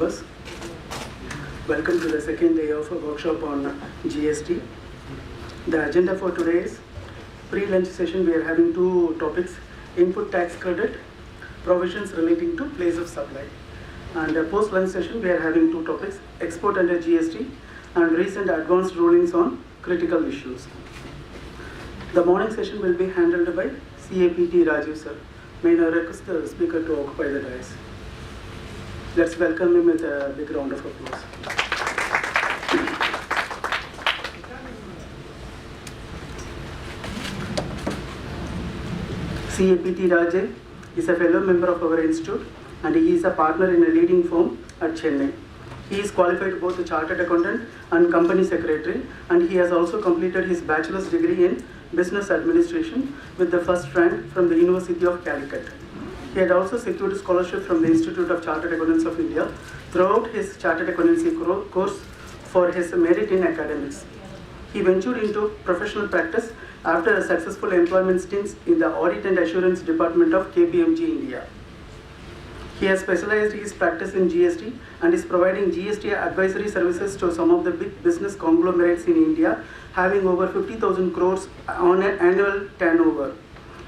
members. Welcome to the second day of a workshop on GST. The agenda for today is pre-lunch session. We are having two topics: input tax credit, provisions relating to place of supply. And post-lunch session, we are having two topics: export under GST and recent advanced rulings on critical issues. The morning session will be handled by CAPT Rajiv sir. May I request the speaker to occupy the dais. Let's welcome him with a big round of applause. CAPT Rajiv is a fellow member of our institute and he is a partner in a leading firm at Chennai. He is qualified both a chartered accountant and company secretary, and he has also completed his bachelor's degree in business administration with the first rank from the University of Calicut. He had also secured a scholarship from the Institute of Chartered Accountants of India throughout his chartered accountancy course for his merit in academics. He ventured into professional practice after a successful employment stint in the Audit and Assurance Department of KPMG India. He has specialized his practice in GST and is providing GST advisory services to some of the big business conglomerates in India, having over 50,000 crores on an annual turnover.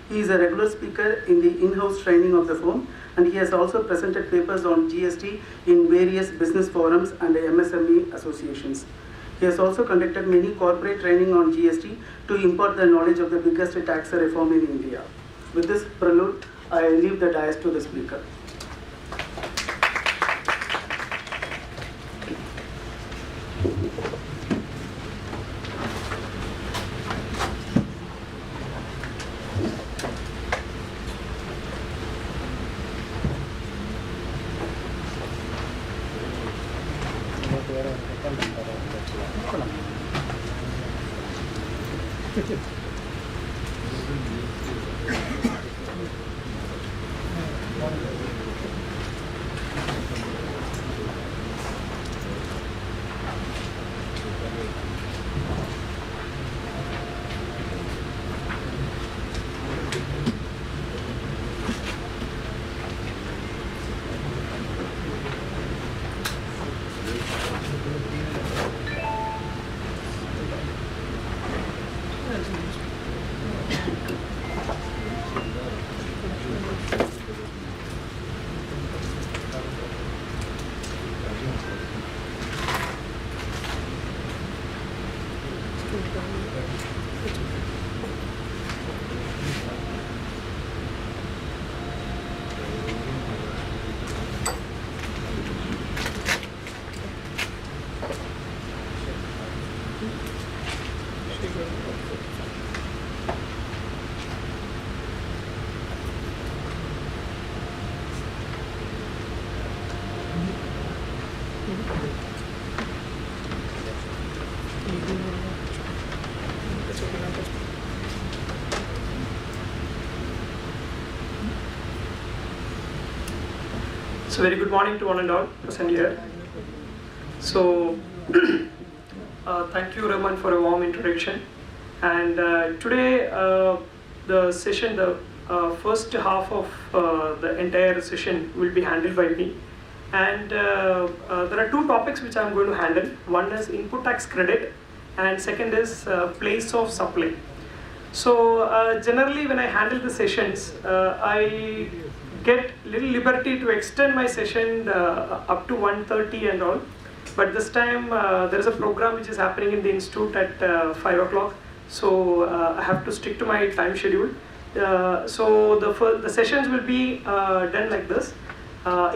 He is a regular speaker in the in-house training of the firm, and he has also presented papers on GST in various business forums and MSME associations. He has also conducted many corporate training on GST to impart the knowledge of the biggest tax reform in India. With this prelude, I leave the dais to the speaker. So very good morning to one and all present here. So thank you Raman for a warm introduction. And today the session, the first half of the entire session will be handled by me. And there are two topics which I am going to handle. One is input tax credit and second is place of supply. So generally when I handle the sessions, I get little liberty to extend my session up to 1:30 and all. But this time there is a program which is happening in the institute at 5 o'clock. So I have to stick to my time schedule. So the sessions will be done like this.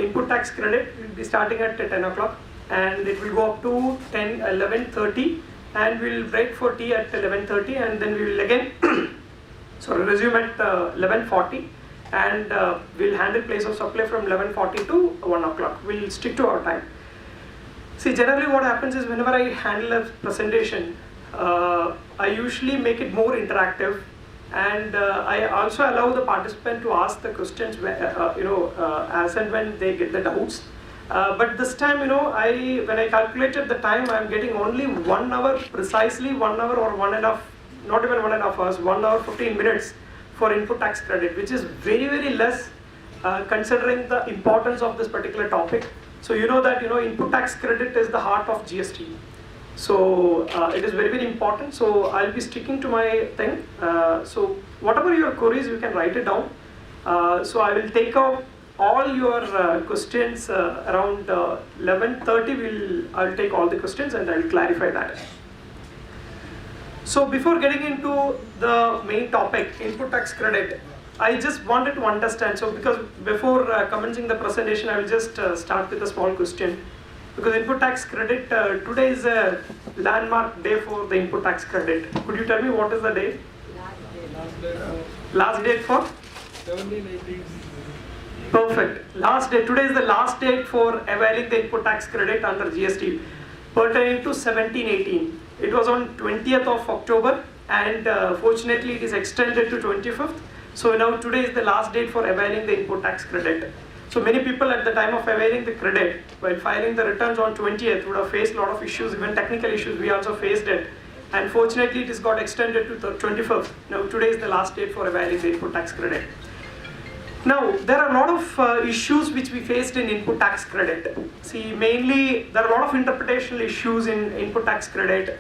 Input tax credit will be starting at 10 o'clock and it will go up to 11:30, and we will break for tea at 11:30, and then we will again resume at 11:40, and we'll handle place of supply from 11:40 to 1 o'clock. We'll stick to our time. See, generally what happens is whenever I handle a presentation, I usually make it more interactive, and I also allow the participant to ask the questions as and when they get the doubts. But this time, when I calculated the time, I'm getting only 1 hour, precisely 1 hour or 1.5, not even 1.5 hours, 1 hour 15 minutes for input tax credit, which is very, very less considering the importance of this particular topic. So you know that input tax credit is the heart of GST. So it is very, very important. So I'll be sticking to my thing. So whatever your queries, you can write it down. So I will take out all your questions around 11:30. I'll take all the questions and I'll clarify that. So before getting into the main topic, input tax credit, I just wanted to understand. So because before commencing the presentation, I will just start with a small question. Because input tax credit, today is a landmark day for the input tax credit. Could you tell me what is the day? Last date for? 17/18. Perfect. Last day. Today is the last date for availing the input tax credit under GST pertaining to 17/18. It was on 20th of October and fortunately it is extended to 25th. So now today is the last date for availing the input tax credit. So many people at the time of availing the credit, while filing the returns on 20th, would have faced a lot of issues, even technical issues. We also faced it. And fortunately, it has got extended to the 25th. Now today is the last date for availing the input tax credit. Now, there are a lot of issues which we faced in input tax credit. See, mainly, there are a lot of interpretational issues in input tax credit.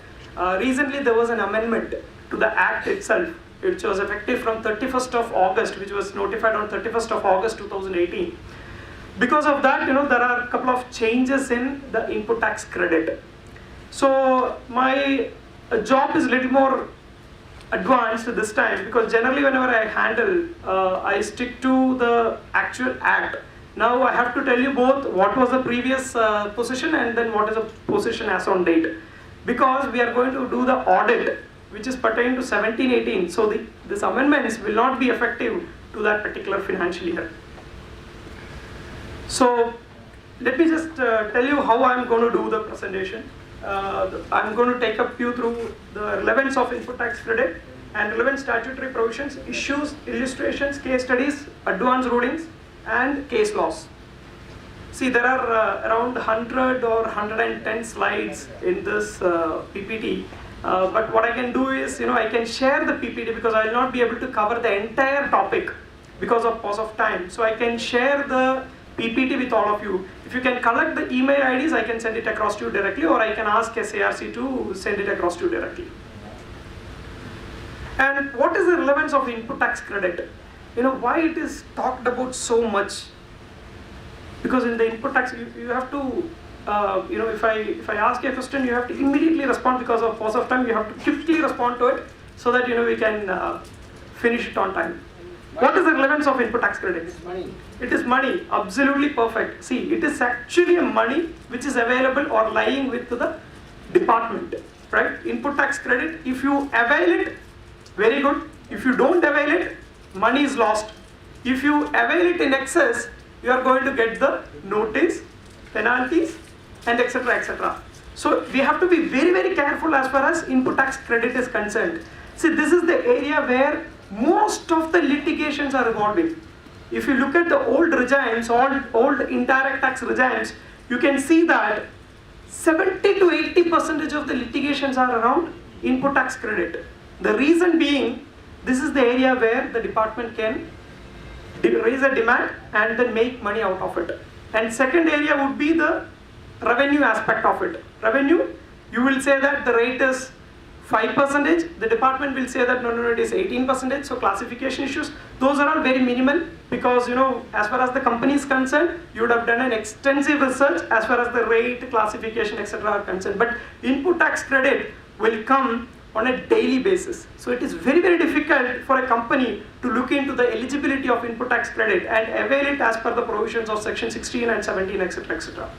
Recently, there was an amendment to the Act itself, which was effective from 31st of August, which was notified on 31st of August 2018. Because of that, there are a couple of changes in the input tax credit. So my job is a little more advanced this time, because generally whenever I handle, I stick to the actual act. Now I have to tell you both what was the previous position and then what is the position as on date. Because we are going to do the audit, which is pertaining to 17/18. So these amendments will not be effective to that particular financial year. So let me just tell you how I'm going to do the presentation. I'm going to take up you through the relevance of input tax credit and relevant statutory provisions, issues, illustrations, case studies, advance rulings, and case laws. See, there are around 100 or 110 slides in this PPT. But what I can do is, I can share the PPT because I will not be able to cover the entire topic because of pause of time. So I can share the PPT with all of you. If you can collect the email IDs, I can send it across to you directly, or I can ask SARC to send it across to you directly. And what is the relevance of input tax credit? Why it is talked about so much? Because in the input tax, you have to, if I ask you a question, you have to immediately respond because of pause of time. You have to quickly respond to it so that we can finish it on time. What is the relevance of input tax credit? It's money. It is money, absolutely perfect. See, it is actually a money which is available or lying with the department, right? Input tax credit, if you avail it, very good. If you don't avail it, money is lost. If you avail it in excess, you are going to get the notice, penalties, and etc. etc. So we have to be very, very careful as far as input tax credit is concerned. See, this is the area where most of the litigations are evolving. If you look at the old regimes, old indirect tax regimes, you can see that 70 to 80% of the litigations are around input tax credit. The reason being, this is the area where the department can raise a demand and then make money out of it. And second area would be the revenue aspect of it. Revenue, you will say that the rate is 5%, the department will say that no, it is 18%. So classification issues, those are all very minimal because as far as the company is concerned, you would have done an extensive research as far as the rate, classification, etc. are concerned. But input tax credit will come on a daily basis. So it is very, very difficult for a company to look into the eligibility of input tax credit and avail it as per the provisions of section 16 and 17, etc. etc.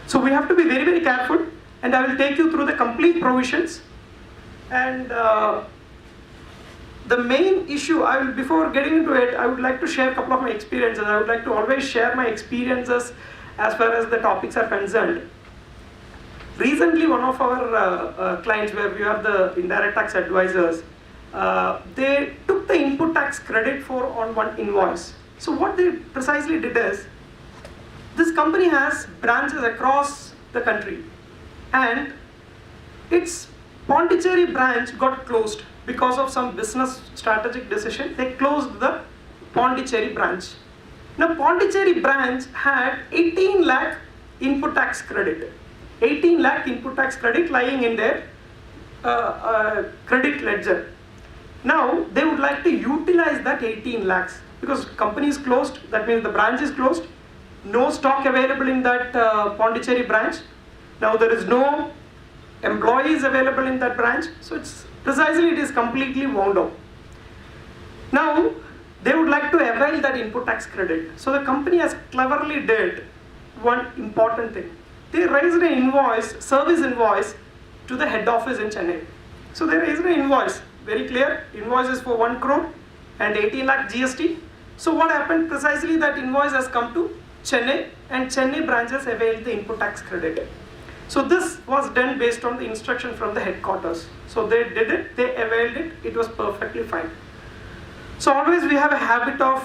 So we have to be very, very careful, and I will take you through the complete provisions. And the main issue, before getting into it, I would like to share a couple of my experiences. I would like to always share my experiences as far as the topics are concerned. Recently, one of our clients, where we are the indirect tax advisors, they took the input tax credit on one invoice. So what they precisely did is, this company has branches across the country, and its Pondicherry branch got closed because of some business strategic decision. They closed the Pondicherry branch. Now Pondicherry branch had 18 lakh input tax credit. 18 lakh input tax credit lying in their credit ledger. Now they would like to utilize that 18 lakhs because company is closed, that means the branch is closed, no stock available in that Pondicherry branch. Now there is no employees available in that branch, so it is completely wound up. Now they would like to avail that input tax credit. So the company has cleverly did one important thing. They raised an invoice, service invoice to the head office in Chennai. So they raised an invoice, very clear, invoice is for 1 crore and 18 lakh GST. So what happened, precisely that invoice has come to Chennai and Chennai branches availed the input tax credit. So this was done based on the instruction from the headquarters. So they did it, they availed it, it was perfectly fine. So always we have a habit of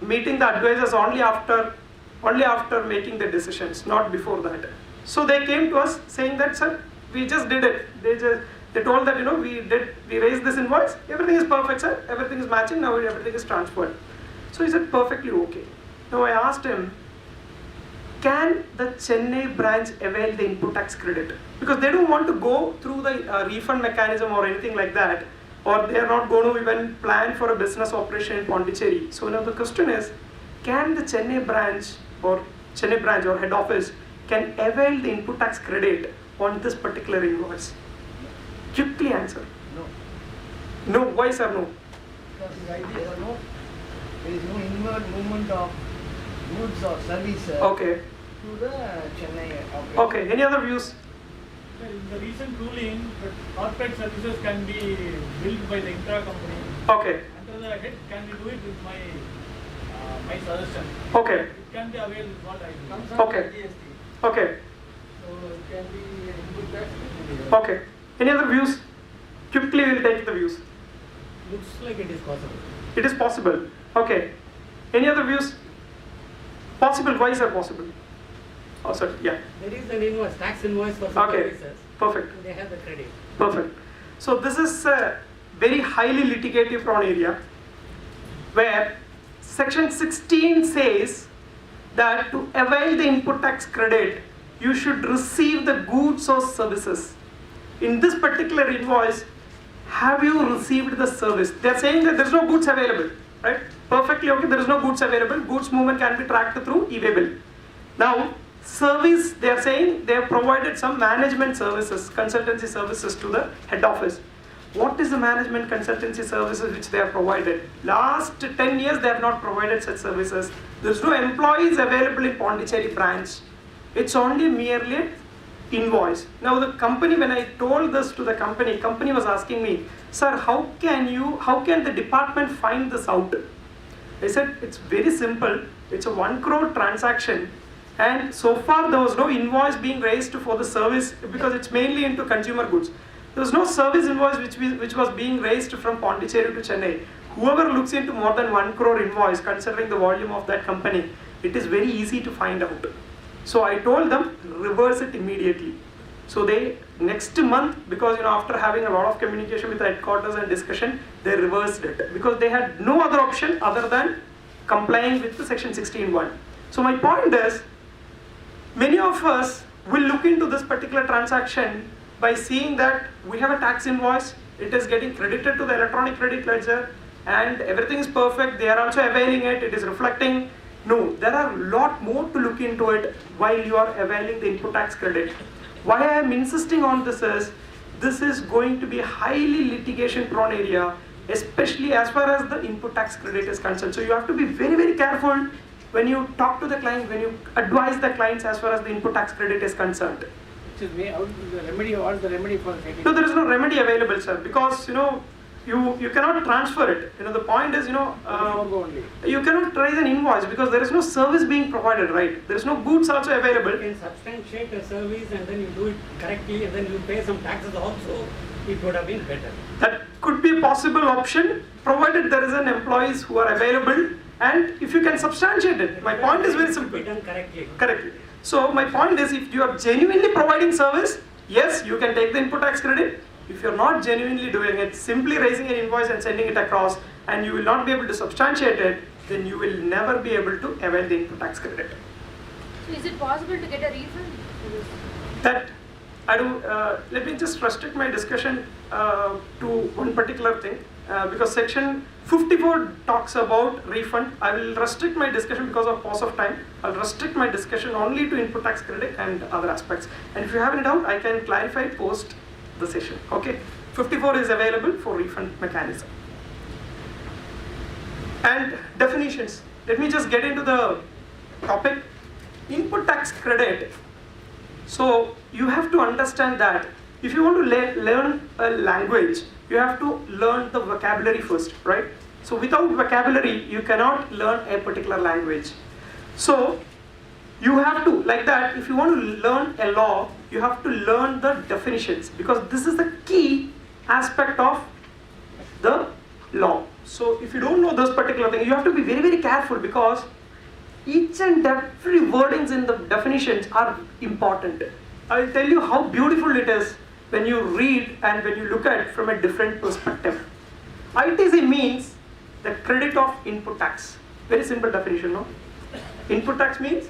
meeting the advisors only after making the decisions, not before that. So they came to us saying that, sir, we just did it. They told that we raised this invoice, everything is perfect, sir, everything is matching, now everything is transferred. So he said perfectly okay. Now I asked him, can the Chennai branch avail the input tax credit? Because they don't want to go through the refund mechanism or anything like that, or they are not going to even plan for a business operation in Pondicherry. So now the question is, can the Chennai branch or head office can avail the input tax credit on this particular invoice? Quickly answer. No. No, why sir, no? Because the idea is no, there is no inward movement of goods or services Okay. to the Chennai operation. Okay, any other views? In the recent ruling, that corporate services can be billed by the intra-company. Okay, Under the head, can we do it with my suggestion? okay, It can be availed with what I do. Comes Okay. under GST. okay, So it can be input tax. okay. Any other views? Quickly we'll take the views. Looks like it is possible. It is possible. Okay. Any other views? Possible, why is that possible? Oh, sorry, yeah, There is an invoice, tax invoice for some Okay. services, perfect. and they have the credit. Perfect. So this is a very highly litigative prone area where section 16 says that to avail the input tax credit, you should receive the goods or services. In this particular invoice, have you received the service? They are saying that there is no goods available, right? Perfectly okay, there is no goods available. Goods movement can be tracked through e-way bill. Now, service, they are saying they have provided some management services, consultancy services to the head office. What is the management consultancy services which they have provided? Last 10 years they have not provided such services. There is no employees available in Pondicherry branch. It's only merely an invoice. Now the company, when I told this to the company was asking me, sir, how can the department find this out? I said, it's very simple. It's a 1 crore transaction. And so far there was no invoice being raised for the service because it's mainly into consumer goods. There was no service invoice which was being raised from Pondicherry to Chennai. Whoever looks into more than 1 crore invoice, considering the volume of that company, it is very easy to find out. So I told them, reverse it immediately. So they, next month, because after having a lot of communication with the headquarters and discussion, they reversed it. Because they had no other option other than complying with the section 16(1). So my point is, many of us will look into this particular transaction by seeing that we have a tax invoice, it is getting credited to the electronic credit ledger, and everything is perfect, they are also availing it, it is reflecting. No, there are a lot more to look into it while you are availing the input tax credit. Why I am insisting on this is going to be a highly litigation prone area, especially as far as the input tax credit is concerned. So you have to be very, very careful when you talk to the client, when you advise the clients as far as the input tax credit is concerned. Excuse me, what is the remedy for getting? No, there is no remedy available, sir, because you cannot transfer it. The point is, you cannot raise an invoice because there is no service being provided, right? There is no goods also available. You can substantiate a service and then you do it correctly and then you pay some taxes also, it would have been better. That could be a possible option, provided there is an employees who are available and if you can substantiate it. My point is very simple. Be done correctly. Correctly. So my point is, if you are genuinely providing service, yes, you can take the input tax credit. If you're not genuinely doing it, simply raising an invoice and sending it across, and you will not be able to substantiate it, then you will never be able to avail the input tax credit. So is it possible to get a refund for this? That I do. Let me just restrict my discussion to one particular thing because section 54 talks about refund. I will restrict my discussion because of pause of time. I'll restrict my discussion only to input tax credit and other aspects. And if you have any doubt, I can clarify post the session. Okay. 54 is available for refund mechanism. And definitions. Let me just get into the topic. Input tax credit. So you have to understand that if you want to learn a language, you have to learn the vocabulary first, right? So without vocabulary, you cannot learn a particular language. So you have to, like that, if you want to learn a law, you have to learn the definitions because this is the key aspect of the law. So if you don't know this particular thing, you have to be very, very careful because each and every wordings in the definitions are important. I'll tell you how beautiful it is when you read and when you look at it from a different perspective. ITC means the credit of input tax. Very simple definition, no? Input tax means,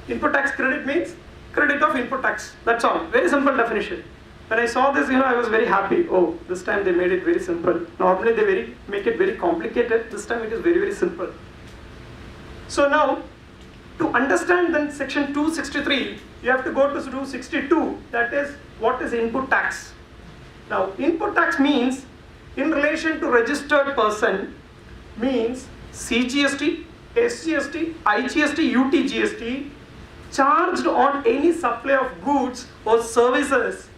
input tax credit means credit of input tax. That's all. Very simple definition. When I saw this, I was very happy. Oh, this time they made it very simple. Normally they make it very complicated. This time it is very, very simple. So now, to understand then section 263, you have to go to 262, that is, what is input tax? Now, input tax means, in relation to registered person, means CGST, SGST, IGST, UTGST, charged on any supply of goods or services,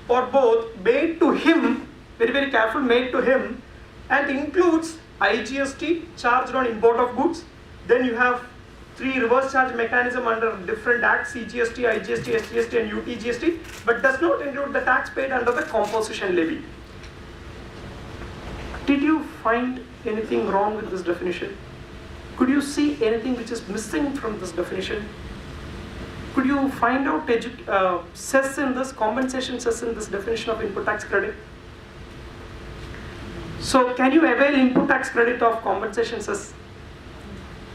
or both, made to him, very, very careful, made to him, and includes IGST, charged on import of goods. Then you have 3 reverse charge mechanism under different acts, CGST, IGST, SGST and UTGST, but does not include the tax paid under the composition levy. Did you find anything wrong with this definition? Could you see anything which is missing from this definition? Could you find out cess in this, compensation cess in this definition of input tax credit? So can you avail input tax credit of compensation cess?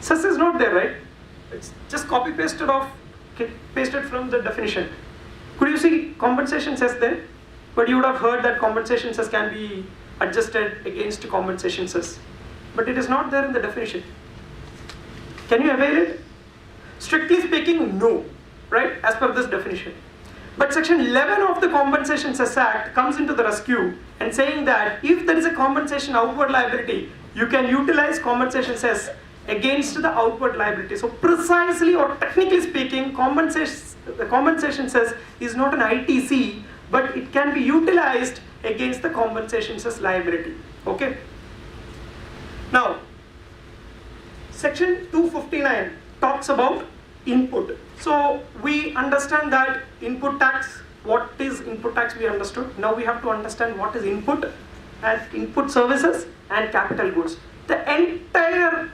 Cess is not there, right? It's just copy pasted from the definition. Could you see compensation cess there? But you would have heard that compensation cess can be adjusted against compensation cess. But it is not there in the definition. Can you avail it? Strictly speaking, no, right? As per this definition. But section 11 of the Compensation Cess Act comes into the rescue and saying that if there is a compensation outward liability, you can utilize compensation cess against the outward liability. So precisely or technically speaking, the compensation cess is not an ITC, but it can be utilized against the compensation cess liability. Okay. Now, section 259 talks about input. So we understand that input tax, what is input tax we understood. Now we have to understand what is input and input services and capital goods. The entire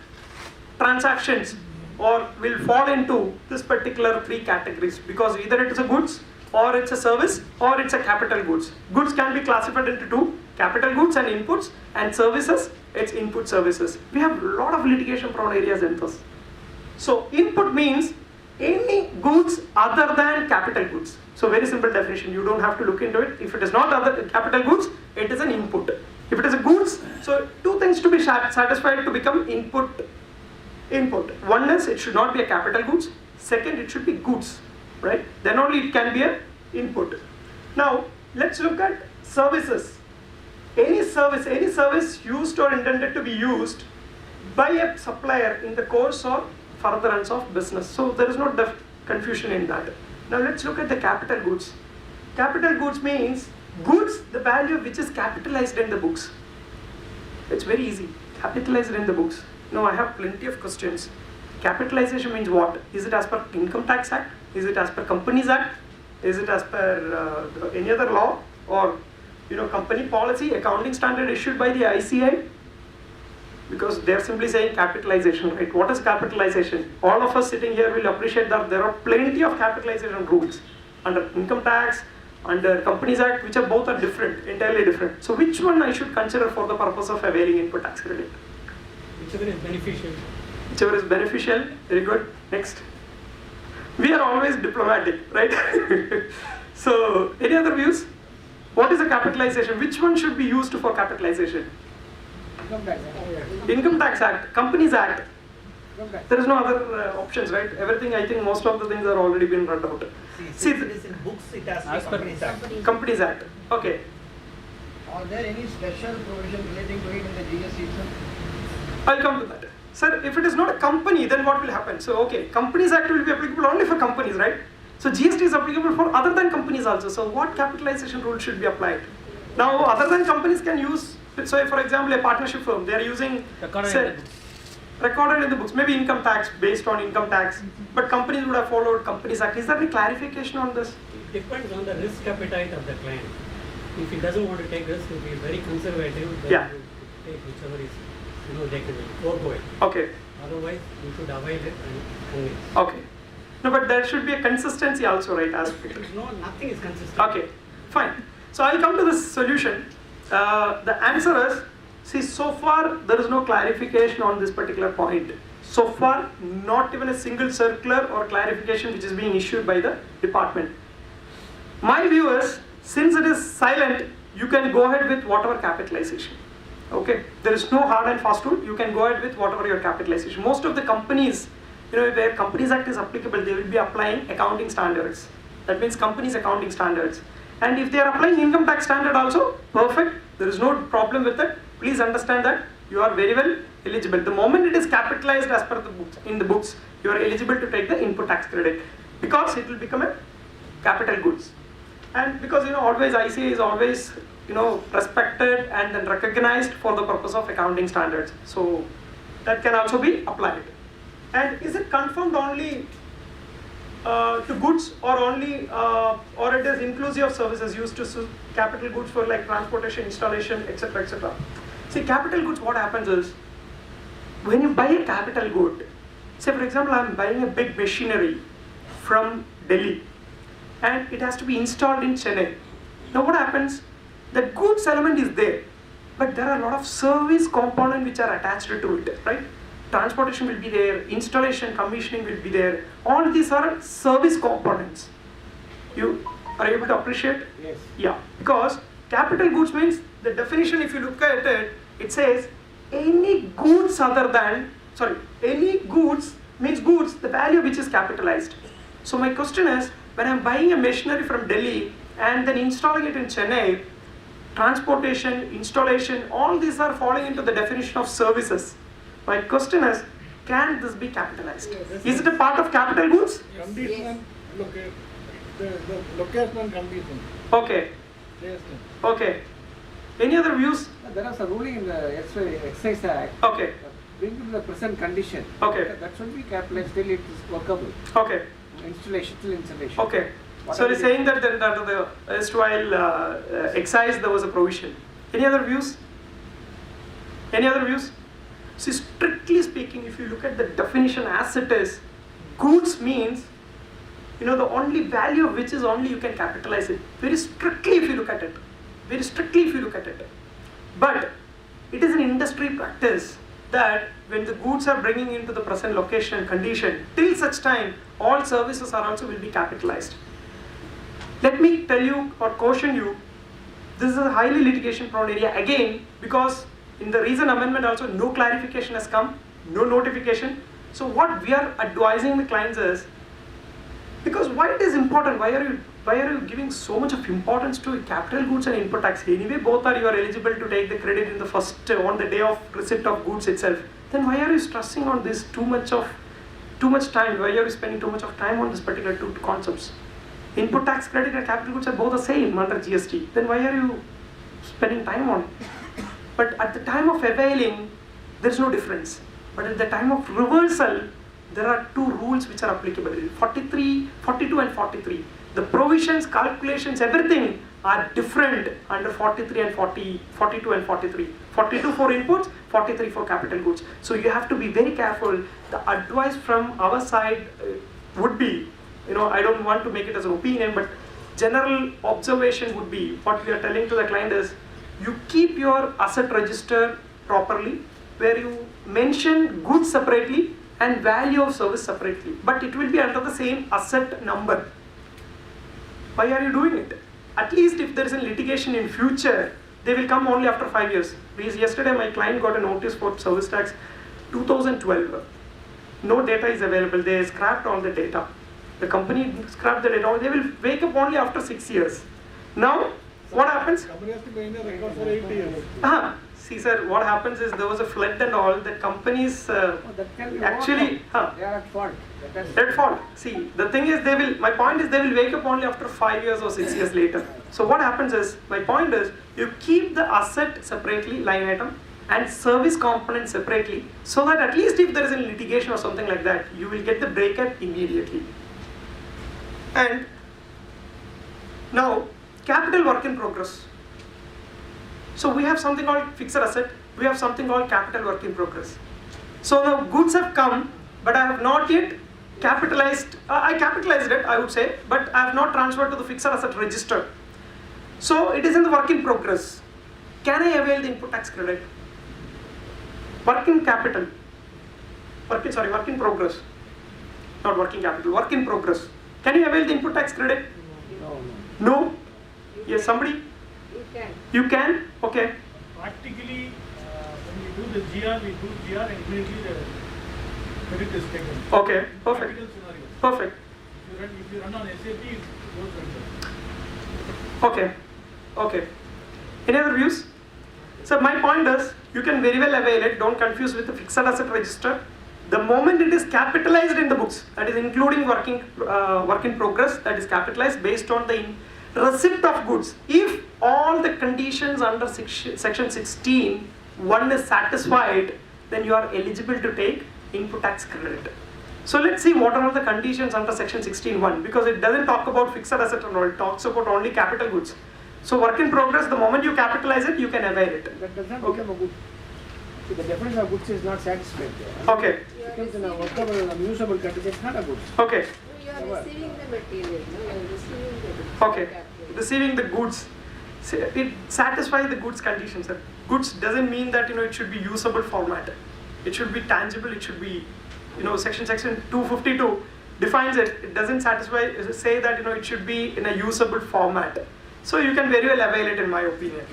transactions will fall into this particular 3 categories because either it is a goods or it's a service or it's a capital goods. Goods can be classified into 2, capital goods and inputs, and services, it's input services. We have a lot of litigation prone areas in this. So input means any goods other than capital goods. So very simple definition, you don't have to look into it. If it is not other capital goods, it is an input. If it is a goods, so 2 things to be satisfied to become input. One is it should not be a capital goods. Second, it should be goods, right? Then only it can be an input. Now let's look at services. Any service used or intended to be used by a supplier in the course or furtherance of business. So there is no confusion in that. Now let's look at the capital goods. Capital goods means goods, the value which is capitalized in the books. It's very easy. Capitalized in the books. Now I have plenty of questions. Capitalization means what? Is it as per Income Tax Act? Is it as per Companies Act? Is it as per any other law? Or company policy, accounting standard issued by the ICI? Because they are simply saying capitalization, right? What is capitalization? All of us sitting here will appreciate that there are plenty of capitalization rules under Income Tax, under Companies Act, which are both different, entirely different. So which one I should consider for the purpose of availing input tax credit? Whichever is beneficial. Whichever is beneficial. Very good. Next. We are always diplomatic, right? So, any other views? What is a capitalization? Which one should be used for capitalization? Income tax. Income Tax Act, Companies Act. Income tax. There is no other options, right? Everything, I think most of the things are already been run out. See, if it is in books, it has to be Companies Act. Companies Act, okay. Are there any special provision relating to it in the GST itself? I'll come to that. Sir, if it is not a company, then what will happen? So, okay, Companies Act will be applicable only for companies, right? So, GST is applicable for other than companies also. So, what capitalization rule should be applied? Now, other than companies can use, so for example, a partnership firm, they are using, recorded in the books, maybe income tax based on income tax, but companies would have followed Companies Act. Is there any clarification on this? It depends on the risk appetite of the client. If he doesn't want to take risk, he'll be very conservative, then Yeah. you take whichever is, they can forego it. Okay, Otherwise, you should avoid it and convince. okay. No, but there should be a consistency also, right? No, nothing is consistent. Okay, fine. So I'll come to this solution. The answer is, see, so far there is no clarification on this particular point. So far, not even a single circular or clarification which is being issued by the department. My view is, since it is silent, you can go ahead with whatever capitalization. Okay, there is no hard and fast rule. You can go ahead with whatever your capitalization. Most of the companies, where Companies Act is applicable, they will be applying accounting standards. That means companies accounting standards. And if they are applying income tax standard also, perfect. There is no problem with it. Please understand that you are very well eligible. The moment it is capitalized as per the books, in the books, you are eligible to take the input tax credit because it will become a capital goods. And because always ICA is always respected and then recognized for the purpose of accounting standards. So that can also be applied. And is it confirmed only to goods or only or it is inclusive of services used to capital goods for like transportation, installation, etc., etc. See, capital goods, what happens is when you buy a capital good, say for example I am buying a big machinery from Delhi and it has to be installed in Chennai. Now what happens? The goods element is there, but there are a lot of service components which are attached to it, right? Transportation will be there, installation, commissioning will be there. All these are service components. You are able to appreciate? Yes. Yeah, because capital goods means, the definition if you look at it, it says any goods any goods means goods, the value which is capitalized. So my question is, when I am buying a machinery from Delhi and then installing it in Chennai, transportation, installation, all these are falling into the definition of services. My question is, can this be capitalized? Is it a part of capital goods? Condition and the location and condition. Okay, Yes. okay. Any other views? There is a ruling in the Excise Act. Okay, Bring to the present condition. okay, That should be capitalized till it is workable. okay, Installation till installation. okay. So he's saying that then under the erstwhile excise there was a provision. Any other views? Any other views? See, strictly speaking, if you look at the definition as it is, goods means, the only value of which is only you can capitalize it. Very strictly if you look at it. Very strictly if you look at it. But it is an industry practice that when the goods are bringing into the present location and condition, till such time, all services are also will be capitalized. Let me tell you or caution you, this is a highly litigation prone area again, because in the recent amendment also no clarification has come, no notification. So what we are advising the clients is, because why it is important, why are you giving so much of importance to capital goods and input tax? Anyway, both are you are eligible to take the credit in the first on the day of receipt of goods itself. Then why are you stressing on this too much time? Why are you spending too much of time on this particular two concepts? Input tax credit and capital goods are both the same under GST. Then why are you spending time on it? But at the time of availing, there is no difference. But at the time of reversal, there are two rules which are applicable, 42 and 43. The provisions, calculations, everything are different under 43 and 42 and 43. 42 for inputs, 43 for capital goods. So you have to be very careful. The advice from our side would be, I don't want to make it as an opinion, but general observation would be, what we are telling to the client is, you keep your asset register properly, where you mention goods separately and value of service separately, but it will be under the same asset number. Why are you doing it? At least if there is a litigation in future, they will come only after 5 years. Because yesterday my client got a notice for service tax 2012. No data is available. They scrapped all the data. The company scrapped the data. They will wake up only after 6 years. Now, what happens? Company has to maintain a record for 8 years. See, sir, what happens is there was a flood and all. The companies That can be actually. They are at fault. At fault. See, the thing is, my point is, they will wake up only after 5 years or 6 years later. So what happens is, my point is, you keep the asset separately, line item, and service component separately, so that at least if there is a litigation or something like that, you will get the breakup immediately. And now, capital work in progress. So we have something called fixed asset, we have something called capital work in progress. So the goods have come, but I have not yet capitalized, I capitalized it, I would say, but I have not transferred to the fixed asset register. So it is in the work in progress. Can I avail the input tax credit? Working capital, work in progress, not working capital, work in progress. Can you avail the input tax credit? No? Yes, somebody? You can? Okay. Practically, when we do the GR, we do GR and immediately the credit is taken. Okay, perfect. Practical scenario. Perfect. If you run on SAP, it goes like that. Okay. Okay. Any other views? So my point is, you can very well avail it. Don't confuse with the fixed asset register. The moment it is capitalized in the books, that is including work in progress, that is capitalized based on the receipt of goods. If all the conditions under section 16, one is satisfied, then you are eligible to take input tax credit. So let's see what are all the conditions under section 16.1, because it doesn't talk about fixed asset and all, it talks about only capital goods. So work in progress, the moment you capitalize it, you can avail it. That does not become a good. See, the definition of goods is not satisfied there. Okay. Because in a workable, unusable condition, it's not a good. Okay. You are receiving the material, no? You are receiving the goods. Okay. Receiving the goods. See, it satisfies the goods condition, sir. Goods doesn't mean that it should be usable format. It should be tangible. It should be, section 252 defines it. It doesn't say that it should be in a usable format. So you can very well avail it, in my opinion.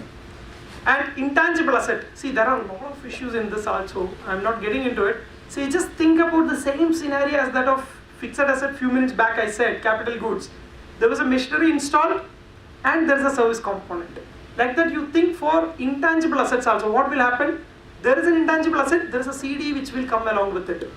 And intangible asset. See, there are a lot of issues in this also. I'm not getting into it. See, just think about the same scenario as that of fixed asset. Few minutes back I said capital goods. There was a machinery installed and there's a service component. Like that, you think for intangible assets also, what will happen? There is an intangible asset, there is a CD which will come along with it.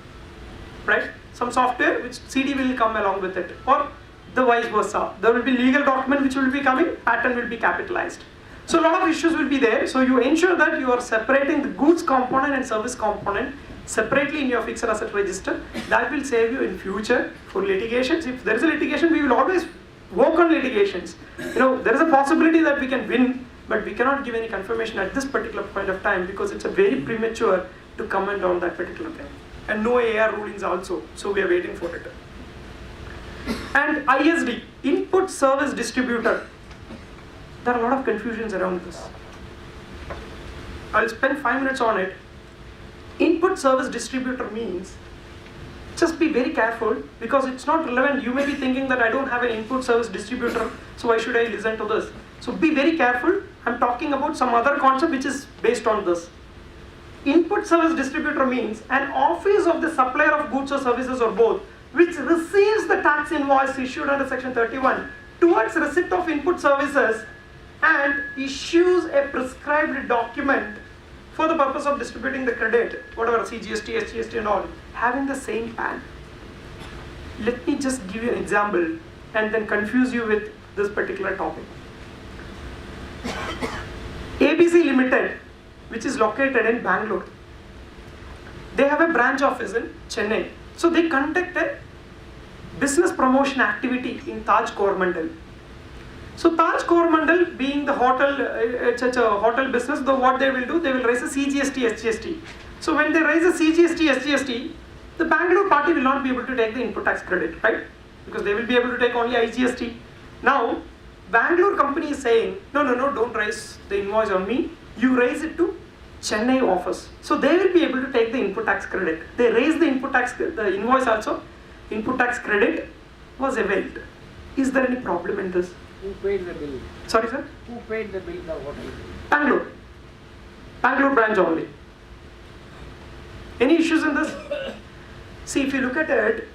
Right? Some software which CD will come along with it. Or the vice versa. There will be legal document which will be coming, patent will be capitalized. So a lot of issues will be there. So you ensure that you are separating the goods component and service component separately in your fixed asset register. That will save you in future for litigations. If there is a litigation, we will always work on litigations. There is a possibility that we can win, but we cannot give any confirmation at this particular point of time because it's a very premature to comment on that particular thing. And no AR rulings also, so we are waiting for it. And ISD, Input Service Distributor. There are a lot of confusions around this. I'll spend 5 minutes on it. Input Service Distributor means, just be very careful because it's not relevant. You may be thinking that I don't have an input service distributor, so why should I listen to this? So be very careful. I'm talking about some other concept which is based on this. Input service distributor means an office of the supplier of goods or services or both, which receives the tax invoice issued under section 31 towards receipt of input services and issues a prescribed document for the purpose of distributing the credit, whatever CGST, SGST and all, having the same PAN. Let me just give you an example and then confuse you with this particular topic. ABC Limited, which is located in Bangalore, they have a branch office in Chennai. So they conduct a business promotion activity in Taj Coromandel. So Taj Coromandel, being the hotel, it's a hotel business, what they will do, they will raise a CGST, SGST. So when they raise a CGST, SGST, the Bangalore party will not be able to take the input tax credit, right? Because they will be able to take only IGST. Now, Bangalore company is saying, no, don't raise the invoice on me. You raise it to Chennai office. So they will be able to take the input tax credit. They raise the input tax, the invoice also, input tax credit was availed. Is there any problem in this? Who paid the bill? Sorry, sir? Who paid the bill? The hotel? Bangalore. Bangalore branch only. Any issues in this? See, if you look at it,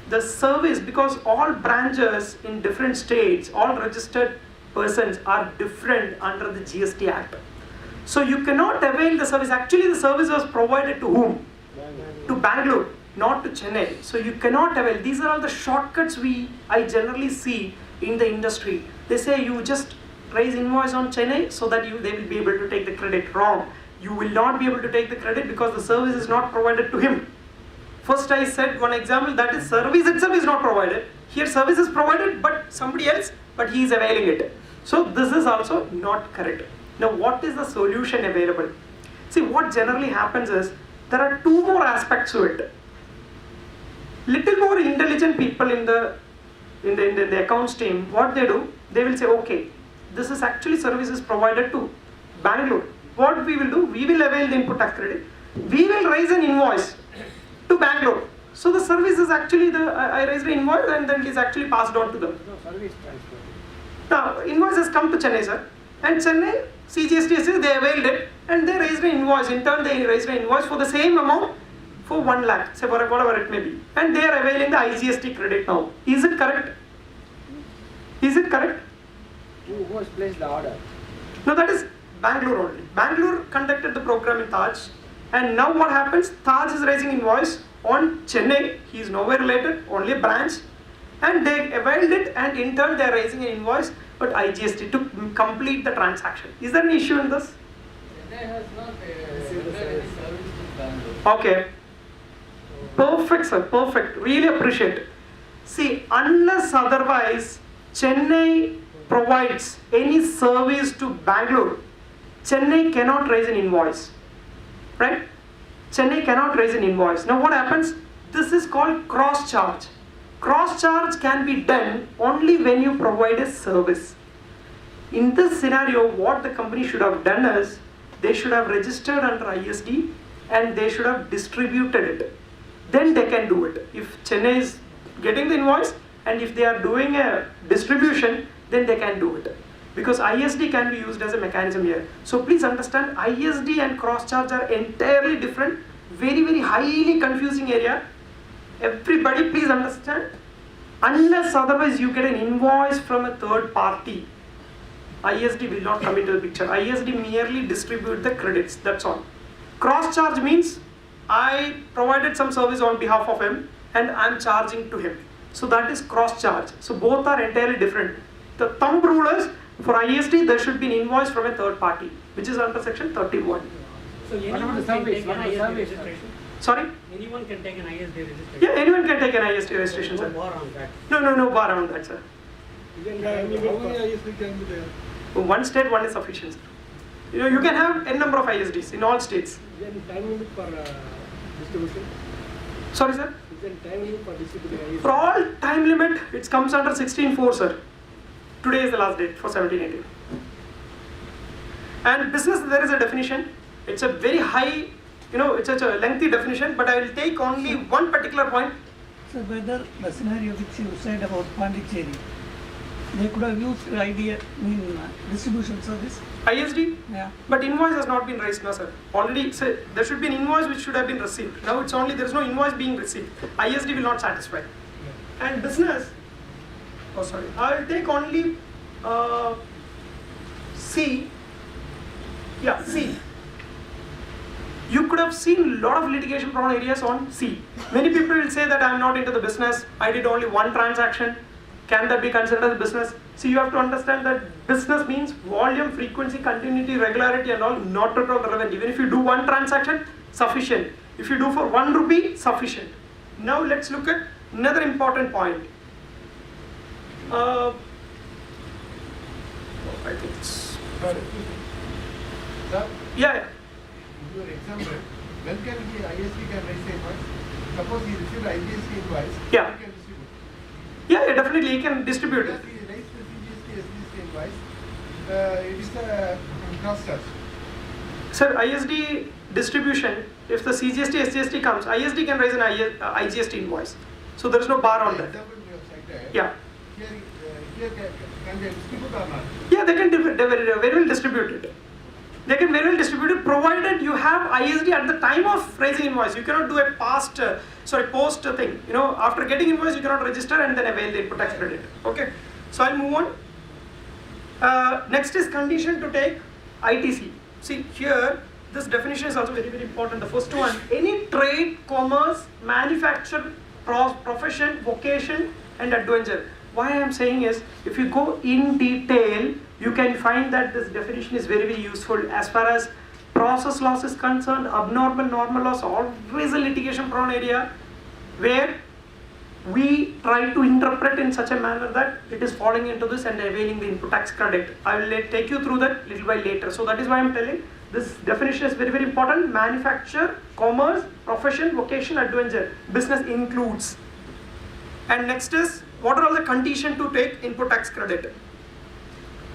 the service, because all branches in different states, all registered persons are different under the GST Act. So you cannot avail the service. Actually, the service was provided to whom? To Bangalore, not to Chennai. So you cannot avail. These are all the shortcuts I generally see in the industry. They say you just raise invoice on Chennai so that they will be able to take the credit. Wrong. You will not be able to take the credit because the service is not provided to him. First I said one example, that is service itself is not provided. Here service is provided but somebody else, but he is availing it. So this is also not correct. Now what is the solution available? See, what generally happens is, there are two more aspects to it. Little more intelligent people in the accounts team, what they do, they will say, okay, this is actually services provided to Bangalore. What we will do, we will avail the input tax credit. We will raise an invoice to Bangalore. So the service is actually I raised an invoice and then it is actually passed on to them. No, service transfer. Now, invoice has come to Chennai, sir. And Chennai, CGST, they availed it and they raised an invoice. In turn, they raised an invoice for the same amount for 1 lakh, say whatever it may be. And they are availing the IGST credit now. Is it correct? Is it correct? Who has placed the order? No, that is Bangalore only. Bangalore conducted the program in Taj. And now what happens? Taj is raising invoice on Chennai. He is nowhere related, only a branch. And they availed it and in turn they are raising an invoice but IGST to complete the transaction. Is there an issue in this? Chennai has not rendered any service to Bangalore. Okay. Perfect, sir. Perfect. Really appreciate. See, unless otherwise Chennai provides any service to Bangalore, Chennai cannot raise an invoice. Right? Chennai cannot raise an invoice. Now what happens? This is called cross charge. Cross charge can be done only when you provide a service. In this scenario, what the company should have done is, they should have registered under ISD and they should have distributed it. Then they can do it. If Chennai is getting the invoice and if they are doing a distribution, then they can do it. Because ISD can be used as a mechanism here. So please understand, ISD and cross charge are entirely different, very, very highly confusing area. Everybody please understand, unless otherwise you get an invoice from a third party, ISD will not come into the picture. ISD merely distribute the credits, that's all. Cross charge means I provided some service on behalf of him and I am charging to him. So that is cross charge. So both are entirely different. The thumb rule is, for ISD there should be an invoice from a third party, which is under section 31. So anyone can take an ISD registration? Sorry? Anyone can take an ISD registration? Yeah, anyone can take an ISD registration, No sir. bar on that. No bar on that, sir. How many ISD can be there? One state, one is sufficient, sir. You can have n number of ISDs in all states. Is there time limit for distribution? Sorry, sir? Is there time limit for distributing ISD? For all time limit, it comes under 16.4, sir. Today is the last date for 17.18. And business, there is a definition. It's a very high, it's such a lengthy definition, but I will take only one particular point. So whether the scenario which you said about Pondicherry, they could have used idea in distribution service. ISD? Yeah. But invoice has not been raised, no, sir. Already, say, there should be an invoice which should have been received. Now it's only, there is no invoice being received. ISD will not satisfy. And business, oh sorry, I will take only C. Yeah, C. You could have seen a lot of litigation prone areas on C. Many people will say that I am not into the business, I did only one transaction. Can that be considered as business? See, you have to understand that business means volume, frequency, continuity, regularity and all not at all relevant. Even if you do one transaction, sufficient. If you do for 1 rupee, sufficient. Now let's look at another important point. I think it's... Sir, Yeah. your example, when can the ISD can raise the invoice? Suppose he received IGST invoice, Yeah. he can distribute. Yeah, definitely, you can distribute it. Because he raised the CGST, SGST invoice, it is a cross charge. Sir, ISD distribution, if the CGST, SGST comes, ISD can raise an IGST invoice. So there is no bar on that. Example you have cited. Yeah. Here can they distribute or not? Yeah, they can very well distribute it. They can very well distribute it provided you have ISD at the time of raising invoice. You cannot do a post thing. You know, after getting invoice, you cannot register and then avail the input tax credit. Okay. So I'll move on. Next is condition to take ITC. See here, this definition is also very, very important. The first one, any trade, commerce, manufacture, profession, vocation and adventure. Why I am saying is, if you go in detail, you can find that this definition is very, very useful. As far as process loss is concerned, abnormal, normal loss, always a litigation prone area where we try to interpret in such a manner that it is falling into this and availing the input tax credit. I will take you through that little while later. So that is why I am telling this definition is very, very important. Manufacture, commerce, profession, vocation, adventure. Business includes. And next is, what are all the conditions to take input tax credit?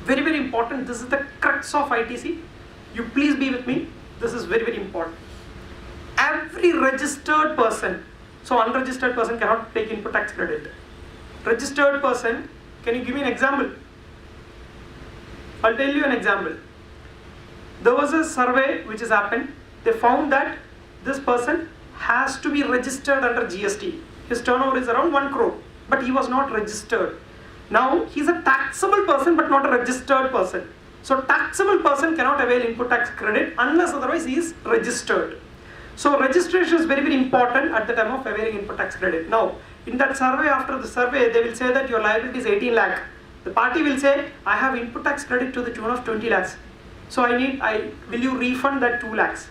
Very, very important. This is the crux of ITC. You please be with me. This is very, very important. Every registered person, so unregistered person cannot take input tax credit. Registered person, can you give me an example? I'll tell you an example. There was a survey which has happened. They found that this person has to be registered under GST. His turnover is around 1 crore, but he was not registered. Now, he's a taxable person but not a registered person. So, taxable person cannot avail input tax credit unless otherwise he is registered. So, registration is very, very important at the time of availing input tax credit. Now, in that survey, after the survey, they will say that your liability is 18 lakh. The party will say, I have input tax credit to the tune of 20 lakhs. So, will you refund that 2 lakhs?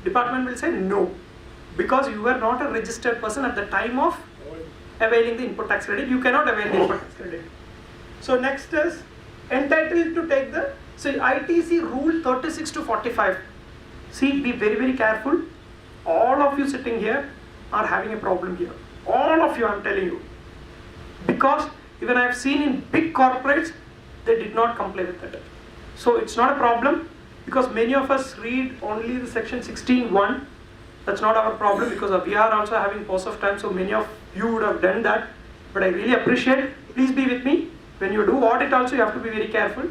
Department will say no, because you were not a registered person at the time of availing the input tax credit. You cannot avail the input tax credit. So, next is entitled to take the, ITC rule 36 to 45. See, be very, very careful. All of you sitting here are having a problem here. All of you, I am telling you. Because even I have seen in big corporates, they did not comply with that. So it's not a problem, because many of us read only the section 16(1). That's not our problem, because we are also having pause of time, so many of you would have done that. But I really appreciate, please be with me. When you do audit also, you have to be very careful.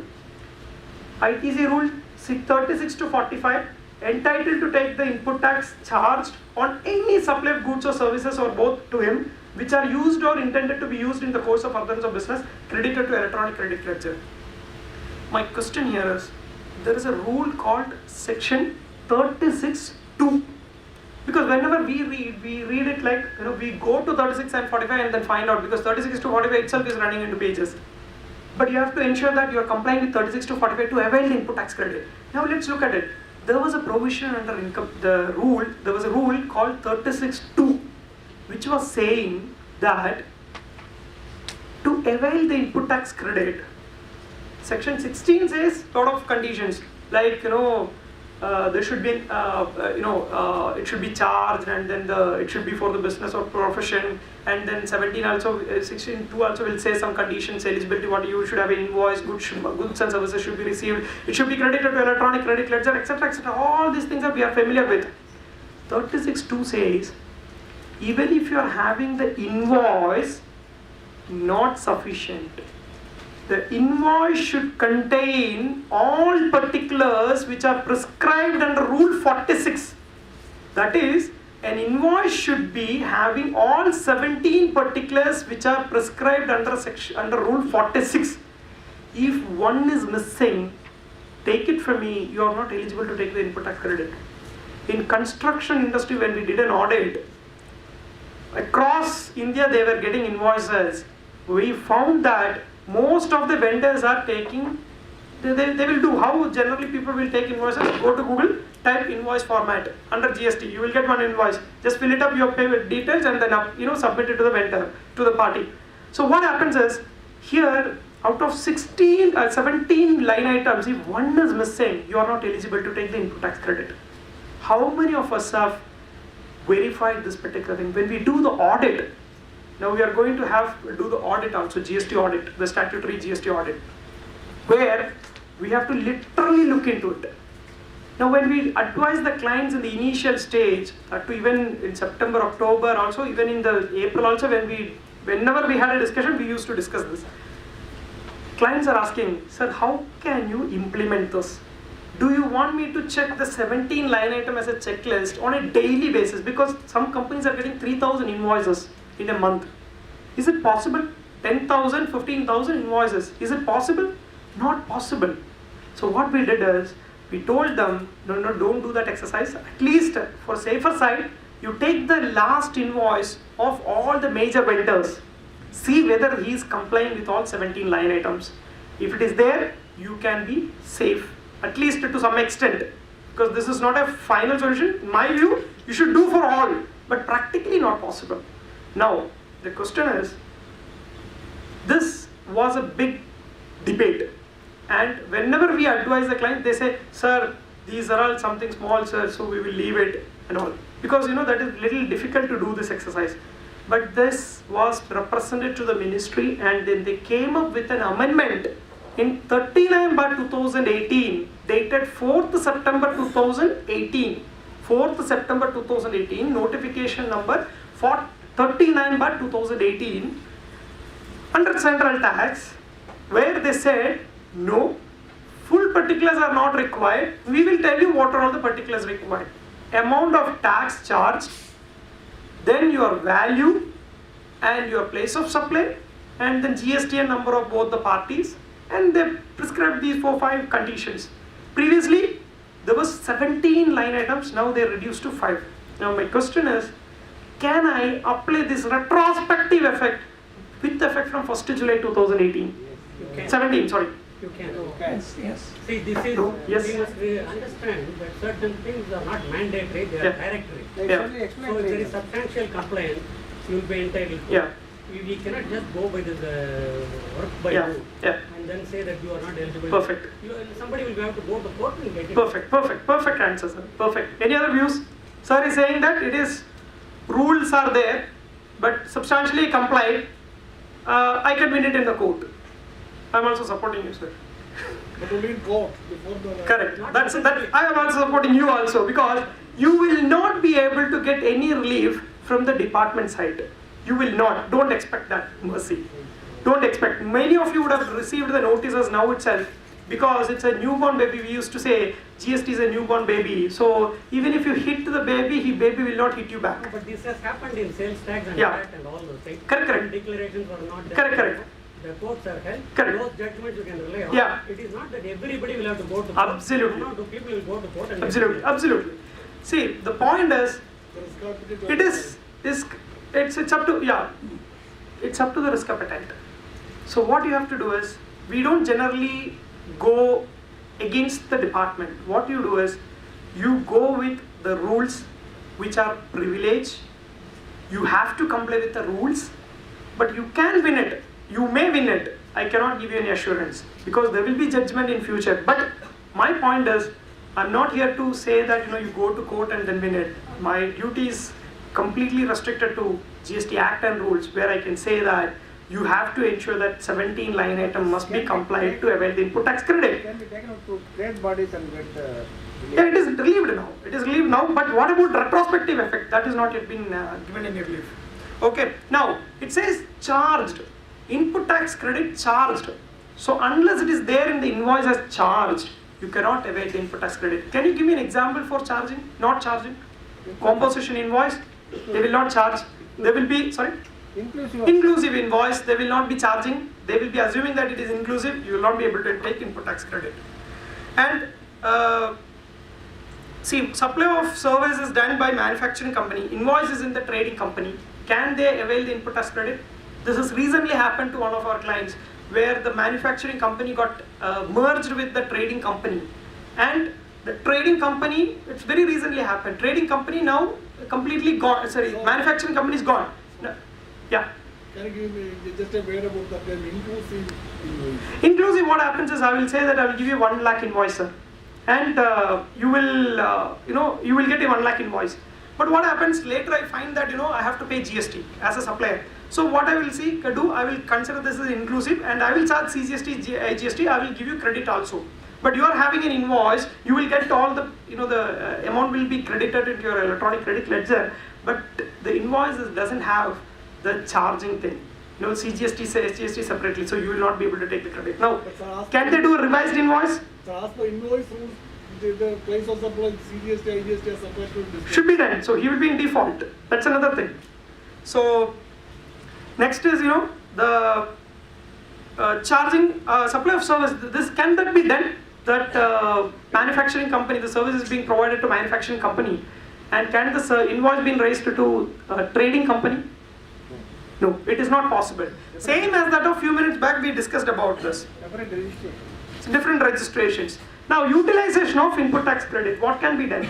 ITC rule 36 to 45, entitled to take the input tax charged on any supply of goods or services or both to him, which are used or intended to be used in the course of furtherance of business, credited to electronic credit ledger. My question here is, there is a rule called section 36(2). Because whenever we read it like, we go to 36 and 45 and then find out, because 36 to 45 itself is running into pages. But you have to ensure that you are complying with 36 to 45 to avail the input tax credit. Now let's look at it. There was a provision under there was a rule called 36(2), which was saying that to avail the input tax credit, section 16 says lot of conditions, like there should be it should be charged, and then it should be for the business or profession, and then 17 also 16(2) also will say some conditions, eligibility, what you should have an invoice, goods and services should be received, it should be credited to electronic credit ledger, etc., etc. All these things that we are familiar with. 36(2) says, even if you are having the invoice, not sufficient. The invoice should contain all particulars which are prescribed under Rule 46. That is, an invoice should be having all 17 particulars which are prescribed under Rule 46. If one is missing, take it from me, you are not eligible to take the input tax credit. In construction industry, when we did an audit, across India they were getting invoices. We found that most of the vendors are taking, they will do how generally people will take invoices. Go to Google, type invoice format under GST, you will get one invoice. Just fill it up, your payment details, and then submit it to the vendor, to the party. So what happens is, here out of 17 line items, if one is missing, you are not eligible to take the input tax credit. How many of us have verified this particular thing? When we do the audit, now we are going to do the audit also, GST audit, the statutory GST audit, where we have to literally look into it. Now when we advise the clients in the initial stage, to even in September, October also, even in the April also, whenever we had a discussion, we used to discuss this. Clients are asking, sir, how can you implement this? Do you want me to check the 17 line item as a checklist on a daily basis? Because some companies are getting 3,000 invoices in a month. Is it possible? 10,000, 15,000 invoices. Is it possible? Not possible. So what we did is, we told them, no, don't do that exercise. At least for safer side, you take the last invoice of all the major vendors. See whether he is complying with all 17 line items. If it is there, you can be safe, at least to some extent. Because this is not a final solution. In my view, you should do for all, but practically not possible. Now, the question is, this was a big debate. And whenever we advise the client, they say, sir, these are all something small, sir, so we will leave it and all. Because that is little difficult to do this exercise. But this was represented to the ministry, and then they came up with an amendment in 39/2018, dated 4th September 2018. 4th September 2018, notification number 39/2018, under central tax, where they said, no, full particulars are not required. We will tell you what are all the particulars required. Amount of tax charged, then your value and your place of supply, and then GST and number of both the parties, and they prescribed these 4-5 conditions. Previously, there was 17 line items, now they reduced to 5. Now my question is, can I apply this retrospective effect with effect from 1st July 2018? You can. 17, sorry. You can. Yes. See, this is, Yes. we must understand that certain things are not mandatory, they are Yeah. directory. Yeah. So if there is substantial compliance, you will be entitled to. Yeah. We cannot just go by this work by Yeah. rule Yeah. and then say that you are not eligible. Perfect. Somebody will have to go to court and get it. Perfect answer, sir. Perfect. Any other views? Sir is saying that it is, rules are there, but substantially complied. I can win it in the court. I'm also supporting you, sir. But only in court before the. Correct. I am also supporting you also, because you will not be able to get any relief from the department side. You will not. Don't expect that mercy. Don't expect. Many of you would have received the notices now itself, because it's a newborn baby. We used to say GST is a newborn baby. So even if you hit the baby, baby will not hit you back. But this has happened in sales tax and Yeah. VAT and all those things. Correct. Declarations are not done. Correct. The courts are held. Correct. Those judgments you can rely on. Yeah. It is not that everybody will have to go to court. Absolutely. One or two people will go to court and Absolutely. See, the point is, it's up to the risk appetite. So what you have to do is, we don't generally go against the department. What you do is, you go with the rules which are privilege. You have to comply with the rules, but you can win it. You may win it. I cannot give you any assurance, because there will be judgment in future. But my point is, I'm not here to say that you go to court and then win it. My duty is completely restricted to GST Act and rules, where I can say that you have to ensure that 17 line item must be complied to avail the input tax credit. Can be taken up to trade bodies and get. Yeah, it is relieved now. But what about retrospective effect? That is not yet been given any relief. Okay. Now it says charged. Input tax credit charged. So unless it is there in the invoice as charged, you cannot avail the input tax credit. Can you give me an example for charging? Not charging. Composition invoice, they will not charge. They will be, sorry? Inclusive invoice, they will not be charging. They will be assuming that it is inclusive. You will not be able to take input tax credit. And see, supply of service is done by manufacturing company. Invoice is in the trading company. Can they avail the input tax credit? This has recently happened to one of our clients, where the manufacturing company got merged with the trading company. And the trading company, it's very recently happened. Trading company now completely gone. Sorry, manufacturing company is gone. No, yeah. Can you give me just a word about that term inclusive invoice? Inclusive, what happens is, I will say that I will give you 1 lakh invoice, sir, and you will get a 1 lakh invoice. But what happens later? I find that I have to pay GST as a supplier. So what I will I will consider this as inclusive, and I will charge CGST, GST. I will give you credit also. But you are having an invoice, you will get all the, the amount will be credited into your electronic credit ledger, but the invoice doesn't have the charging thing. CGST says SGST separately, so you will not be able to take the credit. Now, can they do a revised invoice? So as per invoice rules, the place of supply, CGST, IGST are supposed to discuss. Should be done, so he will be in default. That's another thing. So, next is, the charging supply of service. Can that be done? That manufacturing company, the service is being provided to manufacturing company, and can the invoice be raised to trading company? No, it is not possible. Same as that a few minutes back we discussed about this. It's different registrations. Now, utilization of input tax credit, what can be done?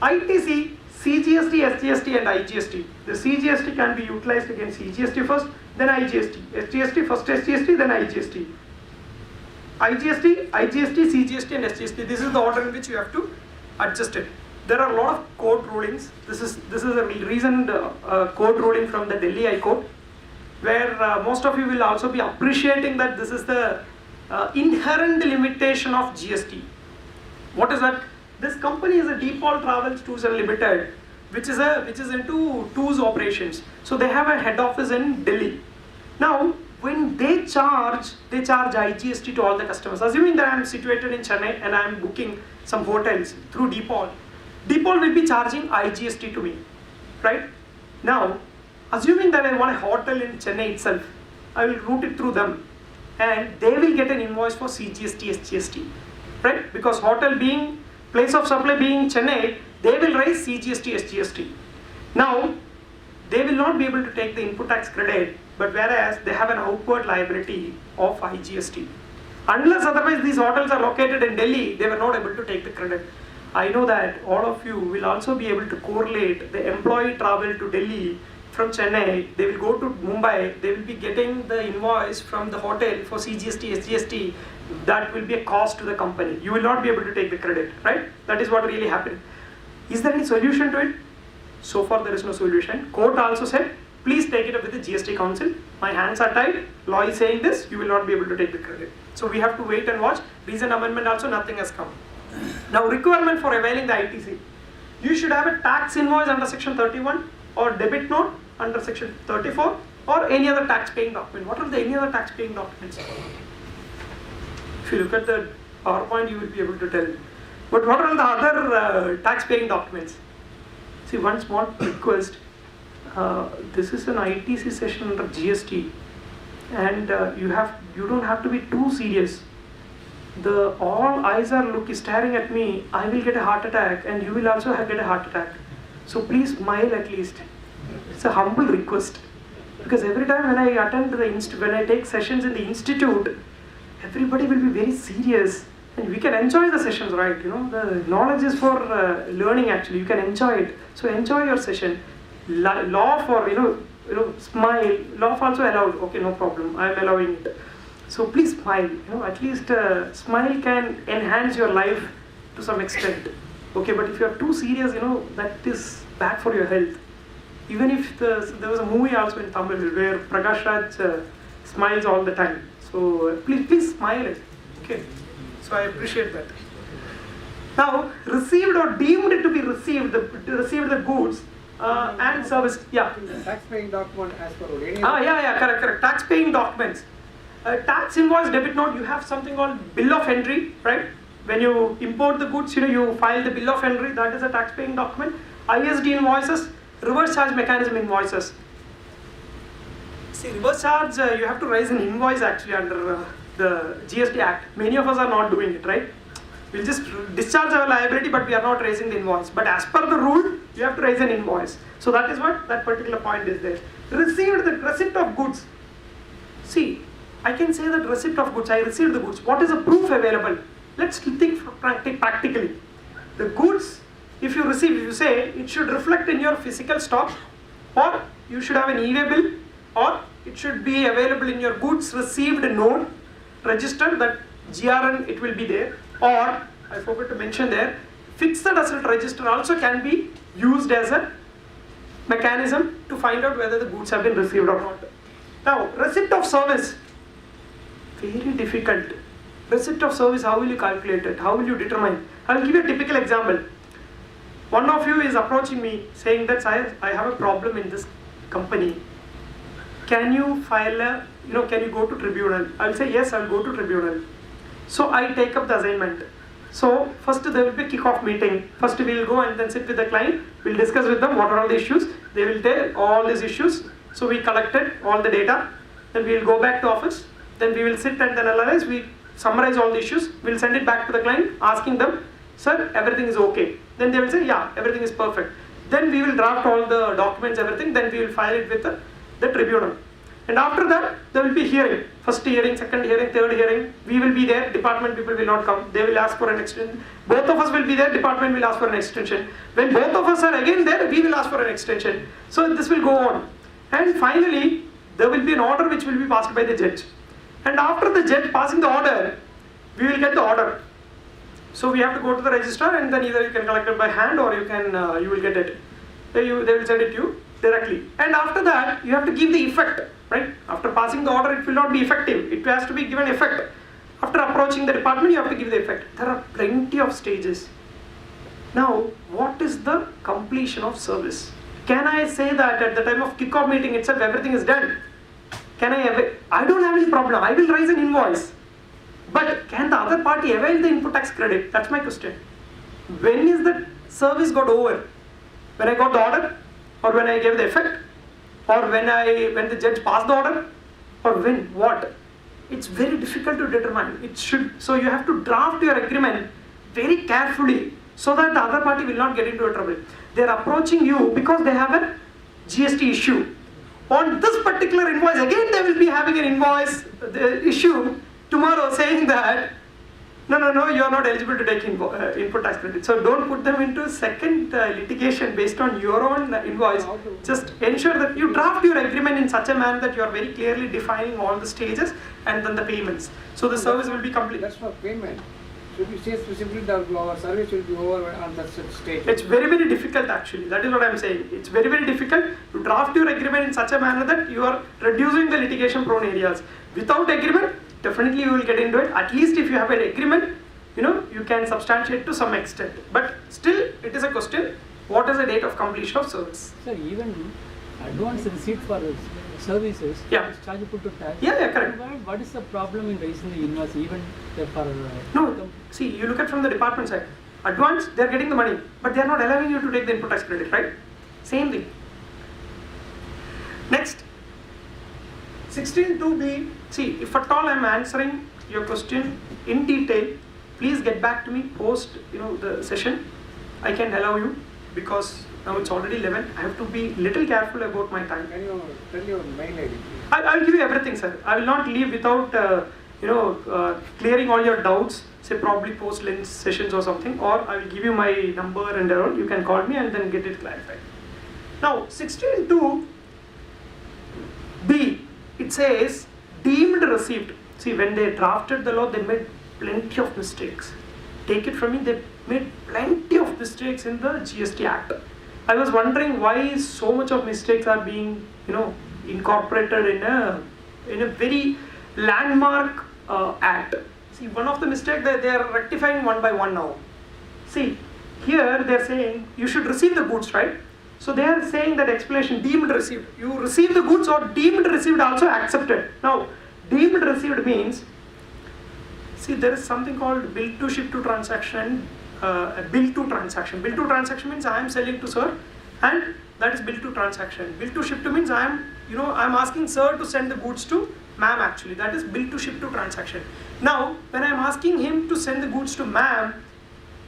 ITC, CGST, SGST and IGST. The CGST can be utilized against CGST first, then IGST. SGST first SGST, then IGST. IGST, CGST and SGST. This is the order in which you have to adjust it. There are a lot of court rulings. This is a recent court ruling from the Delhi High Court, where most of you will also be appreciating that this is the inherent limitation of GST. What is that? This company is a Deepal Travels Tours and Limited, which is into tours operations. So they have a head office in Delhi. Now, when they charge IGST to all the customers. Assuming that I am situated in Chennai and I am booking some hotels through Deepal. Deepal will be charging IGST to me, right? Now, assuming that I want a hotel in Chennai itself, I will route it through them, and they will get an invoice for CGST, SGST, right? Because hotel being, place of supply being Chennai, they will raise CGST, SGST. Now, they will not be able to take the input tax credit, but whereas they have an outward liability of IGST. Unless otherwise these hotels are located in Delhi, they were not able to take the credit. I know that all of you will also be able to correlate the employee travel to Delhi from Chennai. They will go to Mumbai, they will be getting the invoice from the hotel for CGST, SGST. That will be a cost to the company. You will not be able to take the credit, right? That is what really happened. Is there any solution to it? So far there is no solution. Court also said, please take it up with the GST Council. My hands are tied. Law is saying this, you will not be able to take the credit. So we have to wait and watch. Recent amendment also, nothing has come. Now, requirement for availing the ITC. You should have a tax invoice under section 31 or debit note under section 34 or any other tax paying document. What are the any other tax paying documents? If you look at the PowerPoint, you will be able to tell. But what are the other tax paying documents? See, one small request. This is an ITC session under GST, and you don't have to be too serious. All eyes are staring at me. I will get a heart attack, and you will also get a heart attack. So please smile at least. It's a humble request, because every time when I attend when I take sessions in the institute, everybody will be very serious, and we can enjoy the sessions, right? The knowledge is for learning. Actually, you can enjoy it. So enjoy your session. Law for smile. Law also allowed. Okay, no problem. I am allowing it. So please smile. At least smile can enhance your life to some extent. Okay, but if you are too serious, that is bad for your health. Even if there was a movie also in Tamil where Prakash Raj smiles all the time. So please smile it. Okay. So I appreciate that. Now, received or deemed to be received the goods and service. Yeah. Tax paying document as per rule. Correct. Tax paying documents. Tax invoice, debit note, you have something called bill of entry, right? When you import the goods, you file the bill of entry, that is a tax paying document. ISD invoices, reverse charge mechanism invoices. See, reverse charge, you have to raise an invoice actually under the GST Act. Many of us are not doing it, right? We'll just discharge our liability, but we are not raising the invoice. But as per the rule, you have to raise an invoice. So that is what that particular point is there. Receipt of goods. See, I can say that receipt of goods, I received the goods. What is the proof available? Let's think practically. The goods, if you say it should reflect in your physical stock, or you should have an e-way bill, or it should be available in your goods received note, registered, that GRN it will be there, or I forgot to mention there, fixed asset register also can be used as a mechanism to find out whether the goods have been received or not. Now, receipt of service, very difficult. receipt of service, how will you calculate it? How will you determine? I will give you a typical example. One of you is approaching me saying that I have a problem in this company. Can you file a, can you go to tribunal? I'll say yes, I'll go to tribunal. So I take up the assignment. So first there will be a kick-off meeting. First we will go and then sit with the client. We'll discuss with them what are all the issues. They will tell all these issues. So we collected all the data. Then we will go back to office. Then we will sit and then analyze. We summarize all the issues. We'll send it back to the client asking them, sir, everything is okay. Then they will say, yeah, everything is perfect. Then we will draft all the documents, everything. Then we will file it with the tribunal. And after that, there will be hearing. First hearing, second hearing, third hearing. We will be there. Department people will not come. They will ask for an extension. Both of us will be there. Department will ask for an extension. When both of us are again there, we will ask for an extension. So this will go on. And finally, there will be an order which will be passed by the judge. And after the judge passing the order, we will get the order. So we have to go to the registrar, and then either you can collect it by hand or you will get it. They will send it to you directly. And after that, you have to give the effect, right? After passing the order, it will not be effective. It has to be given effect. After approaching the department, you have to give the effect. There are plenty of stages. Now, what is the completion of service? Can I say that at the time of kickoff meeting itself, everything is done? I don't have any problem. I will raise an invoice. But can the other party avail the input tax credit? That's my question. When is the service got over? When I got the order? Or when I gave the effect? Or when the judge passed the order? Or when? What? It's very difficult to determine. So you have to draft your agreement very carefully so that the other party will not get into a trouble. They are approaching you because they have a GST issue. On this particular invoice, again they will be having an invoice issue tomorrow saying that no, you are not eligible to take input tax credit. So don't put them into second litigation based on your own invoice. Just ensure that you draft your agreement in such a manner that you are very clearly defining all the stages and then the payments. So the service will be complete. That's for payment. Should we say specifically that our service will be over on that stage? It's very, very difficult actually. That is what I'm saying. It's very, very difficult to draft your agreement in such a manner that you are reducing the litigation prone areas. Without agreement, definitely you will get into it. At least if you have an agreement, you can substantiate to some extent. But still, it is a question, what is the date of completion of service? Sir, even advance receipt for services Yeah. is chargeable to tax. Yeah, correct. What is the problem in raising the invoice even for... No, see, you look at from the department side. Advance, they are getting the money, but they are not allowing you to take the input tax credit, right? Same thing. Next, 16.2b. See, if at all I am answering your question in detail, please get back to me post the session. I can allow you because now it's already 11. I have to be little careful about my time. Can you tell your mail ID? I'll give you everything, sir. I will not leave without clearing all your doubts. Say probably post lunch sessions or something, or I will give you my number and all. You can call me and then get it clarified. Now 16.2b, it says deemed received. See, when they drafted the law, they made plenty of mistakes. Take it from me, they made plenty of mistakes in the GST Act. I was wondering why so much of mistakes are being, incorporated in a very landmark act. See, one of the mistakes that they are rectifying one by one now. See, here they are saying you should receive the goods, right? So they are saying that explanation deemed received. You receive the goods or deemed received also accepted. Now, deemed received means, see, there is something called bill to ship to transaction, bill to transaction. Bill to transaction means I am selling to sir, and that is bill to transaction. Bill to ship to means I am asking sir to send the goods to ma'am actually. That is bill to ship to transaction. Now, when I am asking him to send the goods to ma'am,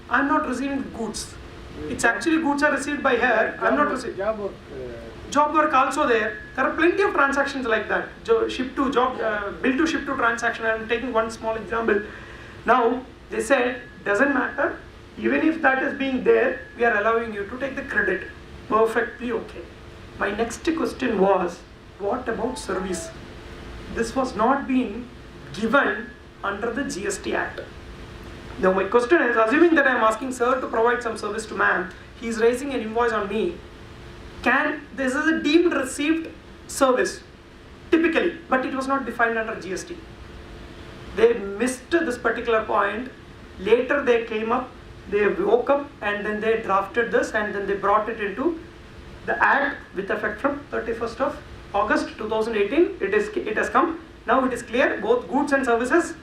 I am not receiving the goods. It's actually goods are received by her. I am not receiving. Job work also there. There are plenty of transactions like that. Bill to ship to transaction. I am taking one small example. Now they said doesn't matter. Even if that is being there, we are allowing you to take the credit. Perfectly okay. My next question was, what about service? This was not being given under the GST Act. Now my question is, assuming that I am asking sir to provide some service to ma'am, he is raising an invoice on me. This is a deemed received service, typically, but it was not defined under GST. they missed this particular point. Later they came up, they woke up, and then they drafted this, and then they brought it into the Act with effect from 31st of August 2018. It has come. Now it is clear, both goods and services,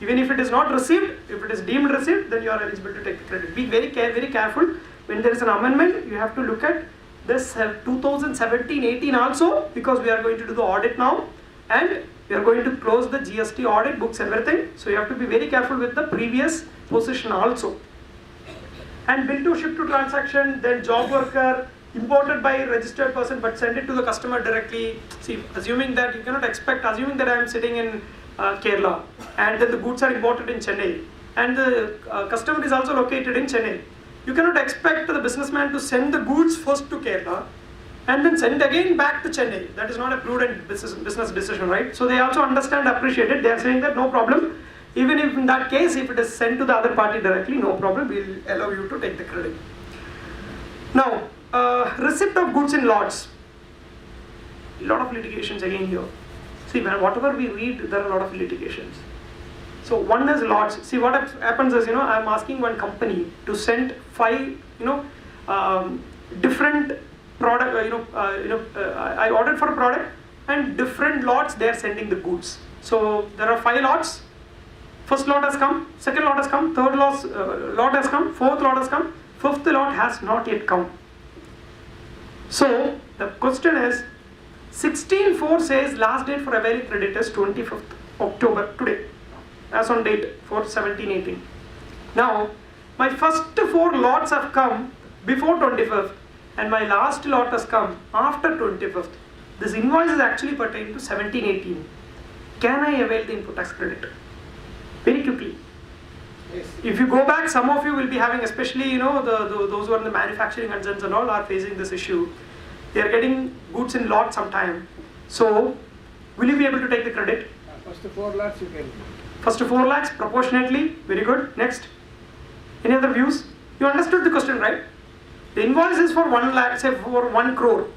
even if it is not received, if it is deemed received, then you are eligible to take the credit. Be very careful. When there is an amendment, you have to look at this 2017-18 also, because we are going to do the audit now, and we are going to close the GST audit books, everything. So you have to be very careful with the previous position also. And bill to ship to transaction, then job worker, imported by a registered person but send it to the customer directly. See, assuming that you cannot expect, assuming that I am sitting in Kerala and then the goods are imported in Chennai and the customer is also located in Chennai. You cannot expect the businessman to send the goods first to Kerala and then send again back to Chennai. That is not a prudent business decision, right? So they also understand, appreciate it. They are saying that no problem. Even if in that case, if it is sent to the other party directly, no problem, we will allow you to take the credit. Now, receipt of goods in lots. A lot of litigations again here. See, whatever we read, there are a lot of litigations. So one is lots. See, what happens is, I am asking one company to send 5, different product. I ordered for a product, and different lots they are sending the goods. So there are 5 lots. First lot has come, second lot has come, third lot has come, fourth lot has come, fifth lot has not yet come. So the question is, 16/4 says last date for availing credit is 25th October today, as on date for 17-18. Now my first 4 lots have come before 25th and my last lot has come after 25th. This invoice is actually pertaining to 17-18. Can I avail the input tax credit? Very quickly. Yes. If you go back, some of you will be having, especially those who are in the manufacturing concerns and all are facing this issue. They are getting goods in lot sometime. So, will you be able to take the credit? First 4 lakhs you can. First 4 lakhs proportionately. Very good. Next. Any other views? You understood the question, right? The invoice is for 1 lakh, say for 1 crore.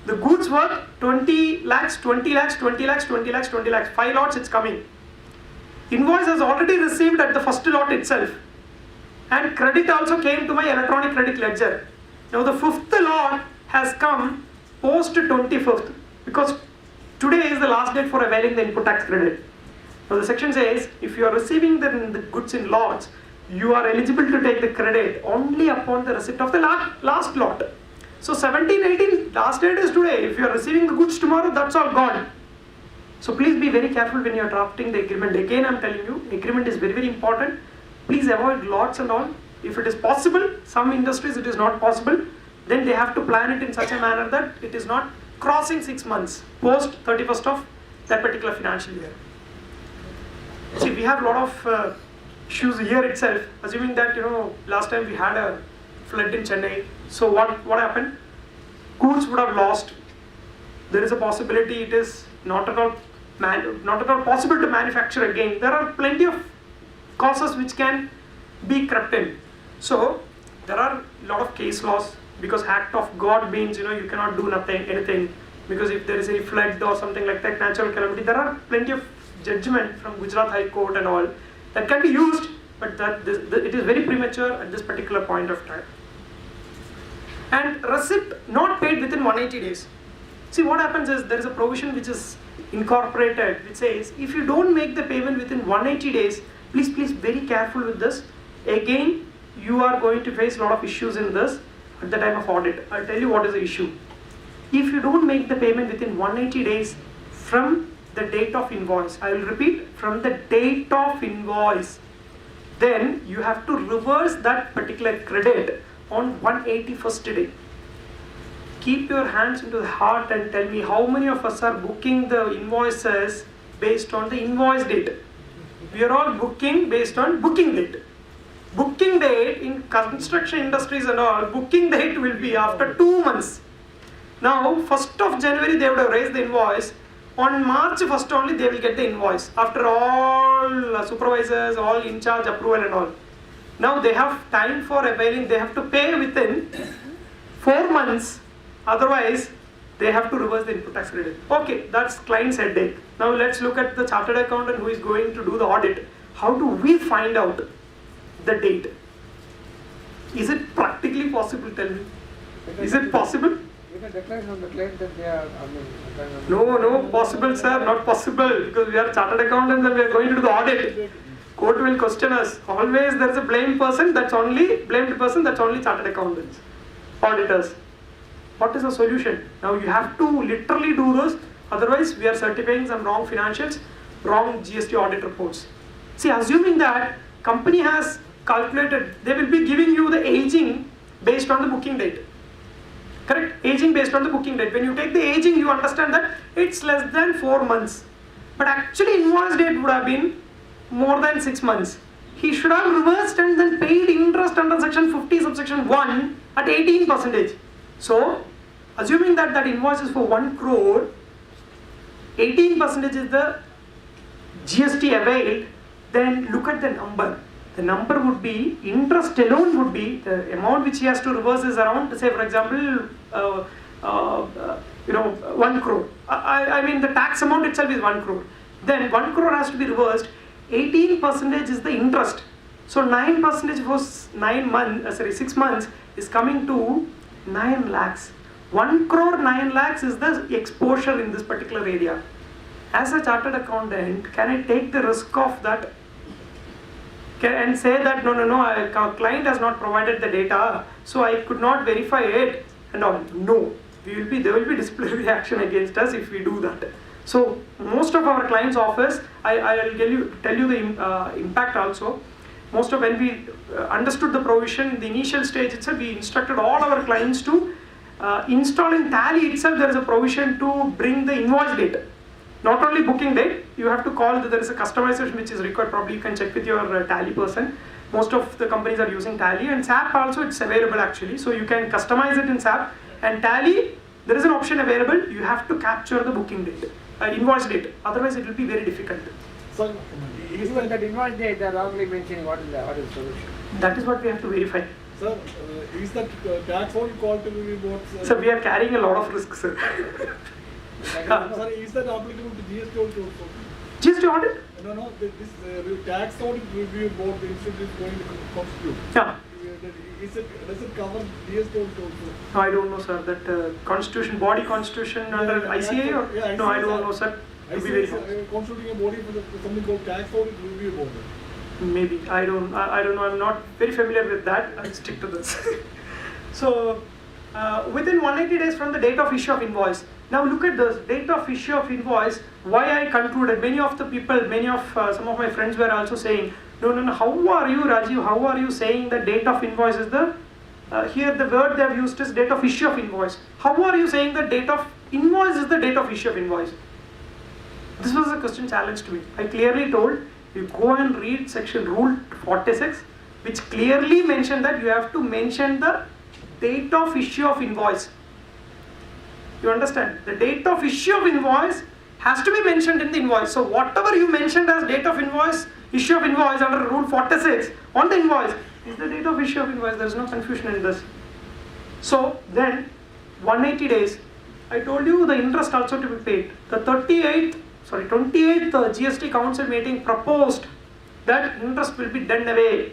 The goods worth 20 lakhs, 20 lakhs, 20 lakhs, 20 lakhs, 20 lakhs. 5 lots it's coming. Invoice has already received at the first lot itself, and credit also came to my electronic credit ledger. Now the 5th lot has come post 25th, because today is the last date for availing the input tax credit. Now the section says, if you are receiving the goods in lots, you are eligible to take the credit only upon the receipt of the last lot. So 17-18, last date is today. If you are receiving the goods tomorrow, that's all gone. So please be very careful when you are drafting the agreement. Again, I am telling you, agreement is very, very important. Please avoid lots and all. If it is possible, some industries it is not possible, then they have to plan it in such a manner that it is not crossing 6 months post 31st of that particular financial year. See, we have a lot of issues here itself. Assuming that last time we had a flood in Chennai. So what happened? Goods would have lost. There is a possibility it is not at all possible to manufacture again. There are plenty of causes which can be crept in. So there are a lot of case laws, because act of God means you cannot do anything, because if there is any flood or something like that, natural calamity, there are plenty of judgment from Gujarat High Court and all that can be used, but it is very premature at this particular point of time. And receipt not paid within 180 days. See, what happens is there is a provision which is incorporated which says if you don't make the payment within 180 days, please very careful with this. Again, you are going to face a lot of issues in this at the time of audit. I'll tell you what is the issue. If you don't make the payment within 180 days from the date of invoice, I will repeat, from the date of invoice, then you have to reverse that particular credit on 181st day. Keep your hands into the heart and tell me how many of us are booking the invoices based on the invoice date. We are all booking based on booking date. Booking date in construction industries and all, booking date will be after 2 months. Now, 1st of January they would have raised the invoice. On March 1st only they will get the invoice. After all supervisors, all in charge approval and all. Now they have time for availing, they have to pay within 4 months. Otherwise, they have to reverse the input tax credit. Okay, that's client's headache. Now let's look at the chartered accountant who is going to do the audit. How do we find out the date? Is it practically possible? Tell me. Is it possible? You can declare on the claim that they are, No, possible, sir, not possible, because we are chartered accountants and we are going to do the audit. Court will question us. Always there is a blamed person, that's only chartered accountants, auditors. What is the solution? Now you have to literally do this, otherwise we are certifying some wrong financials, wrong GST audit reports. See, assuming that company has calculated, they will be giving you the aging based on the booking date. Correct? Aging based on the booking date. When you take the aging, you understand that it's less than 4 months. But actually invoice date would have been more than 6 months. He should have reversed and then paid interest under section 50 subsection 1 at 18%. So, assuming that that invoice is for 1 crore, 18% is the GST availed, then look at the number. The number would be, interest alone would be, the amount which he has to reverse is around, say for example, 1 crore. I mean the tax amount itself is 1 crore. Then 1 crore has to be reversed, 18% is the interest. So 9% for 6 months is coming to 9 lakhs. 1 crore 9 lakhs is the exposure in this particular area. As a chartered accountant, can I take the risk of that and say that no, our client has not provided the data, so I could not verify it and all? No, there will be disciplinary action against us if we do that. So most of our clients' office, I will tell you the impact also. Most of when we understood the provision in the initial stage itself, we instructed all our clients to install in Tally itself. There is a provision to bring the invoice date. Not only booking date, you have to call, there is a customization which is required. Probably you can check with your Tally person. Most of the companies are using Tally, and SAP also it's available actually. So you can customize it in SAP, and Tally, there is an option available. You have to capture the booking date, invoice date. Otherwise it will be very difficult. So, even that invoice date, they are wrongly mentioning what is the solution. That is what we have to verify. Sir, is that tax audit called to be what? So we are carrying a lot of risks, sir. Sir, is that applicable to GST audit also? GST audit? No, this tax audit review board, the institute is going to constitute. Yeah. Does it cover GST audit also? I don't know, sir. That body constitution under ICA or? Yeah, no, I don't know, sir. To be very honest. Constituting a body for something called tax audit review board. Maybe. I don't know. I'm not very familiar with that. I'll stick to this. So, within 180 days from the date of issue of invoice. Now look at this, date of issue of invoice. Why I concluded, many of the people, some of my friends were also saying, no, how are you, Rajiv, how are you saying the date of invoice is the, here the word they have used is date of issue of invoice. How are you saying the date of invoice is the date of issue of invoice? This was a question challenged to me. I clearly told, you go and read section rule 46, which clearly mentioned that you have to mention the date of issue of invoice. You understand? The date of issue of invoice has to be mentioned in the invoice. So whatever you mentioned as date of invoice, issue of invoice under rule 46 on the invoice is the date of issue of invoice. There is no confusion in this. So then 180 days, I told you the interest also to be paid. The 28th GST Council meeting proposed that interest will be done away.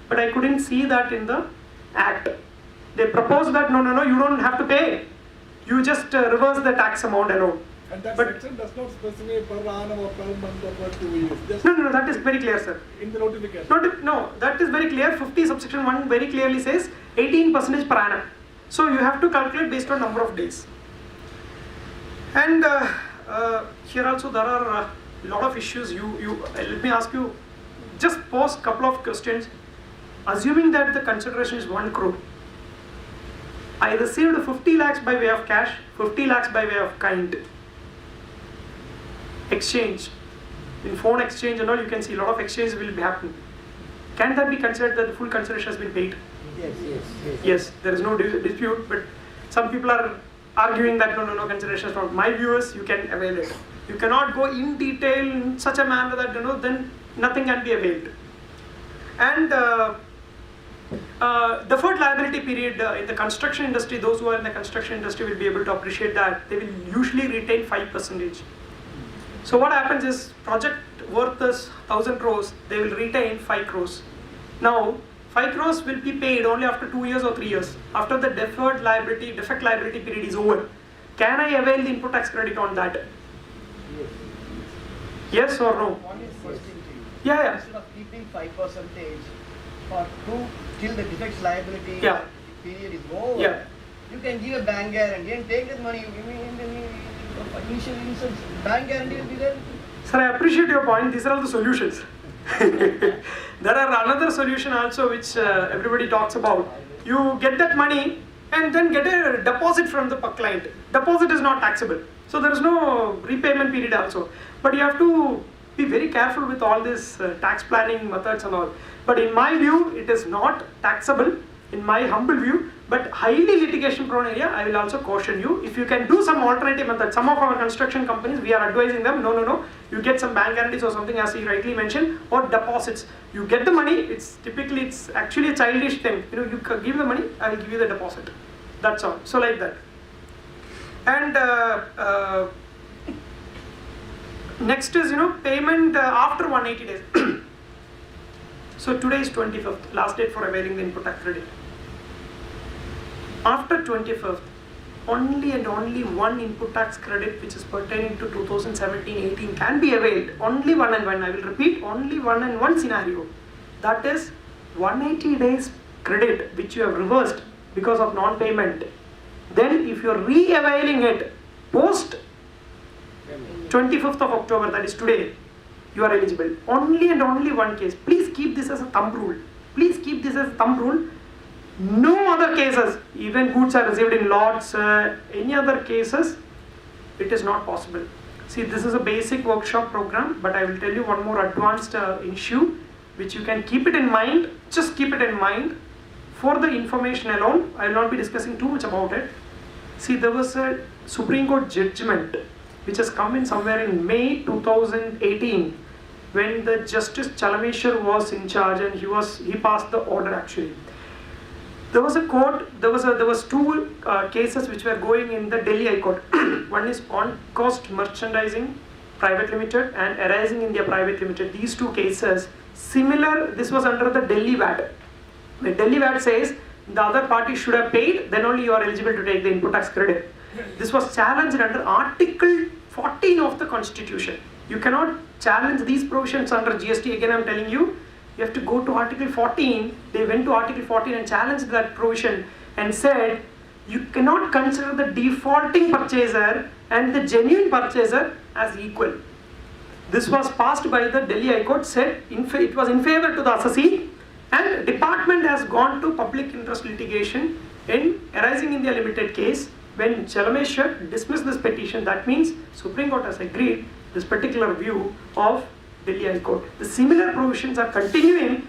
But I couldn't see that in the act. They proposed that no, you don't have to pay. You just reverse the tax amount alone. And that But section does not specify per annum or per month or per 2 years. Just no, that is very clear, sir. in the notification. No, that is very clear. 50 subsection 1 very clearly says 18% per annum. So you have to calculate based on number of days. And here also there are a lot of issues. Let me ask you, just pose couple of questions. Assuming that the consideration is 1 crore, I received 50 lakhs by way of cash, 50 lakhs by way of kind. Exchange. In phone exchange and all, you can see a lot of exchange will be happening. Can that be considered that the full consideration has been paid? Yes, there is no dispute, but some people are arguing that no, consideration is not. My viewers, you can avail it. You cannot go in detail in such a manner that then nothing can be availed. And Deferred liability period in the construction industry, those who are in the construction industry will be able to appreciate that. They will usually retain 5%. So what happens is, project worth is 1000 crores, they will retain 5 crores. Now, 5 crores will be paid only after 2 years or 3 years. After the defect liability period is over. Can I avail the input tax credit on that? Yes or no? One is question to you. Yeah. Instead of keeping 5% for till the defects liability Yeah. period is over, Yeah. you can give a bank guarantee and take that money. Initial bank guarantee will be there. Sir, I appreciate your point. These are all the solutions. There are another solution also which everybody talks about. You get that money and then get a deposit from the client. Deposit is not taxable. So there is no repayment period also. But you have to be very careful with all these tax planning methods and all. But in my view, it is not taxable, in my humble view, but highly litigation prone area. I will also caution you, if you can do some alternative method. Some of our construction companies, we are advising them, no, you get some bank guarantees or something, as he rightly mentioned, or deposits. You get the money, it's actually a childish thing. You give the money, I will give you the deposit. That's all. So like that. And next is, payment after 180 days. So today is 25th, last date for availing the input tax credit. After 25th, only and only one input tax credit which is pertaining to 2017-18 can be availed. Only one and one. I will repeat, only one and one scenario. That is 180 days credit which you have reversed because of non-payment. Then if you are re-availing it post 25th of October, that is today, you are eligible. Only and only one case. Please keep this as a thumb rule. Please keep this as a thumb rule. No other cases, even goods are received in lots, any other cases, it is not possible. See, this is a basic workshop program, but I will tell you one more advanced issue which you can keep it in mind. Just keep it in mind. For the information alone, I will not be discussing too much about it. See, there was a Supreme Court judgment which has come in somewhere in May 2018 when the Justice Chalameshwar was in charge and he passed the order actually. There was a court, there was two cases which were going in the Delhi High Court. One is on cost merchandising private limited and arising India private limited. These two cases similar, this was under the Delhi VAT. The Delhi VAT says the other party should have paid, then only you are eligible to take the input tax credit. This was challenged under Article 14 of the Constitution. You cannot challenge these provisions under GST. Again, I am telling you, you have to go to Article 14. They went to Article 14 and challenged that provision and said, you cannot consider the defaulting purchaser and the genuine purchaser as equal. This was passed by the Delhi High Court, said it was in favor to the assessee, and department has gone to public interest litigation in arising India Limited case. When Chalameshwar dismissed this petition, that means Supreme Court has agreed this particular view of Delhi High Court. The similar provisions are continuing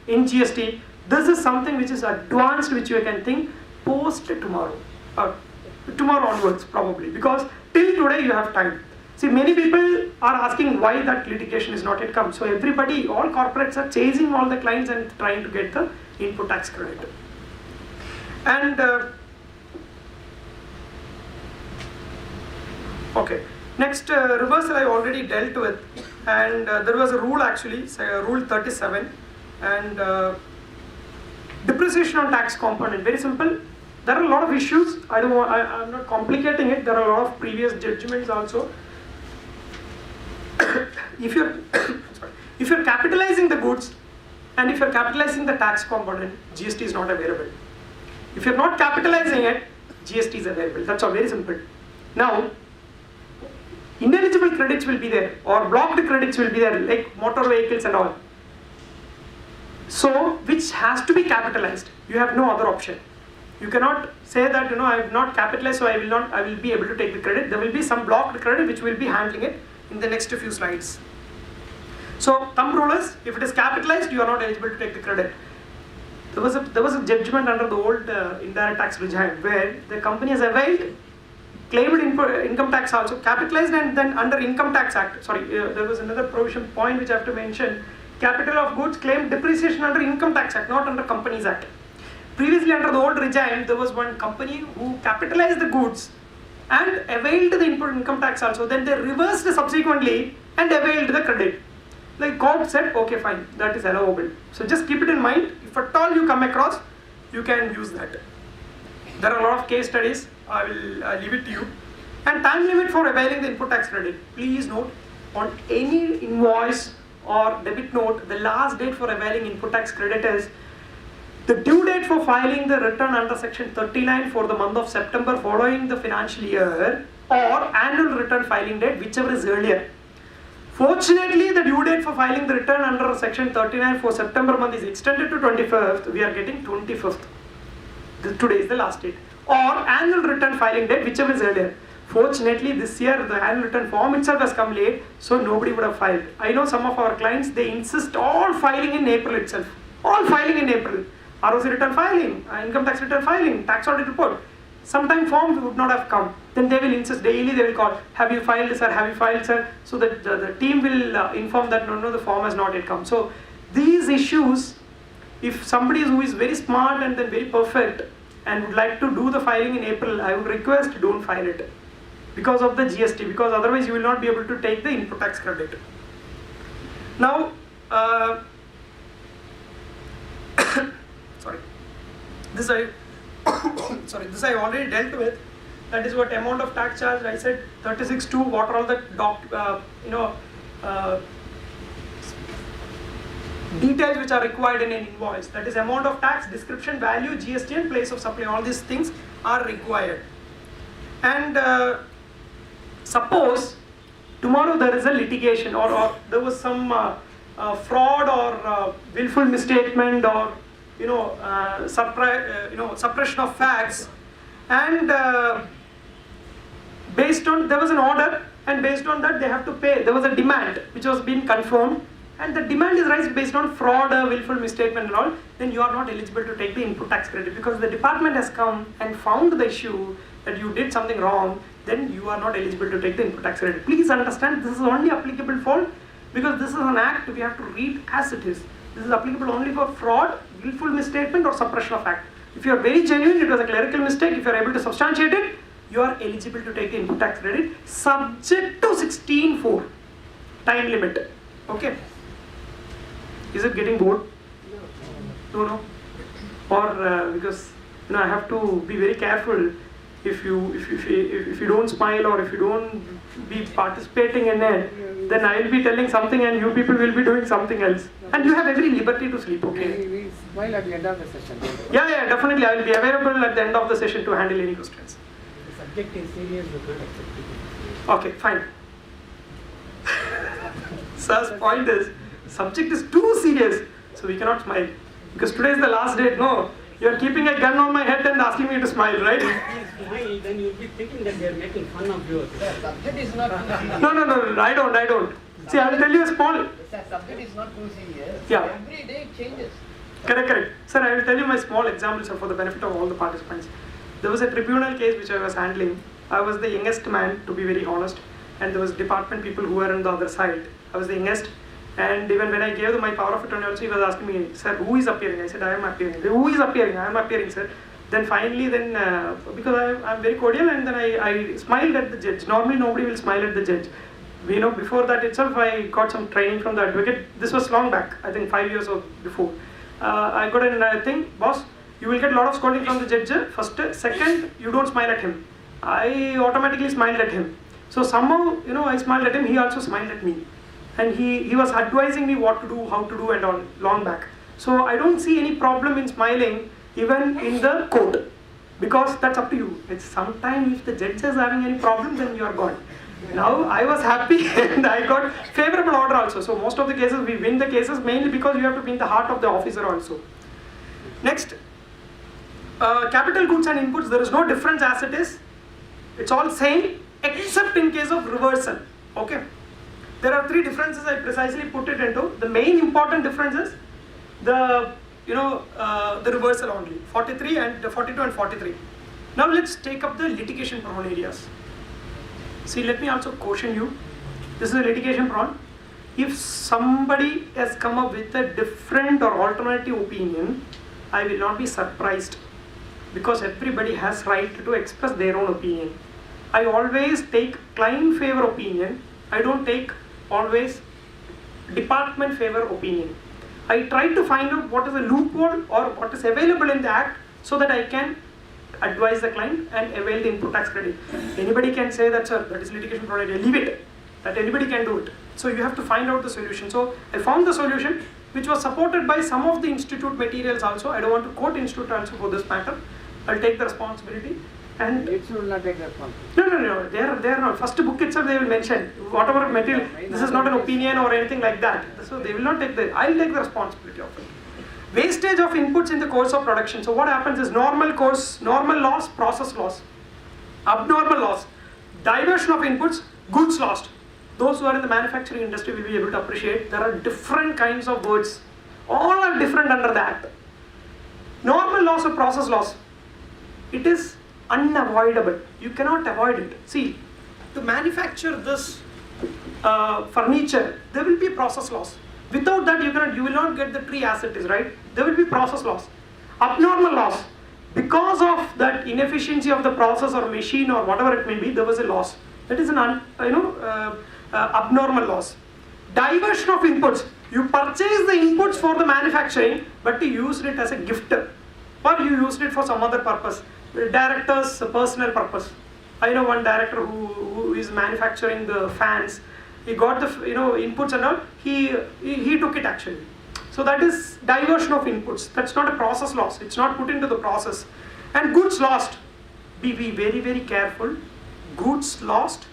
in GST. This is something which is advanced, which you can think post tomorrow, tomorrow onwards probably, because till today you have time. See, many people are asking why that litigation is not yet come. So everybody, all corporates are chasing all the clients and trying to get the input tax credit. And okay, next reversal I already dealt with, and there was a rule actually, rule 37, and depreciation on tax component, very simple. There are a lot of issues. I'm not complicating it. There are a lot of previous judgments also. If you're capitalizing the goods and if you're capitalizing the tax component, GST is not available. If you're not capitalizing it, GST is available. That's all, very simple. Now, ineligible credits will be there or blocked credits will be there, like motor vehicles and all. So, which has to be capitalized. You have no other option. You cannot say that, I have not capitalized, so I will be able to take the credit. There will be some blocked credit which will be handling it in the next few slides. So, thumb rule is, if it is capitalized, you are not eligible to take the credit. There was a judgment under the old indirect tax regime where the company has availed claimed income tax also capitalized, and then under income tax act, there was another provision point which I have to mention. capital of goods claim depreciation under Income Tax Act, not under Companies Act. Previously under the old regime, there was one company who capitalized the goods and availed the input income tax also. Then they reversed subsequently and availed the credit. The court said, okay, fine, that is allowable. So just keep it in mind. If at all you come across, you can use that. There are a lot of case studies. I'll leave it to you. And time limit for availing the input tax credit. Please note, on any invoice or debit note, the last date for availing input tax credit is the due date for filing the return under section 39 for the month of September following the financial year, or annual return filing date, whichever is earlier. Fortunately, the due date for filing the return under section 39 for September month is extended to 25th. We are getting 25th. Today is the last date. Or annual return filing date, whichever is earlier. Fortunately, this year the annual return form itself has come late, so nobody would have filed. I know some of our clients, they insist all filing in April itself. All filing in April. ROC return filing, income tax return filing, tax audit report. Sometime forms would not have come. Then they will insist daily, they will call, have you filed sir, have you filed sir? So that the team will inform that no, the form has not yet come. So these issues, if somebody who is very smart and then very perfect and would like to do the filing in April, I would request don't file it because of the GST, because otherwise you will not be able to take the input tax credit. Now, sorry, this I already dealt with. That is what amount of tax charge I said 36.2. What are all the details which are required in an invoice? That is amount of tax, description, value, GST, and place of supply. All these things are required. And suppose tomorrow there is a litigation, or there was some fraud or willful misstatement, or suppression of facts, and based on, there was an order, and based on that they have to pay. There was a demand which was being confirmed, and the demand is raised based on fraud or willful misstatement and all. Then you are not eligible to take the input tax credit, because the department has come and found the issue that you did something wrong. Then you are not eligible to take the input tax credit. Please understand, this is only applicable for, because this is an act we have to read as it is. This is applicable only for fraud, willful misstatement, or suppression of fact. If you are very genuine, it was a clerical mistake, if you are able to substantiate it, you are eligible to take the input tax credit, subject to 16(4) time limit. Okay? Is it getting bored? No. Or because I have to be very careful. If you don't smile, or if you don't be participating in it, then I will be telling something and you people will be doing something else. And you have every liberty to sleep, okay? We smile at the end of the session. Yeah, definitely. I will be available at the end of the session to handle any questions. The subject is serious, we can't accept it. Okay, fine. Sir's point is, subject is too serious, so we cannot smile. Because today is the last date, no? You are keeping a gun on my head and asking me to smile, right? If you smile, then you'll be thinking that they are making fun of you. The subject is not too serious. No, I don't. See, I will tell you a small... The subject is not too serious. Yeah. Every day it changes. Correct. Sir, I will tell you my small example, sir, for the benefit of all the participants. There was a tribunal case which I was handling. I was the youngest man, to be very honest, and there was department people who were on the other side. I was the youngest, and even when I gave my power of attorney also, he was asking me, sir, who is appearing? I said, I am appearing. Who is appearing? I am appearing, sir. Then finally, because I am very cordial, and then I smiled at the judge. Normally nobody will smile at the judge. Before that itself, I got some training from the advocate. This was long back, I think 5 years or before. I got a thing, boss, you will get a lot of scolding from the judge, first. Second, you don't smile at him. I automatically smiled at him. So somehow, I smiled at him, he also smiled at me. And he was advising me what to do, how to do, and all, long back. So I don't see any problem in smiling, even in the court, because that's up to you. It's sometimes if the judge is having any problem, then you are gone. Now I was happy and I got favorable order also. So most of the cases we win the cases mainly because you have to be in the heart of the officer also. Next, capital goods and inputs, there is no difference as it is. It's all same except in case of reversal. Okay. There are 3 differences I precisely put it into. The main important difference is the reversal only, 42 and 43. Now let's take up the litigation prone areas. See, let me also caution you. This is a litigation prone. If somebody has come up with a different or alternative opinion, I will not be surprised, because everybody has right to express their own opinion. I always take client favor opinion. I don't take always department favor opinion. I try to find out what is the loophole or what is available in the act so that I can advise the client and avail the input tax credit. Anybody can say that, sir, that is litigation fraud, leave it. That anybody can do it. So you have to find out the solution. So I found the solution, which was supported by some of the institute materials also. I don't want to quote institute also for this matter. I'll take the responsibility. And It should not take responsibility. no. They are not. First book itself they will mention whatever material. This is not an opinion or anything like that. So they will not take the. I'll take the responsibility of it. Wastage of inputs in the course of production. So what happens is normal loss, process loss, abnormal loss, diversion of inputs, goods lost. Those who are in the manufacturing industry will be able to appreciate there are different kinds of words. All are different under the act. Normal loss or process loss. It is unavoidable. You cannot avoid it. See, to manufacture this furniture, there will be process loss. Without that, you will not get the tree as it is, right? There will be process loss. Abnormal loss. Because of that inefficiency of the process or machine or whatever it may be, there was a loss. That is an abnormal loss. Diversion of inputs. You purchase the inputs for the manufacturing, but you used it as a gift, or you used it for some other purpose. The director's personal purpose. I know one director who is manufacturing the fans. He got the inputs and all. He took it actually. So that is diversion of inputs. That's not a process loss. It's not put into the process. And goods lost. Be very, very careful. Goods lost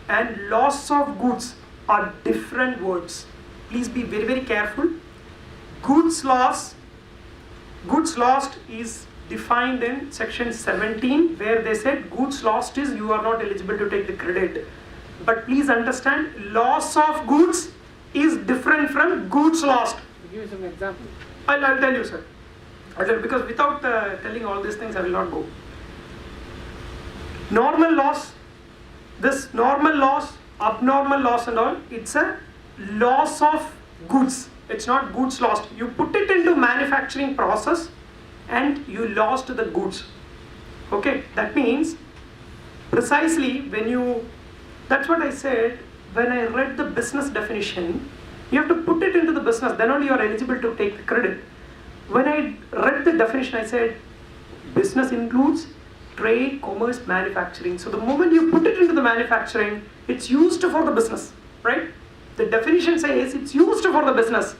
and loss of goods are different words. Please be very, very careful. Goods lost is defined in section 17, where they said goods lost is you are not eligible to take the credit. But please understand, loss of goods is different from goods lost. Give me some example. I'll tell you, sir. Because without telling all these things, I will not go. Normal loss, this normal loss, abnormal loss and all, it's a loss of goods. It's not goods lost. You put it into manufacturing process and you lost the goods. Okay, that means precisely when you, that's what I said when I read the business definition. You have to put it into the business, then only you are eligible to take the credit. When I read the definition, I said business includes trade, commerce, manufacturing. So the moment you put it into the manufacturing, it's used for the business, right? The definition says it's used for the business.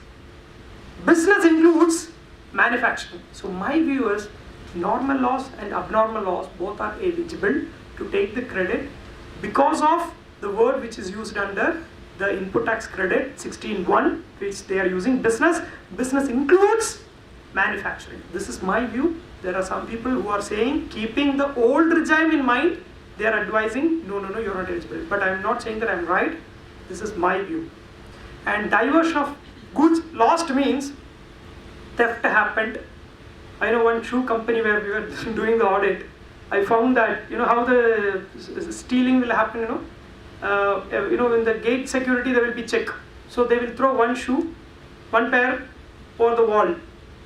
Business includes manufacturing. So my view is normal loss and abnormal loss both are eligible to take the credit because of the word which is used under the input tax credit 16(1), which they are using business. Business includes manufacturing. This is my view. There are some people who are saying, keeping the old regime in mind, they are advising, no, you're not eligible. But I am not saying that I am right. This is my view. And diversion of goods lost means theft happened. I know one shoe company where we were doing the audit. I found that, how the stealing will happen, in the gate security there will be check. So they will throw one shoe, one pair over the wall.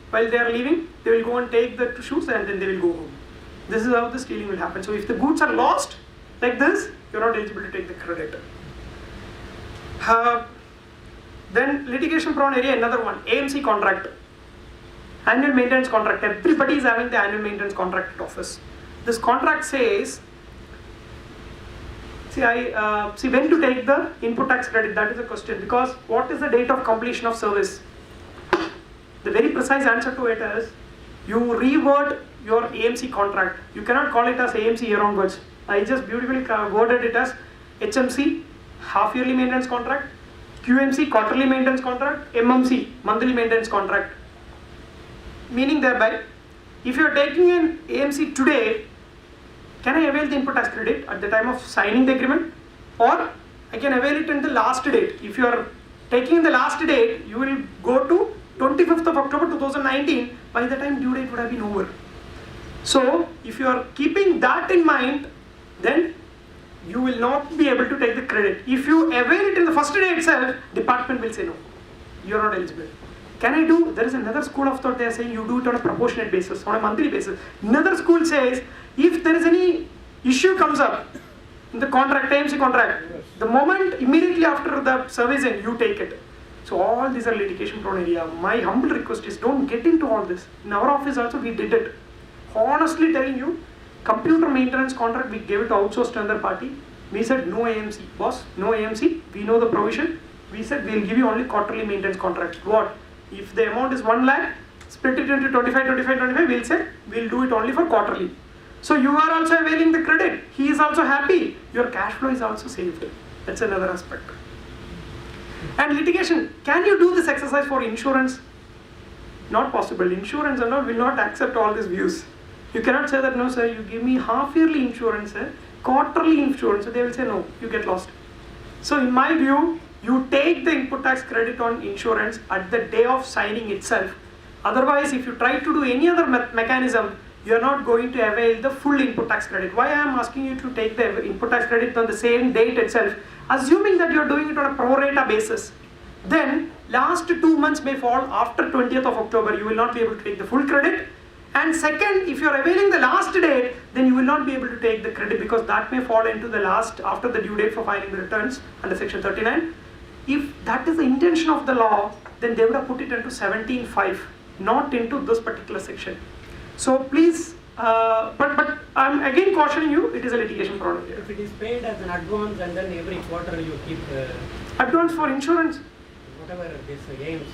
While they are leaving, they will go and take the shoes and then they will go home. This is how the stealing will happen. So if the goods are lost like this, you're not eligible to take the credit. Then litigation prone area, another one, AMC contract. Annual maintenance contract. Everybody is having the annual maintenance contract at office. This contract says, when to take the input tax credit, that is the question. Because what is the date of completion of service? The very precise answer to it is, you reword your AMC contract. You cannot call it as AMC year onwards. I just beautifully worded it as HMC, half yearly maintenance contract, QMC, quarterly maintenance contract, MMC, monthly maintenance contract. Meaning thereby, if you are taking an AMC today, can I avail the input tax credit at the time of signing the agreement? Or I can avail it in the last date. If you are taking the last date, you will go to 25th of October 2019, by the time due date would have been over. So if you are keeping that in mind, then you will not be able to take the credit. If you avail it in the first day itself, department will say no, you are not eligible. Can I do? There is another school of thought, they are saying you do it on a proportionate basis, on a monthly basis. Another school says, if there is any issue comes up in the contract, AMC contract, the moment immediately after the service end, you take it. So all these are litigation prone area. My humble request is don't get into all this. In our office also we did it. Honestly telling you, computer maintenance contract we gave it to outsourced to another party. We said no AMC, boss, no AMC. We know the provision. We said we'll give you only quarterly maintenance contract. What? If the amount is 1 lakh, split it into 25, 25, 25. We'll say we'll do it only for quarterly. So you are also availing the credit. He is also happy. Your cash flow is also saved. That's another aspect. And litigation, can you do this exercise for insurance? Not possible. Insurance and all will not accept all these views. You cannot say that, no sir, you give me half yearly insurance, quarterly insurance, so they will say no, you get lost. So in my view, you take the input tax credit on insurance at the day of signing itself. Otherwise, if you try to do any other mechanism, you are not going to avail the full input tax credit. Why I am asking you to take the input tax credit on the same date itself? Assuming that you are doing it on a pro rata basis, then last 2 months may fall after 20th of October, you will not be able to take the full credit. And second, if you are availing the last date, then you will not be able to take the credit because that may fall into the last, after the due date for filing the returns under section 39. If that is the intention of the law, then they would have put it into 17.5, not into this particular section. So please, but I'm again cautioning you, it is a litigation problem here. If it is paid as an advance and then every quarter you keep Advance for insurance? whatever this AMC.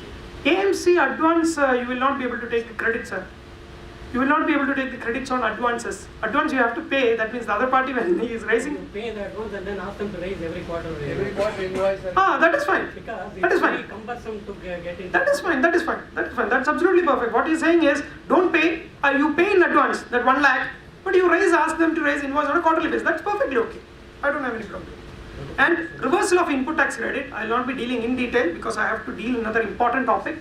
AMC advance, you will not be able to take the credit, sir. You will not be able to take the credits on advances. Advance you have to pay, that means the other party when he is raising. You pay the advance and then ask them to raise every quarter. Every quarter invoice. That is fine. Because That is it's very fine. cumbersome to get into. That is fine, that is fine, that is fine. That's absolutely perfect. What he is saying is, don't pay, you pay in advance, that 1 lakh, but you ask them to raise invoice on a quarterly basis. That's perfectly okay. I don't have any problem. And reversal of input tax credit, I will not be dealing in detail because I have to deal another important topic.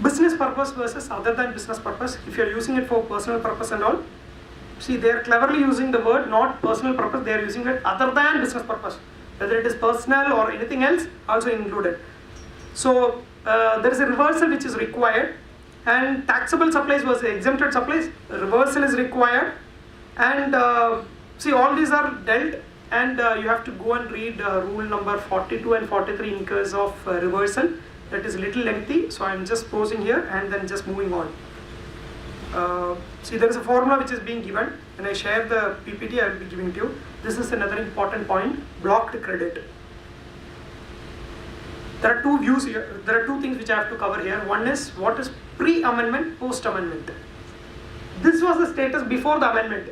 Business purpose versus other than business purpose. If you are using it for personal purpose and all, see they are cleverly using the word not personal purpose, they are using it other than business purpose. Whether it is personal or anything else, also included. So there is a reversal which is required, and taxable supplies versus exempted supplies, reversal is required. And see all these are dealt, and you have to go and read rule number 42 and 43 in case of reversal. That is a little lengthy, so I am just pausing here and then just moving on. See there is a formula which is being given. When I share the PPT, I will be giving to you. This is another important point, blocked credit. There are two views here, there are two things which I have to cover here. One is what is pre-amendment, post-amendment. This was the status before the amendment.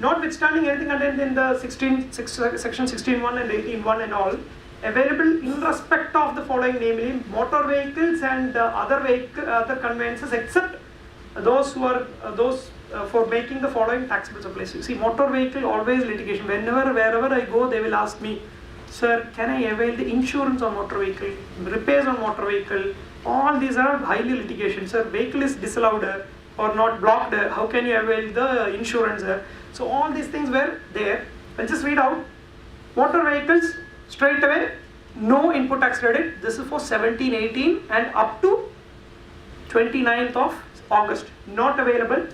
Notwithstanding anything contained in the section 16.1 and 18.1 and all, available in respect of the following, namely motor vehicles and other conveyances, except those who are for making the following taxable supplies. See, motor vehicle always litigation. Wherever I go, they will ask me, sir, can I avail the insurance on motor vehicle, repairs on motor vehicle? All these are highly litigation. Sir, vehicle is disallowed or not blocked. How can you avail the insurance? So all these things were there. I'll just read out. Motor vehicles, straight away, no input tax credit. This is for 17-18 and up to 29th of August, not available.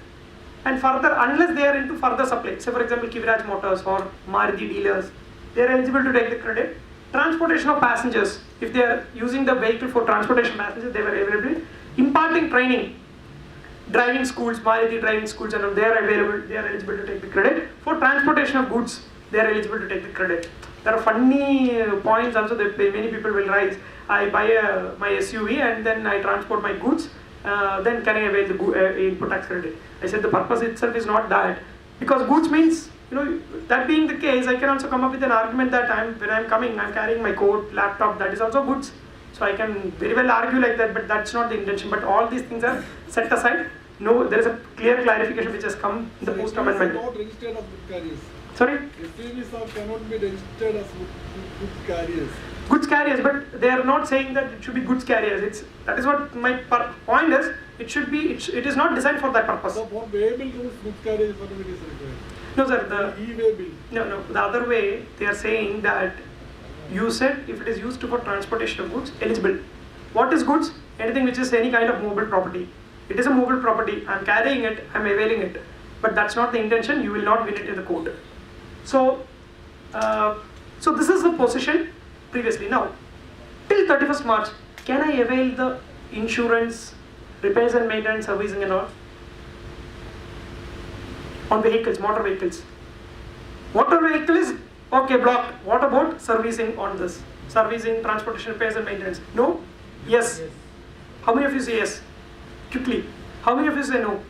And further, unless they are into further supply, say for example Kiviraj Motors or Maruti dealers, they are eligible to take the credit. Transportation of passengers, if they are using the vehicle for transportation passengers, they were available. Imparting training, driving schools, Maruti driving schools, and they are available, they are eligible to take the credit. For transportation of goods, they are eligible to take the credit. There are funny points also that many people will raise. I buy my SUV and then I transport my goods, then can I avail the input tax credit? I said the purpose itself is not that, because goods means, that being the case, I can also come up with an argument that when I'm coming, I'm carrying my coat, laptop, that is also goods. So I can very well argue like that, but that's not the intention. But all these things are set aside. No, there is a clear clarification which has come in the post amendment. Not registered as goods carriers. Sorry? SUVs cannot be registered as goods carriers. Goods carriers, but they are not saying that it should be goods carriers. That is what my point is. It should be. It is not designed for that purpose. So for payable goods carriers certificate is required. No, sir. The E-way bill. no. The other way they are saying that you said if it is used for transportation of goods, eligible. What is goods? Anything which is any kind of movable property. It is a movable property. I am carrying it. I am availing it. But that's not the intention. You will not win it in the court. So, so this is the position previously. Now, till 31st March, can I avail the insurance, repairs and maintenance, servicing and all on vehicles, motor vehicles? Motor vehicle is okay, blocked. What about servicing on this? Servicing, transportation, repairs and maintenance? No? Yes. How many of you say yes? Quickly. How many of you say no?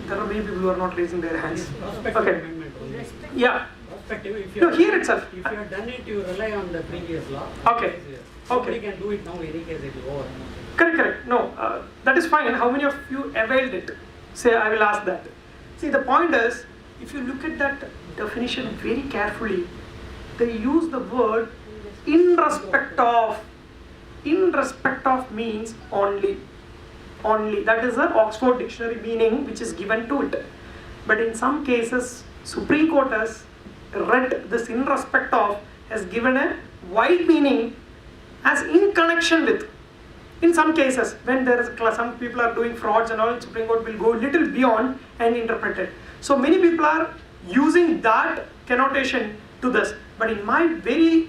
There are many people who are not raising their hands. Prospective Okay. amendment only. Yeah. Prospective, if No, you here itself. if you have done it, you rely on the previous law. Okay. Nobody Okay. can do it now, any case it will over. Correct. No, that is fine. How many of you availed it? Say, I will ask that. See, the point is, if you look at that definition very carefully, they use the word in respect of. In respect of means only. Only. That is the Oxford Dictionary meaning which is given to it. But in some cases, Supreme Court has read this in respect of has given a wide meaning as in connection with. In some cases, when there is some people are doing frauds and all, Supreme Court will go a little beyond and interpret it. So many people are using that connotation to this. But in my very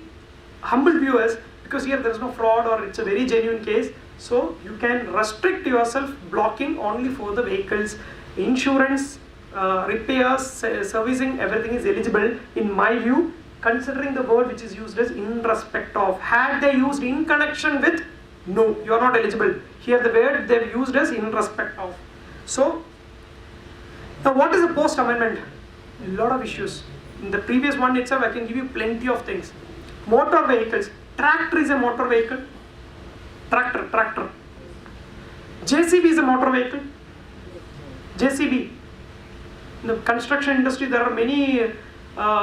humble view is, because here there is no fraud or it's a very genuine case, so you can restrict yourself blocking only for the vehicles. Insurance, repairs, servicing, everything is eligible in my view, considering the word which is used as in respect of. Had they used in connection with, no, you are not eligible. Here the word they have used as in respect of. So, now what is a post amendment? A lot of issues. In the previous one itself, I can give you plenty of things. Motor vehicles. Tractor is a motor vehicle. Tractor. JCB is a motor vehicle. JCB. In the construction industry, there are many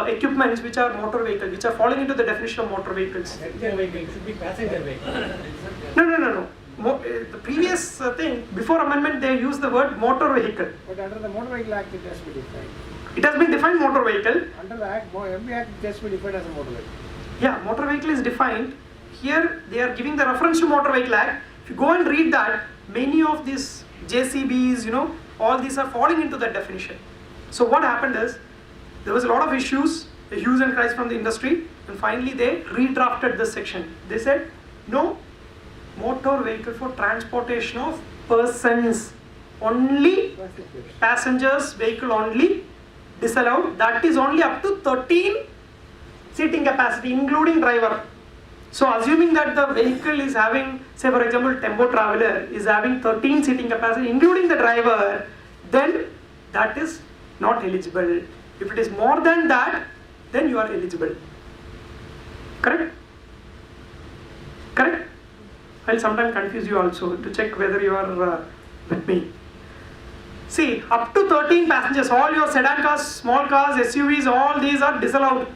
equipments which are motor vehicles, which are falling into the definition of motor vehicles. Passenger vehicle should be passenger vehicle. No. The previous thing, before amendment, they used the word motor vehicle. But under the Motor Vehicle Act, it has to be defined. It has been defined motor vehicle. Under the Act, every Act it has to be defined as a motor vehicle. Yeah, motor vehicle is defined. Here they are giving the reference to Motor Vehicle Act. If you go and read that, many of these JCBs, all these are falling into that definition. So what happened is, there was a lot of issues, the hues and cries from the industry, and finally they redrafted this section. They said, no, motor vehicle for transportation of persons only, passengers vehicle only disallowed. That is only up to 13 seating capacity, including driver. So assuming that the vehicle is having, say for example, Tempo Traveler is having 13 seating capacity, including the driver, then that is not eligible. If it is more than that, then you are eligible. Correct? I'll sometimes confuse you also to check whether you are with me. See, up to 13 passengers, all your sedan cars, small cars, SUVs, all these are disallowed.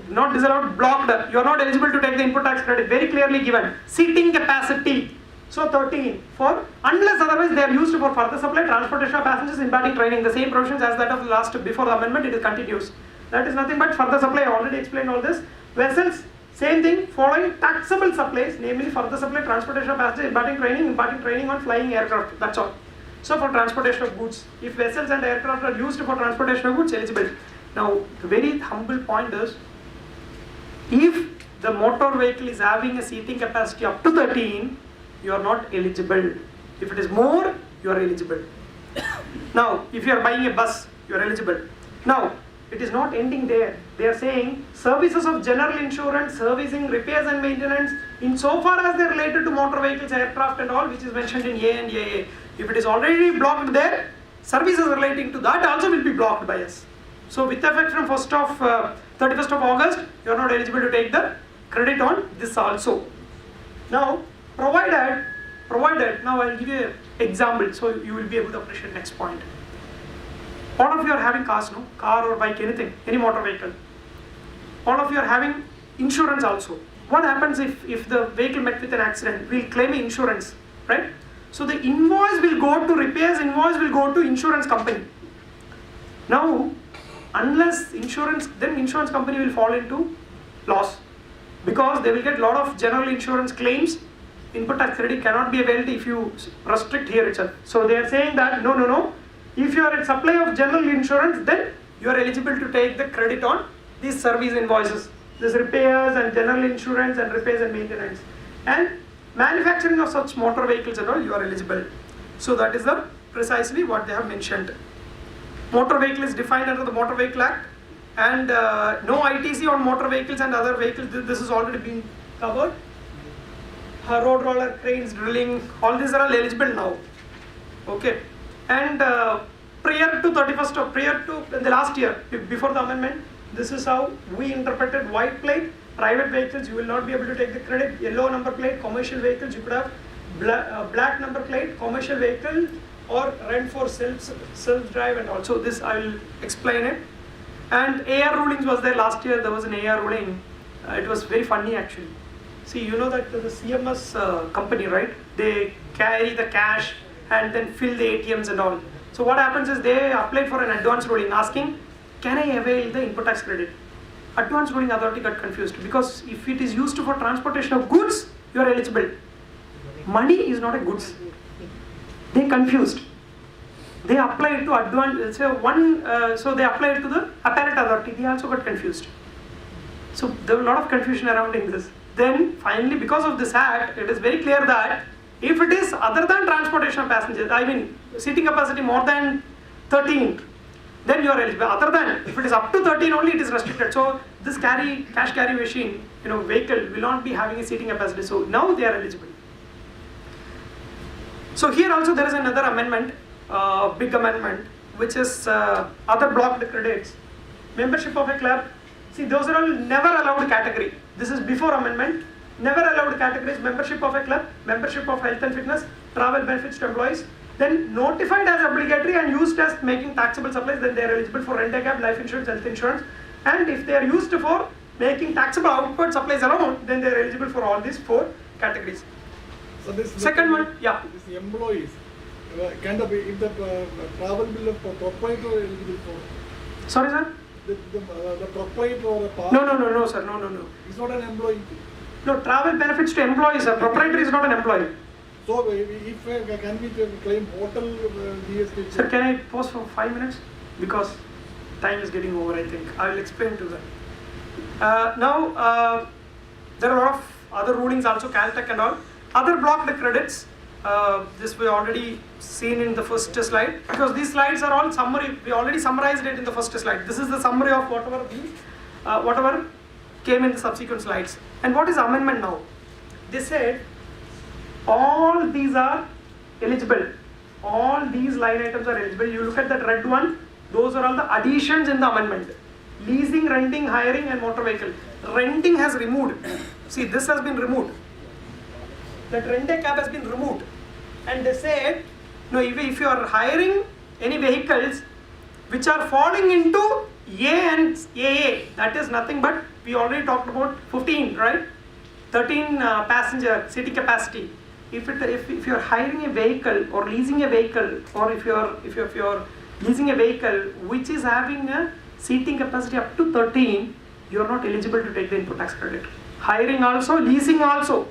Not disallowed, blocked. You are not eligible to take the input tax credit. Very clearly given. Seating capacity. So 13 for, unless otherwise they are used for further supply, transportation of passengers, imparting training. The same provisions as that of last before the amendment, it continues. That is nothing but further supply. I already explained all this. Vessels, same thing, following taxable supplies, namely further supply, transportation of passengers, imparting training on flying aircraft. That's all. So for transportation of goods, if vessels and aircraft are used for transportation of goods, eligible. Now, the very humble point is, if the motor vehicle is having a seating capacity up to 13, you are not eligible. If it is more, you are eligible. Now, if you are buying a bus, you are eligible. Now, it is not ending there. They are saying services of general insurance, servicing, repairs and maintenance, insofar as they are related to motor vehicles, aircraft and all, which is mentioned in A and AA. If it is already blocked there, services relating to that also will be blocked by us. So with effect from 31st of August, you are not eligible to take the credit on this also. Now, provided, now I will give you an example so you will be able to appreciate next point. All of you are having cars, no? Car or bike, anything, any motor vehicle. All of you are having insurance also. What happens if the vehicle met with an accident? We will claim insurance, right? So the invoice will go to repairs, invoice will go to insurance company. Now, unless insurance, then insurance company will fall into loss, because they will get lot of general insurance claims. Input tax credit cannot be availed if you restrict here itself. So they are saying that no. If you are in supply of general insurance, then you are eligible to take the credit on these service invoices, this repairs and general insurance and repairs and maintenance, and manufacturing of such motor vehicles and all, you are eligible. So that is the precisely what they have mentioned. Motor vehicle is defined under the Motor Vehicle Act, and no ITC on motor vehicles and other vehicles. This has already been covered. Road roller, cranes, drilling, all these are all eligible now. Okay, and prior to the last year, before the amendment, this is how we interpreted white plate. Private vehicles, you will not be able to take the credit. Yellow number plate, commercial vehicles, you could have black number plate, commercial vehicle, or rent for self-drive, and also this I will explain it. And AR rulings was there last year. There was an AR ruling. It was very funny actually. See, you know that the CMS company, right? They carry the cash and then fill the ATMs and all. So what happens is they applied for an advance ruling asking, can I avail the input tax credit? Advance ruling authority got confused, because if it is used for transportation of goods, you are eligible. Money is not a goods. They confused. They applied to advance. So they applied to the appellate authority. They also got confused. So there was a lot of confusion around in this. Then finally, because of this act, it is very clear that if it is other than transportation of passengers, I mean seating capacity more than 13, then you are eligible. Other than, if it is up to 13 only, it is restricted. So this cash carry machine, vehicle will not be having a seating capacity. So now they are eligible. So here also there is another amendment, big amendment, which is other blocked credits. Membership of a club. See, those are all never allowed category. This is before amendment. Never allowed categories: membership of a club, membership of health and fitness, travel benefits to employees. Then notified as obligatory and used as making taxable supplies, then they are eligible for rent-a-cab, life insurance, health insurance. And if they are used for making taxable outward supplies alone, then they are eligible for all these 4 categories. So this Second one, yeah. This employees, if the travel bill of proprietor eligible for? Sorry, sir? The proprietor or a partner? No, sir, no. He's not an employee. No, travel benefits to employees, sir. Proprietor is not an employee. So if can we claim hotel GST? Sir, can I pause for 5 minutes? Because time is getting over, I think. I will explain to that. Now, there are a lot of other rulings also, Caltech and all. Other blocked credits, this we already seen in the first slide, because these slides are all summary. We already summarized it in the first slide. This is the summary of whatever came in the subsequent slides. And what is amendment now? They said all these are eligible. All these line items are eligible. You look at that red one, those are all the additions in the amendment. Leasing, renting, hiring, and motor vehicle. Renting has removed. See, this has been removed. That rent-a-cab has been removed. And they said, no, if you are hiring any vehicles which are falling into A and AA, that is nothing but, we already talked about 15, right? 13 passenger seating capacity. If you are hiring a vehicle or leasing a vehicle, or if you are leasing a vehicle which is having a seating capacity up to 13, you are not eligible to take the input tax credit. Hiring also, leasing also.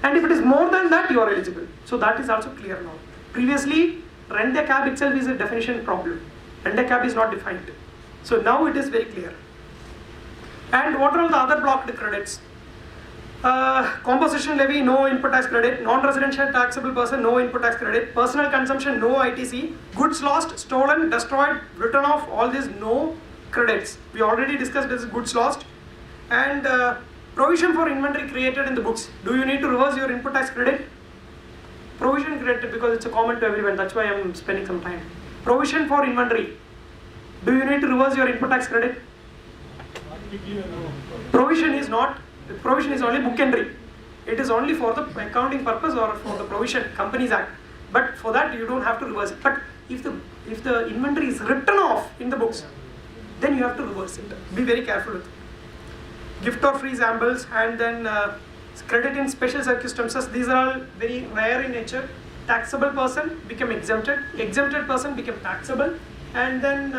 And if it is more than that, you are eligible. So that is also clear now. Previously, rent-a-cab itself is a definition problem. Rent-a-cab is not defined. So now it is very clear. And what are all the other blocked credits? Composition levy, no input tax credit. Non-residential taxable person, no input tax credit. Personal consumption, no ITC. Goods lost, stolen, destroyed, written off, all these no credits. We already discussed this goods lost. And provision for inventory created in the books. Do you need to reverse your input tax credit? Provision created, because it's a common to everyone. That's why I'm spending some time. Provision for inventory. Do you need to reverse your input tax credit? Provision is not. Provision is only book entry. It is only for the accounting purpose or for the Provision Companies Act. But for that you don't have to reverse it. But if the inventory is written off in the books, then you have to reverse it. Be very careful with it. Gift or free samples, and then credit in special circumstances. These are all very rare in nature. Taxable person become exempted. Exempted person become taxable. And then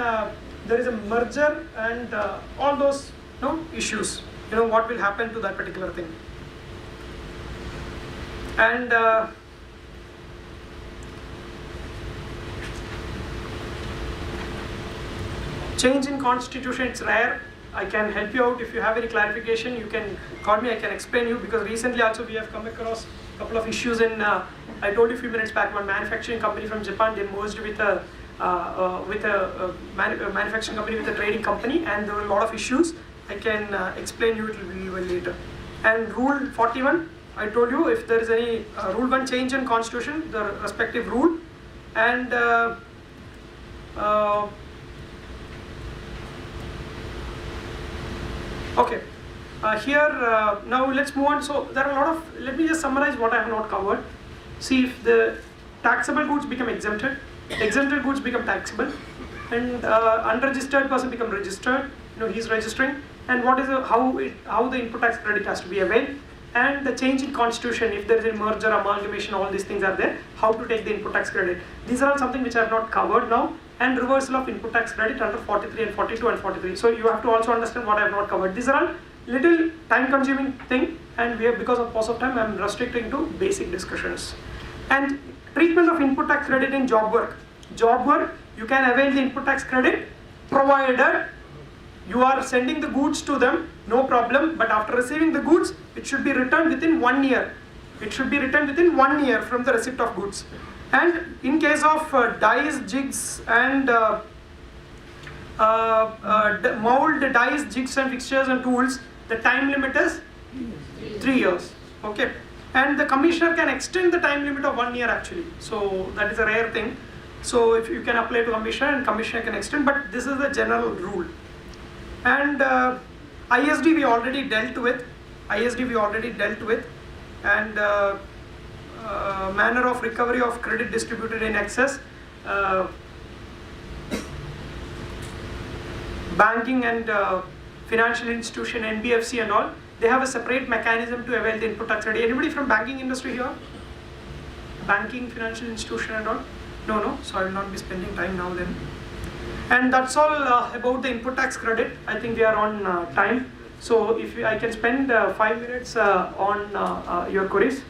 there is a merger and all those issues, what will happen to that particular thing. And change in constitution, it's rare. I can help you out. If you have any clarification, you can call me, I can explain you, because recently also we have come across a couple of issues in, I told you a few minutes back, one manufacturing company from Japan, they merged with a manufacturing company with a trading company, and there were a lot of issues. I can explain you it a little later. And rule 41, I told you if there is any rule 1 change in constitution, the respective rule, and okay, here now let's move on. So there are a lot of, let me just summarize what I have not covered. See, if the taxable goods become exempted, exempted goods become taxable, and unregistered person become registered, he's registering, and what is how the input tax credit has to be availed, and the change in constitution, if there is a merger, amalgamation, all these things are there, how to take the input tax credit. These are all something which I have not covered now, and reversal of input tax credit under 43 and 42 and 43. So you have to also understand what I have not covered. These are all little time consuming thing, and we have, because of course of time, I am restricting to basic discussions. And treatment of input tax credit in job work. Job work, you can avail the input tax credit provided you are sending the goods to them, no problem, but after receiving the goods, it should be returned within 1 year. It should be returned within 1 year from the receipt of goods. And in case of dies, jigs and mold, dies, jigs and fixtures and tools, the time limit is 3 years. Okay. And the commissioner can extend the time limit of 1 year actually. So that is a rare thing. So if you can apply to commissioner, and commissioner can extend, but this is the general rule. And ISD we already dealt with. And manner of recovery of credit distributed in excess. Banking and financial institution, NBFC and all, they have a separate mechanism to avail the input tax credit. Anybody from banking industry here? Banking, financial institution and all? No, so I will not be spending time now then. And that's all about the input tax credit. I think we are on time. So if I can spend 5 minutes on your queries.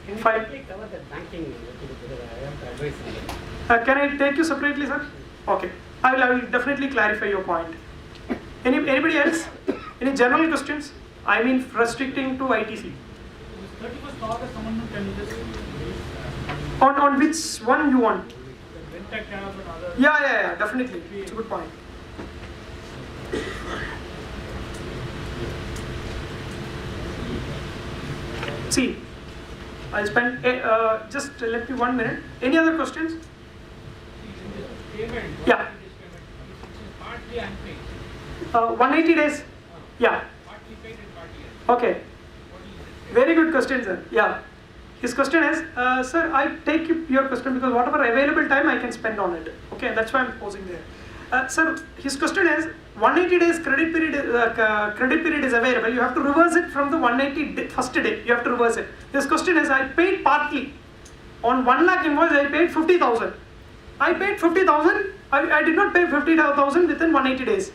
Can you quickly cover the banking because I have to advise you. Can I take you separately, sir? Okay. I will definitely clarify your point. Anybody else? Any general questions? I mean restricting to ITC. 31st August amendment, can you just On which one you want? the rent cab and other? Yeah, definitely. It's a good point. See, I'll spend, just let me 1 minute. Any other questions? Payment, Yeah. partly unpaid, 180 days? Yeah. partly paid and partly unpaid. Okay. Very good question, sir. Yeah. His question is, sir, I take your question because whatever available time I can spend on it. Okay, that's why I'm posing there. Sir, his question is, 180 days credit period is available. You have to reverse it from the 180 first day. You have to reverse it. His question is, I paid partly. On 1 lakh invoice, I paid 50,000. I paid 50,000. I did not pay 50,000 within 180 days.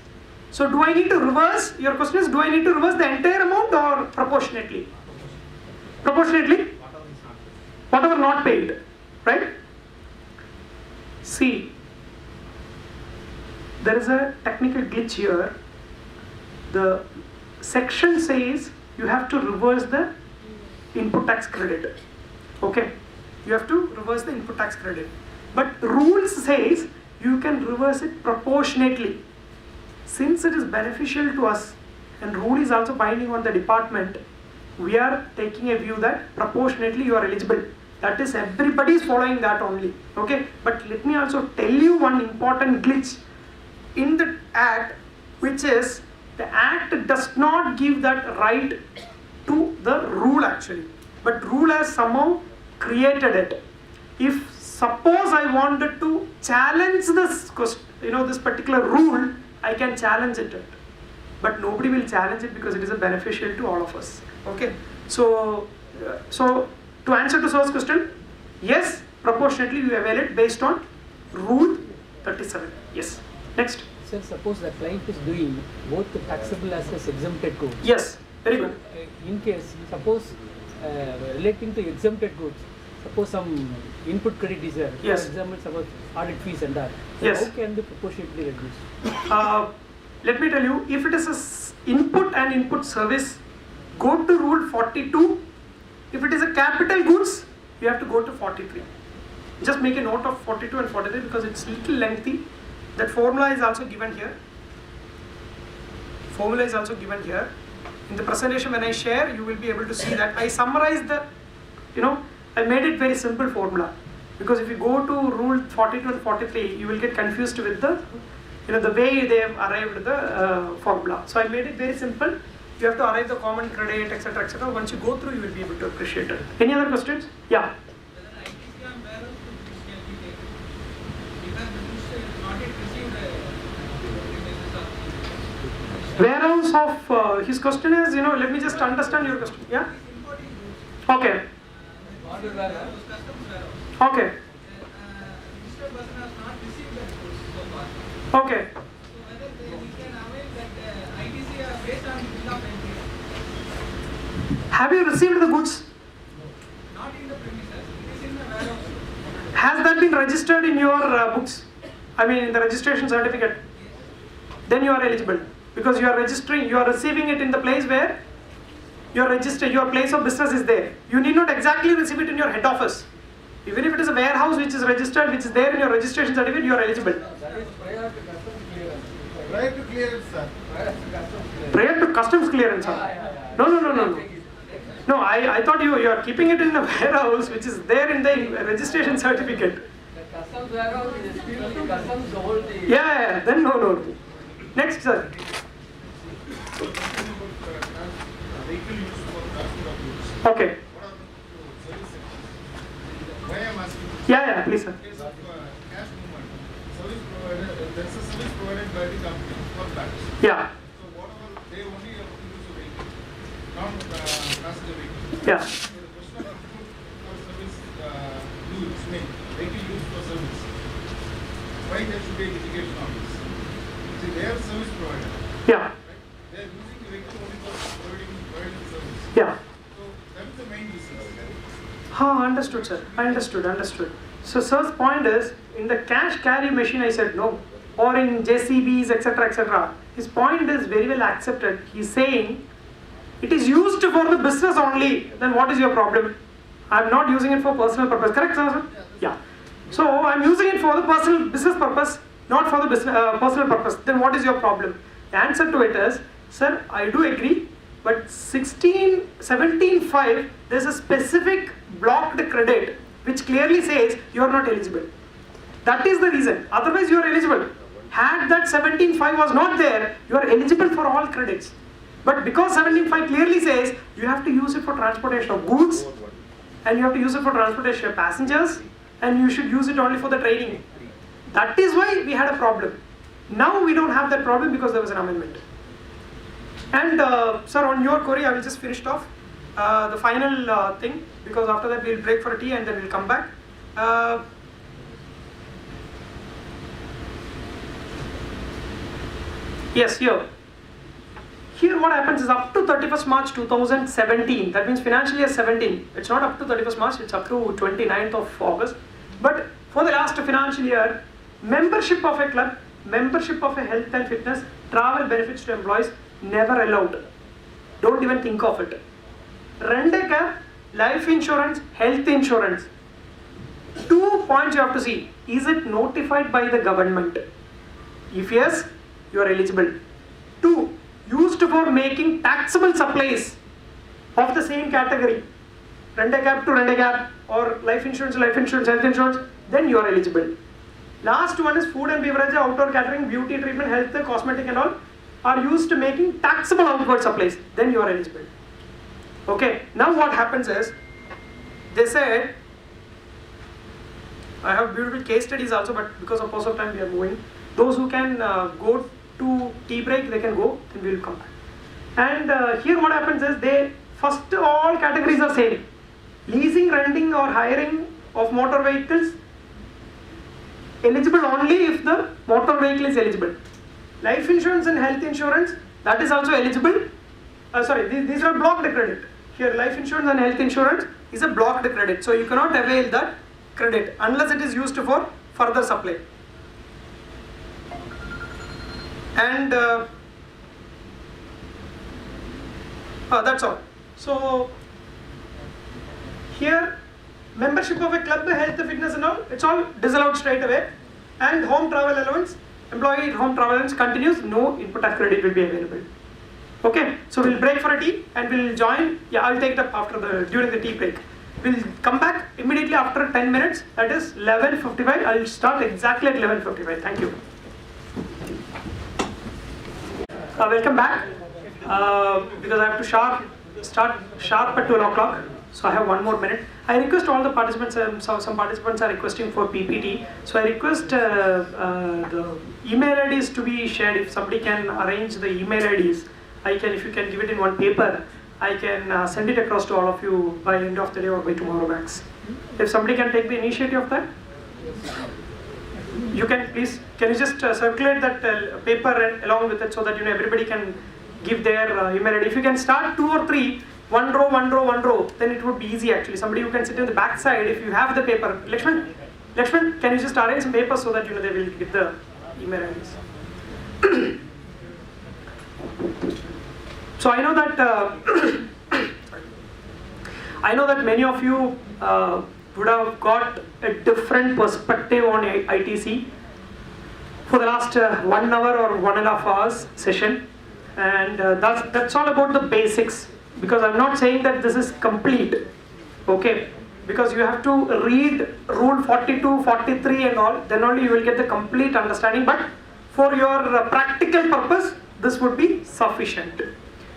So do I need to reverse? Your question is, do I need to reverse the entire amount or proportionately? Proportionately? Whatever not paid, right? See, there is a technical glitch here. The section says you have to reverse the input tax credit. Okay, you have to reverse the input tax credit. But rules says you can reverse it proportionately. Since it is beneficial to us and rule is also binding on the department, we are taking a view that proportionately you are eligible. That is, everybody is following that only. Okay, but let me also tell you one important glitch in the act, which is the act does not give that right to the rule actually, but rule has somehow created it. If suppose I wanted to challenge this, this particular rule, I can challenge it, but nobody will challenge it because it is a beneficial to all of us. Okay, so to answer to Sir's question, yes, proportionately you avail it based on rule 37. Yes. Next. Sir, suppose the client is doing both the taxable as well as exempted goods. Yes, very good. In case, suppose relating to exempted goods, suppose some input credit is there. Yes. For example, suppose audit fees and that. So Yes. how can they proportionately reduce? Let me tell you, if it is a input and input service, go to rule 42. If it is a capital goods, you have to go to 43. Just make a note of 42 and 43 because it's a little lengthy. That formula is also given here. Formula is also given here. In the presentation when I share, you will be able to see that I summarized the, I made it very simple formula. Because if you go to rule 42 and 43, you will get confused with the, the way they have arrived at the formula. So I made it very simple. You have to arrive the common credit, etc., etc. Once you go through, you will be able to appreciate it. Any other questions? Yeah. Warehouse of his question is, let me just understand your question. Yeah? Okay. Okay. Okay. Have you received the goods? Not in the premises, it is in the warehouse. Has that been registered in your books? I mean in the registration certificate? Then you are eligible. Because you are registering, you are receiving it in the place where your place of business is there. You need not exactly receive it in your head office. Even if it is a warehouse which is registered, which is there in your registration certificate, you are eligible. That is prior to customs clearance. Prior to clearance, sir. Prior to customs clearance, sir. No. No, I thought you are keeping it in a warehouse which is there in the registration certificate. The customs warehouse is still the customs hold the... Yeah, then no. Next, sir. Vehicle used for transport of goods. Okay. What are the service sections? Why I am asking? Yeah, please, sir. In case of cash movement, service provided, there is a service provided by the company for banks. Yeah. So whatever they only have to use a vehicle, not passenger vehicle. Yeah. So the question of input for service use, vehicle used for service. Why there should be a litigation on this? See, they are service provider. Yeah. Right? They are using the vehicle only for providing service. Yeah. So that is the main reason. Understood, sir. Understood. So sir's point is, in the cash carry machine I said no, or in JCBs, etc. His point is very well accepted. He's saying, it is used for the business only, then what is your problem? I'm not using it for personal purpose, correct, sir? Yeah. So I'm using it for the personal business purpose, not for the business personal purpose. Then what is your problem? The answer to it is, sir, I do agree, but 17.5, there's a specific blocked credit which clearly says you are not eligible. That is the reason. Otherwise you are eligible. Had that 17.5 was not there, you are eligible for all credits. But because 17.5 clearly says you have to use it for transportation of goods, and you have to use it for transportation of passengers, and you should use it only for the trading. That is why we had a problem. Now we don't have that problem because there was an amendment. And sir, on your query, I will just finish it off. The final thing, because after that we'll break for a tea and then we'll come back. Yes, here. Here what happens is up to 31st March 2017, that means financial year 17, it's not up to 31st March, it's up to 29th of August. But for the last financial year, membership of a club, membership of a health and fitness, travel benefits to employees, never allowed. Don't even think of it. Rent-a-car, life insurance, health insurance. 2 points you have to see. Is it notified by the government? If yes, you are eligible. 2. Used for making taxable supplies of the same category. Rent-a-car to rent-a-car, or life insurance, health insurance, then you are eligible. Last one is food and beverage, outdoor catering, beauty treatment, health, cosmetic and all are used to making taxable outward supplies, then you are eligible. Okay, now what happens is, they said, I have beautiful case studies also, but because of course of time we are moving. Those who can go to tea break, they can go, then we will come back. And here what happens is, they first all categories are same. Leasing, renting or hiring of motor vehicles, eligible only if the motor vehicle is eligible. Life insurance and health insurance, that is also eligible. These are blocked credit. Here life insurance and health insurance is a blocked credit. So you cannot avail that credit unless it is used for further supply. And that's all. So here membership of a club, health, fitness and all, it's all disallowed straight away. And home travel allowance, employee home travel allowance continues, no input tax credit will be available. Okay, so we'll break for a tea and we'll join. Yeah, I'll take it up during the tea break. We'll come back immediately after 10 minutes, that is 11:55. I'll start exactly at 11:55. Thank you. Welcome back. Because I have to start sharp at 12 o'clock. So I have 1 more minute. I request all the participants, some participants are requesting for PPT. So I request the email IDs to be shared. If somebody can arrange the email IDs, if you can give it in one paper, I can send it across to all of you by end of the day or by tomorrow max. If somebody can take the initiative of that, you can please, can you just circulate that paper and along with it so that everybody can give their email ID. If you can start 2 or 3, one row, then it would be easy actually. Somebody who can sit in the back side if you have the paper. Lakshman, can you just arrange some paper so that they will give the email IDs. So I know that many of you would have got a different perspective on ITC for the last 1 hour or 1.5 hours session, and that's all about the basics. Because I'm not saying that this is complete, okay? Because you have to read Rule 42, 43 and all, then only you will get the complete understanding. But for your practical purpose, this would be sufficient,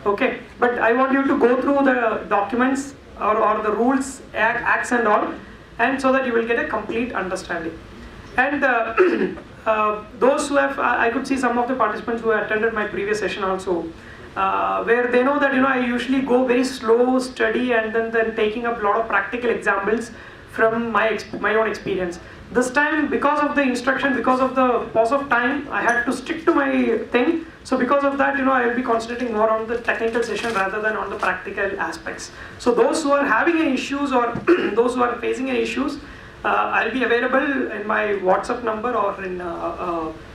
okay? But I want you to go through the documents or the rules, acts and all, and so that you will get a complete understanding. And those who have, I could see some of the participants who attended my previous session also, where they know that I usually go very slow study and then taking up a lot of practical examples from my own experience. This time, because of the instruction, because of the pause of time, I had to stick to my thing. So because of that, I will be concentrating more on the technical session rather than on the practical aspects. So those who are having any issues or those who are facing any issues, I'll be available in my WhatsApp number, or in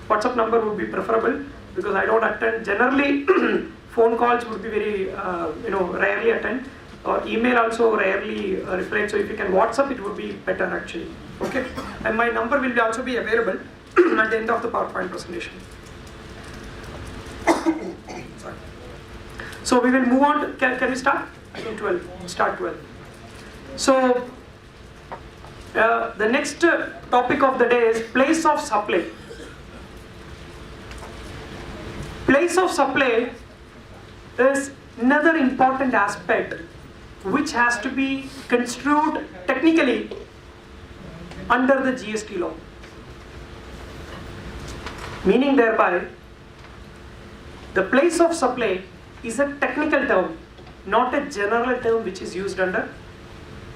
WhatsApp number would be preferable, because I don't attend generally. Phone calls would be very, rarely attend, or email also rarely reply. So if you can WhatsApp, it would be better actually. Okay, and my number will also be available at the end of the PowerPoint presentation. Sorry. So we will move on. Can we start? I think 12. Start 12. So the next topic of the day is place of supply. Place of supply is another important aspect which has to be construed technically under the GST law. Meaning thereby, the place of supply is a technical term, not a general term which is used under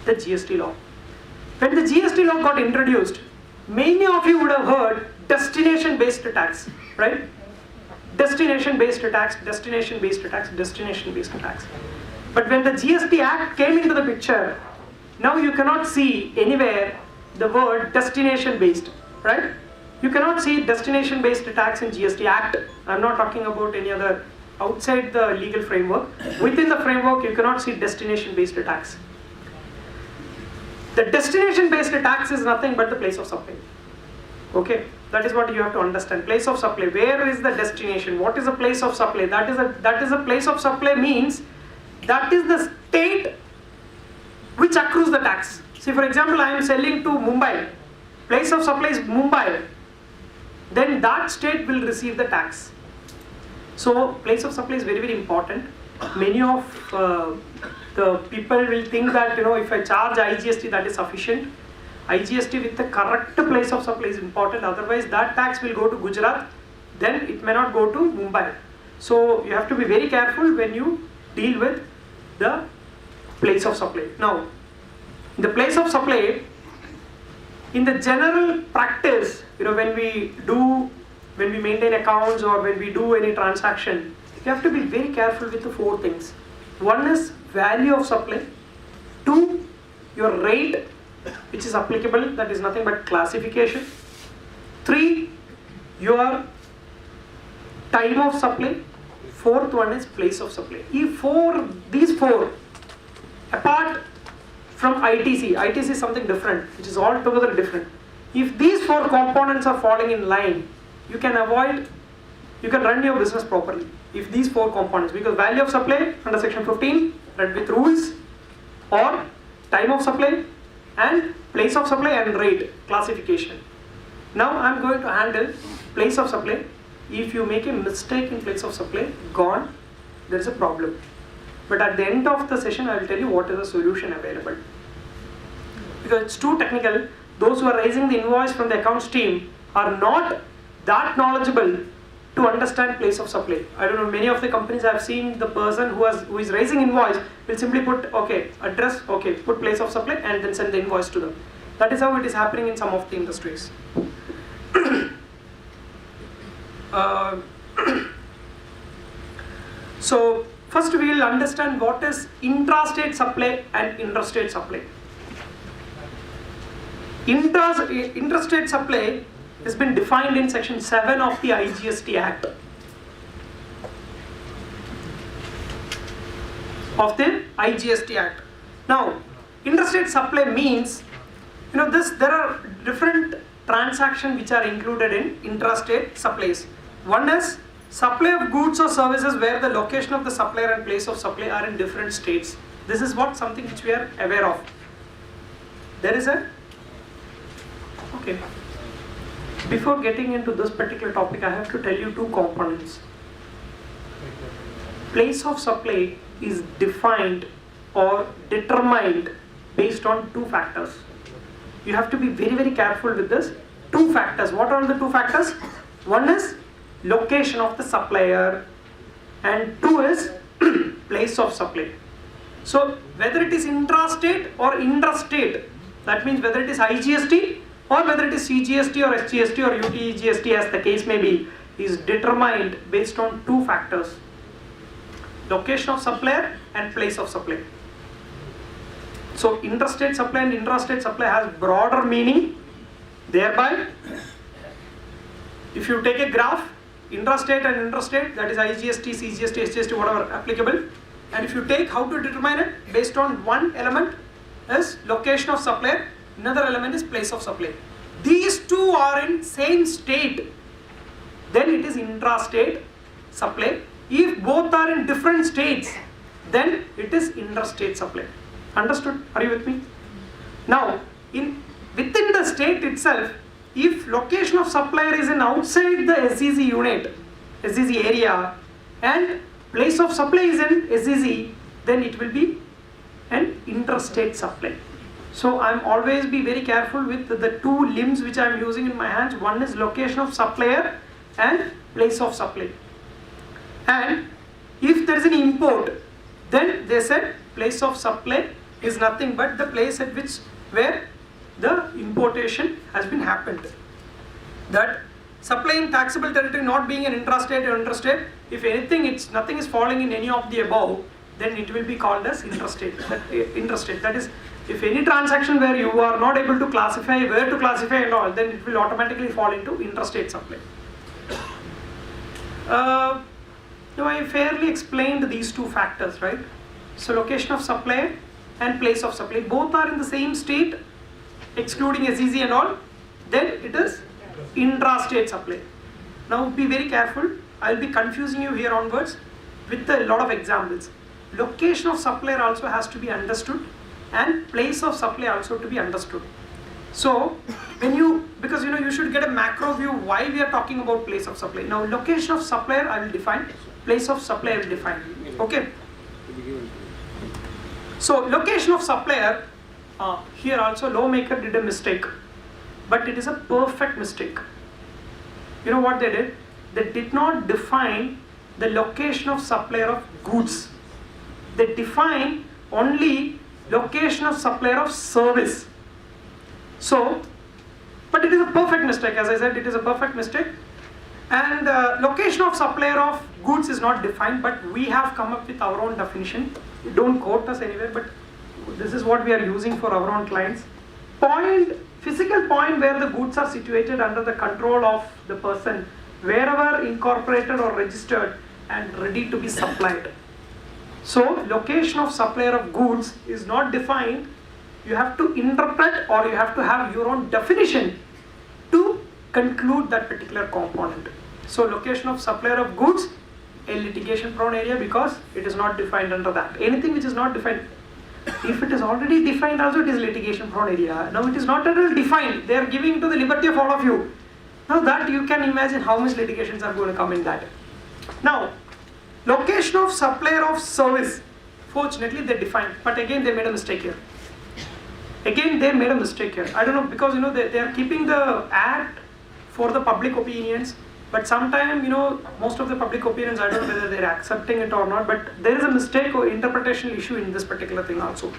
the GST law. When the GST law got introduced, many of you would have heard destination-based tax, right? Destination-based tax, destination-based tax, destination-based tax. But when the GST Act came into the picture, now you cannot see anywhere the word destination-based, right? You cannot see destination-based tax in GST Act. I'm not talking about any other outside the legal framework. Within the framework, you cannot see destination-based tax. The destination-based tax is nothing but the place of supply. Okay, that is what you have to understand. Place of supply. Where is the destination? What is a place of supply? That is a place of supply means that is the state which accrues the tax. See, for example, I am selling to Mumbai. Place of supply is Mumbai. Then that state will receive the tax. So, place of supply is very, very important. Many of the people will think that if I charge IGST, that is sufficient. IGST with the correct place of supply is important. Otherwise, that tax will go to Gujarat. Then it may not go to Mumbai. So you have to be very careful when you deal with the place of supply. Now, the place of supply, in the general practice, when we when we maintain accounts or when we do any transaction, you have to be very careful with the 4 things. One is value of supply. 2, your rate, which is applicable, that is nothing but classification. 3, your time of supply. 4th one is place of supply. If these 4, apart from ITC is something different, which is altogether different. If these 4 components are falling in line, you can run your business properly. If these 4 components, because value of supply under section 15, read with rules, or time of supply and place of supply and rate classification. Now I am going to handle place of supply. If you make a mistake in place of supply, gone, there is a problem. But at the end of the session, I will tell you what is the solution available. Because it's too technical, those who are raising the invoice from the accounts team are not that knowledgeable to understand place of supply. I don't know, many of the companies I have seen, the person who is raising invoice will simply put, okay, address, okay, put place of supply and then send the invoice to them. That is how it is happening in some of the industries. So first we will understand what is intrastate supply and intrastate supply. Intrastate supply has been defined in section 7 of the IGST Act. Now, intrastate supply means, there are different transactions which are included in intrastate supplies. One is supply of goods or services where the location of the supplier and place of supply are in different states. This is something which we are aware of. Okay. Before getting into this particular topic, I have to tell you 2 components. Place of supply is defined or determined based on 2 factors. You have to be very, very careful with this. 2 factors. What are the 2 factors? One is location of the supplier and 2 is place of supply. So whether it is intrastate or intrastate, that means whether it is IGST or whether it is CGST or SGST or UTGST as the case may be, is determined based on 2 factors. Location of supplier and place of supply. So intrastate supply and intrastate supply has broader meaning. Thereby, if you take a graph, intrastate and intrastate, that is IGST, CGST, SGST, whatever applicable, and if you take how to determine it, based on one element is location of supplier, another element is place of supply. These 2 are in same state, then it is intrastate supply. If both are in different states, then it is interstate supply. Understood? Are you with me? Now, within the state itself, if location of supplier is in outside the SEZ unit, SEZ area, and place of supply is in SEZ, then it will be an interstate supply. So I am always be very careful with the 2 limbs which I am using in my hands. One is location of supplier and place of supply. And if there is an import, then they said place of supply is nothing but the place at where the importation has been happened. That supply in taxable territory not being an intrastate or interstate, if anything, nothing is falling in any of the above, then it will be called as interstate. That is, if any transaction where you are not able to classify, where to classify and all, then it will automatically fall into interstate supply. Now I fairly explained these 2 factors, right? So location of supply and place of supply, both are in the same state, excluding SEZ and all, then it is intrastate supply. Now be very careful, I will be confusing you here onwards with a lot of examples. Location of supplier also has to be understood and place of supply also to be understood. So because you should get a macro view why we are talking about place of supply. Now location of supplier I will define, place of supply I will define. Okay. So location of supplier, here also lawmaker did a mistake, but it is a perfect mistake. You know what they did? They did not define the location of supplier of goods. They define only location of supplier of service. So, but it is a perfect mistake. As I said, it is a perfect mistake. And location of supplier of goods is not defined, but we have come up with our own definition. Don't quote us anywhere, but this is what we are using for our own clients. Point, physical point where the goods are situated under the control of the person, wherever incorporated or registered and ready to be supplied. So location of supplier of goods is not defined. You have to interpret, or you have to have your own definition to conclude that particular component. So location of supplier of goods, a litigation prone area, because it is not defined under that. Anything which is not defined, if it is already defined also, it is litigation prone area. Now it is not at all defined. They are giving to the liberty of all of you. Now that you can imagine how much litigations are going to come in that. Now, location of supplier of service. Fortunately they defined, but again they made a mistake here. Again they made a mistake here. I don't know, because they are keeping the act for the public opinions, but sometimes most of the public opinions, I don't know whether they are accepting it or not, but there is a mistake or interpretation issue in this particular thing also.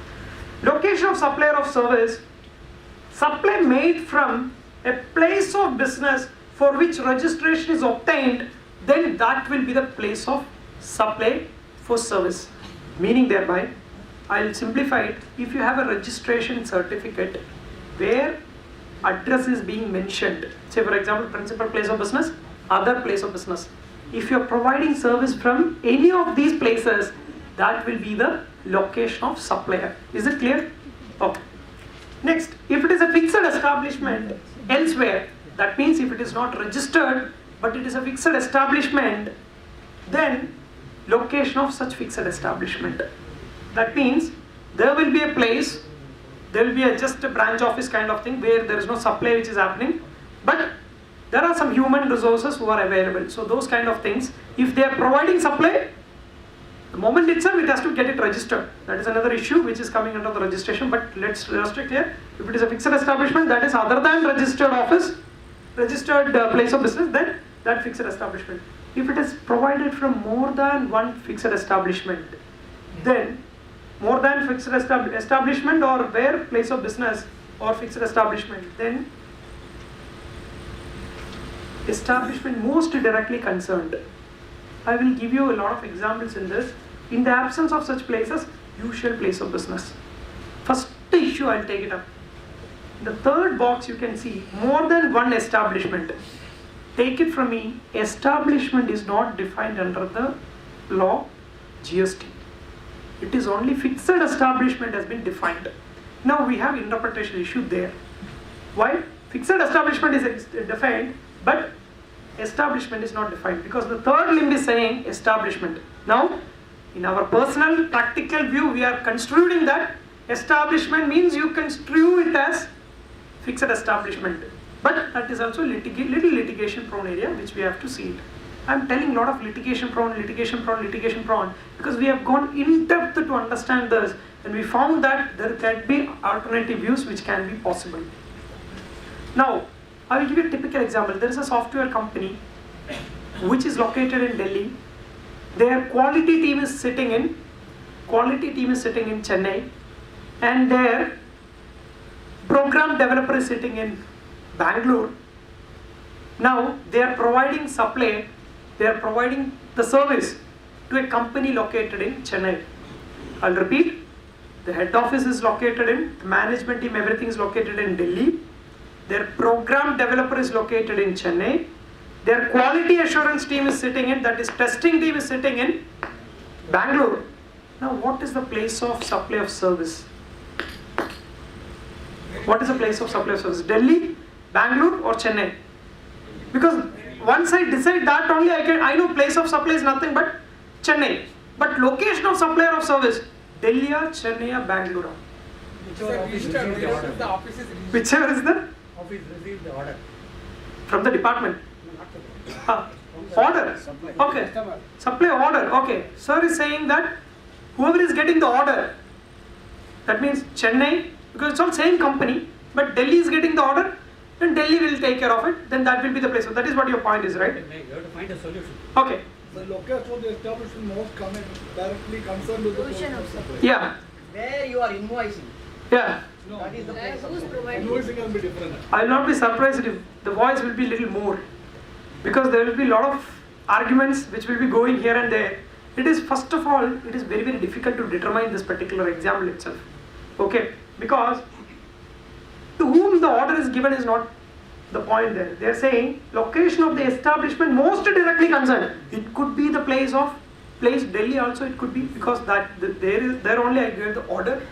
Location of supplier of service, supply made from a place of business for which registration is obtained, then that will be the place of supply for service. Meaning thereby, I'll simplify it. If you have a registration certificate where address is being mentioned, say for example principal place of business, other place of business, if you're providing service from any of these places, that will be the location of supplier. Is it clear? Okay. Next, if it is a fixed establishment elsewhere, that means if it is not registered but it is a fixed establishment, then location of such fixed establishment. That means there will be a place, there will be just a branch office kind of thing where there is no supply which is happening, but there are some human resources who are available. So those kind of things, if they are providing supply, the moment itself it has to get it registered. That is another issue which is coming under the registration, but let's restrict here. If it is a fixed establishment, that is other than registered office, registered place of business, then that fixed establishment. If it is provided from more than one fixed establishment, then more than fixed establishment or where place of business or fixed establishment, then establishment most directly concerned. I will give you a lot of examples in this. In the absence of such places, usual place of business. First issue, I'll take it up. The third box you can see, more than one establishment. Take it from me, establishment is not defined under the law GST. It is only fixed establishment has been defined. Now we have interpretation issue there. Why? Fixed establishment is defined, but establishment is not defined, because the third limb is saying establishment. Now, in our personal practical view, we are construing that establishment means you construe it as fixed establishment. But that is also little litigation prone area which we have to see it. I am telling a lot of litigation prone, because we have gone in depth to understand this, and we found that there can be alternative views which can be possible. Now, I will give you a typical example. There is a software company which is located in Delhi. Their quality team is sitting in Chennai, and their program developer is sitting in Bangalore. Now they are providing supply, they are providing the service to a company located in Chennai. I'll repeat, the head office is located in, the management team, everything is located in Delhi. Their program developer is located in Chennai. Their quality assurance team is sitting in, that is testing team is sitting in Bangalore. Now what is the place of supply of service? What is the place of supply of service? Delhi, Bangalore or Chennai? Because once I decide that only I know place of supply is nothing but Chennai. But location of supplier of service, Delhi, Chennai, Bangalore. Whichever office received the order. Whichever is the Office received the order. from the department. Order. Okay. Supply order. Okay. Sir is saying that whoever is getting the order, that means Chennai, because it's all same company, but Delhi is getting the order, then Delhi will take care of it, then that will be the place. So that is what your point is, right? You have to find a solution. Okay. The location of the establishment most directly concerned with the Location of supply. Yeah. Where you are invoicing, Yeah. that is the place of Who's supply. providing? invoicing can be different. I will not be surprised if the voice will be little more. because there will be a lot of arguments which will be going here and there. It is, first of all, it is very, very difficult to determine this particular example itself. Okay, because to whom the order is given is not the point there. They are saying location of the establishment most directly concerned. It could be the place Delhi also, it could be, because there only I gave the order.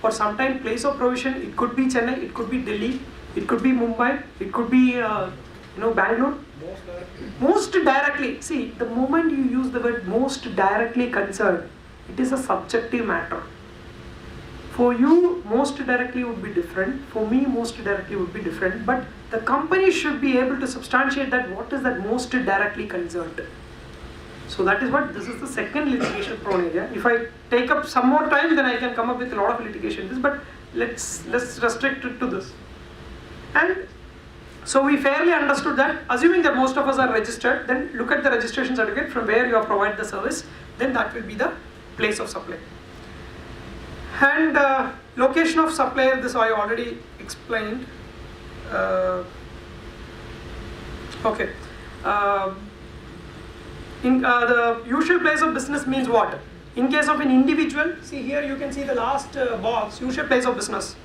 Or sometimes place of provision, it could be Chennai, it could be Delhi, it could be Mumbai, it could be Bangalore. Most directly. See, the moment you use the word most directly concerned, it is a subjective matter. For you, most directly would be different. For me, most directly would be different. But the company should be able to substantiate that what is that most directly concerned. So that is what, this is the second litigation prone area. If I take up some more time, then I can come up with a lot of litigation. But let's restrict it to this. And so we fairly understood that, assuming that most of us are registered, then look at the registration certificate from where you are provided the service, then that will be the place of supply. And location of supplier, this I already explained. Okay. The usual place of business means what? In case of an individual, see here you can see the last box, usual place of business,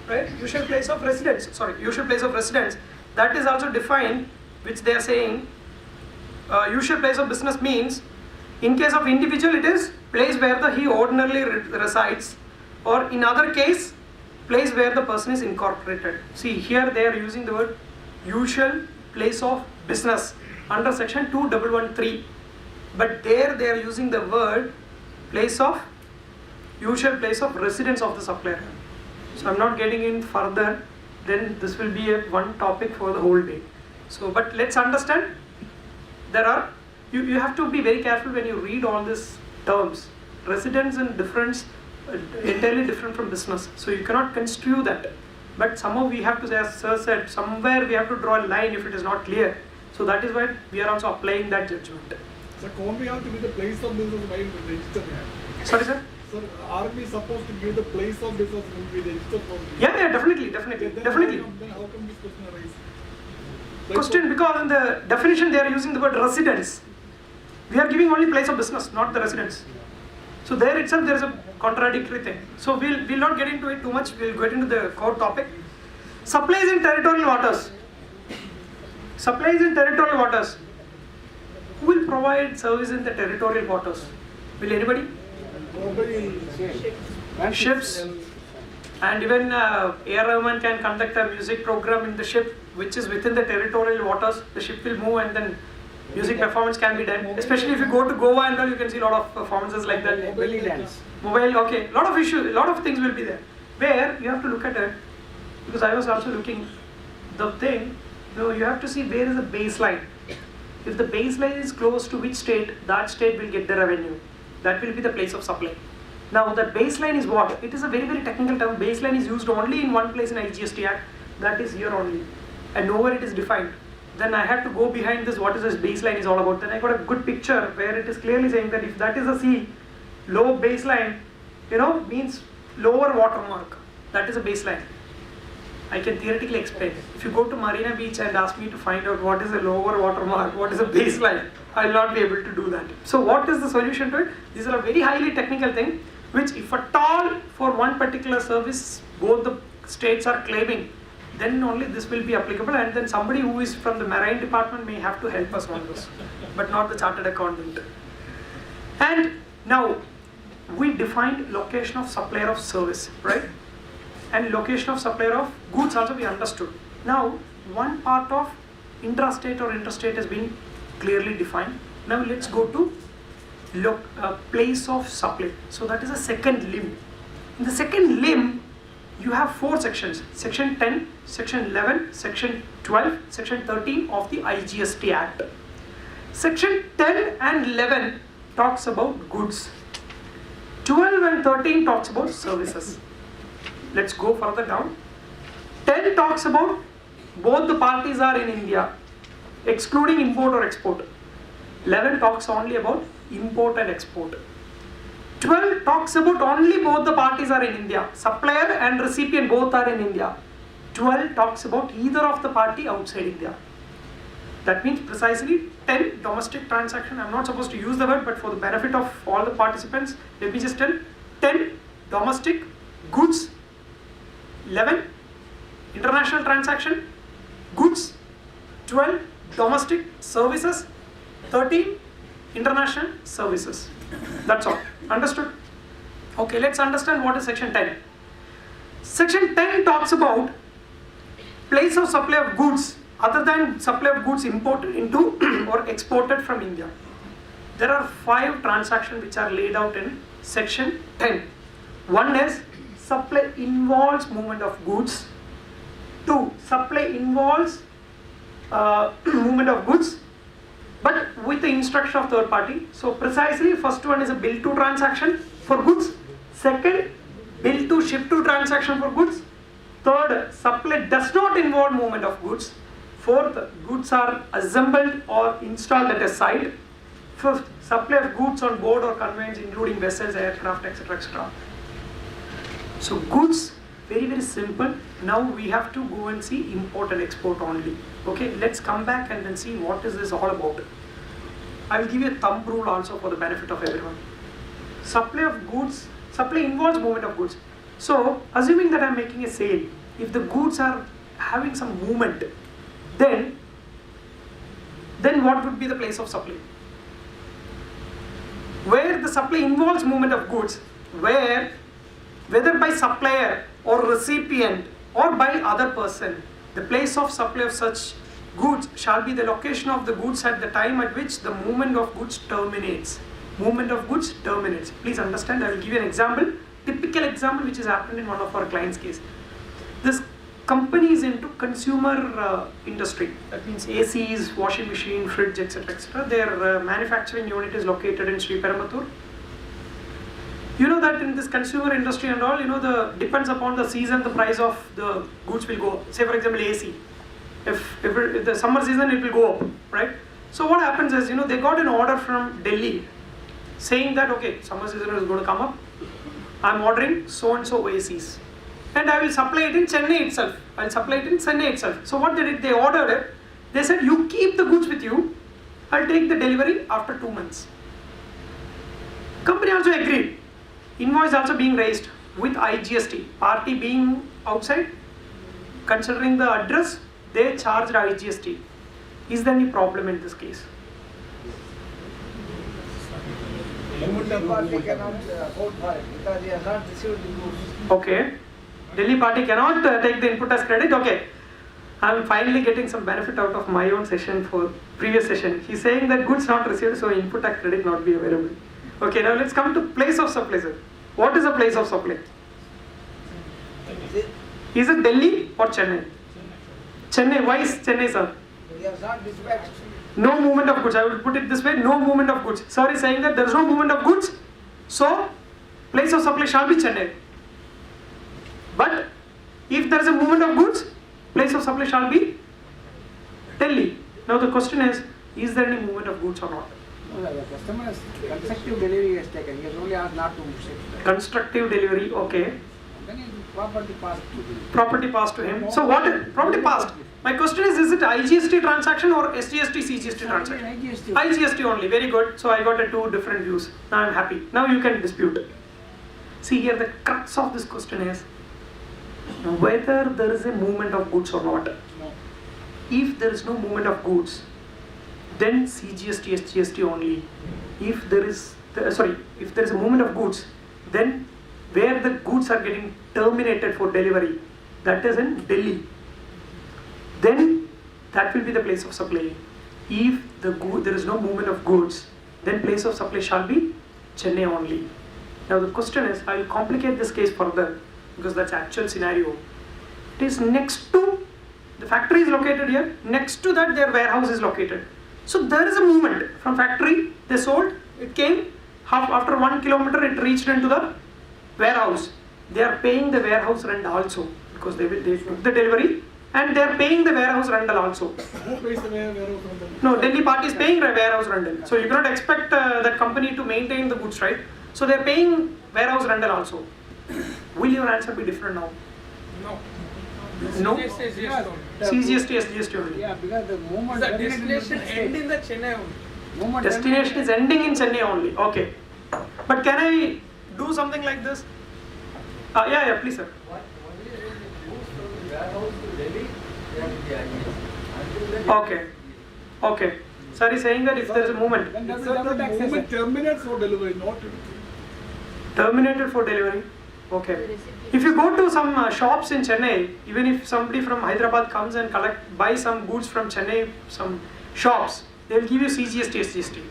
right? Usual place of residence, usual place of residence. That is also defined, which they are saying, usual place of business means, in case of individual it is place where he ordinarily resides, or in other case, place where the person is incorporated. See here they are using the word usual place of business under section 2113, but there they are using the word usual place of residence of the supplier. So I'm not getting in further, then this will be one topic for the whole day. So, but let's understand, you have to be very careful when you read all these terms. Residence and difference, entirely different from business. So you cannot construe that. But somehow we have to, as Sir said, somewhere we have to draw a line if it is not clear. So that is why we are also applying that judgment. So can't we have to be the place of business while registered? Sorry, sir? So are we supposed to give the place of business when we register for business? Yeah, definitely. Then how come this question arises? Question, because in the definition they are using the word residence. We are giving only place of business, not the residence. So there itself there is a contradictory thing. So we'll not get into it too much. We'll get into the core topic. Supplies in territorial waters. Supplies in territorial waters. Who will provide service in the territorial waters? Will anybody? Ships. And even Air Rahman can conduct a music program in the ship which is within the territorial waters. The ship will move and then music performance can be done. Especially if you go to Goa and all, you can see a lot of performances like that. Belly dance. Mobile, okay. Lot of issues, lot of things will be there. Where you have to look at it, because I was also looking, the thing, you have to see where is the baseline. If the baseline is close to which state, that state will get the revenue. That will be the place of supply. Now the baseline is what? It is a very, very technical term. Baseline is used only in one place in GST Act. That is here only. And nowhere it is defined. Then I had to go behind this, what is this baseline is all about. Then I got a good picture where it is clearly saying that if that is a sea, low baseline, means lower watermark. That is a baseline. I can theoretically explain. If you go to Marina Beach and ask me to find out what is a lower watermark, what is a baseline, I will not be able to do that. So what is the solution to it? These are a very highly technical thing, which if at all for one particular service, both the states are claiming, then only this will be applicable, and then somebody who is from the marine department may have to help us on this, but not the chartered accountant. And now, we defined location of supplier of service, right? And location of supplier of goods also we understood. Now, one part of intrastate or interstate has been clearly defined. Now let's go to place of supply. So that is a second limb. In the second limb, you have 4 sections. Section 10, Section 11, Section 12, Section 13 of the IGST Act. Section 10 and 11 talks about goods. 12 and 13 talks about services. Let's go further down. 10 talks about both the parties are in India, excluding import or export. 11 talks only about import and export. 12 talks about only both the parties are in India, supplier and recipient both are in India. 12 talks about either of the party outside India. That means precisely 10 domestic transactions. I'm not supposed to use the word, but for the benefit of all the participants, let me just tell 10 domestic goods, 11 international transaction, goods, 12 domestic services, 13 international services. That's all. Understood? Okay, let's understand what is section 10. Section 10 talks about place of supply of goods other than supply of goods imported into or exported from India. There are 5 transactions which are laid out in section 10. One is supply involves movement of goods. 2, supply involves movement of goods but with the instruction of third party. So precisely first one is a bill to transaction for goods. Second, bill to ship to transaction for goods. Third, supply does not involve movement of goods. Fourth, goods are assembled or installed at a site. Fifth, supply of goods on board or conveyance including vessels, aircraft, etc. etc. So goods, very very simple. Now we have to go and see import and export only. Okay, let's come back and then see what is this all about. I will give you a thumb rule also for the benefit of everyone. Supply of goods, supply involves movement of goods. So assuming that I am making a sale, if the goods are having some movement, then what would be the place of supply? Where the supply involves movement of goods, where whether by supplier or recipient or by other person, the place of supply of such goods shall be the location of the goods at the time at which the movement of goods terminates. Movement of goods terminates. Please understand, I will give you an example, typical example which has happened in one of our clients' case. This company is into consumer industry. That means ACs, washing machine, fridge, etc. etc. Their manufacturing unit is located in Sri Perambatoor. You know that in this consumer industry and all, the depends upon the season, the price of the goods will go up. Say for example AC. If the summer season it will go up, right? So what happens is, they got an order from Delhi saying that, okay, summer season is going to come up. I'm ordering so and so ACs. And I will supply it in Chennai itself. I'll supply it in Chennai itself. So what they did, they ordered it. They said, you keep the goods with you. I'll take the delivery after 2 months. Company also agreed. Invoice also being raised with IGST. Party being outside, considering the address, they charged IGST. Is there any problem in this case? Delhi party cannot vote for it because they have not received the goods. Okay. Delhi party cannot take the input as credit. Okay. I'm finally getting some benefit out of my own session for previous session. He's saying that goods not received, so input as credit not be available. Okay, now let's come to place of supply, sir. What is a place of supply? Is it Delhi or Chennai? Chennai. Why is Chennai, sir? They have not dispatched. No movement of goods. I will put it this way, no movement of goods. Sir is saying that there is no movement of goods, so place of supply shall be Chennai. But if there is a movement of goods, place of supply shall be Delhi. Now the question is there any movement of goods or not? No, the customer's constructive delivery has taken. He has only asked not to ship. Constructive delivery, okay. Then property passed to him. Property passed to him. So what is property passed? My question is it IGST transaction or SGST, CGST transaction? IGST. IGST only, very good. So I got a 2 different views. Now I'm happy. Now you can dispute it. See here, the crux of this question is whether there is a movement of goods or not. No. If there is no movement of goods, then CGST, SGST only. If there is, if there is a movement of goods, then where the goods are getting terminated for delivery, that is in Delhi. Then that will be the place of supply. If there is no movement of goods, then place of supply shall be Chennai only. Now the question is, I will complicate this case further because that's actual scenario. It is next to, the factory is located here, next to that their warehouse is located. So there is a movement from factory, they sold, it came, after 1 kilometer it reached into the warehouse. They are paying the warehouse rent also because they took the delivery and they are paying the warehouse rental also. Who pays the warehouse rental? No, Delhi party is paying warehouse rental. So you cannot expect that company to maintain the goods, right? So they are paying warehouse rental also. Will your answer be different now? No. No. CGST is GST. CGST is GST only. Yeah, because the moment The terminated in destination the end state. in the Chennai only. Moment Destination is ending in Chennai only. Okay. But can I do something like this? Yeah, please, sir. Okay. Sir is saying that if there is a movement Then It's double that the taxation. movement terminates for delivery, not terminated for delivery, okay. If you go to some shops in Chennai, even if somebody from Hyderabad comes and buy some goods from Chennai, some shops, they will give you CGST, SGST,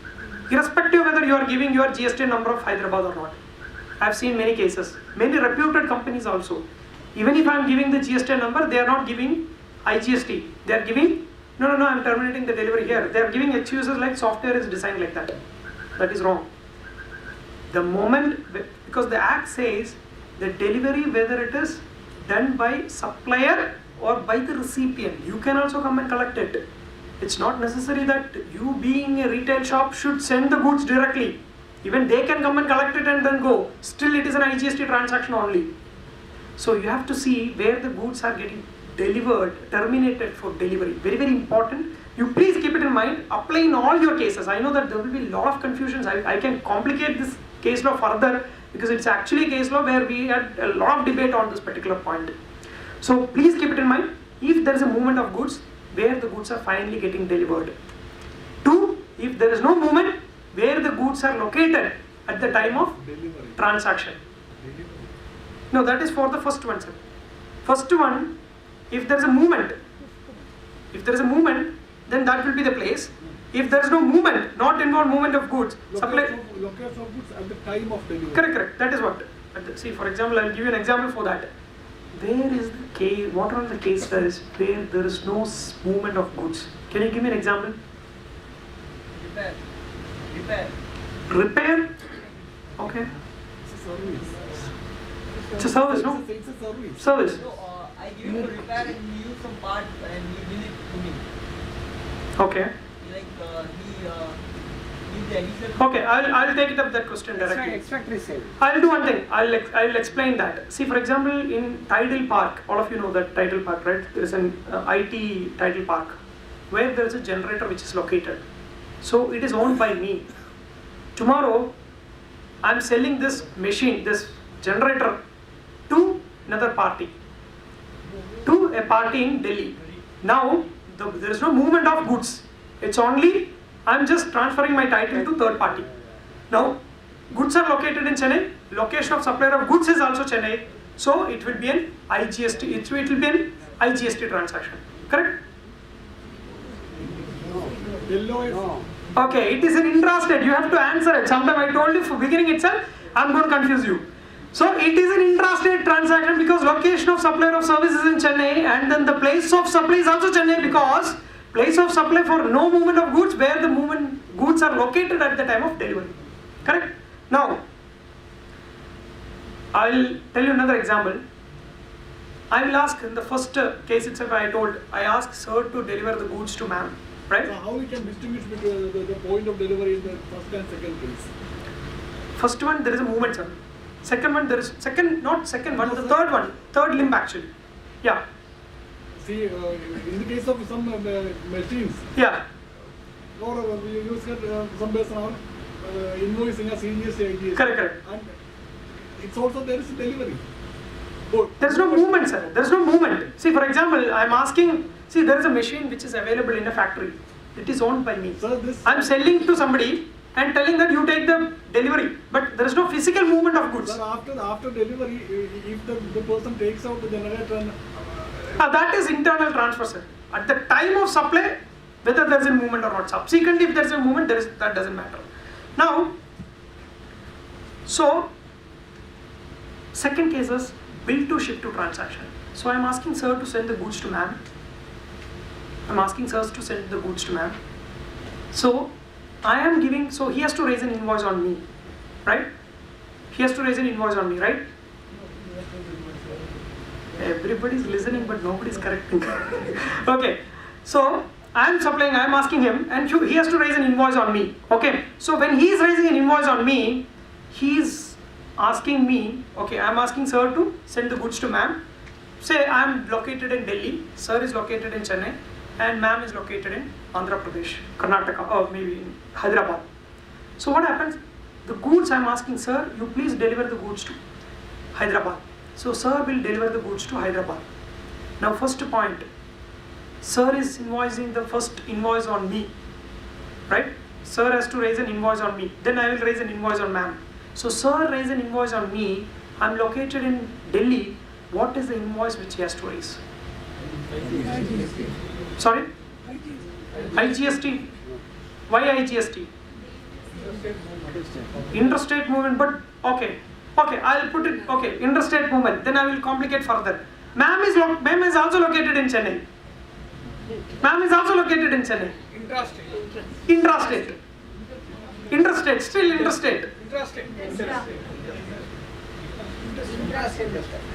irrespective of whether you are giving your GST number of Hyderabad or not. I have seen many cases, many reputed companies also. Even if I am giving the GST number, they are not giving IGST. They are giving, no, I am terminating the delivery here. They are giving excuses like software is designed like that. That is wrong. The moment, because the act says the delivery, whether it is done by supplier or by the recipient, you can also come and collect it. It's not necessary that you being a retail shop should send the goods directly. Even they can come and collect it and then go. Still it is an IGST transaction only. So you have to see where the goods are getting delivered, terminated for delivery. Very, very important. You please keep it in mind, apply in all your cases. I know that there will be a lot of confusions. I can complicate this case law further because it's actually a case law where we had a lot of debate on this particular point. So please keep it in mind, if there is a movement of goods, where the goods are finally getting delivered. 2, if there is no movement, where the goods are located at the time of transaction. No, that is for the first one, sir. First one, if there is a movement, then that will be the place. If there is no movement, not involved movement of goods, location of goods at the time of delivery. Correct. That is what. See, for example, I will give you an example for that. Where is the case? What are the cases where there is no movement of goods? Can you give me an example? Repair. Okay. It's a service, no? It's a service. Service. So I give you to repair and he use some part and he will it to me. Okay. Like he gives the additional. Okay, I'll take it up that question directly. Expect resale. I'll do one thing. I'll explain that. See, for example, in Tidal Park, all of you know that Tidal Park, right? There is an IT Tidal Park where there is a generator which is located. So it is owned by me. Tomorrow, I'm selling this machine, this generator, to another party, to a party in Delhi. Now, there is no movement of goods. It's only, I'm just transferring my title to third party. Now, goods are located in Chennai. Location of supplier of goods is also Chennai. So, it will be an IGST. It will be an IGST transaction. Correct? No. Okay, it is an intrastate. You have to answer it. Sometime I told you for beginning itself, I'm going to confuse you. So it is an intrastate transaction because location of supplier of service is in Chennai and then the place of supply is also Chennai because place of supply for no movement of goods where the goods are located at the time of delivery. Correct? Now, I'll tell you another example. I will ask in the first case itself I asked sir to deliver the goods to ma'am. Right? So how we can distinguish between the point of delivery in the first and second case? First one, there is a movement, sir. Second one, there is the third limb actually. Yeah. See, in the case of some machines, Yeah. or you use some person or invoicing a CGST, IGST. Correct. And it's also there is delivery. Both. There is no movement, sir. There is no movement. See, for example, I am asking. See, there is a machine which is available in a factory. It is owned by me. Sir, this I am selling to somebody and telling that you take the delivery, but there is no physical movement of goods. Sir, after delivery, if the person takes out the generator and That is internal transfer, sir. At the time of supply, whether there is a movement or not. Subsequently, if there is a movement, that doesn't matter. Now, so second case is bill to ship to transaction. So I am asking sir to send the goods to ma'am. I'm asking sirs to send the goods to ma'am. So I am giving, so he has to raise an invoice on me, right? He has to raise an invoice on me, right? Everybody's listening but nobody's correcting. Okay, so I am supplying, I am asking him and he has to raise an invoice on me. Okay, so when he is raising an invoice on me, he is asking me, okay, I am asking sir to send the goods to ma'am say I am located in Delhi, sir is located in Chennai, and ma'am is located in Andhra Pradesh, Karnataka, or maybe in Hyderabad. So what happens? The goods I am asking, sir, you please deliver the goods to Hyderabad. So sir will deliver the goods to Hyderabad. Now first point, sir is invoicing the first invoice on me, right? Sir has to raise an invoice on me. Then I will raise an invoice on ma'am. So sir raise an invoice on me. I am located in Delhi. What is the invoice which he has to raise? Sorry? IGST. Why IGST? Interstate movement, but okay, I'll put it, okay, interstate movement, then I will complicate further. Ma'am is also located in Chennai. Ma'am is also located in Chennai. Intrastate. Interstate, still interstate.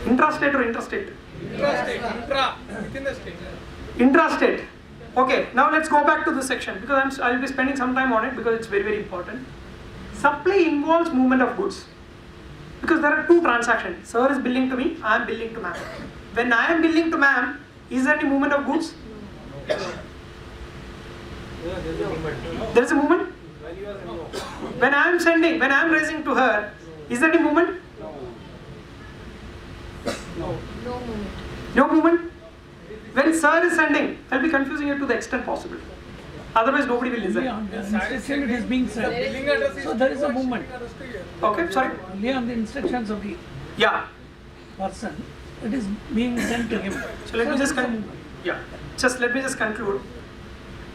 Intrastate or interstate? Within the state. Intrastate. Okay, now let's go back to this section because I'll be spending some time on it because it's very, very important. Supply involves movement of goods because there are two transactions. Sir is billing to me, I am billing to ma'am. When I am billing to ma'am, is there any movement of goods? There is a movement. When I am raising to her, is there any movement? No movement. When sir is sending, I'll be confusing it to the extent possible. Otherwise, nobody will listen. On the instruction it is being sent. So there is a movement. Okay, sorry. Only on the instructions of the Yeah. person, it is being sent to him. So let me just let me just conclude.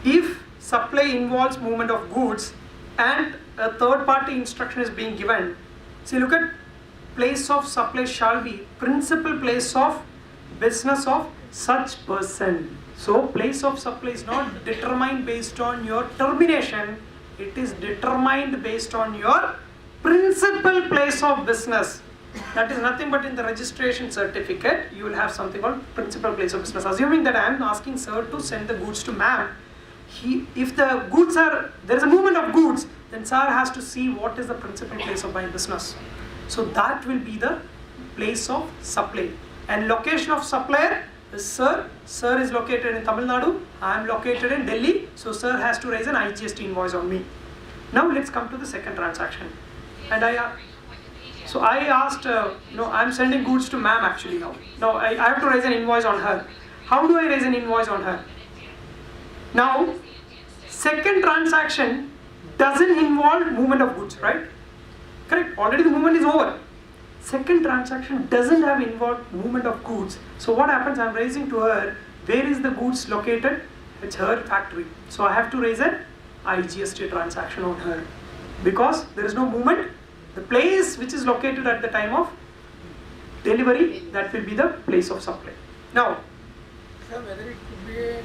If supply involves movement of goods and a third party instruction is being given, see, look at place of supply shall be principal place of business of such person. So place of supply is not determined based on your termination, it is determined based on your principal place of business. That is nothing but in the registration certificate you will have something called principal place of business. Assuming that I am asking sir to send the goods to ma'am, if the goods there is a movement of goods, then sir has to see what is the principal place of my business. So that will be the place of supply. And location of supplier is sir is located in Tamil Nadu, I am located in Delhi, so sir has to raise an IGST invoice on me. Now let's come to the second transaction. And I asked, I am sending goods to ma'am actually now. Now I have to raise an invoice on her. How do I raise an invoice on her? Now, second transaction doesn't involve movement of goods, right? Correct, already the movement is over. Second transaction doesn't have involved movement of goods. So what happens, I'm raising to her, where is the goods located? It's her factory. So I have to raise an IGST transaction on her. Because there is no movement, the place which is located at the time of delivery, that will be the place of supply. Now, Sir, whether it could be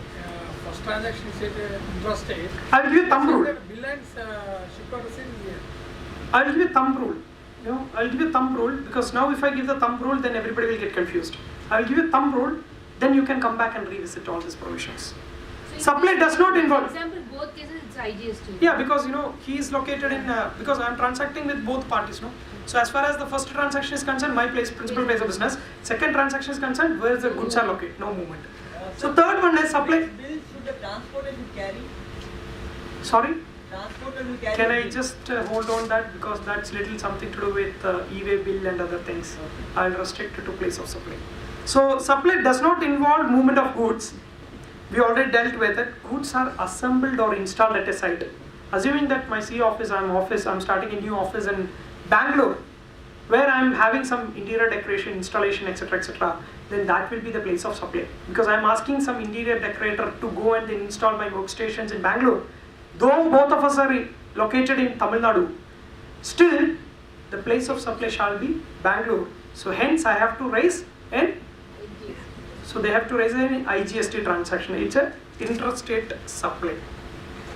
first transaction is at intrastate. I will give you a thumb rule. Bill and shipper receipt is here. I will give you a thumb rule. I'll give you a thumb rule because now if I give the thumb rule, then everybody will get confused. I will give you a thumb rule, then you can come back and revisit all these provisions. So Supply does not involve. For example, both cases it's IGST. Yeah, because he is located in because I am transacting with both parties, no. So as far as the first transaction is concerned, my principal place of business. Second transaction is concerned, where the goods are located, no movement. So third one is supply. Bills should the transporter should carry. Sorry. Transporter will carry. Can I just hold on that because that's little something to do with e-way bill and other things. I'll restrict it to place of supply. So supply does not involve movement of goods. We already dealt with it. Goods are assembled or installed at a site. Assuming that my C office, I'm starting a new office in Bangalore, where I'm having some interior decoration, installation, etc., then that will be the place of supply. Because I'm asking some interior decorator to go and then install my workstations in Bangalore. Though both of us are located in Tamil Nadu, still the place of supply shall be Bangalore. So hence I have to raise an they have to raise an IGST transaction. It's an interstate supply.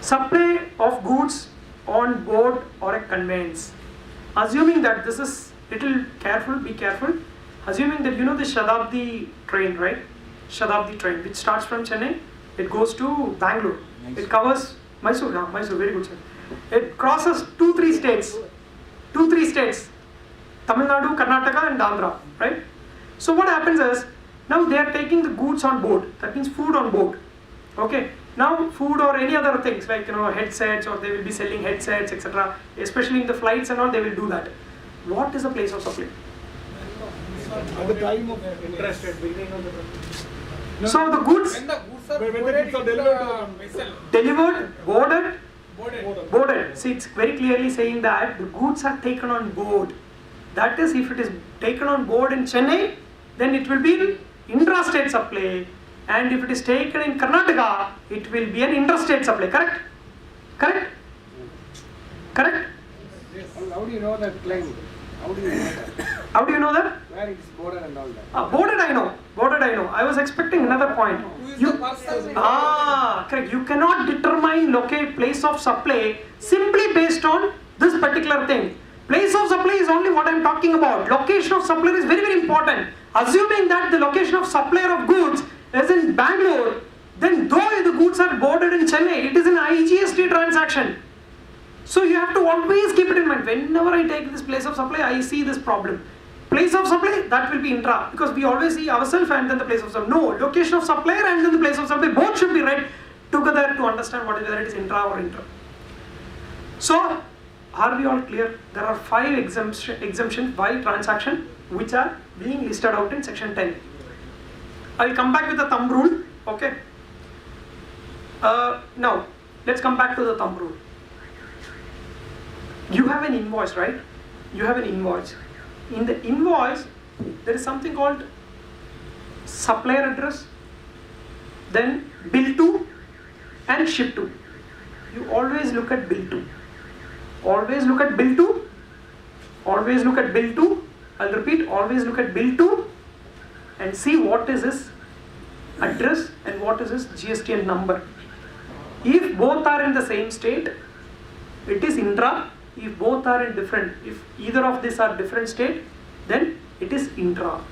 Supply of goods on board or a conveyance. Assuming that this is be careful. Assuming that the Shatabdi train, right? Shatabdi train, which starts from Chennai, it goes to Bangalore. It covers Mysore, very good sir. It crosses 2-3 states. Tamil Nadu, Karnataka and Andhra, right? So what happens is, Now they are taking the goods on board, that means food on board. Okay. Now food or any other things like headsets, or they will be selling headsets, etc. Especially in the flights and all, they will do that. What is the place of supply? At the time of interest rate, beginning of the So the goods When the goods are When the boarded goods are into delivered the vessel, delivered, boarded, boarded. See, it's very clearly saying that the goods are taken on board. That is, if it is taken on board in Chennai, then it will be intrastate supply. And if it is taken in Karnataka, it will be an interstate supply. Correct? Correct? Correct? How do you know that claim? How do you know that? How do you know that? Where it's border and all that? Boarded I know. Boarded I know. I was expecting another point. Who is You, the person? correct. You cannot determine place of supply simply based on this particular thing. Place of supply is only what I am talking about. Location of supplier is very, very important. Assuming that the location of supplier of goods is in Bangalore, then though the goods are boarded in Chennai, it is an IGST transaction. So you have to always keep it in mind. Whenever I take this place of supply, I see this problem. Place of supply, that will be intra, because we always see ourselves and then the place of supply. No, location of supplier and then the place of supply, both should be read together to understand whether it is intra or intra. So, are we all clear? There are 5 exemptions by transaction which are being listed out in section 10. I will come back with the thumb rule. Okay. Now, let's come back to the thumb rule. You have an invoice, right? You have an invoice. In the invoice, there is something called supplier address, then bill to and ship to. You always look at bill to. Always look at bill to. Always look at bill to. I'll repeat, always look at bill to and see what is his address and what is his GSTN number. If both are in the same state, it is intra. If both are in different, if either of these are different state, then it is intra.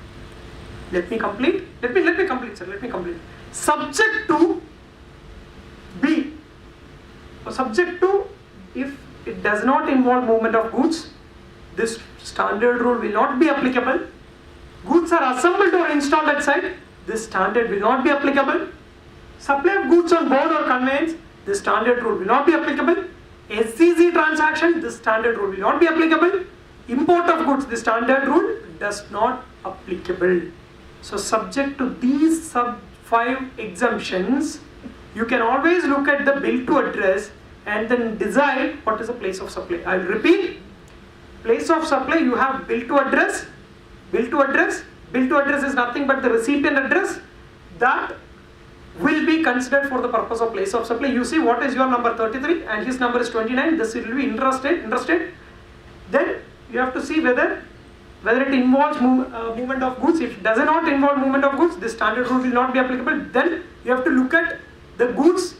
Let me complete. Let me complete, sir. Let me complete. Subject to B. Subject to, if it does not involve movement of goods, this standard rule will not be applicable. Goods are assembled or installed at site, this standard will not be applicable. Supply of goods on board or conveyance, this standard rule will not be applicable. SCC transaction, this standard rule will not be applicable. Import of goods, the standard rule does not applicable. So subject to these sub 5 exemptions, you can always look at the bill to address and then decide what is the place of supply. I will repeat. Place of supply, you have bill to address. Bill to address. Bill to address is nothing but the recipient address that will be considered for the purpose of place of supply. You see what is your number 33 and his number is 29. This will be intrastate. Then you have to see whether it involves movement of goods. If it does not involve movement of goods, this standard rule will not be applicable. Then you have to look at the goods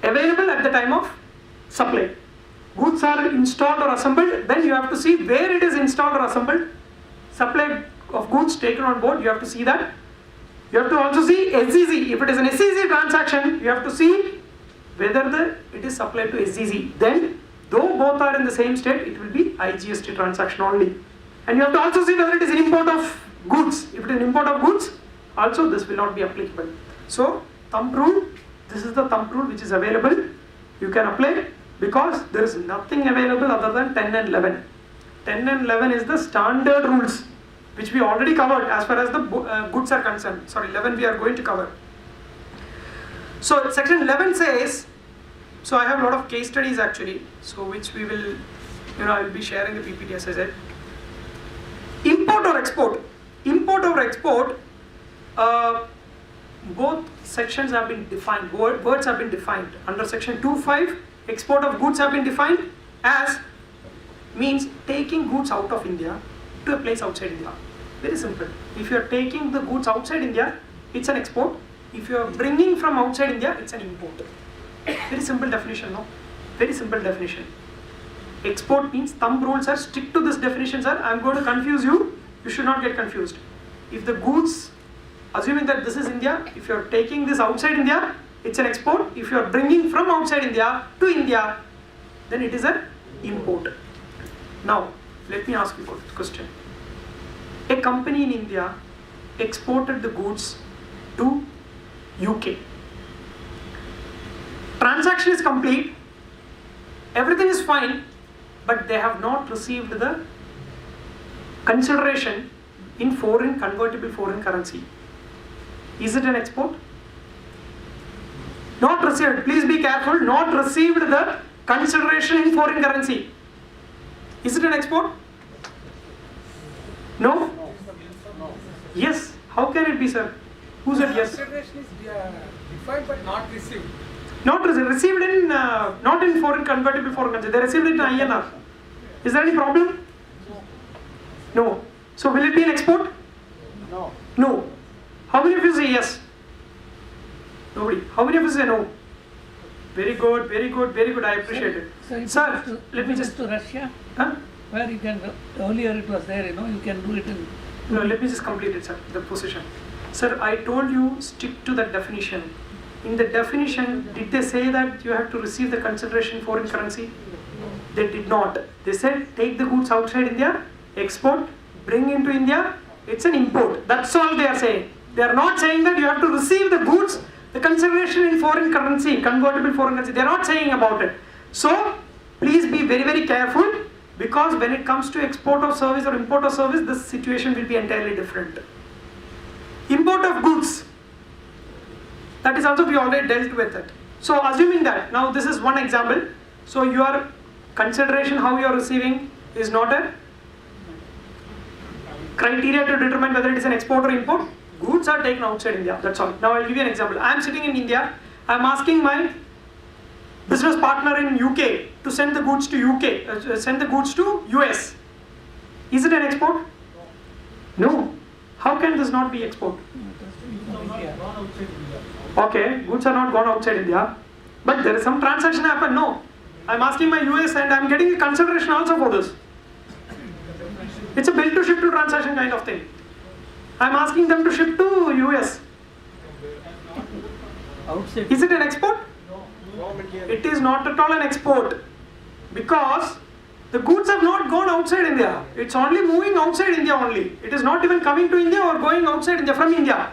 available at the time of supply. Goods are installed or assembled, then you have to see where it is installed or assembled. Supply of goods taken on board, you have to see that. You have to also see SCC. If it is an SCC transaction, you have to see whether it is supplied to SCC. Then, though both are in the same state, it will be IGST transaction only. And you have to also see whether it is an import of goods. If it is an import of goods, also this will not be applicable. So, thumb rule, this is the thumb rule which is available. You can apply because there is nothing available other than 10 and 11. 10 and 11 is the standard rules which we already covered as far as the goods are concerned. Sorry, 11 we are going to cover. So section 11 says, so I have a lot of case studies actually, so which we will, I will be sharing the PPT as I said. Import or export. Import or export, both sections have been defined, words have been defined. Under section 2.5, export of goods have been defined as means taking goods out of India to a place outside India. Very simple. If you are taking the goods outside India, it's an export. If you are bringing from outside India, it's an import. Very simple definition, no? Very simple definition. Export means thumb rules are stick to this definition, sir. I am going to confuse you. You should not get confused. If the goods, assuming that this is India, if you are taking this outside India, it's an export. If you are bringing from outside India to India, then it is an import. Now, let me ask you a question. A company in India exported the goods to UK. Transaction is complete, everything is fine, but they have not received the consideration in convertible foreign currency. Is it an export? Not received, please be careful, not received the consideration in foreign currency. Is it an export? No? Yes. How can it be, sir? Who said yes? Consideration is defined but not received. Not received in, not in convertible foreign currency. They received it in INR. Is there any problem? No. So will it be an export? No. No. How many of you say yes? Nobody. How many of you say no? Very good, very good, very good. I appreciate it. Sir, let me just. To Russia, Huh? where you can earlier it was there, you can do it in. No, let me just complete it, sir. The position. Sir, I told you stick to that definition. In the definition, did they say that you have to receive the consideration in foreign currency? They did not. They said take the goods outside India, export, bring into India. It's an import. That's all they are saying. They are not saying that you have to receive the goods, the consideration in foreign currency, convertible foreign currency. They are not saying about it. So please be very, very careful, because when it comes to export of service or import of service, this situation will be entirely different. Import of goods, that is also we already dealt with it. So assuming that, now this is one example. So your consideration how you are receiving is not a criteria to determine whether it is an export or import. Goods are taken outside India, that's all. Now I'll give you an example. I am sitting in India, I am asking my business partner in UK to send the goods to UK, send the goods to US. Is it an export? No. How can this not be export? Okay, goods are not gone outside India, but there is some transaction happen. No. I am asking my US and I am getting a consideration also for this. It's a bill to ship to transaction kind of thing. I am asking them to ship to US. Outside. Is it an export? It is not at all an export, because the goods have not gone outside India. It's only moving outside India only. It is not even coming to India or going outside India from India.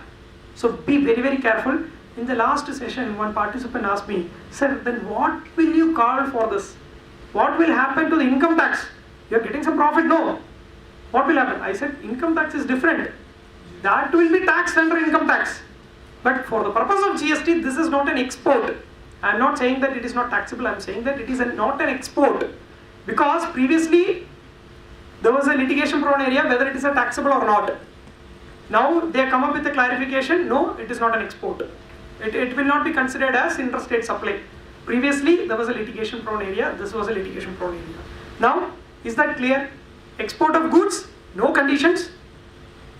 So be very, very careful. In the last session, one participant asked me, sir, then what will you call for this? What will happen to the income tax? You are getting some profit? No. What will happen? I said, income tax is different. That will be taxed under income tax. But for the purpose of GST, this is not an export. I am not saying that it is not taxable. I am saying that it is not an export. Because previously, there was a litigation prone area whether it is a taxable or not. Now they come up with a clarification, no, it is not an export. It will not be considered as interstate supply. Previously, there was a litigation prone area, this was a litigation prone area. Now, is that clear? Export of goods, no conditions,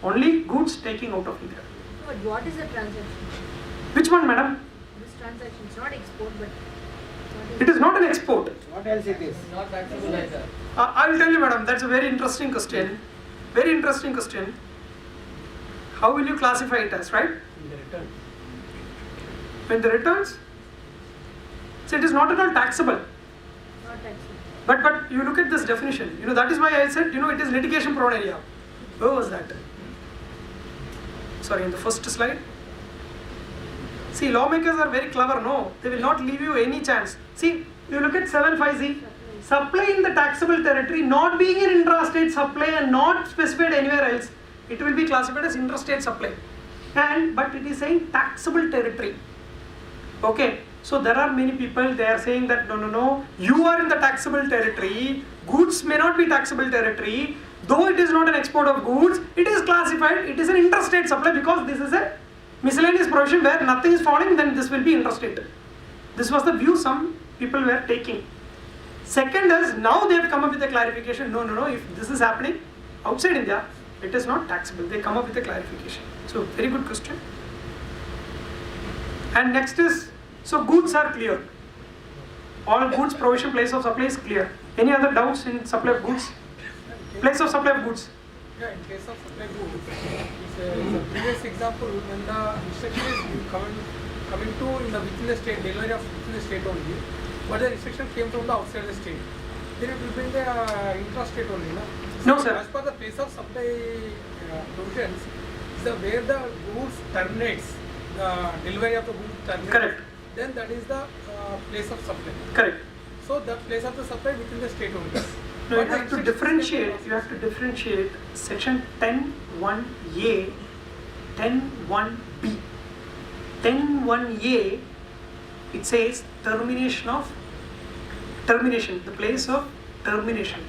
only goods taking out of India. But what is the transaction? Which one, madam? This transaction is not export, but It is not an export. What else it is? Not taxable either. I will tell you, madam, that's a very interesting question. Very interesting question. How will you classify it as, right? In the return. When the returns, so it is not at all taxable. not taxable. But you look at this definition. That is why I said, it is litigation prone area. Where was that? Sorry, in the first slide. See, lawmakers are very clever, no? They will not leave you any chance. See, you look at 75Z, supply in the taxable territory, not being an intrastate supply and not specified anywhere else, it will be classified as interstate supply. But it is saying taxable territory. Okay, so there are many people, they are saying that no, you are in the taxable territory, goods may not be taxable territory, though it is not an export of goods, it is classified, it is an interstate supply because this is a miscellaneous provision where nothing is falling, then this will be interstate. This was the view some people were taking. Second is, now they have come up with a clarification, no, if this is happening outside India, it is not taxable. They come up with a clarification. So, very good question. And next is, so goods are clear. All goods, provision, place of supply is clear. Any other doubts in supply of goods? Place of supply of goods. Yeah, in case of supply goods, it's a previous example when the instruction is coming to within the state, delivery of within the state only, but the instruction came from the outside the state. Then it will be in the intrastate only, no? No, sir. As per the place of supply provisions, is the where the goods terminates, the delivery of the goods terminates. Correct. Then that is the place of supply. Correct. So the place of the supply within the state only. No, you But have to the differentiate. You have to differentiate section 10(1)(a), 10(1)(b). 10(1)(a), it says termination, the place of termination.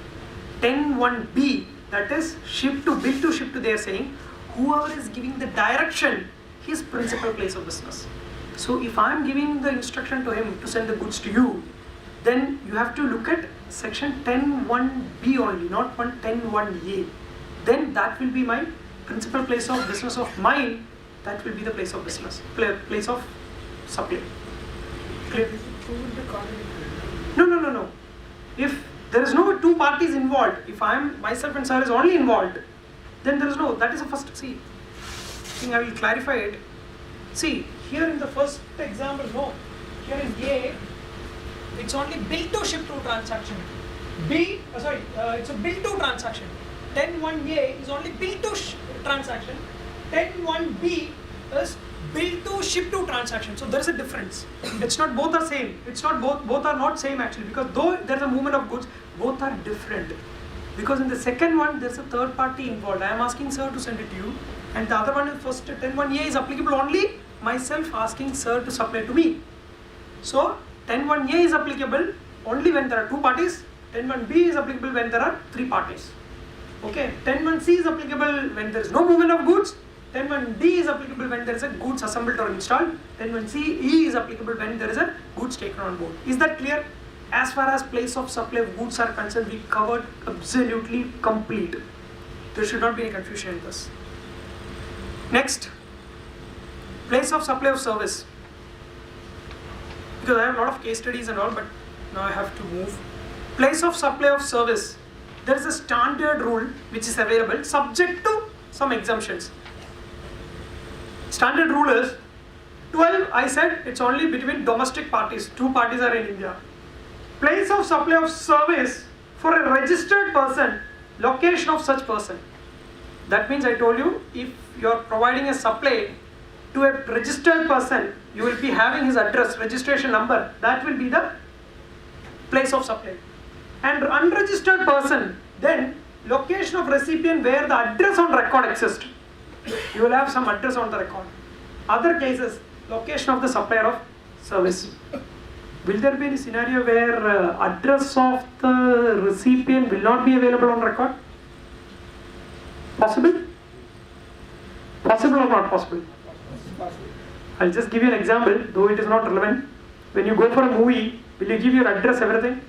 10(1)(b), that is bill to ship to, they are saying whoever is giving the direction, his principal place of business. So if I am giving the instruction to him to send the goods to you, then you have to look at section 10(1)(b) only, not 10(1)(a). Then that will be my principal place of business of mine. That will be the place of business, place of supply. Clear? No. If there is no two parties involved, if I am myself and sir is only involved, then there is no. That is the first. See, I think I will clarify it. See, here in the first example, no. Here in A, it's only bill to ship to transaction. It's a bill to transaction. 10(1)(a) is only bill to transaction. 10(1)(b) is bill to ship to transaction. So there is a difference. It's not both are same. It's not both are not same actually, because though there is a movement of goods, both are different. Because in the second one there is a third party involved. I am asking sir to send it to you, and the other one is first 10(1)(a) is applicable only myself asking sir to supply to me. So 10(1)(a) is applicable only when there are two parties. 10(1)(b) is applicable when there are three parties. Okay, 10(1)(c) is applicable when there is no movement of goods. 10(1)(d) is applicable when there is a goods assembled or installed. 10(1)(c)(e) is applicable when there is a goods taken on board. Is that clear? As far as place of supply of goods are concerned, we covered absolutely complete. There should not be any confusion in this. Next, place of supply of service. Because I have a lot of case studies and all, but now I have to move. Place of supply of service. There is a standard rule which is available, subject to some exemptions. Standard rule is 12. I said it's only between domestic parties. Two parties are in India. Place of supply of service for a registered person, location of such person. That means I told you, if you are providing a supply to a registered person, you will be having his address, registration number. That will be the place of supply. And unregistered person, then location of recipient where the address on record exists. You will have some address on the record. Other cases, location of the supplier of service. Will there be any scenario where address of the recipient will not be available on record? Possible? Possible or not possible? I'll just give you an example, though it is not relevant. When you go for a movie, will you give your address, everything?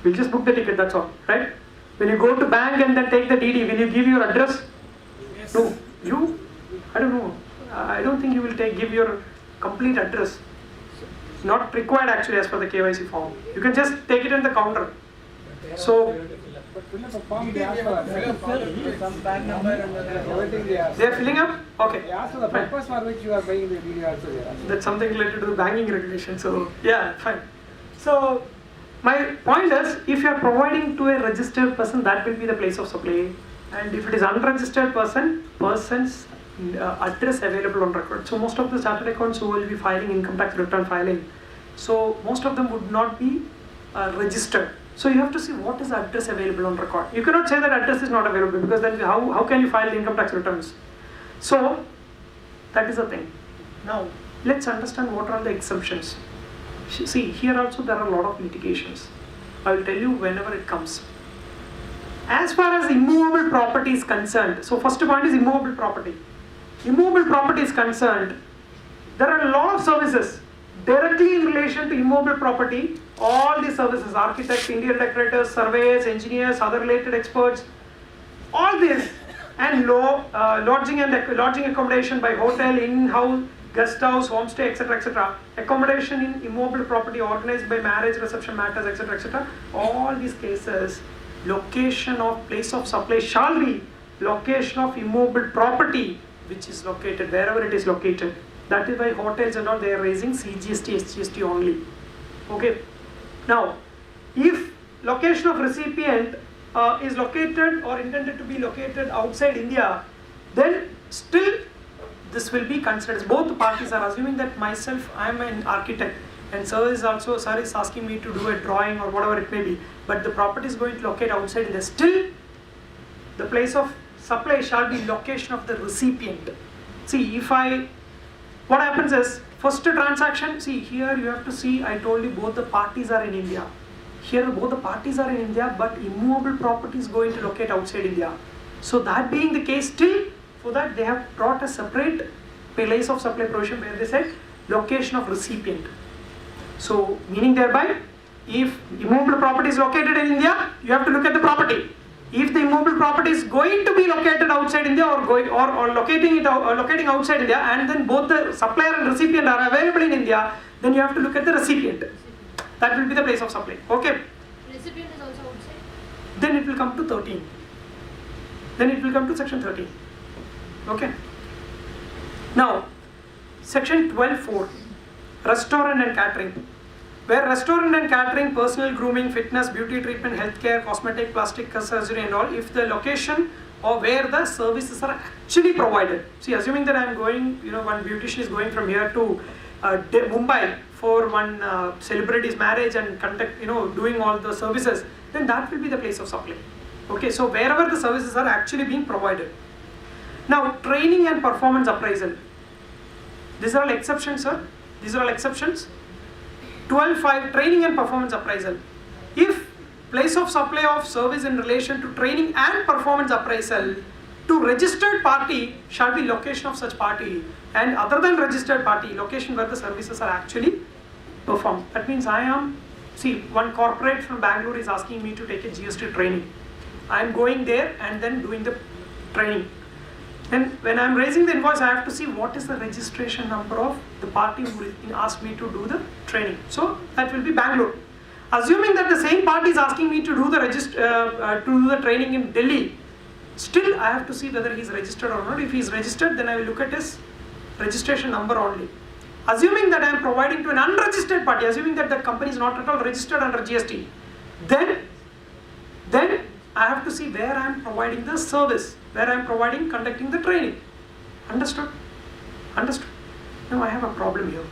We'll just book the ticket, that's all, right? When you go to bank and then take the DD, will you give your address? Yes. No. You? I don't know. I don't think you will give your complete address. Not required actually as per the KYC form. You can just take it in the counter. So, Fill up a form, they ask for some PAN number and everything they ask. they are filling up? Okay. They ask for the purpose for which you are buying the DD also they ask. That's something related to the banking regulation. So, yeah, fine. So, my point is, if you are providing to a registered person, that will be the place of supply. And if it is unregistered person's address available on record. So most of the chartered accounts who will be filing income tax return filing, so most of them would not be registered. So you have to see what is the address available on record. You cannot say that address is not available, because then how can you file the income tax returns? So that is the thing. Now let's understand what are the exemptions. See, here also there are a lot of litigations. I will tell you whenever it comes. As far as immovable property is concerned, so first point is immovable property. Immovable property is concerned, there are a lot of services directly in relation to immovable property. All these services, architects, interior decorators, surveyors, engineers, other related experts, all this, and lodging accommodation by hotel, in-house, guest house, homestay, etc., accommodation in immovable property organized by marriage, reception matters, etc., all these cases, location of place of supply shall be location of immovable property which is located wherever it is located. That is why hotels and all, they are raising CGST, SGST only. Okay. Now, if location of recipient is located or intended to be located outside India, then still this will be considered. Both parties are assuming that myself, I am an architect, and sir is asking me to do a drawing or whatever it may be, but the property is going to locate outside India. Still, the place of supply shall be location of the recipient. See, what happens is, first transaction, see here you have to see, I told you both the parties are in India. Here both the parties are in India, but immovable property is going to locate outside India. So that being the case, still for that they have brought a separate place of supply provision where they said location of recipient. So meaning thereby, if immovable property is located in India, you have to look at the property. If the immovable property is going to be located outside India or locating outside India, and then both the supplier and recipient are available in India, then you have to look at the recipient. That will be the place of supply. Okay. Recipient is also outside. Then it will come to 13. Then it will come to section 13. Okay. Now, section 12.4, restaurant and catering. Where restaurant and catering, personal grooming, fitness, beauty treatment, healthcare, cosmetic, plastic surgery and all, if the location or where the services are actually provided. See, assuming that I am going, one beautician is going from here to Mumbai for one celebrity's marriage and doing all the services, then that will be the place of supply. Okay, so wherever the services are actually being provided. Now, training and performance appraisal. These are all exceptions, sir. These are all exceptions. 12.5, training and performance appraisal. If place of supply of service in relation to training and performance appraisal to registered party shall be location of such party, and other than registered party, location where the services are actually performed. That means one corporate from Bangalore is asking me to take a GST training. I am going there and then doing the training. Then when I am raising the invoice, I have to see what is the registration number of the party who asked me to do the training. So that will be Bangalore. Assuming that the same party is asking me to do the training in Delhi, still I have to see whether he is registered or not. If he is registered, then I will look at his registration number only. Assuming that I am providing to an unregistered party, assuming that the company is not at all registered under GST, then I have to see where I am providing the service, where I am conducting the training. Understood? Understood? Now I have a problem here.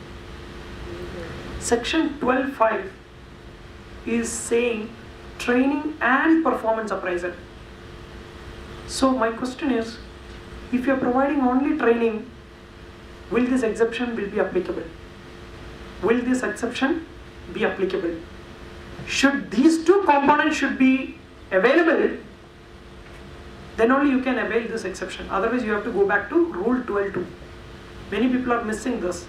Section 12.5 is saying training and performance appraisal. So my question is, if you are providing only training, will this exception be applicable? Will this exception be applicable? Should these two components should be available, then only you can avail this exception. Otherwise you have to go back to rule 12.2. Many people are missing this.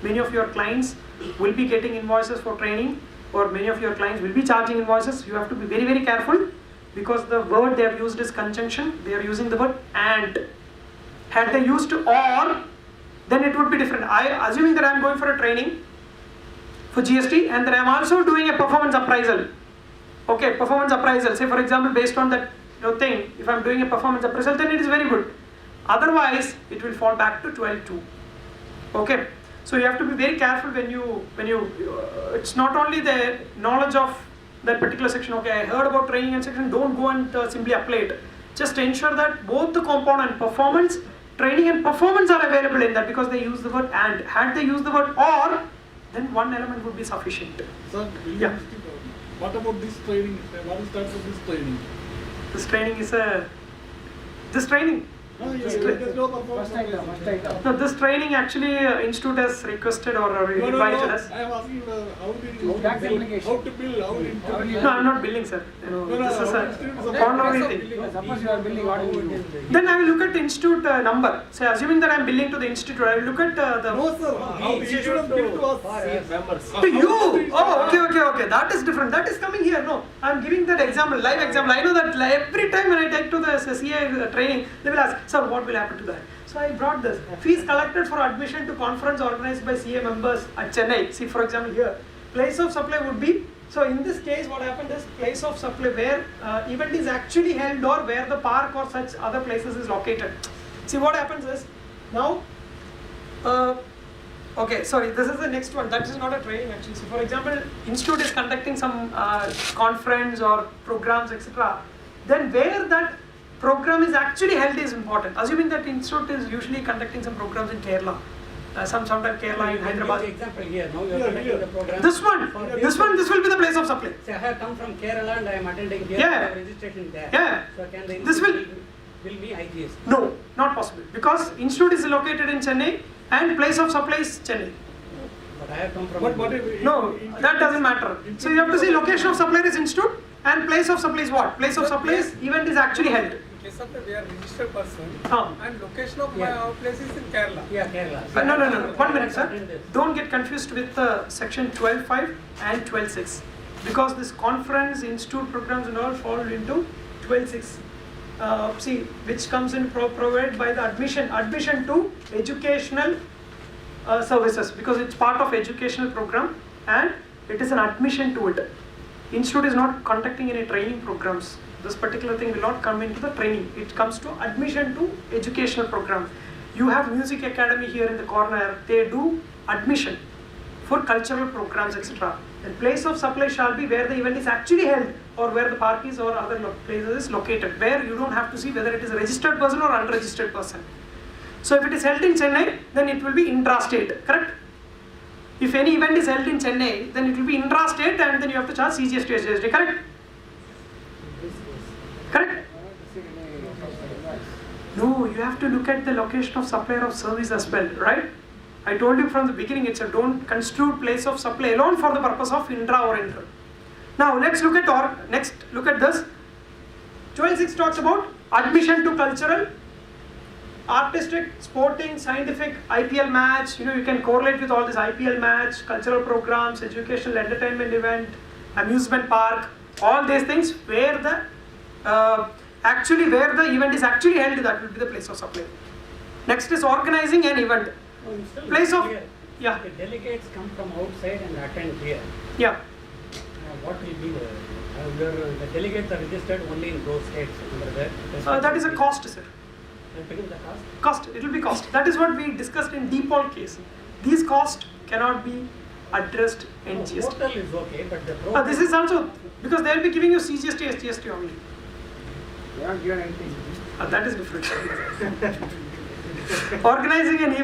Many of your clients will be getting invoices for training, or many of your clients will be charging invoices. You have to be very, very careful, because the word they have used is conjunction. They are using the word and. Had they used or, then it would be different. Assuming that I am going for a training for GST and that I am also doing a performance appraisal. Okay, performance appraisal. Say for example, based on that thing, if I am doing a performance appraisal, then it is very good. Otherwise, it will fall back to 12.2. Okay, so you have to be very careful when you it's not only the knowledge of that particular section. Okay, I heard about training and section. Don't go and simply apply it. Just ensure that both the component performance, training and performance are available in that, because they use the word and. Had they used the word or, then one element would be sufficient. Sir, yeah. What about this training? What is that for this training? This training is this training. No, there's no performance. No, this training actually institute has requested or invited us. I am asking how to bill, how to No, I am not billing, sir. This is a honorary thing. Suppose you are billing, what will you do? Then I will look at the institute number. Say, assuming that I am billing to the institute, I will look at the. No, sir. How the institute has billed to us. To you? Oh, okay. That is different. That is coming here. No, I am giving that example, live example. I know that every time when I take to the CA training, they will ask, sir, what will happen to that? So I brought this. Fees collected for admission to conference organized by CA members at Chennai. See, for example, here, place of supply would be. So in this case, what happened is place of supply where event is actually held, or where the park or such other places is located. See, what happens is now. Okay, sorry, this is the next one. That is not a training actually. So for example, institute is conducting some conference or programs, etc. Then where that program is actually held is important. Assuming that institute is usually conducting some programs in Kerala, sometime Kerala in Hyderabad. Example here, now you are conducting the program. This will be the place of supply. Say I have come from Kerala and I am attending here. Yeah. I have registration there. Yeah. So can the This will be IGST? No, not possible, because institute is located in Chennai and place of supply is Chennai. But I have come from. No, that doesn't matter. So you have to see location of supply is institute and place of supply is what? Place of supply is event is actually held. In case of we are registered person, Ah. and location of my place is in Kerala. Yeah, Kerala. No. 1 minute, sir. Don't get confused with section 12.5 and 12.6, because this conference, institute programs and all fall into 12.6. See, which comes in provided by the admission to educational services, because it's part of educational program and it is an admission to it. Institute is not conducting any training programs. This particular thing will not come into the training. It comes to admission to educational program. You have music academy here in the corner. They do admission for cultural programs, etc. And place of supply shall be where the event is actually held, or where the parties or other places is located, where you don't have to see whether it is a registered person or unregistered person. So if it is held in Chennai, then it will be intrastate, correct? If any event is held in Chennai, then it will be intrastate and then you have to charge CGST, SGST, correct? Correct? No, you have to look at the location of supplier of service as well, right? I told you from the beginning itself, don't construe place of supply alone for the purpose of intra or inter. Now let's look at this. 12.6 talks about admission to cultural, artistic, sporting, scientific, IPL match. You can correlate with all this IPL match, cultural programs, educational entertainment event, amusement park, all these things where the event is actually held, that will be the place of supply. Next is organizing an event. Place of, yeah. The delegates come from outside and attend here. Yeah. What will be the delegates are registered only in those states under that? That is a cost, sir. And because the cost? Cost, it will be cost. That is what we discussed in default case. These costs cannot be addressed in GST. Total is okay, but the program. This is also, because they will be giving you CGST, SGST only. They are not given anything. That is different. Organizing an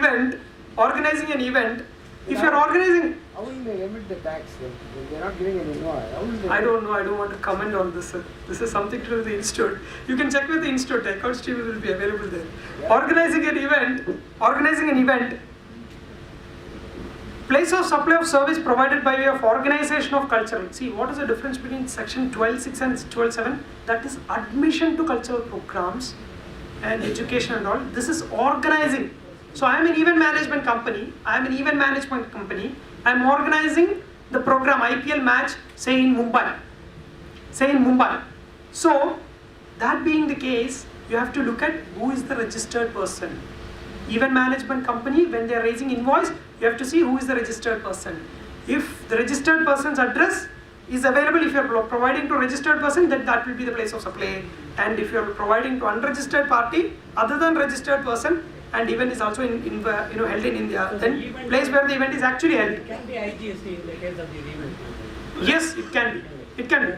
event, if you are organizing. How will they remit the tax then? They are not giving any invoice. How will they? I don't know, I don't want to comment on this, sir. This is something to do with the institute. You can check with the institute, accounts team will be available there. Yeah. Organizing an event, place of supply of service provided by way of organization of cultural. See, what is the difference between section 12.6 and 12.7? That is admission to cultural programs and education and all. This is organizing. So I am an event management company. I am organizing the program IPL match, say in Mumbai. So that being the case, you have to look at who is the registered person. Event management company, when they are raising invoice, you have to see who is the registered person. If the registered person's address is available, if you are providing to registered person, then that will be the place of supply. And if you are providing to unregistered party, other than registered person, and event is also held in India, So then the place where the event is actually held. It can be IGST in the case of the event. Yes, it can be. It can be.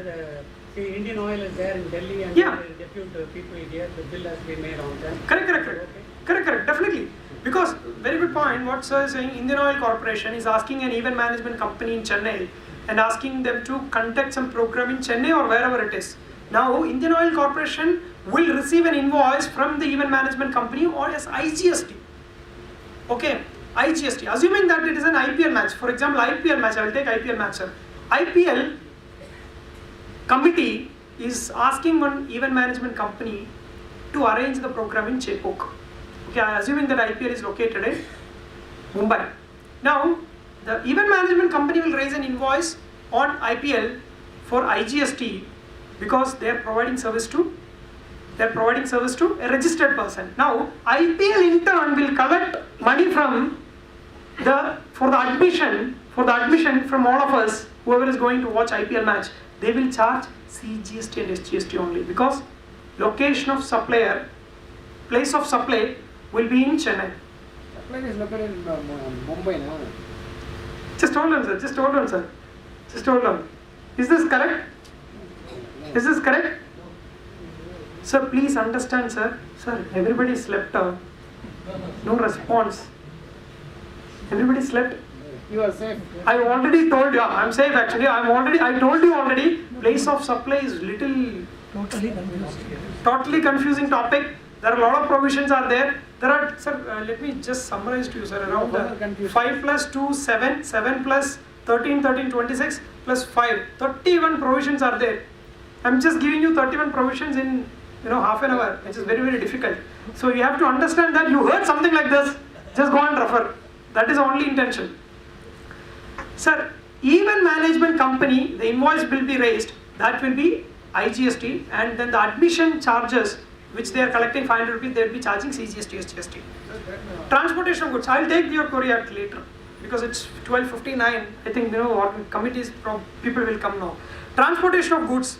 See, Indian Oil is there in Delhi and Yeah. they depute people here, the bill has been made on them. Correct, definitely. Because, very good point, what sir is saying, Indian Oil Corporation is asking an event management company in Chennai and asking them to conduct some program in Chennai or wherever it is. Now, Indian Oil Corporation will receive an invoice from the event management company or as IGST. Okay, IGST. Assuming that it is an IPL match. For example, IPL match, I will take IPL match, sir. IPL committee is asking one event management company to arrange the program in Chepauk. Okay, assuming that IPL is located in Mumbai. Now, the event management company will raise an invoice on IPL for IGST because they are providing service to a registered person. Now, IPL in turn will collect money from for the admission from all of us, whoever is going to watch IPL match. They will charge CGST and SGST only because location of supplier, place of supply will be in Chennai. Supply is located in Mumbai now. Just hold on, sir. Is this correct? Sir, please understand, sir. Sir, everybody slept. No response. Everybody slept. You are safe. I already told you. I'm safe actually. I told you already. Place of supply is little totally confusing topic. There are a lot of provisions are there. There are, sir, let me just summarize to you, sir. Around 5 plus 2, 7, 7 plus 13, 13, 26 plus 5, 31 provisions are there. I'm just giving you 31 provisions in half an hour, which is very, very difficult. So you have to understand that you heard something like this, just go and refer. That is the only intention. Sir, even management company, the invoice will be raised, that will be IGST, and then the admission charges which they are collecting 500 rupees, they will be charging CGST, SGST. Transportation of goods, I will take your query out later because it's 12:59. I think what committees, people will come now. Transportation of goods.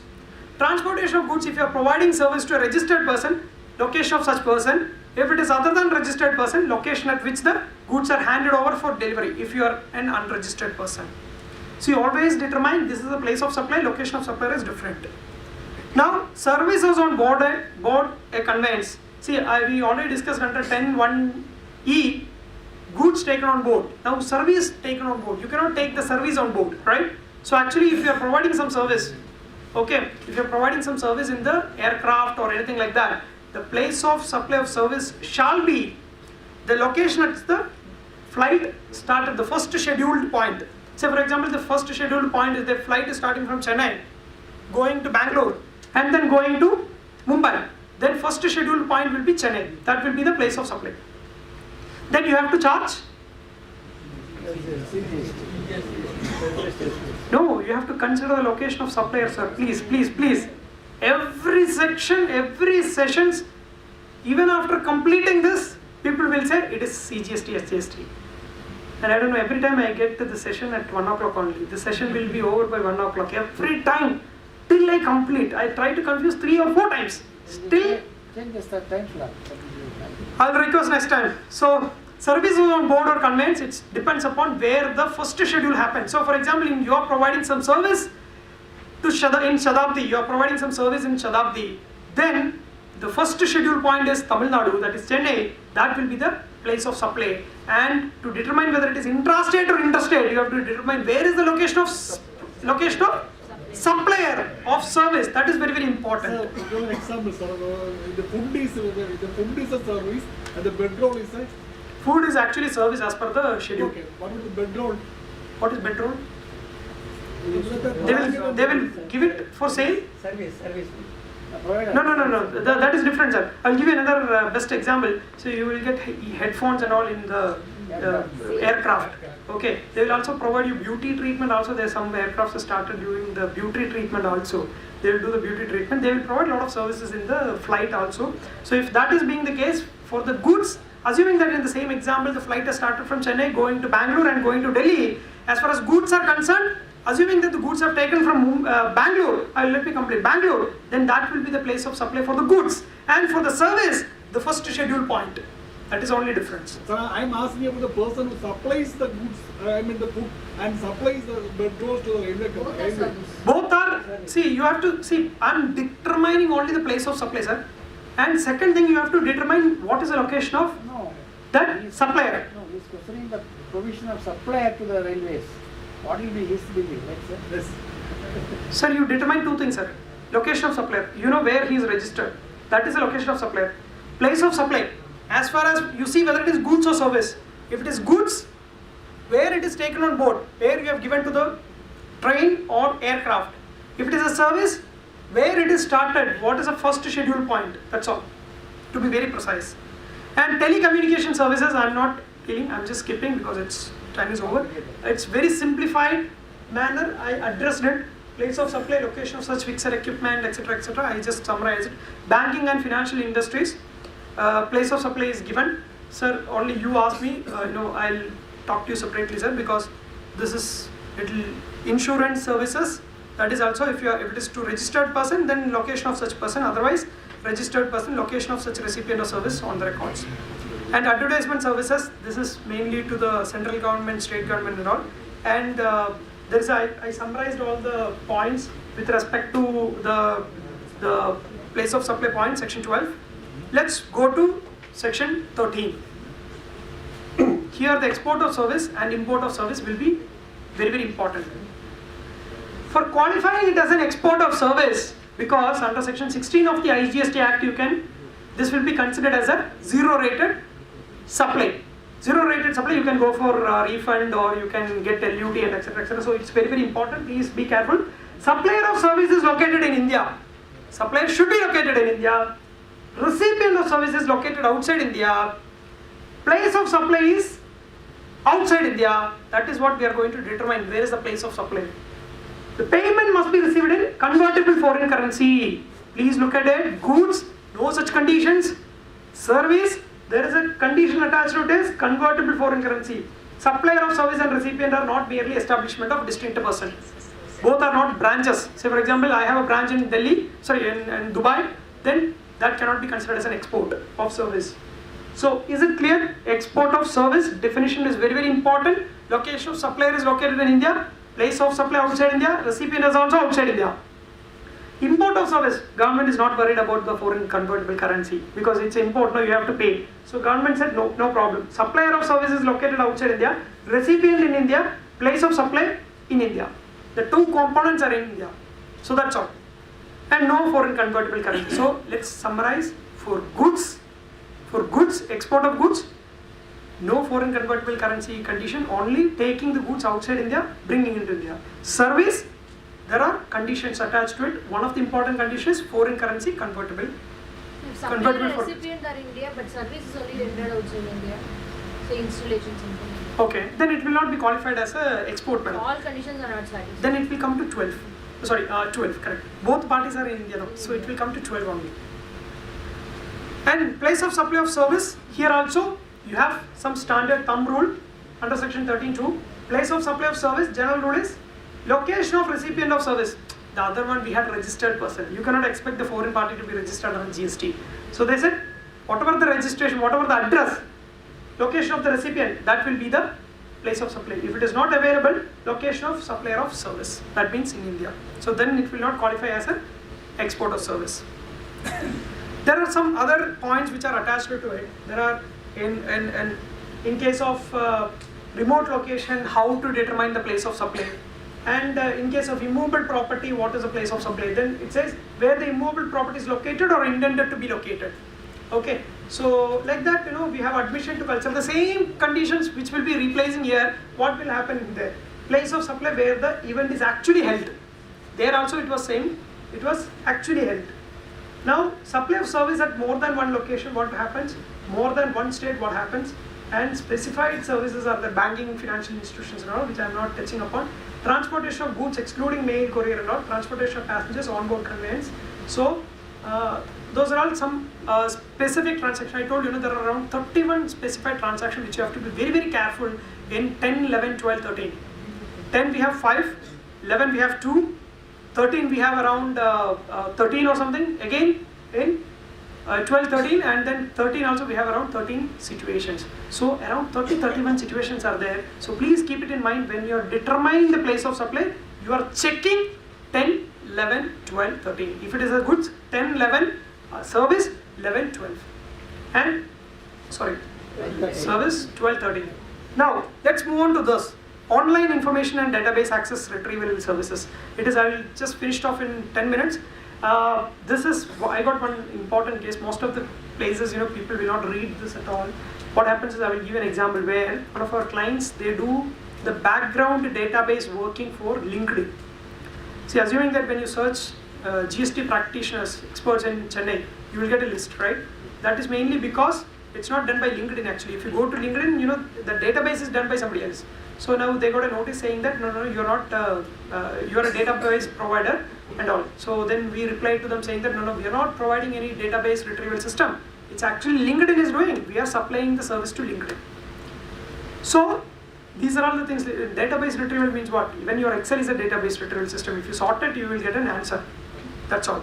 Transportation of goods, if you are providing service to a registered person, location of such person. If it is other than registered person, location at which the goods are handed over for delivery if you are an unregistered person. So you always determine this is the place of supply, location of supply is different. Now, services on board a conveyance. See, we already discussed under 10(1)(e), goods taken on board. Now, service taken on board. You cannot take the service on board, right? So actually, if you are providing some service, okay, if you are providing some service in the aircraft or anything like that, the place of supply of service shall be the location at the flight started, the first scheduled point. Say for example, the first scheduled point is the flight is starting from Chennai, going to Bangalore, and then going to Mumbai. Then first scheduled point will be Chennai. That will be the place of supply. Then you have to charge. No, you have to consider the location of supplier, sir. Please, please, please. Every section, every sessions, even after completing this, people will say it is CGST, SGST. And I don't know, every time I get to the session at 1 o'clock only, the session will be over by 1 o'clock. Every time, till I complete, I try to confuse 3 or 4 times. Still, I'll request next time. So, services on board or conveyance, it depends upon where the first schedule happens. So, for example, you are providing some service to in Shatabdi, you are providing some service in Shatabdi. Then, the first schedule point is Tamil Nadu, that is Chennai. That will be the place of supply. And to determine whether it is intrastate or interstate, you have to determine where is the location of supplier of service. That is very, very important. Sir, to give an example, sir, the food is a service and the bedroll is a... Food is actually service as per the schedule. Okay, what is the bedroll? What is bedroll? They will give it for sale. Service. No. That is different, sir. I'll give you another best example. So you will get headphones and all in the aircraft. Okay. They will also provide you beauty treatment. Also, there are some aircrafts that started doing the beauty treatment also. They will do the beauty treatment. They will provide a lot of services in the flight also. So if that is being the case for the goods, assuming that in the same example the flight has started from Chennai going to Bangalore and going to Delhi, as far as goods are concerned, assuming that the goods are taken from Bangalore, let me complete Bangalore, then that will be the place of supply for the goods. And for the service, the first schedule point. That is only difference. Sir, I am asking about the person who supplies the goods, the food, and supplies the bedrolls to the railway company. Both are, you have to, I am determining only the place of supply, sir. And second thing, you have to determine what is the location of that supplier. No, he is questioning the provision of supplier to the railways. What will be his duty, right, sir? Yes. Sir, you determine 2 things, sir. Location of supplier. You know where he is registered. That is the location of supplier. Place of supply. As far as you see whether it is goods or service. If it is goods, where it is taken on board, where you have given to the train or aircraft. If it is a service, where it is started, what is the first schedule point. That's all. To be very precise. And telecommunication services, I am not dealing, I am just skipping because time is over. It's very simplified manner. I addressed it. Place of supply, location of such fixed equipment, etc., etc. I just summarized it. Banking and financial industries. Place of supply is given. Sir, only you asked me. I'll talk to you separately, sir, because this is little insurance services. That is also if it is to registered person, then location of such person. Otherwise, registered person, location of such recipient of service on the records. And advertisement services, this is mainly to the central government, state government and all. And I summarized all the points with respect to the place of supply point, section 12. Let's go to section 13. Here the export of service and import of service will be very, very important. For qualifying it as an export of service, because under section 16 of the GST Act this will be considered as a zero rated supply. Zero rated supply, you can go for refund or you can get LUT and etc, etc. So it's very, very important, please be careful. Supplier of service is located in India. Supplier should be located in India. Recipient of service is located outside India. Place of supply is outside India. That is what we are going to determine. Where is the place of supply? The payment must be received in convertible foreign currency. Please look at it. Goods, no such conditions. Service, there is a condition attached to it, is convertible foreign currency. Supplier of service and recipient are not merely establishment of distinct person. Both are not branches. Say for example, I have a branch in Delhi, in Dubai, then that cannot be considered as an export of service. So is it clear? Export of service definition is very, very important. Location of supplier is located in India. Place of supply outside India. Recipient is also outside India. Import of service, government is not worried about the foreign convertible currency because it's import, no, you have to pay. So government said no problem. Supplier of service is located outside India. Recipient in India. Place of supply in India. The two components are in India. So that's all. And no foreign convertible currency. So let's summarize. For goods, export of goods, no foreign convertible currency condition, only taking the goods outside India, bringing into India. Service, there are conditions attached to it. One of the important conditions is foreign currency convertible. If supplier and recipient are in India, but service is only rendered outside India, so installation something. Okay, then it will not be qualified as a export. Madam. All conditions are not satisfied. Then it will come to 12. Sorry, 12, correct. Both parties are in India now, so it will come to 12 only. And place of supply of service, here also you have some standard thumb rule under section 13(2). Place of supply of service, general rule is location of recipient of service. The other one we had registered person. You cannot expect the foreign party to be registered on GST. So they said whatever the registration, whatever the address, location of the recipient, that will be the place of supply. If it is not available, location of supplier of service, that means in India. So then it will not qualify as an export of service. There are some other points which are attached to it. There are in case of remote location, how to determine the place of supply, and in case of immovable property, what is the place of supply. Then it says where the immovable property is located or intended to be located. Okay, so like that, we have admission to culture. The same conditions which will be replacing here, what will happen in there? Place of supply where the event is actually held. There also it was same, it was actually held. Now, supply of service at more than one location, what happens? More than one state, what happens? And specified services are the banking, financial institutions and all, which I am not touching upon. Transportation of goods excluding mail, courier and all. Transportation of passengers, onboard conveyance. So, those are all some specific transactions. I told you, there are around 31 specified transactions which you have to be very, very careful in 10, 11, 12, 13. 10 we have 5, 11 we have 2, 13 we have around 13 or something, again in 12, 13, and then 13 also we have around 13 situations. So around 30, 31 situations are there. So please keep it in mind when you are determining the place of supply, you are checking 10, 11, 12, 13. If it is a goods, 10, 11, service, 11, 12. And, sorry, service, 12, 13. Now, let's move on to this. Online information and database access retrieval services. It is, I will just finish off in 10 minutes. This is, I got one important case. Most of the places, people will not read this at all. What happens is, I will give an example where one of our clients, they do the background database working for LinkedIn. See, assuming that when you search GST practitioners, experts in Chennai, you will get a list, right? That is mainly because it's not done by LinkedIn actually. If you go to LinkedIn, the database is done by somebody else. So now they got a notice saying that no, you're not, you're a database provider and all. So then we replied to them saying that no, we are not providing any database retrieval system. It's actually LinkedIn is doing. We are supplying the service to LinkedIn. So these are all the things. Database retrieval means what? When your Excel is a database retrieval system, if you sort it, you will get an answer. That's all.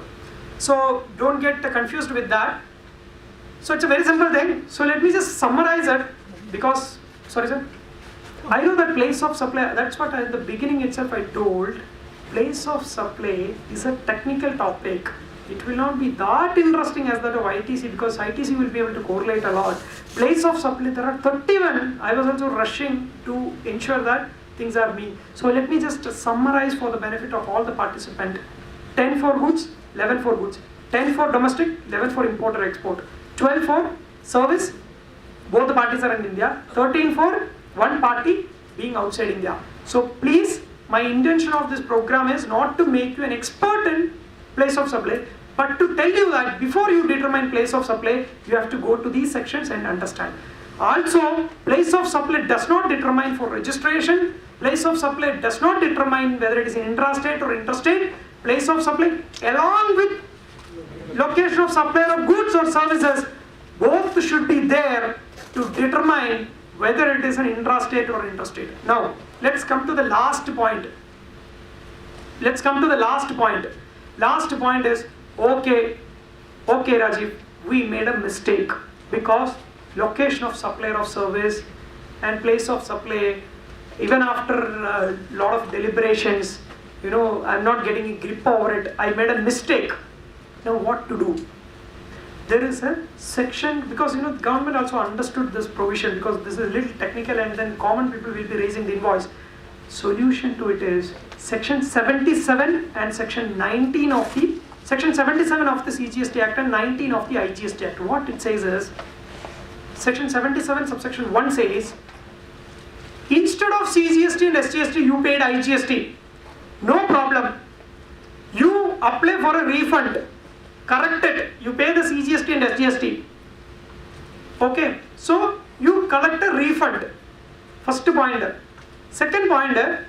So don't get confused with that. So it's a very simple thing. So let me just summarize it because, sorry sir. I know that place of supply, that's what in the beginning itself I told. Place of supply is a technical topic. It will not be that interesting as that of ITC, because ITC will be able to correlate a lot. Place of supply, there are 31. I was also rushing to ensure that things are me. So let me just summarize for the benefit of all the participants. 10 for goods, 11 for goods. 10 for domestic, 11 for import or export. 12 for service, both the parties are in India. 13 for one party being outside India. So please, my intention of this program is not to make you an expert in place of supply, but to tell you that before you determine place of supply, you have to go to these sections and understand. Also, place of supply does not determine for registration. Place of supply does not determine whether it is in intrastate or interstate. Place of supply, along with location of supplier of goods or services, both should be there to determine whether it is an intrastate or interstate. Now, let's come to the last point. Let's come to the last point. Last point is, okay Rajiv, we made a mistake because location of supplier of service and place of supply, even after a lot of deliberations, I'm not getting a grip over it. I made a mistake. Now what to do? There is a section, because the government also understood this provision, because this is a little technical and then common people will be raising the invoice. Solution to it is section 77 and section 19 of the section 77 of the CGST Act and 19 of the IGST Act. What it says is, section 77 subsection 1 says, instead of CGST and SGST you paid IGST. No problem. You apply for a refund. Correct it. You pay the CGST and SGST. Okay. So you collect a refund. First pointer. Second pointer,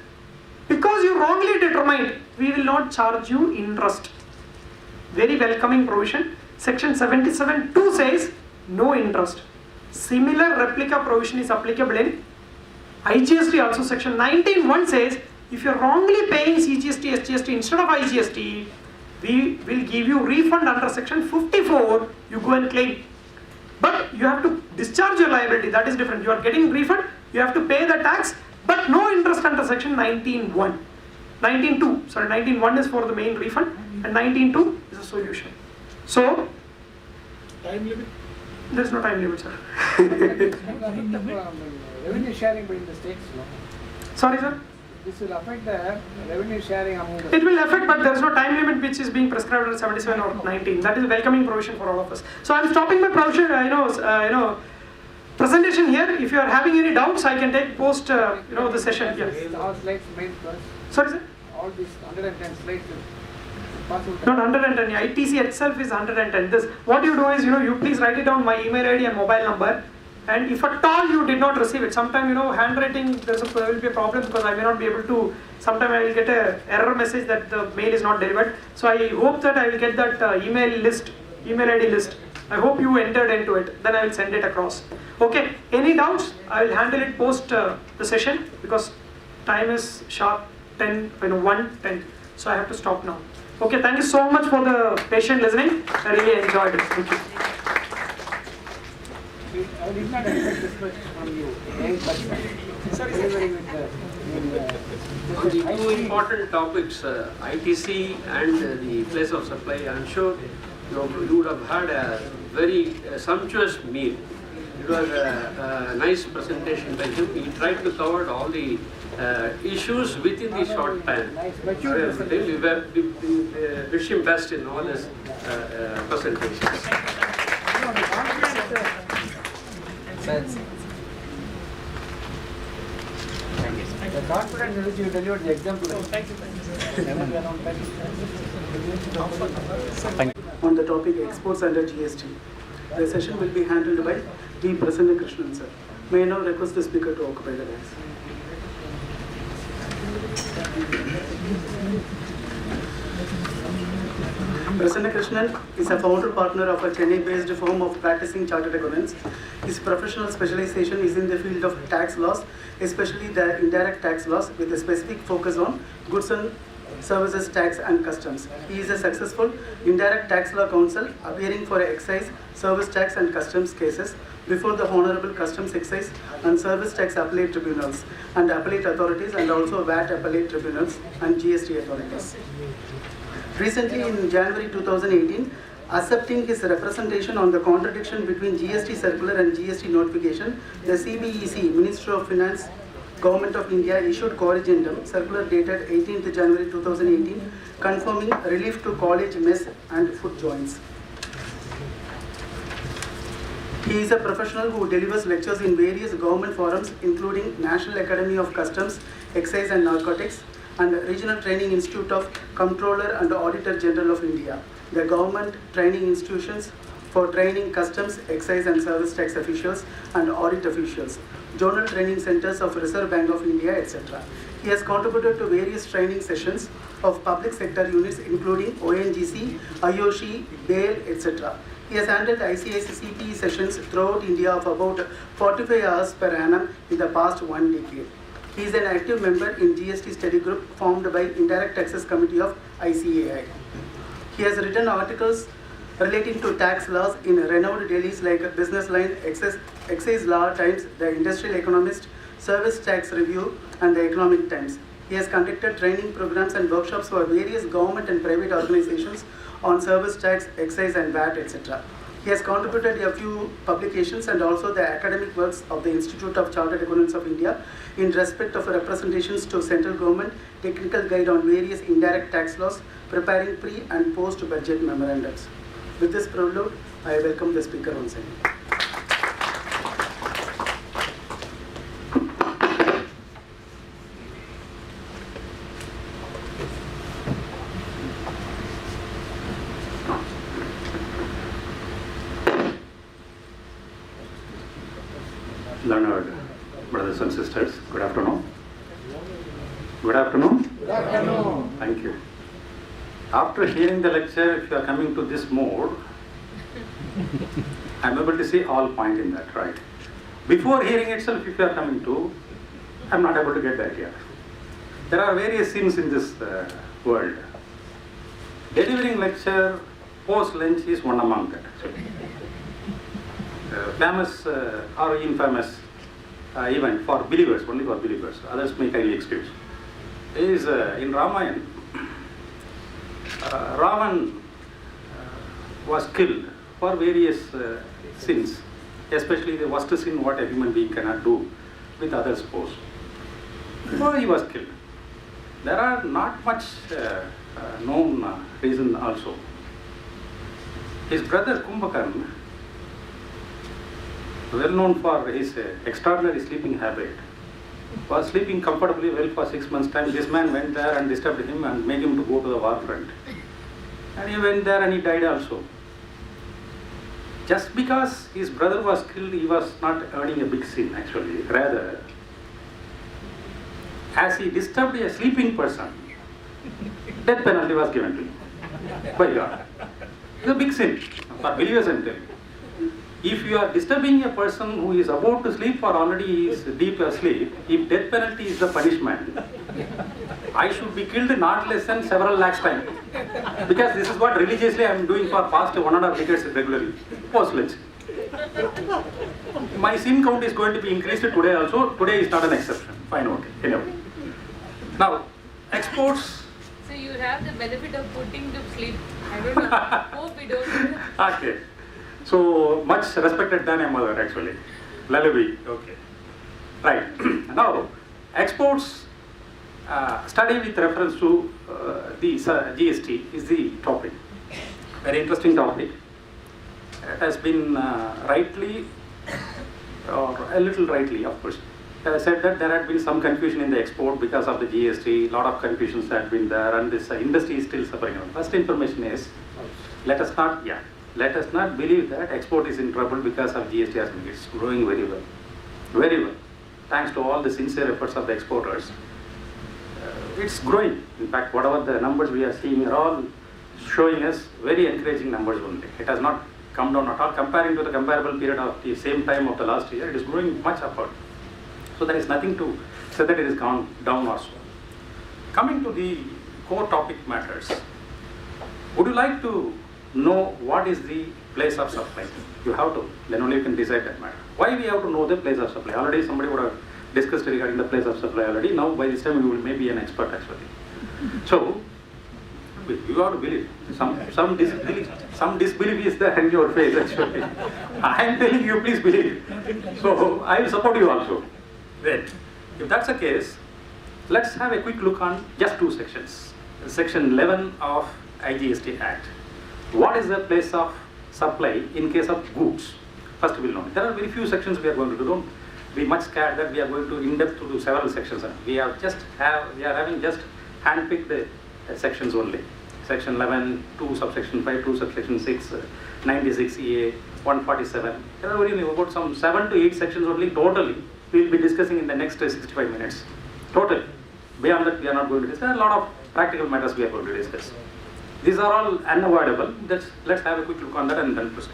because you wrongly determined, we will not charge you interest. Very welcoming provision. Section 77(2) says no interest. Similar replica provision is applicable in IGST also. Section 19(1) says if you are wrongly paying CGST, SGST instead of IGST, we will give you refund under section 54. You go and claim. But you have to discharge your liability. That is different. You are getting refund. You have to pay the tax, but no interest under section 19(1). 19(2). Sorry, 19(1) is for the main refund and 19(2) is a solution. So, Time limit? there is no time limit, sir. Revenue sharing between the states, no? Sorry, sir. This will affect the revenue sharing among the... It will affect, but there is no time limit which is being prescribed under 77 or 19. That is a welcoming provision for all of us. So I am stopping my provision, presentation here. If you are having any doubts, I can take post, the session here. All slides made first. Sorry, sir. All these 110 slides. Possible. Not 110. ITC itself is 110. This, what you do is, you please write it down, my email ID and mobile number. And if at all you did not receive it, sometime handwriting there will be a problem, because I may not be able to. Sometime I will get a error message that the mail is not delivered. So I hope that I will get that email ID list. I hope you entered into it. Then I will send it across. Okay. Any doubts? I will handle it post the session, because time is sharp 1:10. So I have to stop now. Okay. Thank you so much for the patient listening. I really enjoyed it. Thank you. I did not expect this much from you. Sorry, The two important topics, ITC and the place of supply, I am sure you would have had a very sumptuous meal. It was a nice presentation by him. He tried to cover all the issues within the short time. We wish him best in all his presentations. The confidence in which you delivered the example. On the topic exports under GST. The session will be handled by V. Prasanna Krishnan, sir. May I now request the speaker to occupy the dais. Prasanna Krishnan is a founder partner of a Chennai-based firm of practicing chartered accountants. His professional specialization is in the field of tax laws, especially the indirect tax laws, with a specific focus on goods and services tax and customs. He is a successful indirect tax law counsel, appearing for excise, service tax and customs cases before the Honorable Customs, Excise and Service Tax Appellate Tribunals and Appellate Authorities, and also VAT Appellate Tribunals and GST Authorities. Recently, in January 2018, accepting his representation on the contradiction between GST circular and GST notification, the CBEC, Ministry of Finance, Government of India issued corrigendum, circular dated 18th January 2018, confirming relief to college mess and food joints. He is a professional who delivers lectures in various government forums, including National Academy of Customs, Excise and Narcotics, and Regional Training Institute of Comptroller and Auditor General of India, the government training institutions for training customs, excise and service tax officials and audit officials, zonal training centers of Reserve Bank of India, etc. He has contributed to various training sessions of public sector units including ONGC, IOC, BAIL, etc. He has handled ICIC CPE sessions throughout India of about 45 hours per annum in the past 1 decade. He is an active member in GST study group formed by Indirect Taxes Committee of ICAI. He has written articles relating to tax laws in renowned dailies like Business Line, Excise Law Times, The Industrial Economist, Service Tax Review, and The Economic Times. He has conducted training programs and workshops for various government and private organizations on service tax, excise and VAT, etc. He has contributed a few publications and also the academic works of the Institute of Chartered Accountants of India in respect of representations to central government, technical guide on various indirect tax laws, preparing pre and post budget memorandums. With this prelude, I welcome the speaker once again. Learned brothers and sisters, good afternoon. Good afternoon. Good afternoon. Thank you. After hearing the lecture, if you are coming to this mode, I am able to see all point in that, right? Before hearing itself, if you are coming to, I am not able to get that here. There are various sins in this world. Delivering lecture post lunch is one among that. Famous or infamous event for believers, only for believers, others may kindly excuse, is in Ramayana. Ravan was killed for various sins, especially the worst sin what a human being cannot do with others' spouse. So he was killed. There are not much known reason also. His brother Kumbhakarna, well known for his extraordinary sleeping habit, was sleeping comfortably well for 6 months' time. This man went there and disturbed him and made him to go to the war front. And he went there and he died also. Just because his brother was killed, he was not earning a big sin actually. Rather, as he disturbed a sleeping person, death penalty was given to him by God. It's a big sin. For believers I'm telling you. If you are disturbing a person who is about to sleep or already is deep asleep, if death penalty is the punishment, I should be killed not less than several lakhs times. Because this is what religiously I am doing for past 1.5 decades regularly, post-lunch. My sin count is going to be increased today also. Today is not an exception. Fine, okay. Anyway. Now, exports. So you have the benefit of putting to sleep. I don't know. Hope we don't. Okay. So, much respected than a mother actually. Lullaby, okay. Right. Now, exports study with reference to the GST is the topic. Very interesting topic. It has been rightly, or a little rightly of course, said that there had been some confusion in the export because of the GST, lot of confusions had been there and this industry is still suffering. First information is, let us not believe that export is in trouble because of GST. It's growing very well. Very well. Thanks to all the sincere efforts of the exporters. It's growing. In fact, whatever the numbers we are seeing are all showing us very encouraging numbers only. It has not come down at all. Comparing to the comparable period of the same time of the last year, it is growing much upward. So there is nothing to say that it is gone down or so. Coming to the core topic matters. Would you like to know what is the place of supply? You have to, then only you can decide that matter. Why we have to know the place of supply? Already somebody would have discussed regarding the place of supply already. Now by this time you will maybe an expert actually. So You have to believe. Some disbelief is there in your face actually. I am telling you, please believe. So I will support you also. Then, if that's the case, let's have a quick look on just two sections. Section 11 of IGST Act. What is the place of supply in case of goods? First we will know. There are very few sections we are going to do. Don't be much scared that we are going to in depth to do several sections. We are having just handpicked the sections only. Section 11, 2 subsection 5, 2 subsection 6, 96EA, 147. There are only about some 7 to 8 sections only totally. We will be discussing in the next 65 minutes. Total. Beyond that, we are not going to discuss. There are a lot of practical matters we are going to discuss. These are all unavoidable. Let's have a quick look on that and then proceed.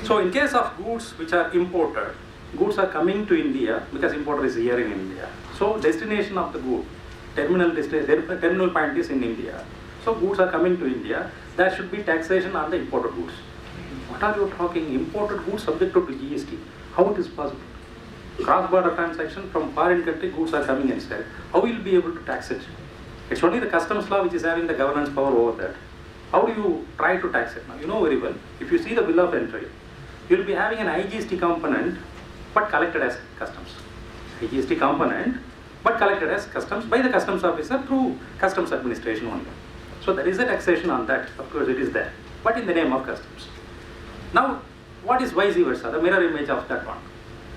So, in case of goods which are imported, goods are coming to India because importer is here in India. So, destination of the good, terminal point is in India. So, goods are coming to India. There should be taxation on the imported goods. What are you talking? Imported goods subjected to GST. How it is possible? Cross-border transaction from foreign country, goods are coming inside. How will you be able to tax it? It's only the customs law which is having the governance power over that. How do you try to tax it? Now, you know very well, if you see the bill of entry, you will be having an IGST component but collected as customs. IGST component but collected as customs by the customs officer through customs administration only. So there is a taxation on that, of course it is there, but in the name of customs. Now, what is vice versa, the mirror image of that one?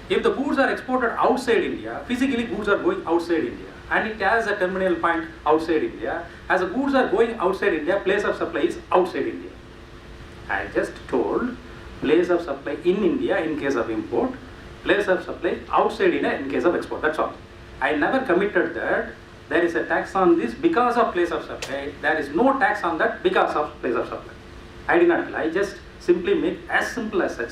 If the goods are exported outside India, physically goods are going outside India, and it has a terminal point outside India, as the goods are going outside India, place of supply is outside India. I just told place of supply in India in case of import, place of supply outside India in case of export, that's all. I never committed that there is a tax on this because of place of supply, there is no tax on that because of place of supply. I did not, I just simply make as simple as such.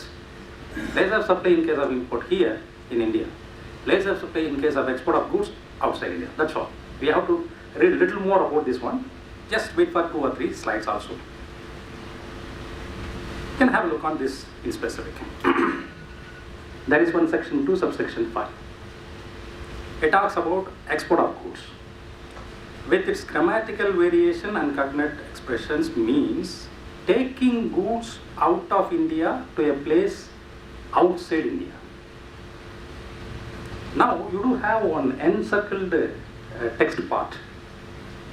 Place of supply in case of import here in India, place of supply in case of export of goods outside India, that's all. We have to read a little more about this one. Just wait for 2 or 3 slides also. You can have a look on this in specific. There is one section 2 subsection 5. It talks about export of goods. With its grammatical variation and cognate expressions means taking goods out of India to a place outside India. Now you do have one encircled text part.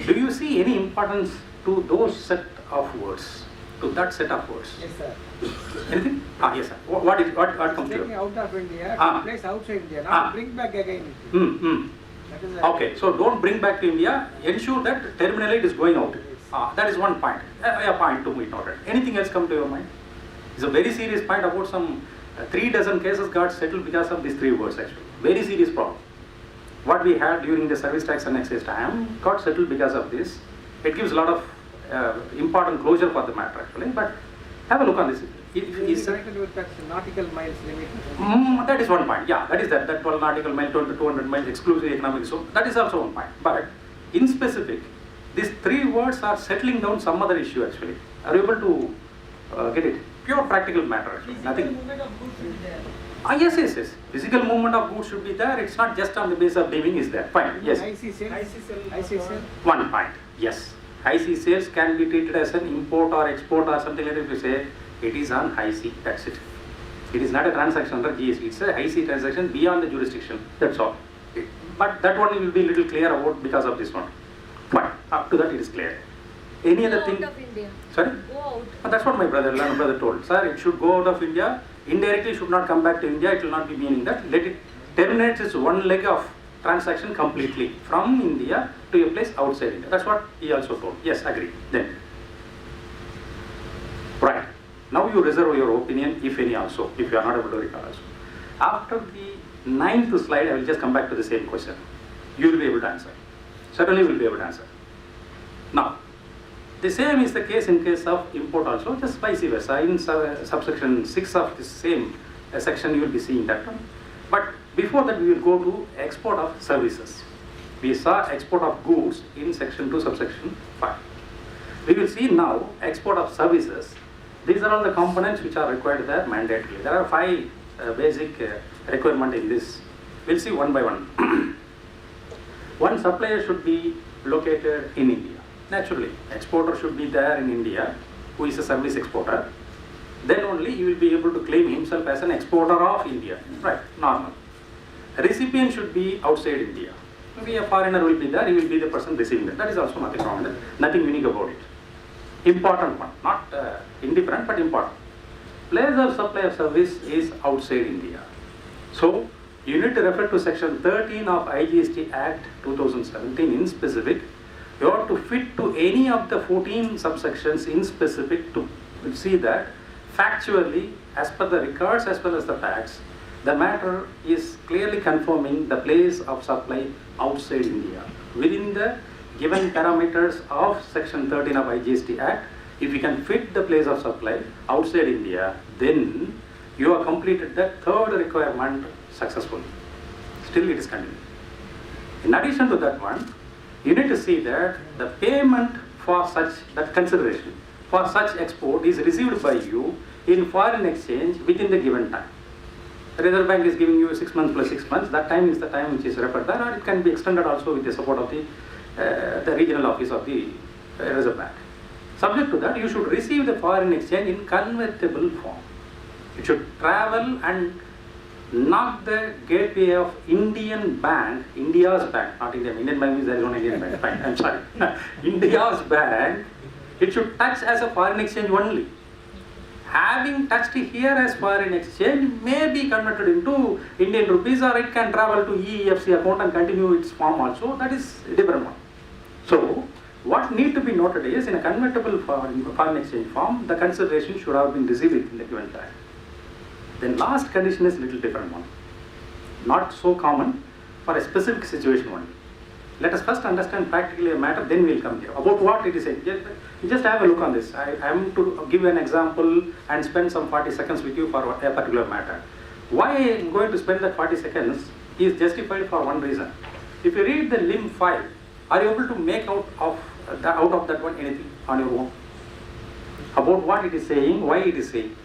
Do you see any importance to those set of words? To that set of words? Yes, sir. Anything? Yes, sir. What comes to you? Taking out of India to a place outside India, not bring back again. That is okay, so don't bring back to India. Ensure that terminally it is going out. That is one point. A point to be noted. Anything else come to your mind? It's a very serious point about some 3 dozen cases got settled because of these 3 words actually. Very serious problem. What we had during the service tax and excise time got settled because of this. It gives a lot of important closure for the matter actually. But have a look on this. connected with that nautical miles limit. That is one point. Yeah, that is that 12 nautical mile, 200 miles exclusive economic zone. That is also one point. But in specific, these 3 words are settling down some other issue actually. Are you able to get it? Pure practical matter actually. Nothing. Movement of goods is there. Yes. Physical movement of goods should be there. It's not just on the basis of living is there. Fine. Yes. IC sale. One point. Yes. IC sales can be treated as an import or export or something like that. If you say it is on IC, that's it. It is not a transaction under GST. It's a IC transaction beyond the jurisdiction. That's all. But that one will be a little clear about because of this one. Fine. Up to that it is clear. Any other thing? Go out of India. Sorry? Go out. That's what my brother told. Sir, it should go out of India. Indirectly should not come back to India. It will not be meaning that. Let it terminate its one leg of transaction completely from India to a place outside India. That's what he also told. Yes, agree. Then. Right. Now you reserve your opinion, if any also, if you are not able to recall also. After the 9th slide, I will just come back to the same question. You will be able to answer. Certainly will be able to answer. Now, the same is the case in case of import also, just vice versa. In subsection 6 of the same section, you will be seeing that one. But before that, we will go to export of services. We saw export of goods in section 2, subsection 5. We will see now export of services. These are all the components which are required there mandatorily. There are 5 basic requirements in this. We'll see one by one. One supplier should be located in India. naturally, exporter should be there in India, who is a service exporter. Then only he will be able to claim himself as an exporter of India. Right, normal. A recipient should be outside India. Maybe a foreigner will be there, he will be the person receiving it. That is also nothing wrong with it, nothing unique about it. Important one, not indifferent, but important. Place of supply of service is outside India. So, you need to refer to section 13 of IGST Act 2017 in specific. You have to fit to any of the 14 subsections in specific to see that factually, as per the records as well as the facts, the matter is clearly confirming the place of supply outside India. Within the given parameters of section 13 of IGST Act, if you can fit the place of supply outside India, then you have completed the third requirement successfully. Still it is continuing. In addition to that one, you need to see that the payment for such, that consideration for such export is received by you in foreign exchange within the given time. The Reserve Bank is giving you 6 months plus 6 months, that time is the time which is referred there, or it can be extended also with the support of the regional office of the Reserve Bank. Subject to that, you should receive the foreign exchange in convertible form. It should travel and knock the gateway of Indian bank, India's bank, not Indian. Indian bank means there is no Indian bank. Fine, I'm sorry. India's bank, it should touch as a foreign exchange only. Having touched here as foreign exchange may be converted into Indian rupees, or it can travel to EEFC account and continue its form also. That is a different one. So, what need to be noted is, in a convertible foreign exchange form, the consideration should have been received in the given time. Then last condition is a little different one. Not so common for a specific situation only. Let us first understand practically a matter, then we will come here. About what it is saying. Just have a look on this. I am to give an example and spend some 40 seconds with you for a particular matter. Why I am going to spend that 40 seconds is justified for one reason. If you read the limb 5, are you able to make out of that one anything on your own? About what it is saying, why it is saying?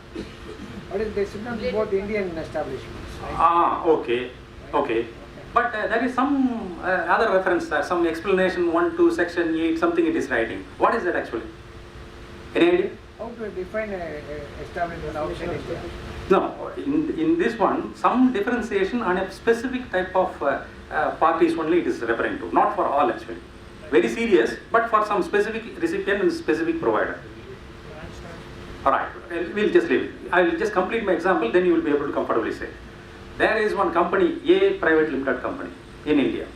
But they should not be both Indian establishments. Right? Ah, okay, okay. But there is some other reference there, some explanation 1 to section 8, something it is writing. What is that actually? Any idea? How to define a establishment outside India? No, in this one, some differentiation on a specific type of parties only it is referring to, not for all actually. Very serious, but for some specific recipient and specific provider. Alright, we'll just leave it. I will just complete my example, then you will be able to comfortably say. There is one company, A private limited company in India.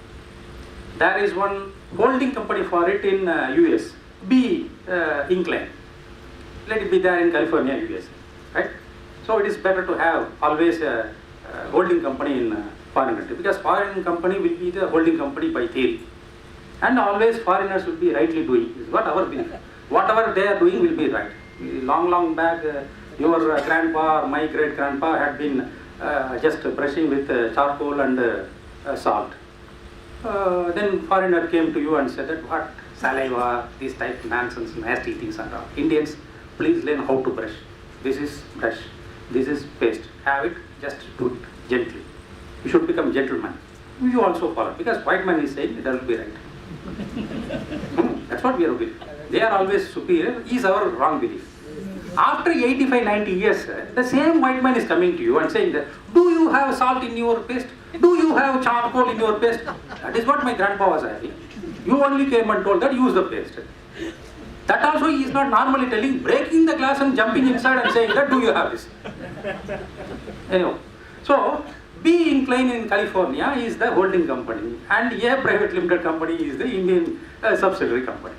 There is one holding company for it in US, B Incline. Let it be there in California, US, right? So it is better to have always a holding company in foreign country, because foreign company will be the holding company by theory. And always foreigners will be rightly doing, is what our belief. Whatever they are doing will be right. Long back, your grandpa or my great grandpa had been just brushing with charcoal and salt. Then foreigner came to you and said that what saliva, this type of nonsense, nasty things and all. Indians, please learn how to brush. This is brush, this is paste. Have it, just do it gently. You should become gentleman. You also follow, because white man is saying that will be right. That's what we are believing. They are always superior, is our wrong belief. After 85-90 years, the same white man is coming to you and saying that, do you have salt in your paste? Do you have charcoal in your paste? That is what my grandpa was having. You only came and told that, use the paste. That also he is not normally telling, breaking the glass and jumping inside and saying that, do you have this? Anyway, so B Incline in California is the holding company, and A private limited company is the Indian subsidiary company.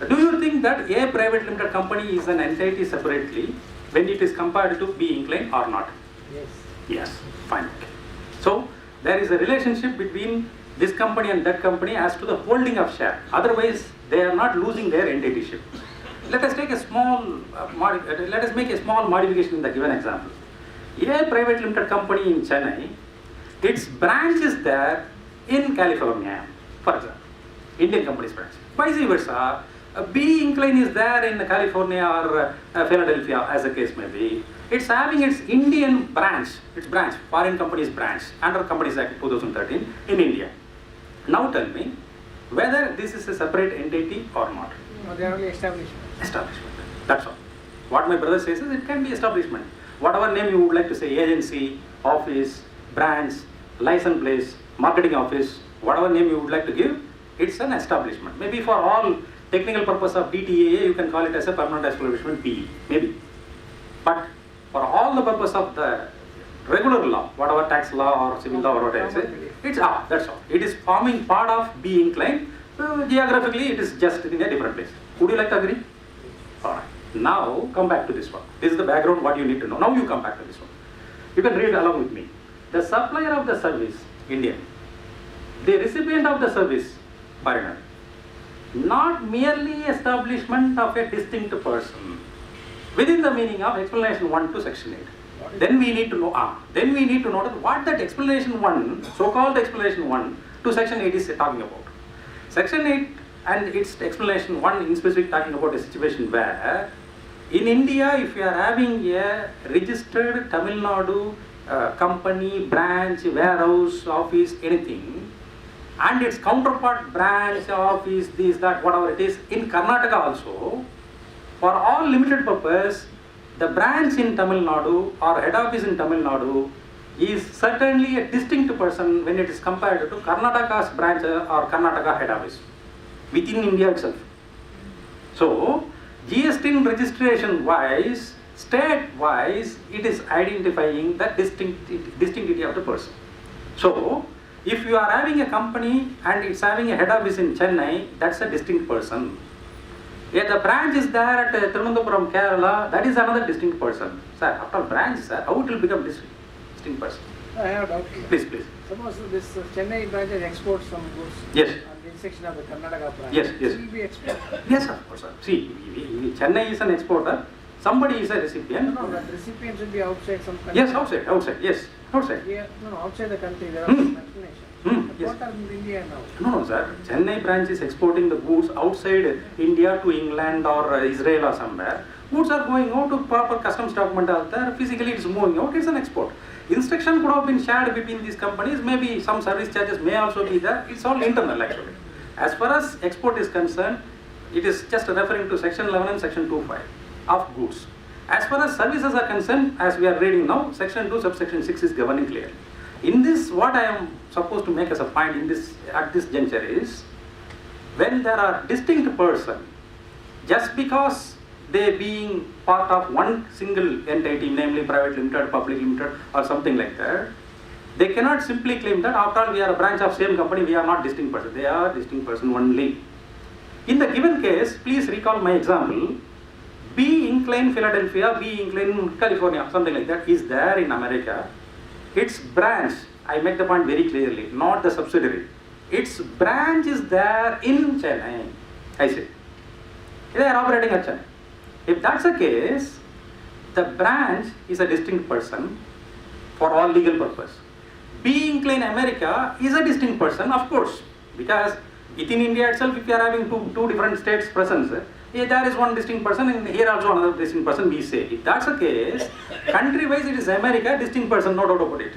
Do you think that A private limited company is an entity separately when it is compared to B Incline or not? Yes. Yes, fine. Okay. So there is a relationship between this company and that company as to the holding of share. Otherwise, they are not losing their entityship. Let us take a small, let us make a small modification in the given example. A private limited company in Chennai, its branch is there in California, for example, Indian company's branch. Vice versa, B Incline is there in California or Philadelphia, as the case may be. It's having its Indian branch, foreign company's branch, under Companies Act 2013 in India. Now tell me, whether this is a separate entity or not. No, they are only establishment. Establishment. That's all. What my brother says is it can be establishment. Whatever name you would like to say, agency, office, branch, license place, marketing office, whatever name you would like to give, it's an establishment. Maybe for all technical purpose of DTAA, you can call it as a permanent establishment PE, maybe. But for all the purpose of the regular law, whatever tax law or civil law or whatever, it's that's all. It is forming part of B incline. Geographically, it is just in a different place. Would you like to agree? Alright. Now come back to this one. This is the background what you need to know. Now you come back to this one. You can read along with me. The supplier of the service, Indian. The recipient of the service, foreigner. Not merely establishment of a distinct person. Within the meaning of explanation 1 to section 8. Then we need to know then we need to know that what that explanation 1, so-called explanation 1 to section 8 is talking about. Section 8 and its explanation 1 in specific talking about a situation where in India, if you are having a registered Tamil Nadu company, branch, warehouse, office, anything, and its counterpart branch, office, this, that, whatever it is, in Karnataka also, for all limited purpose, the branch in Tamil Nadu or head office in Tamil Nadu is certainly a distinct person when it is compared to Karnataka's branch or Karnataka head office within India itself. So, GST registration wise, state wise, it is identifying the distinctivity of the person. So, if you are having a company and it's having a head office in Chennai, that's a distinct person. If the branch is there at Thiruvananthapuram, Kerala, that is another distinct person. Sir, after branch, sir, how it will become distinct person? I have a doubt. Please, please. Suppose this Chennai branch exports some goods. Yes. On the intersection of the Karnataka branch. Yes, yes. Will be exported. Yes, of course, sir. See, Chennai is an exporter, somebody is a recipient. No, that recipient should be outside some country. Yes, outside, yes, outside. Yeah, no, outside the country, there are some explanations. Yes. What are in India now? No, sir. Chennai branch is exporting the goods outside India to England or Israel or somewhere. Goods are going out to proper customs document out there. Physically, it's moving out. It's an export. Instruction could have been shared between these companies. Maybe some service charges may also be there. It's all internal actually. As far as export is concerned, it is just referring to section 11 and section 2.5 of goods. As far as services are concerned, as we are reading now, section 2 subsection 6 is governing clearly. In this, what I am supposed to make as a point in this at this juncture is, when there are distinct person, just because they being part of one single entity, namely private limited, public limited, or something like that, they cannot simply claim that after all we are a branch of same company, we are not distinct person. They are distinct person only. In the given case, please recall my example. B incline Philadelphia, B incline California, something like that is there in America. Its branch, I make the point very clearly, not the subsidiary. Its branch is there in Chennai. I say. They are operating at Chennai. If that's the case, the branch is a distinct person for all legal purpose. B incline America is a distinct person, of course, because within India itself, if you are having two different states presence, there is one distinct person and here also another distinct person, we say. If that's the case, country-wise it is America, distinct person, no doubt about it.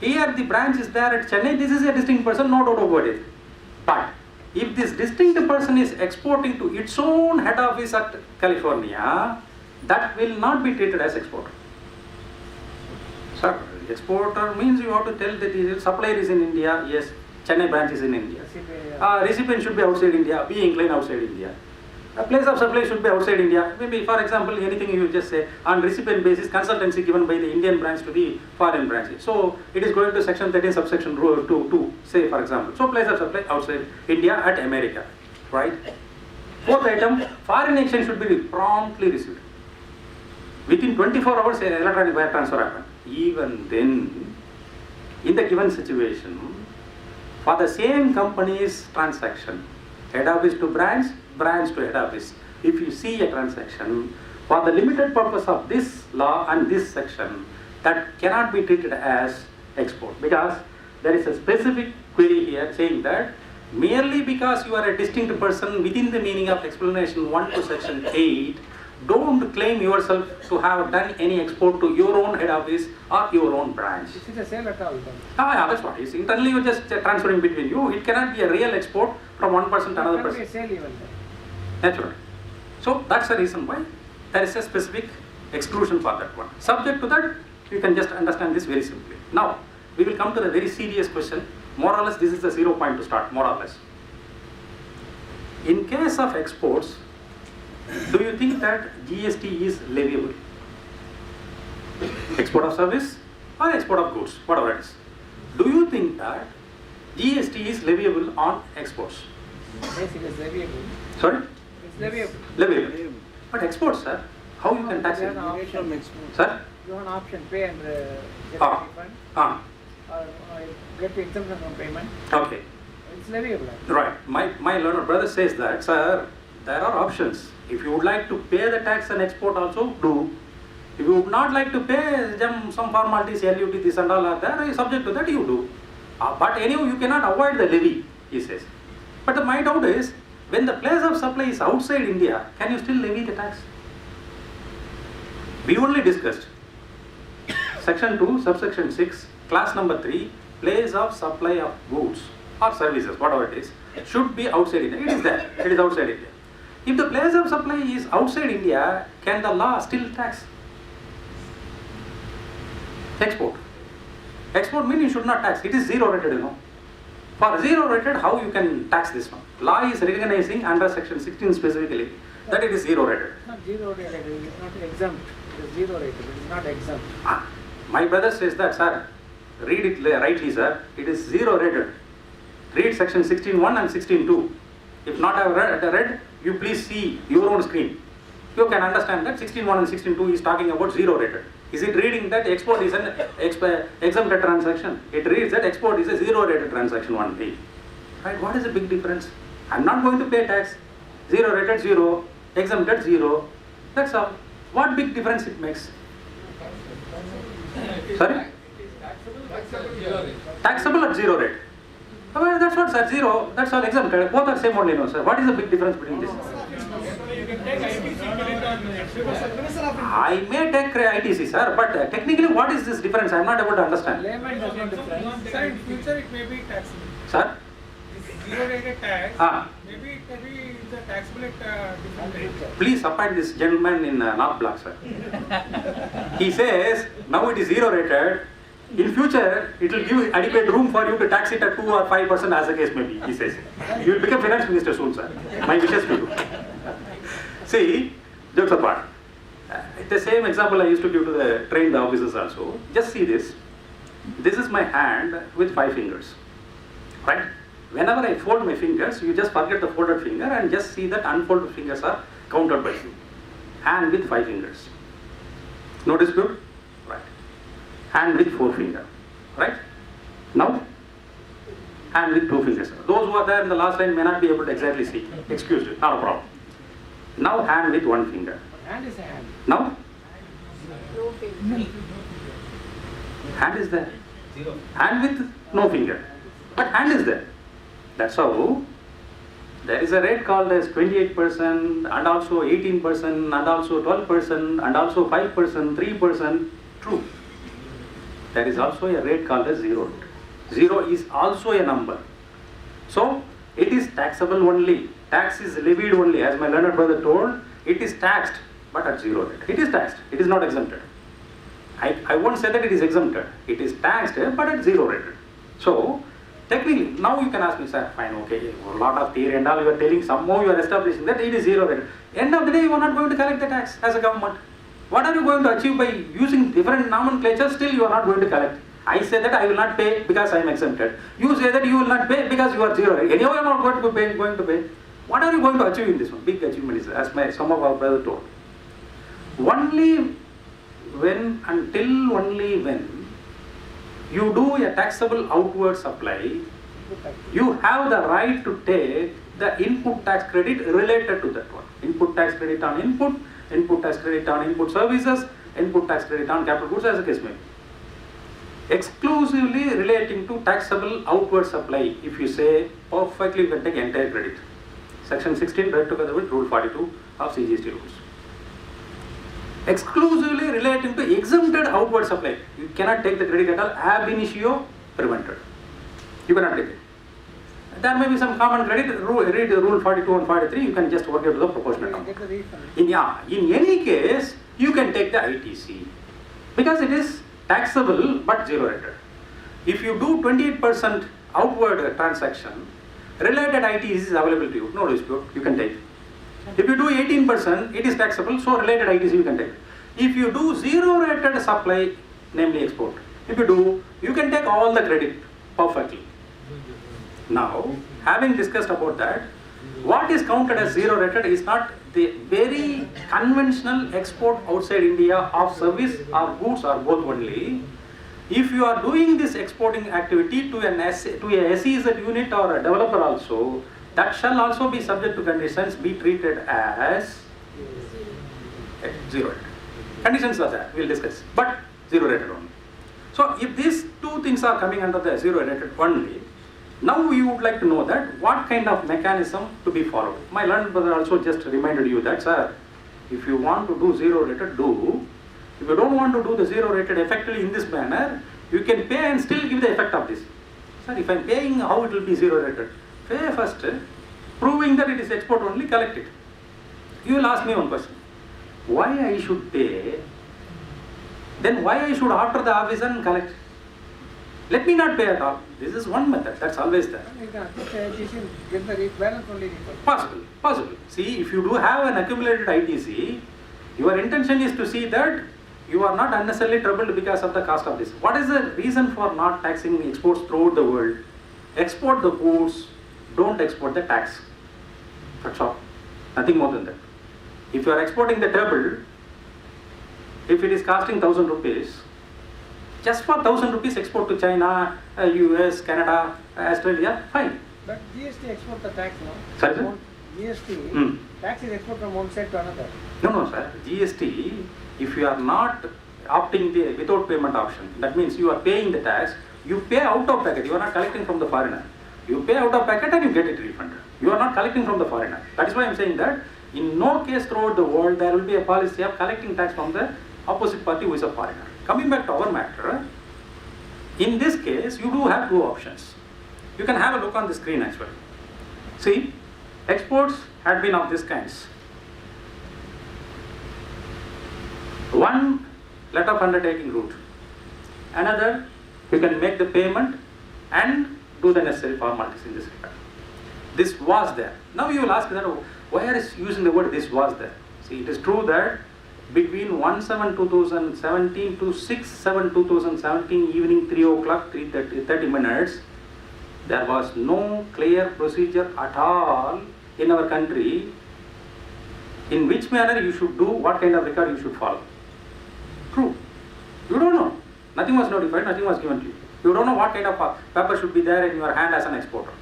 Here the branch is there at Chennai, this is a distinct person, no doubt about it. But if this distinct person is exporting to its own head office at California, that will not be treated as exporter. Sir, exporter means you have to tell that the supplier is in India, yes, Chennai branch is in India. Recipient should be outside India, be inclined outside India. A place of supply should be outside India. Maybe, for example, anything you just say, on recipient basis, consultancy given by the Indian branch to the foreign branch. So, it is going to section 13, subsection 2, say, for example. So, place of supply outside India at America, right? Fourth item, foreign exchange should be promptly received. Within 24 hours, electronic wire transfer happen. Even then, in the given situation, for the same company's transaction, head office to branch, branch to head office. If you see a transaction, for the limited purpose of this law and this section, that cannot be treated as export, because there is a specific query here saying that merely because you are a distinct person within the meaning of explanation 1 to section 8, don't claim yourself to have done any export to your own head office or your own branch. This is a sale at all. Yeah, that's what it is. Internally you're just transferring between you. It cannot be a real export from one person to another person. It can be a sale even. Naturally. So that's the reason why there is a specific exclusion for that one. Subject to that, you can just understand this very simply. Now, we will come to the very serious question. More or less, this is the 0 point to start, more or less. In case of exports, do you think that GST is leviable? Export of service or export of goods, whatever it is. Do you think that GST is leviable on exports? Yes, it is leviable. Sorry? It's leviable. Leviable. But exports, sir, how you can tax it? Sir? You have an option, pay and get Ah. a refund, Ah. or get the exemption from payment. Okay. It's leviable. Right. My learned brother says that, sir, there are options. If you would like to pay the tax and export also, do. If you would not like to pay some formalities, LUT, this and all are there, subject to that you do. But anyhow, you cannot avoid the levy, he says. But my doubt is, when the place of supply is outside India, can you still levy the tax? We only discussed Section 2, subsection 6, class number 3, place of supply of goods or services, whatever it is, should be outside India. It is there. It is outside India. If the place of supply is outside India, can the law still tax? Export. Export means you should not tax. It is zero rated, you know. For zero rated, how you can tax this one? Law is recognizing under section 16 specifically that it is zero rated. It's not zero rated, it is not exempt. It is zero rated, it is not exempt. My brother says that, sir, read it rightly, sir. It is zero rated. Read section 16.1 and 16.2. If not have read, you please see your own screen. You can understand that 16.1 and 16.2 is talking about zero rated. Is it reading that export is an exempted transaction? It reads that export is a zero rated transaction only. Right? What is the big difference? I'm not going to pay tax. Zero rated, zero. Exempted, zero. That's all. What big difference it makes? Sorry? Taxable at zero rate. Well, that's what, sir, zero. That's all exempted. Both are same only, no, sir. What is the big difference between this? I may take ITC, sir, but technically what is this difference? I am not able to understand. Layman does not difference. Sir, in future it may be taxable. Sir? Zero rated tax, maybe it may be the taxable at different rate. Please appoint this gentleman in North Block, sir. He says, now it is zero rated. In future, it will give adequate room for you to tax it at 2 or 5% as the case may be, he says. You will become finance minister soon, sir. My wishes to you. See, jokes apart. The same example I used to give to the trained officers also. Just see this. This is my hand with 5 fingers. Right? Whenever I fold my fingers, you just forget the folded finger and just see that unfolded fingers are counted by you. Hand with 5 fingers. No dispute? Right. Hand with 4 fingers. Right? Now, hand with 2 fingers. Those who are there in the last line may not be able to exactly see. Excuse me, not a problem. Now hand with 1 finger. Hand is a hand. Now? No finger. Hand is there. Hand with no finger. But hand is there. That's how there is a rate called as 28% and also 18% and also 12% and also 5%, 3%. True. There is also a rate called as zero. Zero is also a number. So it is taxable only. Tax is levied only. As my learned brother told, it is taxed but at zero rate. It is taxed. It is not exempted. I won't say that it is exempted. It is taxed but at zero rate. So technically, now you can ask me, sir, fine, okay, a lot of theory and all you are telling, somehow you are establishing that it is zero rate. End of the day, you are not going to collect the tax as a government. What are you going to achieve by using different nomenclature? Still you are not going to collect. I say that I will not pay because I am exempted. You say that you will not pay because you are zero rate. Anyhow, you are not going to pay. What are you going to achieve in this one? Big achievement is, as some of our brothers told. Only when you do a taxable outward supply, you have the right to take the input tax credit related to that one. Input tax credit on input tax credit on input services, input tax credit on capital goods, as the case may be. Exclusively relating to taxable outward supply, if you say, perfectly you can take entire credit. Section 16 read together with Rule 42 of CGST rules. exclusively relating to exempted outward supply. You cannot take the credit at all ab initio prevented. You cannot take it. There may be some common credit, read rule 42 and 43, you can just work out the proportionate amount. In any case, you can take the ITC because it is taxable but zero rated. If you do 28% outward transaction, related ITC is available to you, no dispute, you can take. If you do 18%, it is taxable, so related ITC you can take. If you do zero rated supply, namely export, if you do, you can take all the credit perfectly. Now, having discussed about that, what is counted as zero rated is not the very conventional export outside India of service or goods or both only. If you are doing this exporting activity to a SEZ unit or a developer also, that shall also be subject to conditions, be treated as zero rated. Conditions are there, we will discuss, but zero rated only. So if these two things are coming under the zero rated only, now we would like to know that what kind of mechanism to be followed. My learned brother also just reminded you that, sir, if you want to do zero rated, do. If you don't want to do the zero rated effectively in this manner, you can pay and still give the effect of this. Sir, if I am paying, how it will be zero rated? Pay first, proving that it is export only, collect it. You will ask me one question. Why I should pay? Then why I should after the office and collect? Let me not pay at all. This is one method, that's always there. Get the balance only refund. Possible. See, if you do have an accumulated ITC, your intention is to see that you are not unnecessarily troubled because of the cost of this. What is the reason for not taxing exports throughout the world? Export the goods, don't export the tax. That's all. Nothing more than that. If you are exporting the table, if it is costing 1,000 rupees, just for 1,000 rupees export to China, US, Canada, Australia, fine. But GST export the tax, no? Sorry, sir? GST, tax is export from one side to another. No, sir. GST, if you are not opting the without payment option, that means you are paying the tax, you pay out of packet, you are not collecting from the foreigner. You pay out of packet and you get it refunded. You are not collecting from the foreigner. That is why I am saying that in no case throughout the world there will be a policy of collecting tax from the opposite party who is a foreigner. Coming back to our matter, in this case you do have two options. You can have a look on the screen as well. See, exports had been of this kinds. One, letter of undertaking route. Another, you can make the payment and do the necessary formalities in this regard. This was there. Now you will ask that, why is using the word this was there? See, it is true that between 1/7/2017 to 6/7/2017 evening 3 o'clock 30 minutes, there was no clear procedure at all in our country in which manner you should do, what kind of record you should follow. True. You don't know. Nothing was notified, nothing was given to you. You don't know what kind of paper should be there in your hand as an exporter.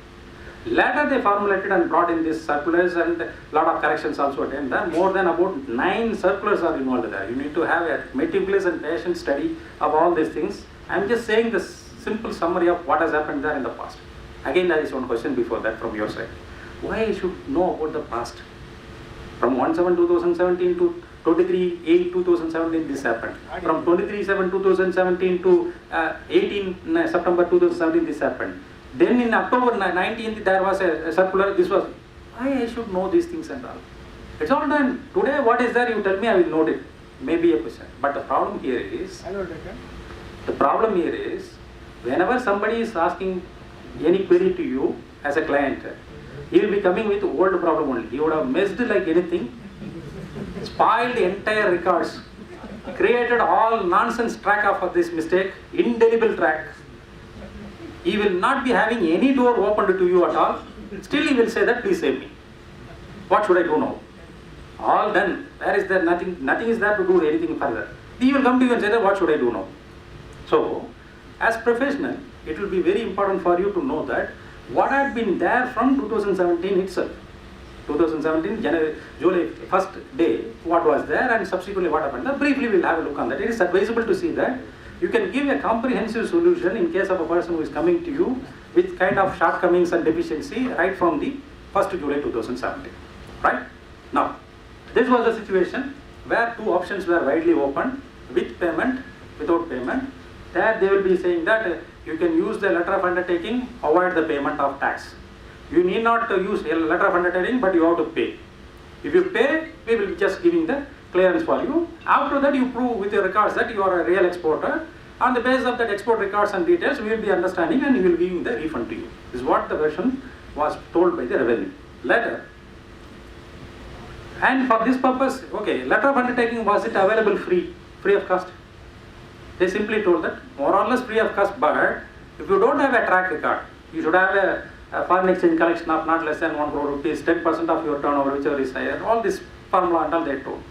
Later they formulated and brought in these circulars and a lot of corrections also attended there. More than about 9 circulars are involved there. You need to have a meticulous and patient study of all these things. I am just saying the simple summary of what has happened there in the past. Again, there is one question before that from your side. Why I should know about the past? From 1/7/2017 to 23/8/2017 this happened. From 23/7/2017 to 18 September 2017 this happened. Then in October 19th there was a circular, this was, why I should know these things and all. It's all done. Today what is there, you tell me, I will note it. Maybe a question. But the problem here is, whenever somebody is asking any query to you as a client, he will be coming with old problem only. He would have messed like anything, spoiled the entire records, created all nonsense track of this mistake, indelible track. He will not be having any door opened to you at all. Still he will say that, please save me. What should I do now? All done. Where is there? Nothing is there to do anything further. He will come to you and say that, what should I do now? So, as professional, it will be very important for you to know that what had been there from 2017 itself. 2017, July 1st day, what was there and subsequently what happened. Now, briefly we will have a look on that. It is advisable to see that you can give a comprehensive solution in case of a person who is coming to you with kind of shortcomings and deficiency right from the 1st July 2017. Right? Now, this was the situation where two options were widely open, with payment, without payment. There they will be saying that you can use the letter of undertaking, avoid the payment of tax. You need not use a letter of undertaking, but you have to pay. If you pay, we will be just giving the clearance for you. After that, you prove with your records that you are a real exporter. On the basis of that export records and details, we will be understanding and we will be giving the refund to you. This is what the version was told by the revenue. Letter. And for this purpose, okay, letter of undertaking, was it available free of cost? They simply told that more or less free of cost, but if you don't have a track record, you should have a foreign exchange collection of not less than 1 crore rupees, 10% of your turnover, whichever is higher, all this formula and all they told.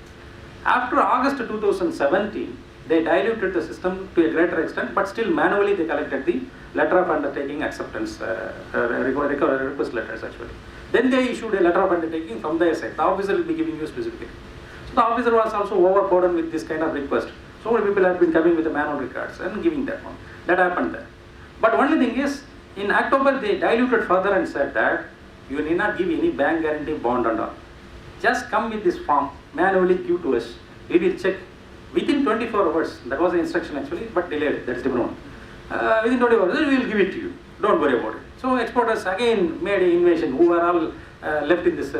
After August 2017, they diluted the system to a greater extent, but still manually they collected the letter of undertaking acceptance, request letters actually. Then they issued a letter of undertaking from their side. The officer will be giving you specifically. So the officer was also overburdened with this kind of request. So many people have been coming with the manual records and giving that one. That happened there. But only thing is, in October they diluted further and said that you need not give any bank guarantee bond and all. Just come with this form, manually give to us. We will check within 24 hours. That was the instruction actually, but delayed. That's different one. Within 24 hours, we will give it to you. Don't worry about it. So exporters again made an invasion. Who were all left in this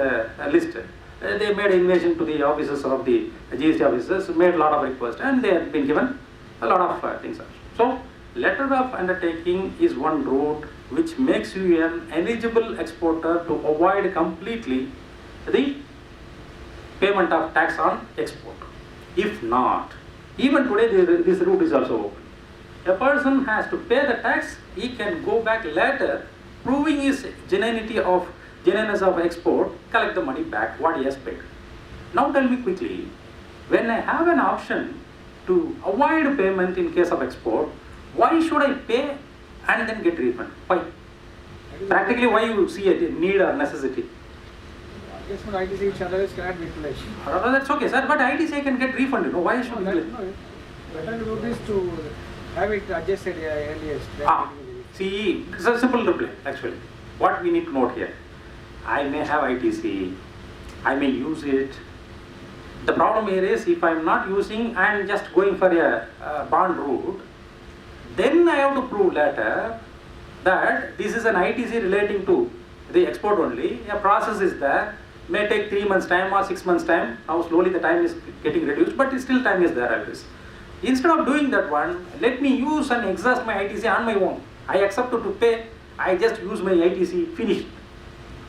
list? They made an invasion to the officers of the GST officers, made a lot of requests, and they have been given a lot of things. So letter of undertaking is one route which makes you an eligible exporter to avoid completely the payment of tax on export. If not, even today this route is also open. A person has to pay the tax, he can go back later, proving his genuineness of export, collect the money back, what he has paid. Now tell me quickly, when I have an option to avoid payment in case of export, why should I pay and then get refund? Why? Practically, why you see a need or necessity? Yes, but ITC which otherwise cannot be utilized. That's okay, sir, but ITC can get refund, why should we? Better to do this to have it adjusted earliest. See, it's a simple reply actually. What we need to note here, I may have ITC, I may use it. The problem here is if I am not using and just going for a bond route, then I have to prove later that this is an ITC relating to the export only. A process is there, may take 3 months time or 6 months time. Now slowly the time is getting reduced, but still time is there always. Instead of doing that one, let me use and exhaust my ITC on my own. I accept to pay, I just use my ITC, finished.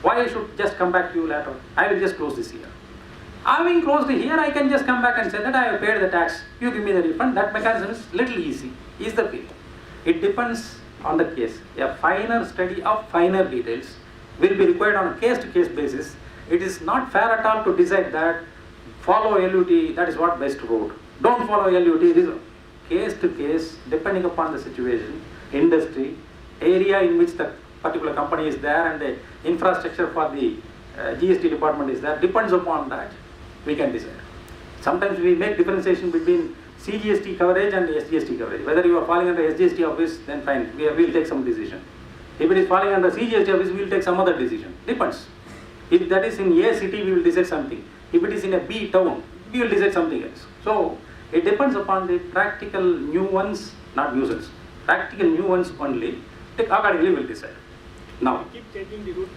Why I should just come back to you later? I will just close this here. Having closed here, I can just come back and say that I have paid the tax, you give me the refund. That mechanism is little easy, is the fee. It depends on the case. A finer study of finer details will be required on a case-to-case basis. It is not fair at all to decide that follow LUT, that is what best route. Don't follow LUT, it is case-to-case, depending upon the situation, industry, area in which the particular company is there and the infrastructure for the GST department is there, depends upon that, we can decide. Sometimes we make differentiation between CGST coverage and SGST coverage. Whether you are falling under SGST office, then fine, we will take some decision. If it is falling under CGST office, we will take some other decision. Depends. If that is in A city, we will decide something. If it is in a B town, we will decide something else. So it depends upon the practical nuance, not nuisance. Practical nuance only. Accordingly, we will decide. Now. Keep changing the route.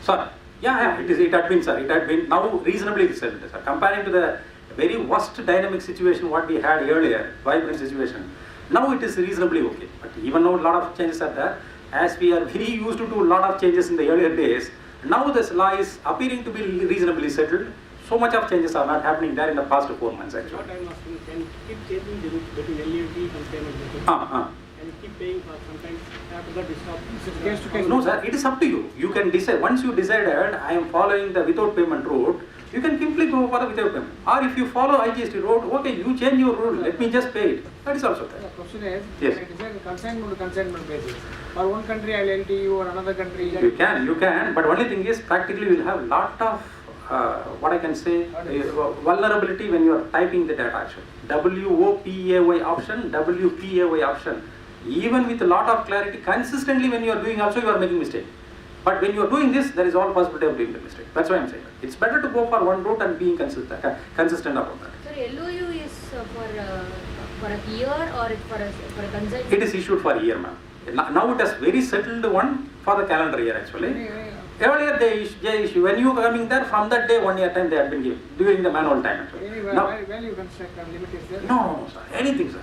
Sorry. Yeah, it had been, sir. It had been now reasonably decided, sir. Comparing to the very worst dynamic situation what we had earlier, vibrant situation, now it is reasonably okay. But even though a lot of changes are there, as we are very used to do a lot of changes in the earlier days, now this law is appearing to be reasonably settled. So much of changes are not happening there in the past 4 months actually. What I am asking, can keep changing the route between LUT and payment method? And keep paying for sometimes after that we stop. Case to case. No, sir, it is up to you. You can decide. Once you decided, I am following the without payment route, you can simply go for the without payment. Or if you follow IGST route, okay, you change your rule, let me just pay it. That is also there. The question is, yes. It is a consignment to consignment basis. For one country I will LTU or another country. You can, but only thing is, practically you will have lot of, what I can say, vulnerability when you are typing the data actually. WOPAY option, WPAY option. Even with a lot of clarity, consistently when you are doing also you are making mistake. But when you are doing this, there is all possibility of doing the mistake. That's why I am saying that. It's better to go for one route and being consistent about that. Sir, LOU is for a year or for a consignment? It is issued for a year, ma'am. Now it has very settled one for the calendar year actually. Earlier they issue, when you are coming there, from that day 1 year time they have been given during the manual time actually. Anyway, now, value construct and limit is there? No, sir, anything, sir.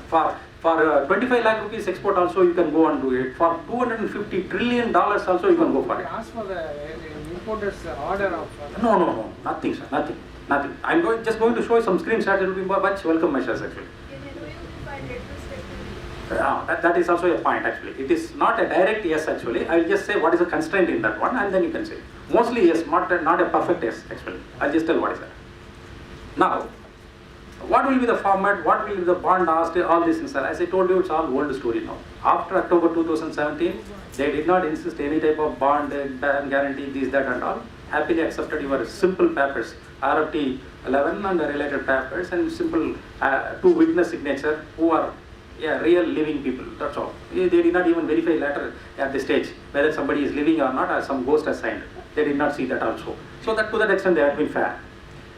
For 25 lakh rupees export also you can go and do it. For $250 trillion also you can go for it. Ask for the importer's order of... No, nothing, sir, nothing. I'm just going to show you some screenshots. It will be much welcome measures actually. That is also a point actually. It is not a direct yes actually. I will just say what is the constraint in that one and then you can say. Mostly yes, not a perfect yes actually. I will just tell what is that. Now, what will be the format, what will be the bond asked, all these things, sir. As I told you, it's all old story now. After October 2017, they did not insist any type of bond, guarantee, this, that and all. Happily accepted your simple papers, RFT 11 and the related papers and simple 2 witness signature who are real living people, that's all. They did not even verify later at the stage whether somebody is living or not or some ghost has signed. They did not see that also. So that to that extent they have been fair.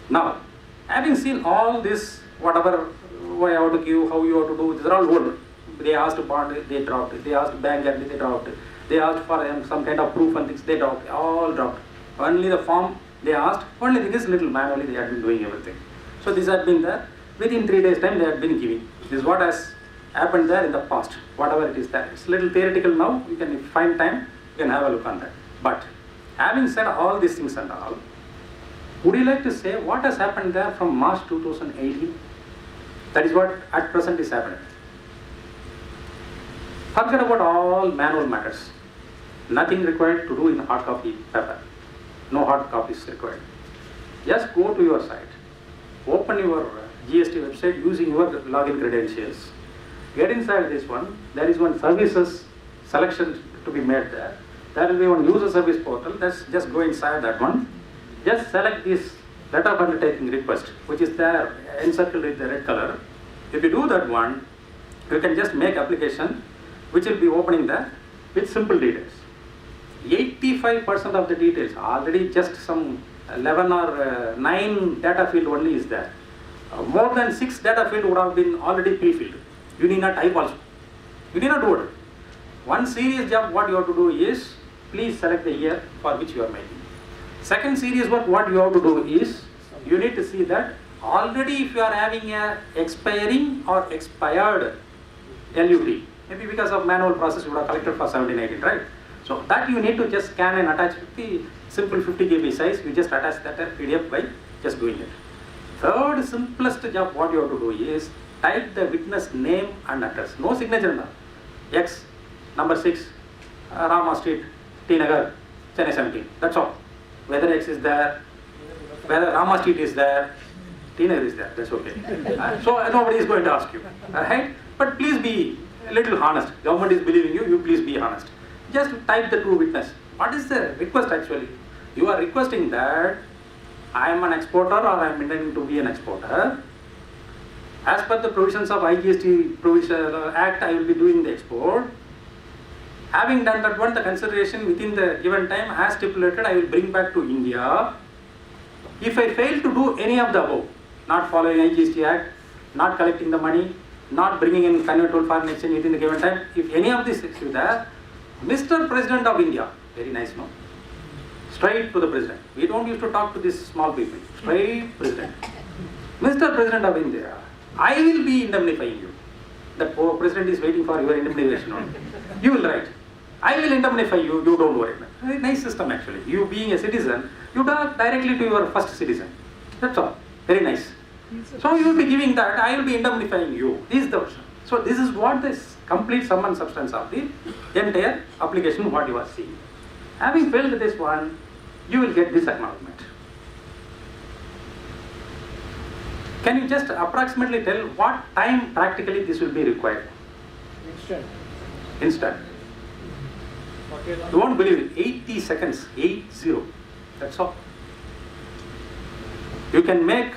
Now, having seen all this, whatever, why you have to give, how you have to do, these are all old. They asked bond, they dropped it. They asked bank guarantee, they dropped it. They asked for some kind of proof and things, they dropped it. All dropped. Only the form they asked, only thing is little manually they had been doing everything. So this had been there. Within 3 days time they had been giving. This is what has happened there in the past, whatever it is there. It's a little theoretical now, you can find time, you can have a look on that. But having said all these things and all, would you like to say what has happened there from March 2018? That is what at present is happening. Forget about all manual matters. Nothing required to do in hard copy paper. No hard copies required. Just go to your site, open your GST website using your login credentials. Get inside this one, there is one services selection to be made there. There will be one user service portal, just go inside that one. Just select this letter of undertaking request, which is there encircled with the red color. If you do that one, you can just make application, which will be opening there with simple details. 85% of the details, already just some 11 or 9 data field only is there. More than 6 data field would have been already pre-filled. You need not type also. You need not do it. One serious job what you have to do is, please select the year for which you are making. Second serious work what you have to do is, you need to see that already if you are having a expiring or expired LUT, maybe because of manual process you would have collected for 1718, right? So that you need to just scan and attach with the simple 50 KB size, you just attach that PDF by just doing it. Third simplest job what you have to do is, type the witness name and address. No signature now. X, number 6, Rama Street, T Nagar, Chennai 17. That's all. Whether X is there, whether Rama Street is there, T Nagar is there. That's okay. So nobody is going to ask you. Alright? But please be a little honest. Government is believing you, you please be honest. Just type the true witness. What is the request actually? You are requesting that I am an exporter or I am intending to be an exporter. As per the provisions of IGST Act, I will be doing the export. Having done that one, the consideration within the given time as stipulated, I will bring back to India. If I fail to do any of the above, not following IGST Act, not collecting the money, not bringing in convertible foreign exchange within the given time, if any of this is there, Mr. President of India, very nice, no? Straight to the President. We don't used to talk to these small people. Straight President. Mr. President of India, I will be indemnifying you. The President is waiting for your indemnification only. You will write, I will indemnify you, you don't worry. Very nice system actually. You being a citizen, you talk directly to your first citizen. That's all. Very nice. So you will be giving that, I will be indemnifying you. This is the version. So this is what this complete sum and substance of the entire application what you are seeing. Having filled this one, you will get this acknowledgement. Can you just approximately tell what time practically this will be required? Instant. You won't believe it, 80 seconds, 80. That's all. You can make,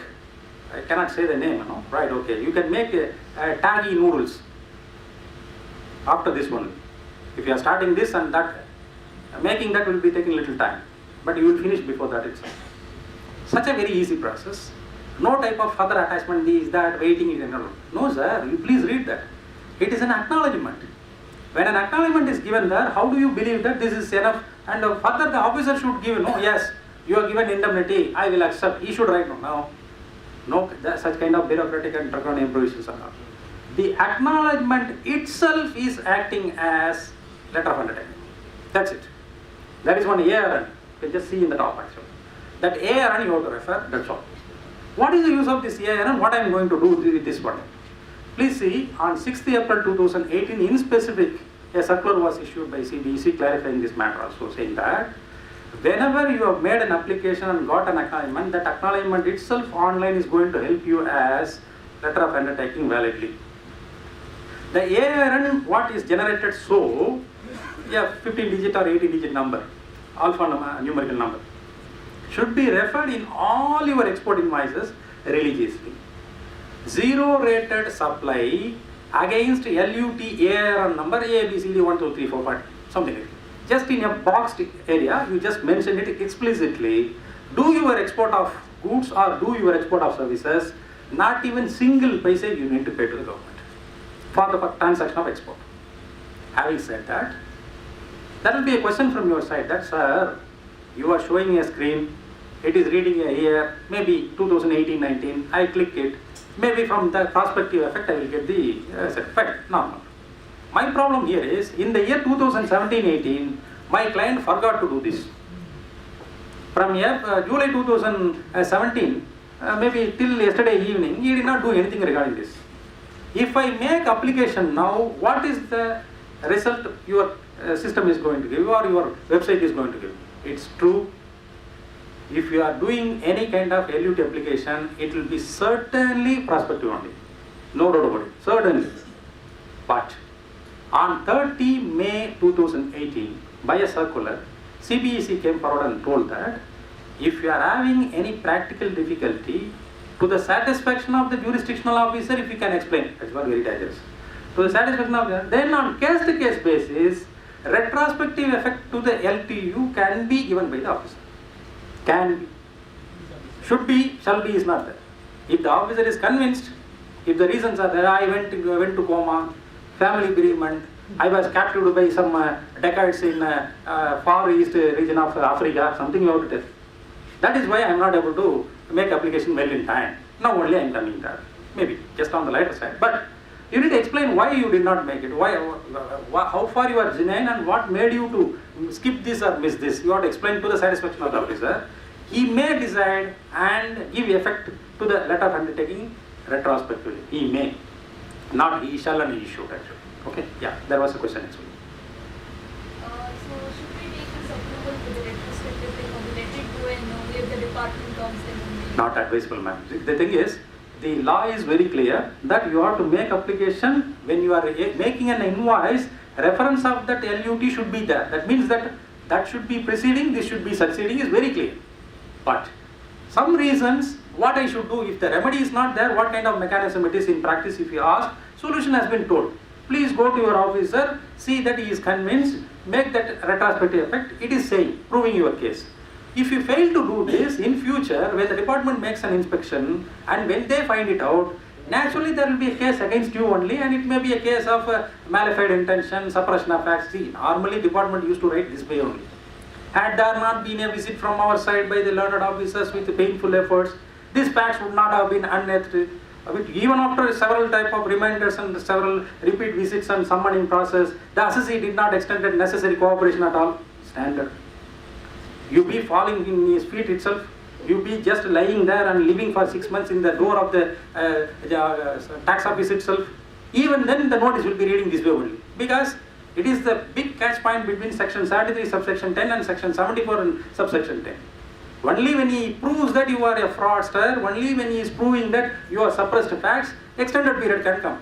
I cannot say the name, no? Right, okay. You can make a taggy noodles after this one. If you are starting this and that, Making that will be taking little time, but you will finish before that itself. Such a very easy process. No type of further attachment, this, that, waiting is enough. No sir, you please read that. It is an acknowledgement. When an acknowledgement is given there, how do you believe that this is enough? And further the officer should give, no, yes, you are given indemnity, I will accept. He should write, no, such kind of bureaucratic and draconian provisions are not. The acknowledgement itself is acting as letter of undertaking. That's it. That is one ARN. You can just see in the top actually. That ARN you have to refer, that's all. What is the use of this ARN? What I am going to do with this one? Please see, on 6th April 2018, in specific, a circular was issued by CBEC clarifying this matter also, saying that whenever you have made an application and got an acknowledgement, that acknowledgement itself online is going to help you as letter of undertaking validly. The ARN, what is generated so, 15-digit or 18-digit number, numerical number, should be referred in all your export invoices religiously. Zero rated supply against LUT ARN number A, B, C, D, 1, 2, 3, 4, 5, something like that. Just in a boxed area, you just mention it explicitly. Do your export of goods or do your export of services, not even single paisa you need to pay to the government for the transaction of export. Having said that, there will be a question from your side that, sir, you are showing a screen, it is reading a year, maybe 2018-19, I click it, maybe from the prospective effect I will get the effect, normal. My problem here is, in the year 2017-18, my client forgot to do this. From July 2017, maybe till yesterday evening, he did not do anything regarding this. If I make application now, what is the result your system is going to give or your website is going to give? It's true. If you are doing any kind of LUT application, it will be certainly prospective only. No doubt about it, certainly. But on 30 May 2018, by a circular, CBEC came forward and told that if you are having any practical difficulty, to the satisfaction of the jurisdictional officer, if you can explain, that's what very dangerous. To the satisfaction of the, then on case-to-case basis, retrospective effect to the LTU can be given by the officer. Can be. Should be, shall be is not there. If the officer is convinced, if the reasons are there, I went to coma, family bereavement, I was captured by some dacoits in far east region of Africa, something about it. That is why I am not able to make application well in time. Now only I am coming there. Maybe just on the lighter side. But you need to explain why you did not make it, how far you are genuine and what made you to skip this or miss this. You have to explain to the satisfaction of the officer. He may decide and give effect to the letter of undertaking retrospectively. He may. Not he shall and he should actually. Okay? Yeah, there was a question actually. So should we take this approval for the retrospective thing or let it go and only if the department comes then only? Not advisable, ma'am. The thing is, the law is very clear that you have to make application when you are making an invoice, reference of that LUT should be there. That means that should be preceding, this should be succeeding is very clear. But some reasons, what I should do, if the remedy is not there, what kind of mechanism it is in practice, if you ask, solution has been told. Please go to your officer, see that he is convinced, make that retrospective effect, it is saying, proving your case. If you fail to do this, in future, when the department makes an inspection and when they find it out, naturally there will be a case against you only and it may be a case of malified intention, suppression of facts. See, normally department used to write this way only. Had there not been a visit from our side by the learned officers with painful efforts, these facts would not have been unearthed. Even after several type of reminders and several repeat visits and summoning process, the assessee did not extend necessary cooperation at all. Standard. You be falling in his feet itself, you be just lying there and living for 6 months in the door of the tax office itself. Even then the notice will be reading this way only. Because it is the big catch point between section 73 subsection 10 and section 74 and subsection 10. Only when he proves that you are a fraudster, only when he is proving that you are suppressed facts, extended period can come.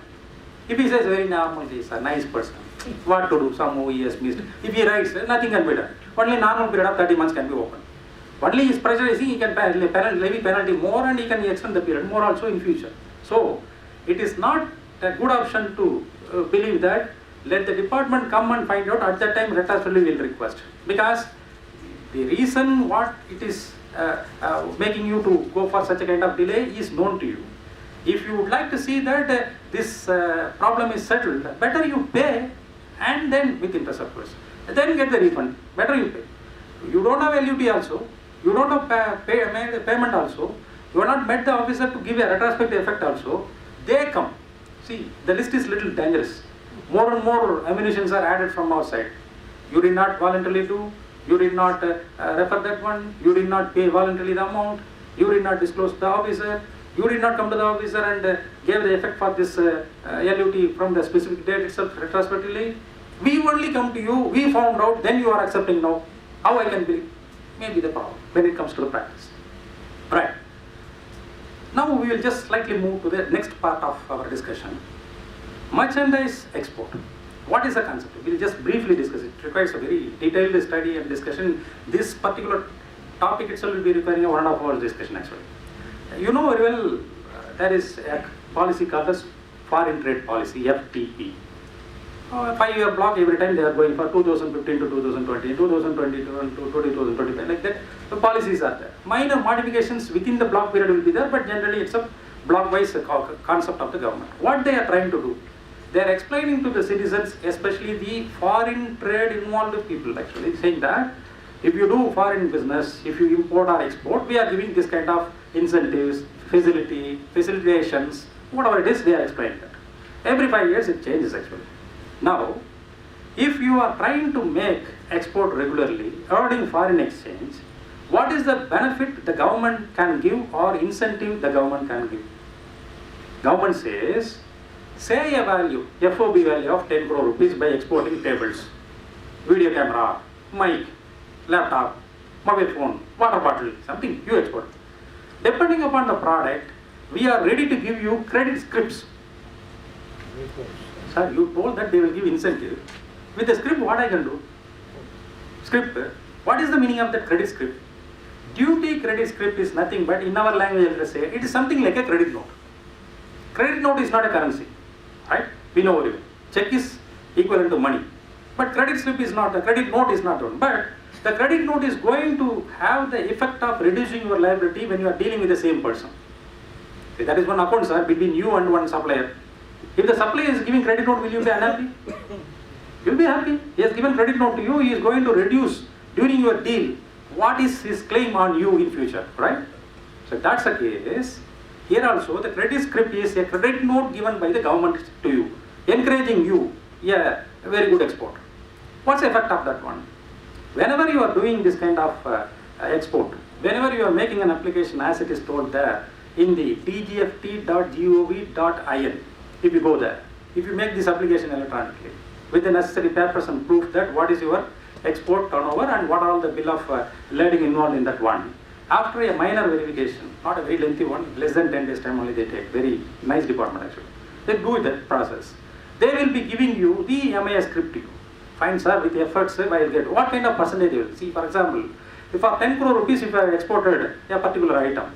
If he says very normal, he is a nice person, what to do, some he has missed. If he writes, nothing can be done. Only normal period of 30 months can be opened. Only his pressurizing, he can levy penalty more and he can extend the period more also in future. So, it is not a good option to believe that let the department come and find out. At that time, retrospectively we will request, because the reason what it is making you to go for such a kind of delay is known to you. If you would like to see that this problem is settled, better you pay and then with interest of course. Then get the refund. Better you pay. You don't have LUT also. You don't have made the payment also. You have not met the officer to give a retrospective effect also. They come. See, the list is little dangerous. More and more ammunitions are added from our side. You did not voluntarily do. You did not refer that one. You did not pay voluntarily the amount. You did not disclose to the officer. You did not come to the officer and gave the effect for this LUT from the specific date itself retrospectively. We only come to you. We found out. Then you are accepting now. How I can believe? Maybe the problem when it comes to the practice. Right. Now we will just slightly move to the next part of our discussion. Merchandise export. What is the concept? We will just briefly discuss it. It requires a very detailed study and discussion. This particular topic itself will be requiring a 1.5 hours discussion actually. You know very well there is a policy called as Foreign Trade Policy, FTP. 5-year block, every time they are going for 2015 to 2020, 2022 to 2025, like that. The policies are there. Minor modifications within the block period will be there, but generally it's a block-wise concept of the government. What they are trying to do? They are explaining to the citizens, especially the foreign trade involved people actually, saying that if you do foreign business, if you import or export, we are giving this kind of incentives, facilitations, whatever it is, they are explaining that. Every 5 years it changes actually. Now, if you are trying to make export regularly, earning foreign exchange, what is the benefit the government can give or incentive the government can give? Government says, say a value, FOB value of 10 crore rupees by exporting tables, video camera, mic, laptop, mobile phone, water bottle, something you export. Depending upon the product, we are ready to give you credit scripts. Sir, you told that they will give incentive. With the script, what I can do? Script. What is the meaning of that credit script? Duty credit script is nothing but, in our language, let us say, it is something like a credit note. Credit note is not a currency, right? We know very well. Check is equivalent to money. But credit slip is not, the credit note is not one. But the credit note is going to have the effect of reducing your liability when you are dealing with the same person. See, that is one account, sir, between you and one supplier. If the supplier is giving credit note, will you be unhappy? You will be happy. He has given credit note to you, he is going to reduce during your deal what is his claim on you in future, right? So that's the case. Here also the credit script is a credit note given by the government to you, encouraging you, yeah, a very good export. What's the effect of that one? Whenever you are doing this kind of export, whenever you are making an application as it is told there in the dgft.gov.in, if you go there, if you make this application electronically with the necessary papers and proof that what is your export turnover and what are all the bill of lading involved in that one, after a minor verification, not a very lengthy one, less than 10 days time only they take, very nice department actually, they do that process. They will be giving you the MIS script to you. Fine sir, with efforts I will get. What kind of percentage you will? See, for example, if for 10 crore rupees if I have exported a particular item,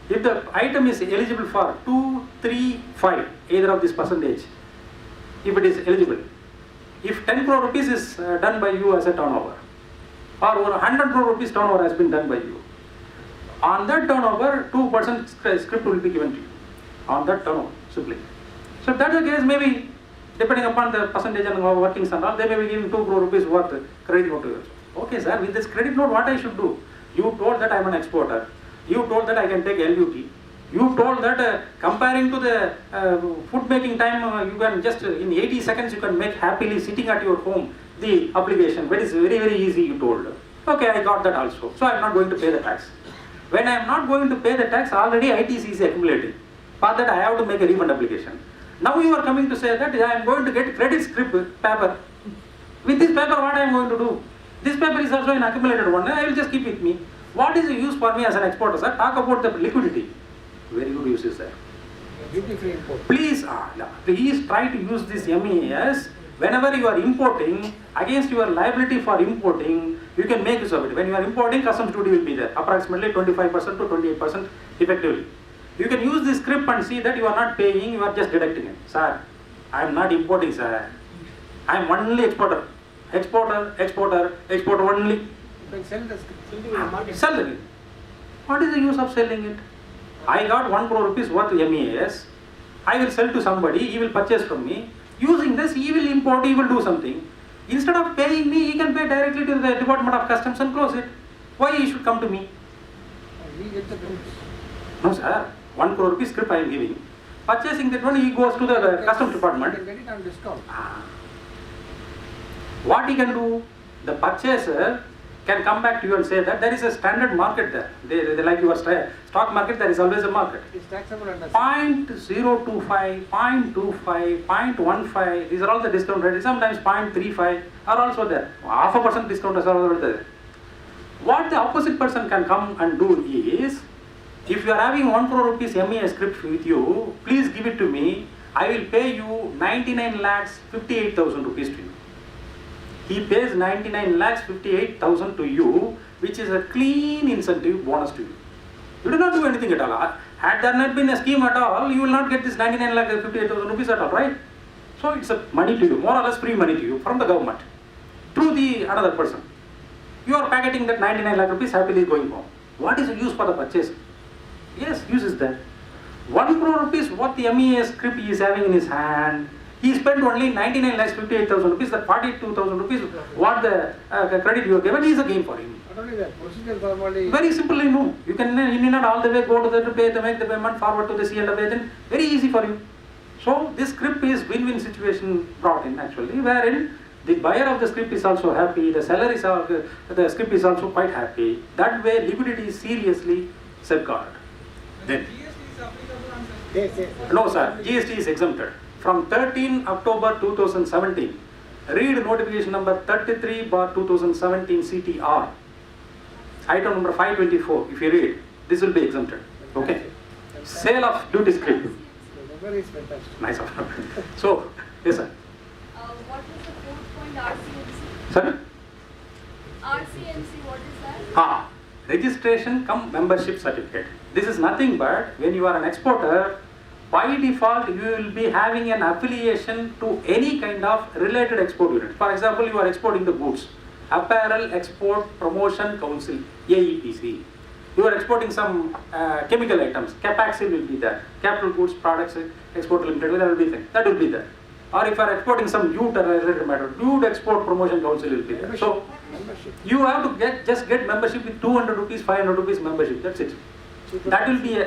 if the item is eligible for 2, 3, 5, either of this percentage, if it is eligible, if 10 crore rupees is done by you as a turnover, or 100 crore rupees turnover has been done by you, on that turnover 2% script will be given to you, on that turnover, simply. So if that is the case, maybe depending upon the percentage and workings and all, they may be giving 2 crore rupees worth credit note to you. Okay sir, with this credit note what I should do? You told that I am an exporter. You told that I can take LUT. You told that comparing to the food making time, you can just in 80 seconds you can make happily sitting at your home the application. That is very, very easy, you told. Okay, I got that also. So I am not going to pay the tax. When I am not going to pay the tax, already ITC is accumulating. For that I have to make a refund application. Now you are coming to say that I am going to get credit script paper. With this paper what I am going to do? This paper is also an accumulated one. I will just keep with me. What is the use for me as an exporter, sir? Talk about the liquidity. Very good use is there. Duty-free import. Please try to use this MES whenever you are importing, against your liability for importing, you can make use of it. When you are importing, customs duty will be there, approximately 25% to 28% effectively. You can use this script and see that you are not paying, you are just deducting it. Sir, I am not importing, sir. I am only exporter. Exporter, exporter, exporter only. You can sell the script. Sell it. What is the use of selling it? I got 1 crore rupees worth MEAS. I will sell to somebody, he will purchase from me. Using this, he will import, he will do something. Instead of paying me, he can pay directly to the Department of Customs and close it. Why he should come to me? We get the goods. No sir, 1 crore rupees script I am giving. Purchasing that one, he goes to the Customs Department. You can get it on discount. What he can do? The purchaser can come back to you and say that there is a standard market there. They like your stock market, there is always a market. It's taxable under 0.025, 0.25, 0.15, these are all the discount rates. Sometimes 0.35 are also there. 0.5% discount is also there. What the opposite person can come and do is, if you are having 1 crore rupees MEA script with you, please give it to me. I will pay you 99 lakhs 58,000 rupees to you. He pays 99 lakhs 58,000 to you, which is a clean incentive bonus to you. You do not do anything at all. Had there not been a scheme at all, you will not get this 99 lakh 58,000 rupees at all, right? So it's a money to you, more or less free money to you from the government through the another person. You are packeting that 99 lakh rupees happily going home. What is the use for the purchaser? Yes, use is there. 1 crore rupees what the MEA script he is having in his hand. He spent only 99 lakhs 58,000 rupees, that 42,000 rupees, what the credit you have given is a gain for him. Not only that, procedural formally. Very simply, no. You need not all the way go to the make the payment, forward to the C&F agent. Very easy for you. So this script is win-win situation brought in actually, wherein the buyer of the script is also happy, the seller is the script is also quite happy. That way liquidity is seriously safeguarded. Then, Yes. no sir, GST is exempted. From 13 October 2017, read notification number 33/2017 CTR. Item number 524, if you read, this will be exempted. Okay? Sale of duty script. The number is fantastic. Nice of you. So, yes sir. What is the fourth point, RCMC? Sorry? RCMC, what is that? Registration cum membership certificate. This is nothing but when you are an exporter, by default you will be having an affiliation to any kind of related export unit. For example, you are exporting the goods. Apparel Export Promotion Council, AEPC. You are exporting some chemical items. Capaxil will be there. Capital Goods Products Export Limited will be there. That will be there. Or if you are exporting some jute or related matter, Jute Export Promotion Council will be there. So you have to just get membership with 200 rupees, 500 rupees membership. That's it. That will be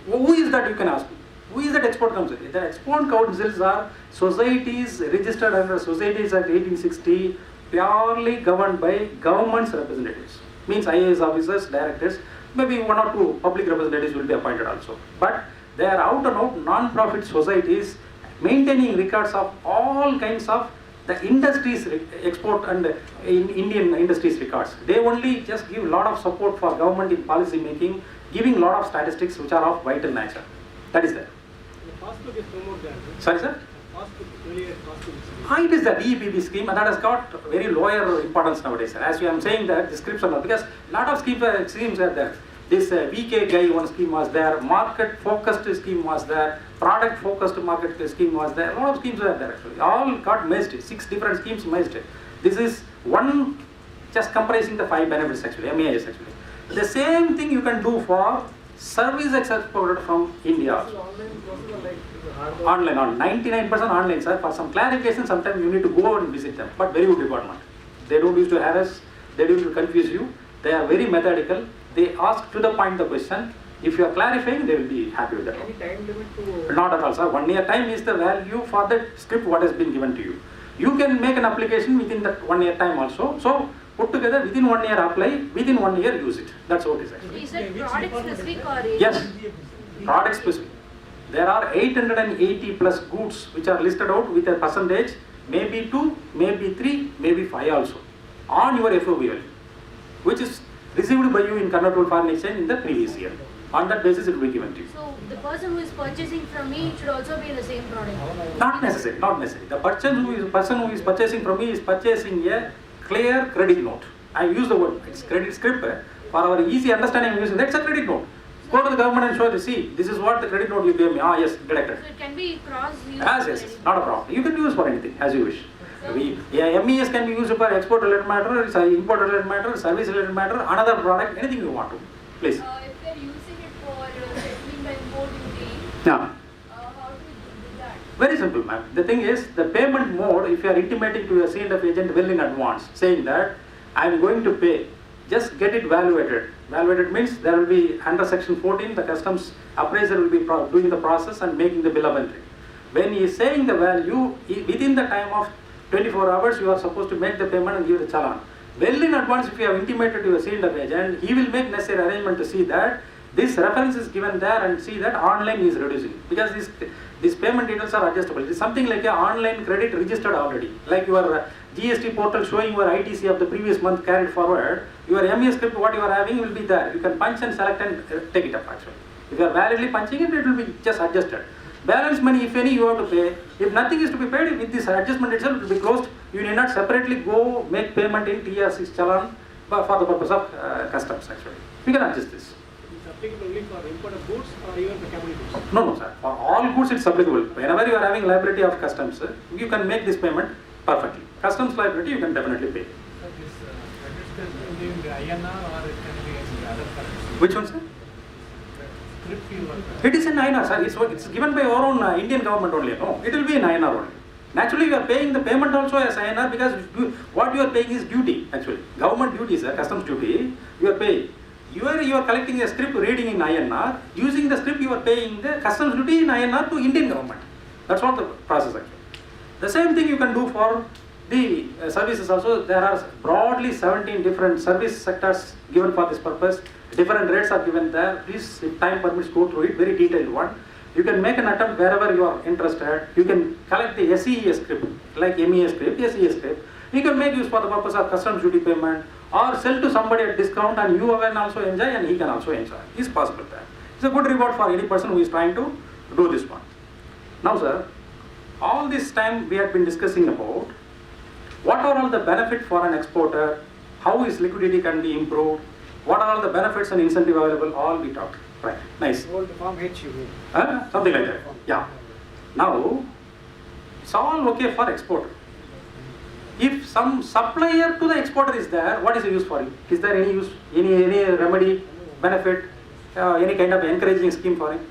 who is that, you can ask me. Who is that export council? The export councils are societies registered under Societies Act 1860, purely governed by government's representatives. Means IAS officers, directors, maybe 1 or 2 public representatives will be appointed also. But they are out and out non-profit societies maintaining records of all kinds of the industries export and Indian industries records. They only just give a lot of support for government in policy making, giving a lot of statistics which are of vital nature. That is there. Passbook is promoted there. Sorry sir? Passbook, earlier passbook. It is the EPB scheme, and that has got very lower importance nowadays. As I am saying that, the scripts are not, because a lot of schemes are there. This VK guy one scheme was there, market focused scheme was there, product focused market scheme was there. A lot of schemes are there actually. All got merged, 6 different schemes merged. This is one just comprising the 5 benefits actually, MEIS actually. The same thing you can do for service exported from India. Online, on 99% online, sir. For some clarification, sometimes you need to go and visit them. But very good department. They don't used to harass, they don't used to confuse you. They are very methodical. They ask to the point the question. If you are clarifying, they will be happy with that. Any time limit to? Not at all, sir. 1 year time is the value for the script what has been given to you. You can make an application within that 1 year time also. So put together within 1 year apply, within 1 year use it. That's what it is actually. Is it product specific or Yes, product specific. There are 880 plus goods which are listed out with a percentage, maybe 2, maybe 3, maybe 5 also, on your FOB, which is received by you in convertible foreign exchange in the previous year. On that basis, it will be given to you. So the person who is purchasing from me should also be the same product? Not necessary, not necessary. The person who is purchasing from me is purchasing a clear credit note. I use the word, it's credit script. For our easy understanding, using that's a credit note. Go to the government and show, see, this is what the credit note you gave me. Yes, deducted. So it can be cross-used? Yes, not a problem. You can use for anything, as you wish. MES can be used for export related matter, import related matter, service related matter, another product, anything you want to. Please. If they're using it for settling the import duty, Yeah. how do we do that? Very simple, ma'am. The thing is, the payment mode, if you are intimating to your C&F agent well in advance, saying that I am going to pay, just get it valuated. Valuated means there will be under section 14, the customs appraiser will be doing the process and making the bill of entry. When he is saying the value, within the time of 24 hours, you are supposed to make the payment and give the challan. Well in advance, if you have intimated to your C&F agent, he will make necessary arrangement to see that this reference is given there and see that online is reducing. Because these payment details are adjustable. It is something like an online credit registered already. Like your GST portal showing your ITC of the previous month carried forward, your MES script what you are having will be there. You can punch and select and take it up actually. If you are validly punching it, it will be just adjusted. Balance money, if any, you have to pay. If nothing is to be paid, with this adjustment itself, it will be closed. You need not separately go make payment in TR6 challan for the purpose of customs actually. We can adjust this. It's applicable only for imported goods or even for capital goods? No, sir. For all goods, it's applicable. Whenever you are having liability of customs, you can make this payment perfectly. Customs liability, you can definitely pay. So this register only in the INR or it can be in the other currency? Which one, sir? Script you are. It is in INR, sir. It's given by our own Indian government only. No, it will be in INR only. Naturally, you are paying the payment also as INR because what you are paying is duty actually. Government duty, sir, customs duty, you are paying. You are collecting a script reading in INR. Using the script, you are paying the customs duty in INR to Indian government. That's what the process actually. The same thing you can do for the services also. There are broadly 17 different service sectors given for this purpose. Different rates are given there. Please, if time permits, go through it. Very detailed one. You can make an attempt wherever you are interested. You can collect the SES script, like MES script, SES script. You can make use for the purpose of customs duty payment or sell to somebody at discount and you can also enjoy and he can also enjoy. It's possible there. It's a good reward for any person who is trying to do this one. Now, sir, all this time we have been discussing about what are all the benefits for an exporter, how his liquidity can be improved, what are all the benefits and incentive available, all we talked. Right, nice. Old Form H you mean? Something like that. Yeah. Now, it's all okay for exporter. If some supplier to the exporter is there, what is the use for him? Is there any use, any remedy, benefit, any kind of encouraging scheme for him?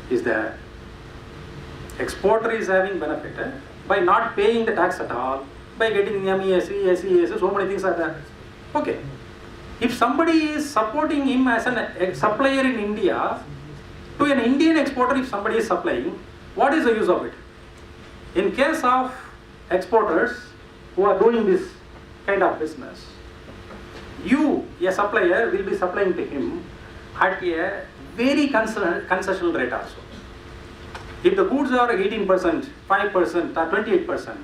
Is there? Exporter is having benefit by not paying the tax at all, by getting MES, SES, so many things are there. Okay. If somebody is supporting him as a supplier in India, to an Indian exporter, if somebody is supplying, what is the use of it? In case of exporters who are doing this kind of business, you, a supplier, will be supplying to him at a very concessional rate also. If the goods are 18%, 5%, or 28%,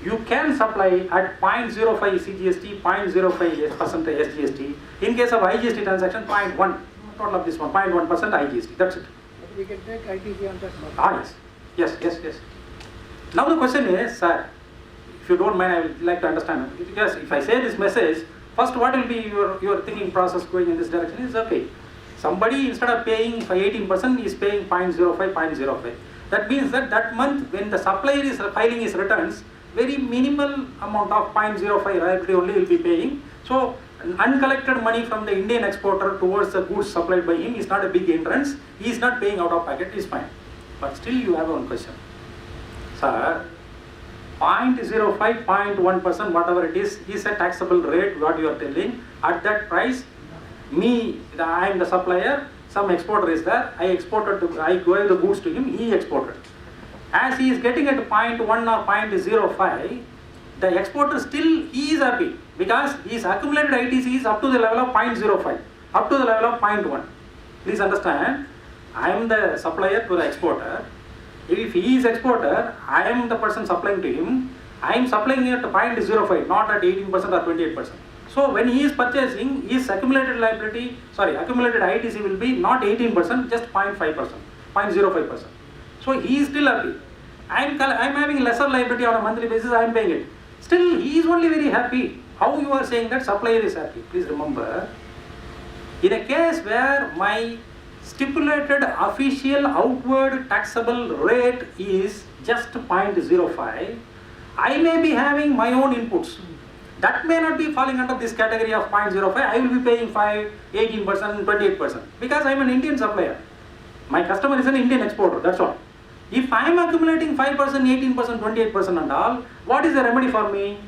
you can supply at 0.05 CGST, 0.05% SGST. In case of IGST transaction, 0.1, total of this one, 0.1% IGST, that's it. But we can take ITC on that one. Ah, yes. Now the question is, sir, if you don't mind, I would like to understand, because if I say this message, first what will be your thinking process going in this direction is, okay, somebody instead of paying 18% is paying 0.05, 0.05. That means that month when the supplier is filing his returns, very minimal amount of 0.05 royalty only will be paying. So uncollected money from the Indian exporter towards the goods supplied by him is not a big hindrance. He is not paying out of pocket, is fine. But still you have one question. Sir, 0.05, 0.1%, whatever it is a taxable rate, what you are telling. At that price, I am the supplier, some exporter is there, I gave the goods to him, he exported. As he is getting at 0.1 or 0.05, the exporter still, he is happy because his accumulated ITC is up to the level of 0.05, up to the level of 0.1. Please understand, I am the supplier to the exporter. If he is exporter, I am the person supplying to him. I am supplying at 0.05, not at 18% or 28%. So when he is purchasing, his accumulated ITC will be not 18%, just 0.5%, 0.05%. So he is still happy. I am having lesser liability on a monthly basis, I am paying it. Still, he is only very happy. How you are saying that supplier is happy? Please remember, in a case where my stipulated official outward taxable rate is just 0.05, I may be having my own inputs. That may not be falling under this category of 0.05. I will be paying 5, 18%, 28% because I am an Indian supplier. My customer is an Indian exporter, that's all. If I am accumulating 5%, 18%, 28% and all, what is the remedy for me?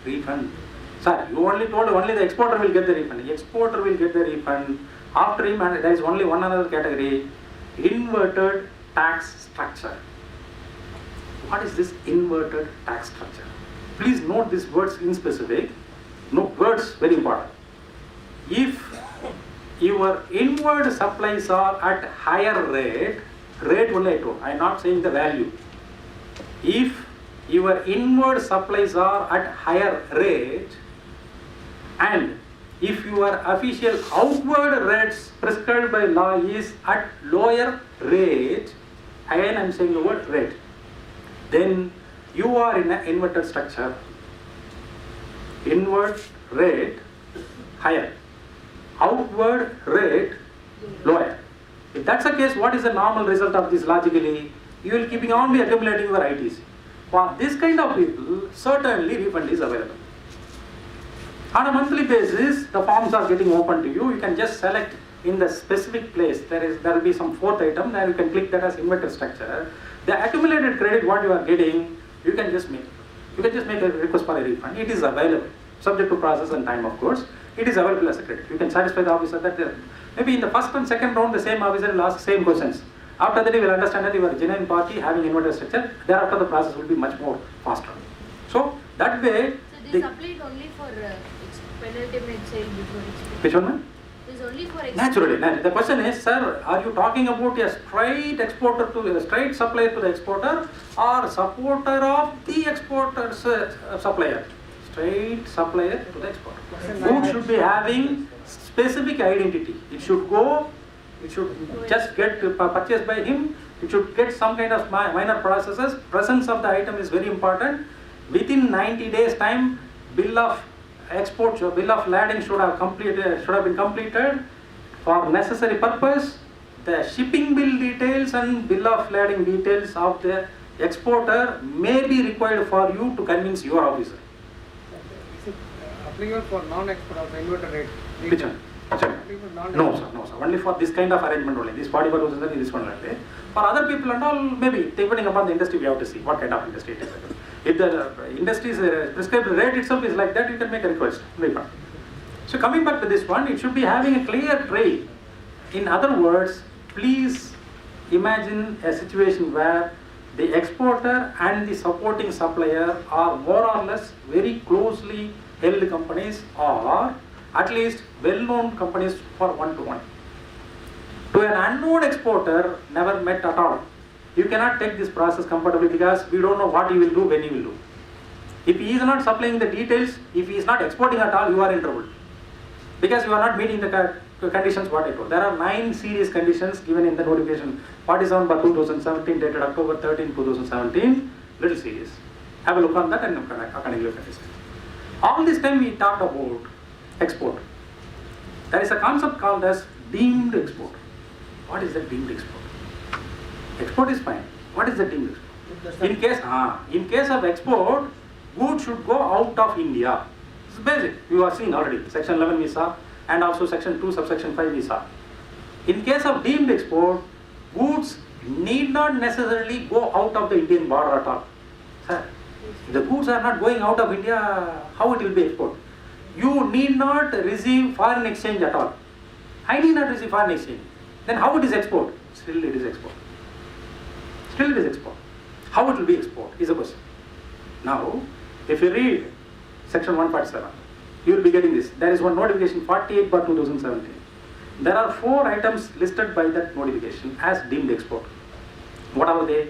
Refund. Sir, you only told only the exporter will get the refund. The exporter will get the refund. After him, and there is only one another category, inverted tax structure. What is this inverted tax structure? Please note these words in specific. No words very important. If your inward supplies are at higher rate only I told, I am not saying the value. If your inward supplies are at higher rate and if your official outward rates prescribed by law is at lower rate, again I am saying the word rate, then you are in an inverted structure. Inward rate higher, outward rate lower. If that's the case, what is the normal result of this logically? You will keeping on be accumulating your ITC. For this kind of people, certainly refund is available. On a monthly basis, the forms are getting open to you. You can just select in the specific place. There will be some fourth item. Then you can click that as inverted structure. The accumulated credit what you are getting, you can just make. You can just make a request for a refund. It is available, subject to process and time, of course. It is available as a credit. You can satisfy the officer that maybe in the first and second round, the same officer will ask same questions. After that, he will understand that you are a genuine party having inverted structure. Thereafter, the process will be much more faster. So that way. So this applied only for penultimate sale before export. Which one, ma'am? This is only for export. Naturally. The question is, sir, are you talking about a straight exporter to a straight supplier to the exporter or supporter of the exporter's supplier? Straight supplier to the exporter. Goods should be having specific identity. It should just get purchased by him. It should get some kind of minor processes. Presence of the item is very important. Within 90 days time, bill of export, bill of lading should have been completed for necessary purpose. The shipping bill details and bill of lading details of the exporter may be required for you to convince your officer. Is it applicable for non-export of the inverted rate? Which one? No sir. Only for this kind of arrangement only. This 40% is this one only. For other people and all, maybe depending upon the industry, we have to see what kind of industry it is. If the industry's prescribed rate itself is like that, you can make a request. Refund. So coming back to this one, it should be having a clear trail. In other words, please imagine a situation where the exporter and the supporting supplier are more or less very closely held companies or at least well-known companies for one-to-one. To an unknown exporter, never met at all. You cannot take this process comfortably because we don't know what he will do, when he will do. If he is not supplying the details, if he is not exporting at all, you are in trouble. Because you are not meeting the conditions what I told. There are 9 serious conditions given in the notification 47/2017 dated October 13, 2017. Little serious. Have a look on that and accordingly look at this. All this time we talked about export. There is a concept called as deemed export. What is the deemed export? Export is fine. What is the deemed export? In case of export, goods should go out of India. This is basic. You are seeing already. Section 11 we saw and also section 2 subsection 5 we saw. In case of deemed export, goods need not necessarily go out of the Indian border at all. Sir, if the goods are not going out of India, how it will be export? You need not receive foreign exchange at all. I need not receive foreign exchange. Then how it is export? Still it is export. Still it is export. How it will be export is a question. Now, if you read section 147, you will be getting this. There is one notification 48/2017. There are 4 items listed by that notification as deemed export. What are they?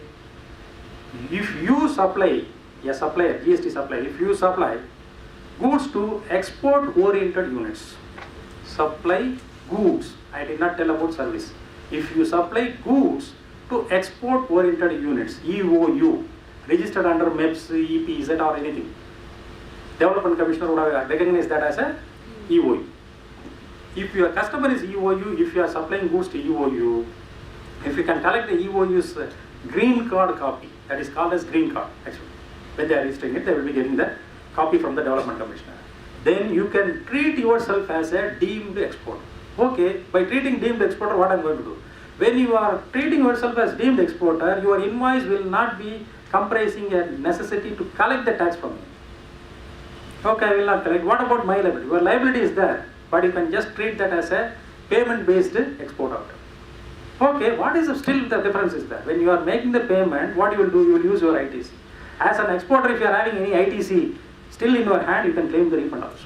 If you supply, a supplier, GST supplier, if you supply goods to export oriented units, supply goods, I did not tell about service. If you supply goods to export oriented units, EOU, registered under MEPS, EPZ or anything, Development Commissioner would have recognized that as a EOU. If your customer is EOU, if you are supplying goods to EOU, if you can collect the EOU's green card copy, that is called as green card actually. When they are registering it, they will be getting the copy from the Development Commissioner. Then you can treat yourself as a deemed exporter. Okay, by treating deemed exporter, what I am going to do? When you are treating yourself as deemed exporter, your invoice will not be comprising a necessity to collect the tax from you. Okay, I will not collect. What about my liability? Your liability is there, but you can just treat that as a payment-based export order. Okay, what is still the difference is that when you are making the payment, what you will do? You will use your ITC. As an exporter, if you are having any ITC still in your hand, you can claim the refund also.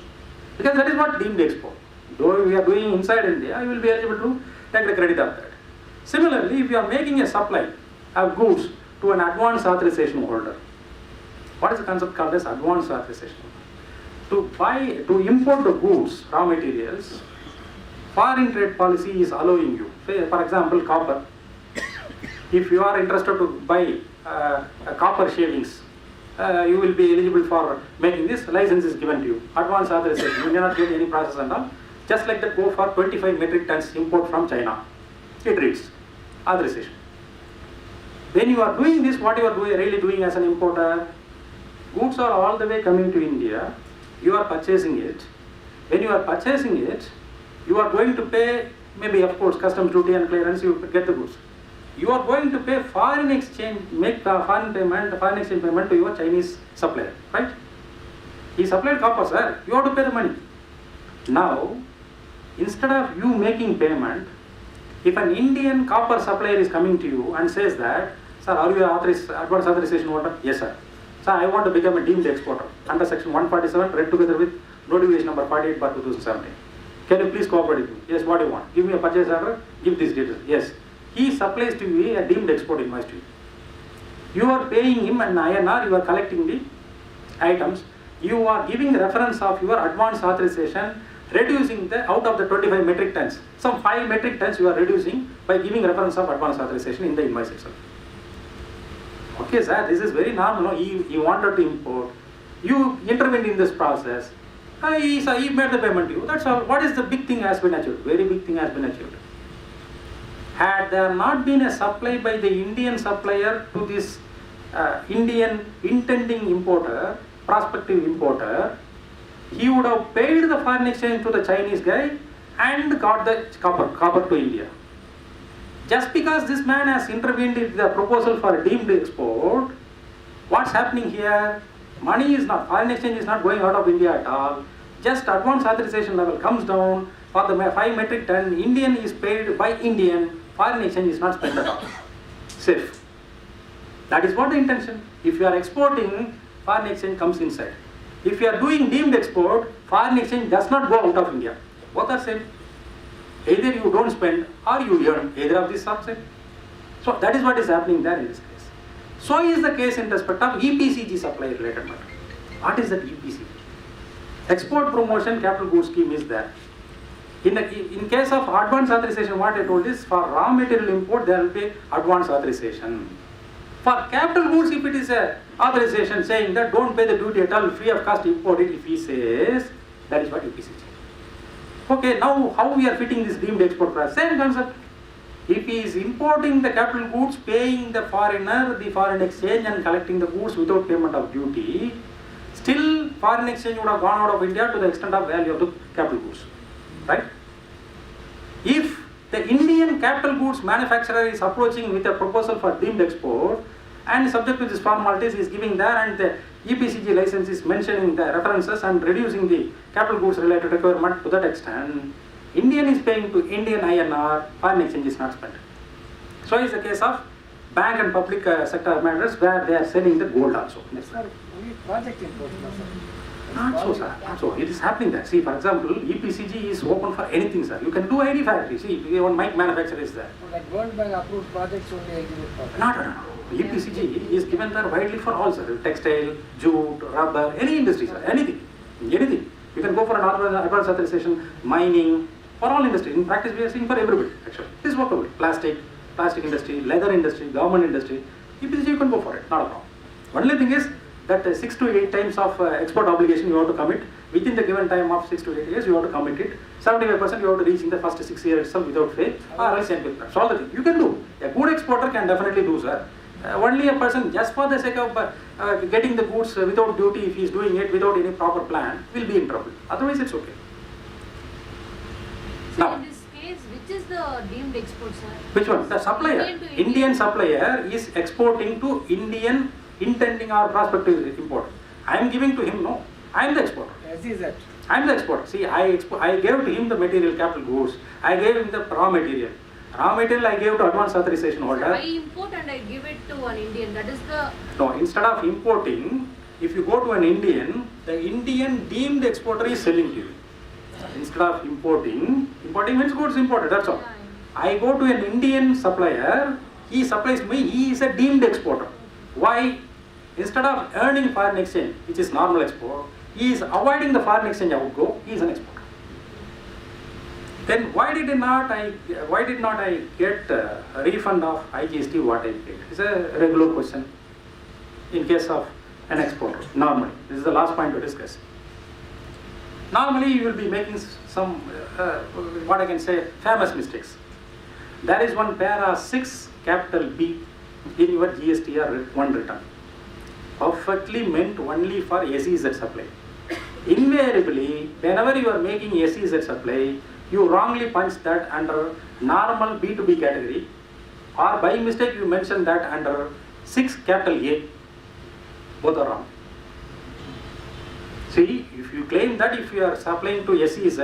Because that is what deemed export. Though we are doing inside India, you will be eligible to take the credit of that. Similarly, if you are making a supply of goods to an advance authorization holder, what is the concept called as advance authorization? To import the goods, raw materials, foreign trade policy is allowing you. Say, for example, copper. If you are interested to buy copper shavings, you will be eligible for making this. License is given to you. Advance authorization. You cannot get any process and all. Just like that, go for 25 metric tons import from China. It reads authorization. When you are doing this, what you are really doing as an importer? Goods are all the way coming to India. You are purchasing it. When you are purchasing it, you are going to pay, maybe of course customs duty and clearance, you get the goods. You are going to pay foreign exchange, make the foreign exchange payment to your Chinese supplier, right? He supplied copper, sir, you have to pay the money. Now, instead of you making payment, if an Indian copper supplier is coming to you and says that, sir, are you advance authorization holder? Yes, sir. Sir, I want to become a deemed exporter under section 147, read together with notification number 48/2017. Can you please cooperate with me? Yes, what do you want? Give me a purchase order, give these details. Yes. He supplies to you a deemed export invoice to you. You are paying him an INR, you are collecting the items. You are giving reference of your advance authorization, reducing the out of the 25 metric tons. Some 5 metric tons you are reducing by giving reference of advance authorization in the invoice itself. Okay, sir, this is very normal. No? He wanted to import. You intervened in this process. He made the payment to you. That's all. What is the big thing has been achieved? Very big thing has been achieved. Had there not been a supply by the Indian supplier to this Indian intending importer, prospective importer, he would have paid the foreign exchange to the Chinese guy and got the copper to India. Just because this man has intervened in the proposal for a deemed export, what's happening here? Money is not, foreign exchange is not going out of India at all. Just advance authorization level comes down. For the 5 metric ton, Indian is paid by Indian, foreign exchange is not spent at all. Safe. That is what the intention. If you are exporting, foreign exchange comes inside. If you are doing deemed export, foreign exchange does not go out of India. Both are same. Either you don't spend or you earn. Either of these are same. So that is what is happening there in this case. So is the case in respect of EPCG supply related matter. What is that EPCG? Export Promotion Capital Goods Scheme is there. In case of advance authorization, what I told is for raw material import there will be advance authorization. For capital goods, if it is a authorization saying that don't pay the duty at all, free of cost import it, if he says, that is what EPCG. Okay, now how we are fitting this deemed export process? Same concept. If he is importing the capital goods, paying the foreigner the foreign exchange and collecting the goods without payment of duty, still foreign exchange would have gone out of India to the extent of value of the capital goods. Right? If the Indian capital goods manufacturer is approaching with a proposal for deemed export and subject to these formalities is giving there and the EPCG license is mentioning the references and reducing the capital goods related requirement to that extent, Indian is paying to Indian INR, foreign exchange is not spent. So is the case of bank and public sector matters where they are selling the gold also. Only project import, Not so, sir. Not so. It is happening there. See, for example, EPCG is open for anything, sir. You can do any factory. See, one mic manufacturer is there. Like World Bank approved projects only exhibit for. No. EPCG is given there widely for all, sir. Textile, jute, rubber, any industry, sir. Anything. You can go for an advance authorization, mining, for all industry. In practice, we are seeing for everybody, actually. It is workable. Plastic industry, leather industry, government industry. EPCG, you can go for it. Not a problem. Only thing is that 6 to 8 times of export obligation you have to commit. Within the given time of 6 to 8 years, you have to commit it. 75% you have to reach in the first 6 years itself without fail, or else NPL. So all the things you can do. A good exporter can definitely do, sir. Only a person just for the sake of getting the goods without duty, if he is doing it without any proper plan, will be in trouble. Otherwise it's okay. So Now, in this case, which is the deemed export, sir? which one? The supplier. Indian to Indian supplier is exporting to Indian intending or prospective importer. I am giving to him, no. I am the exporter. As is that. I am the exporter. See, I gave to him the material, capital goods. I gave him the raw material. Raw material I gave to advance authorization holder. I import and I give it to an Indian. That is the. No, instead of importing, if you go to an Indian, the Indian deemed exporter is selling to you. Instead of importing means goods imported, that's all. I go to an Indian supplier, he supplies me, he is a deemed exporter. Why? Instead of earning foreign exchange, which is normal export, he is avoiding the foreign exchange outgo, he is an exporter. Then why did not I get a refund of IGST what I paid? It's a regular question in case of an exporter, normally. This is the last point to discuss. Normally you will be making some, what I can say, famous mistakes. There is one para 6 capital B in your GSTR one return. Perfectly meant only for SEZ supply. Invariably, whenever you are making SEZ supply, you wrongly punch that under normal B2B category, or by mistake you mention that under 6 capital A. Both are wrong. See, if you claim that if you are supplying to SEZ,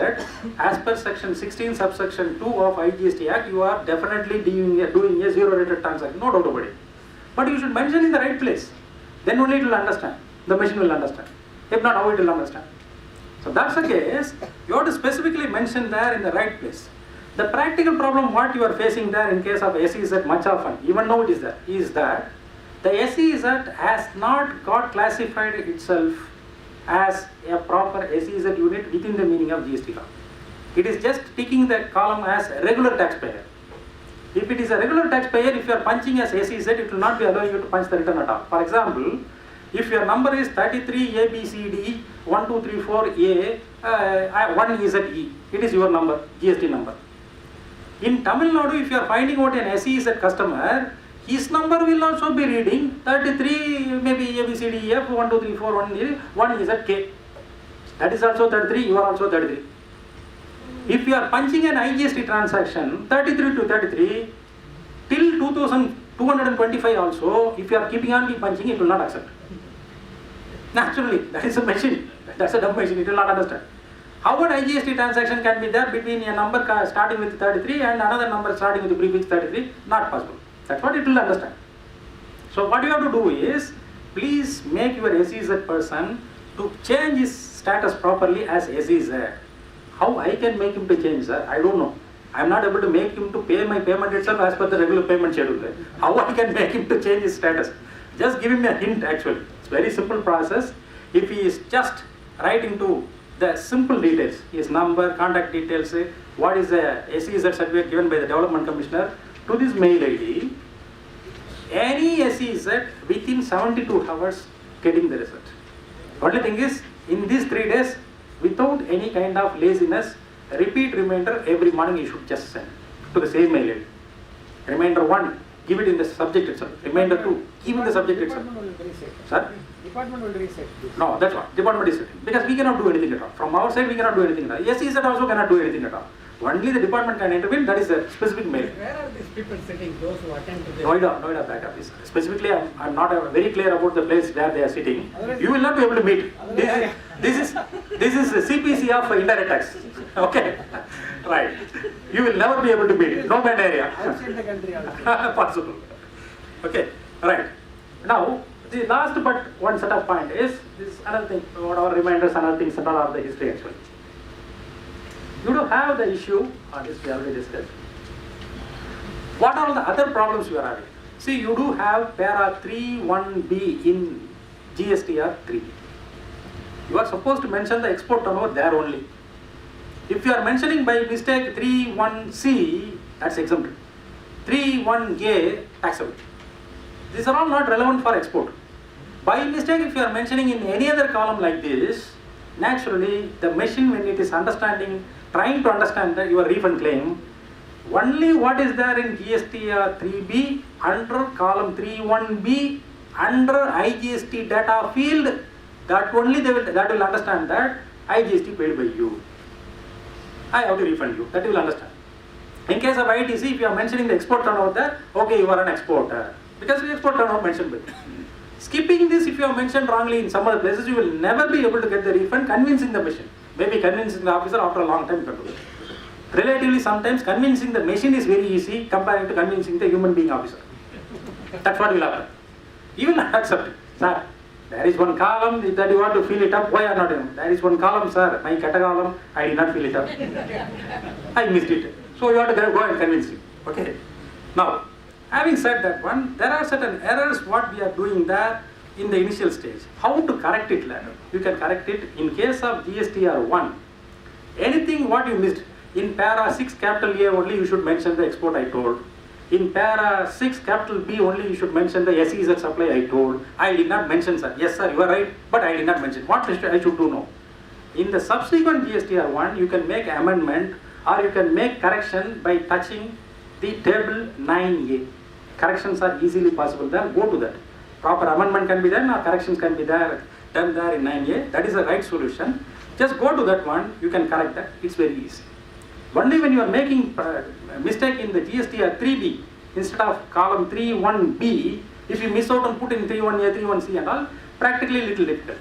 as per section 16 subsection 2 of IGST Act, you are definitely doing a zero rated transaction, no doubt about it. But you should mention in the right place. Then only it will understand. The machine will understand. If not, how it will understand? So that's the case. You have to specifically mention there in the right place. The practical problem what you are facing there in case of SEZ much often, even though it is there, is that the SEZ has not got classified itself as a proper SEZ unit within the meaning of GST law. It is just ticking the column as a regular taxpayer. If it is a regular taxpayer, if you are punching as SEZ, it will not be allowing you to punch the return at all. For example, if your number is 33 ABCD 1234 A 1 ZE, it is your number, GST number. In Tamil Nadu, if you are finding out an SEZ customer, his number will also be reading 33 maybe ABCDEF 1234 1 ZK. That is also 33, you are also 33. If you are punching an IGST transaction 33 to 33 till 2225 also, if you are keeping on punching, it will not accept. Naturally, that is a machine. That's a dumb machine, it will not understand. How an IGST transaction can be there between a number starting with 33 and another number starting with the prefix 33? Not possible. That's what it will understand. So what you have to do is, please make your SEZ person to change his status properly as SEZ. How I can make him to change, sir? I don't know. I am not able to make him to pay my payment itself as per the regular payment schedule. How I can make him to change his status? Just give him a hint actually. It's very simple process. If he is just writing to the simple details, his number, contact details, what is the SEZ certificate given by the Development Commissioner, to this mail ID, any SEZ within 72 hours getting the result. Only thing is, in these 3 days, without any kind of laziness, repeat reminder every morning you should just send to the same mail ID. Reminder 1, give it in the subject itself. Reminder 2, give in the subject itself. Sir? Department will reset this. No, that's what. Department is setting. Because we cannot do anything at all. From our side, we cannot do anything at all. SEZ also cannot do anything at all. Only the department can intervene, that is a specific mail. Where are these people sitting, those who attend to this? Noida back office. Specifically, I'm not very clear about the place where they are sitting. You will not be able to meet. This is the CPC of indirect tax. Okay? Right. You will never be able to meet. No bad area. Outside the country also. Possible. Okay? Right. Now, the last but one set of point is this another thing, what our reminders, another things and all are the history actually. You do have the issue, on this we already discussed. What are the other problems you are having? See, you do have para 3(1)B in GSTR 3. You are supposed to mention the export turnover there only. If you are mentioning by mistake 3(1)C, that's exempted. 3(1)A, taxable. These are all not relevant for export. By mistake, if you are mentioning in any other column like this, naturally the machine, when it is trying to understand your refund claim, Only what is there in GSTR 3B under column 31B under IGST data field, that only that will understand that IGST paid by you. I have to refund you. That you will understand. In case of ITC, if you are mentioning the export turnover there, okay, you are an exporter. Because the export turnover mentioned by you. Skipping this, if you have mentioned wrongly in some other places, you will never be able to get the refund convincing the machine. Maybe convincing the officer after a long time you can do it. Relatively, sometimes convincing the machine is very easy compared to convincing the human being officer. That's what will happen. You will not accept it. Sir, there is one column that you want to fill it up. Why are not in? There is one column, sir. My cut column, I did not fill it up. I missed it. So you have to go and convince him. Okay. Now, having said that one, there are certain errors what we are doing there in the initial stage. How to correct it later? You can correct it in case of GSTR 1. Anything what you missed, in para 6 capital A only you should mention the export I told. In para 6 capital B only you should mention the SEZ supply I told. I did not mention, sir. Yes sir, you are right, but I did not mention. What I should do now? In the subsequent GSTR 1, you can make amendment or you can make correction by touching the table 9A. Corrections are easily possible there. Go to that. Proper amendment can be done or corrections can be there, done there in 9A. That is the right solution. Just go to that one. You can correct that. It's very easy. Only when you are making mistake in the GSTR 3B instead of column 31B, if you miss out and put in 31A, 31C and all, practically little difficult.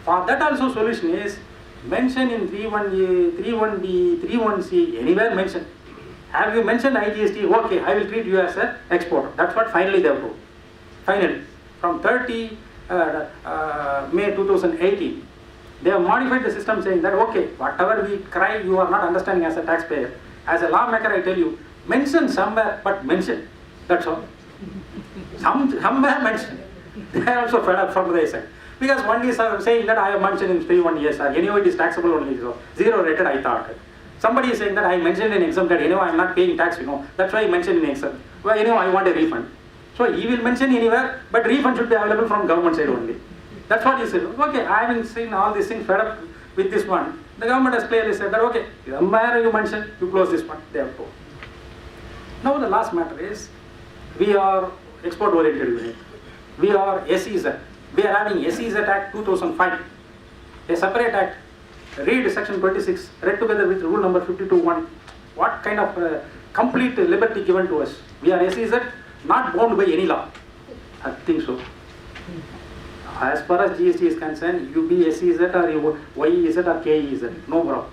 For that also solution is mention in 31A, 31B, 31C, anywhere mention. Have you mentioned IGST? Okay, I will treat you as an exporter. That's what finally they have told. Finally, from 30 May 2018, they have modified the system saying that, okay, whatever we cry, you are not understanding as a taxpayer. As a lawmaker, I tell you, mention somewhere, but mention. That's all. Somewhere mention. They are also fed up from their side. Because one is saying that I have mentioned in 31 years, anyway it is taxable only, so zero rated I thought. Somebody is saying that I mentioned in exempt, anyway I am not paying tax, that's why I mentioned in exempt. Well, anyway I want a refund. So he will mention anywhere, but refund should be available from government side only. That's what he said. Okay, I haven't seen all these things fed up with this one. The government has clearly said that, okay, somewhere you mentioned, you close this one, they have told. Now the last matter is, we are export oriented unit. We are SEZ. We are having SEZ Act 2005, a separate act. Read section 26, read together with rule number 52.1. What kind of complete liberty given to us? We are SEZ, not bound by any law. I think so. As far as GST is concerned, you be SEZ or YEZ or KEZ, no problem.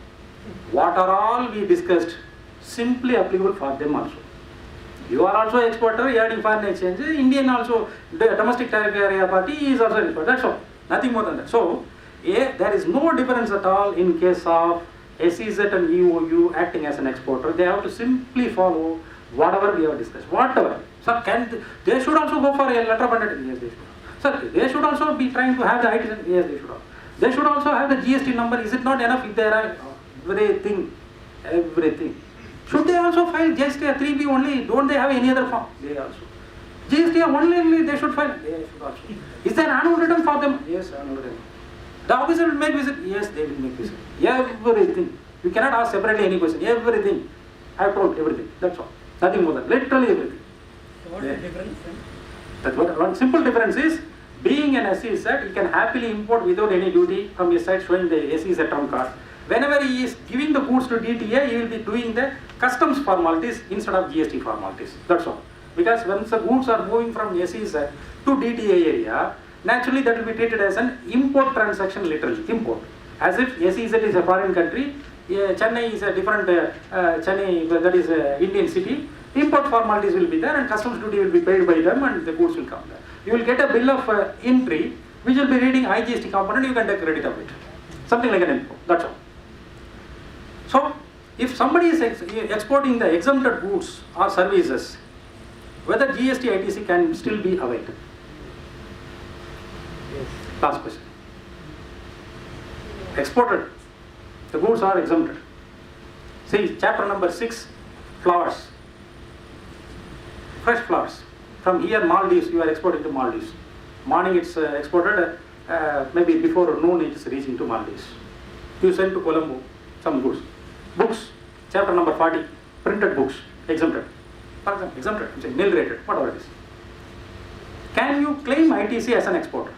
What are all we discussed, simply applicable for them also. You are also exporter, earning foreign exchange. Indian also, the domestic tariff area party is also exporter. That's all. Nothing more than that. So, there is no difference at all in case of SEZ and EOU acting as an exporter. They have to simply follow whatever we have discussed. Whatever. So, they should also go for a letter of undertaking. Yes, they should. Sir, they should also be trying to have the IT. Yes, they should have. They should also have the GST number. Is it not enough if there are everything? Should they also file GST 3B only? Don't they have any other form? They also. GST only they should file. They should also. Is there annual return for them? Yes, annual return. The officer will make visit. Yes, they will make visit. Everything. You cannot ask separately any question. Everything. I have told everything. That's all. Nothing more than literally everything. So what is the difference then? That's what one simple difference is. Being an SEZ, he can happily import without any duty from his side showing the SEZ term card. Whenever he is giving the goods to DTA, he will be doing the customs formalities instead of GST formalities. That's all. Because once the goods are moving from SEZ to DTA area, naturally that will be treated as an import transaction, literally, import. As if SEZ is a foreign country, Chennai is a different, Chennai, that is an Indian city. Import formalities will be there and customs duty will be paid by them and the goods will come there. You will get a bill of entry which will be reading IGST component, you can take credit of it. Something like an import, that's all. So, if somebody is exporting the exempted goods or services, whether GST ITC can still be availed? Yes. Last question. Exported, the goods are exempted. See, chapter number 6, flowers. Fresh flowers. From here, Maldives, you are exporting to Maldives. Morning it's exported, maybe before noon it is reaching to Maldives. You send to Colombo some goods. Books, chapter number 40. printed books, exempted. For example, exempted, I'm saying nil rated, whatever it is. Can you claim ITC as an exporter?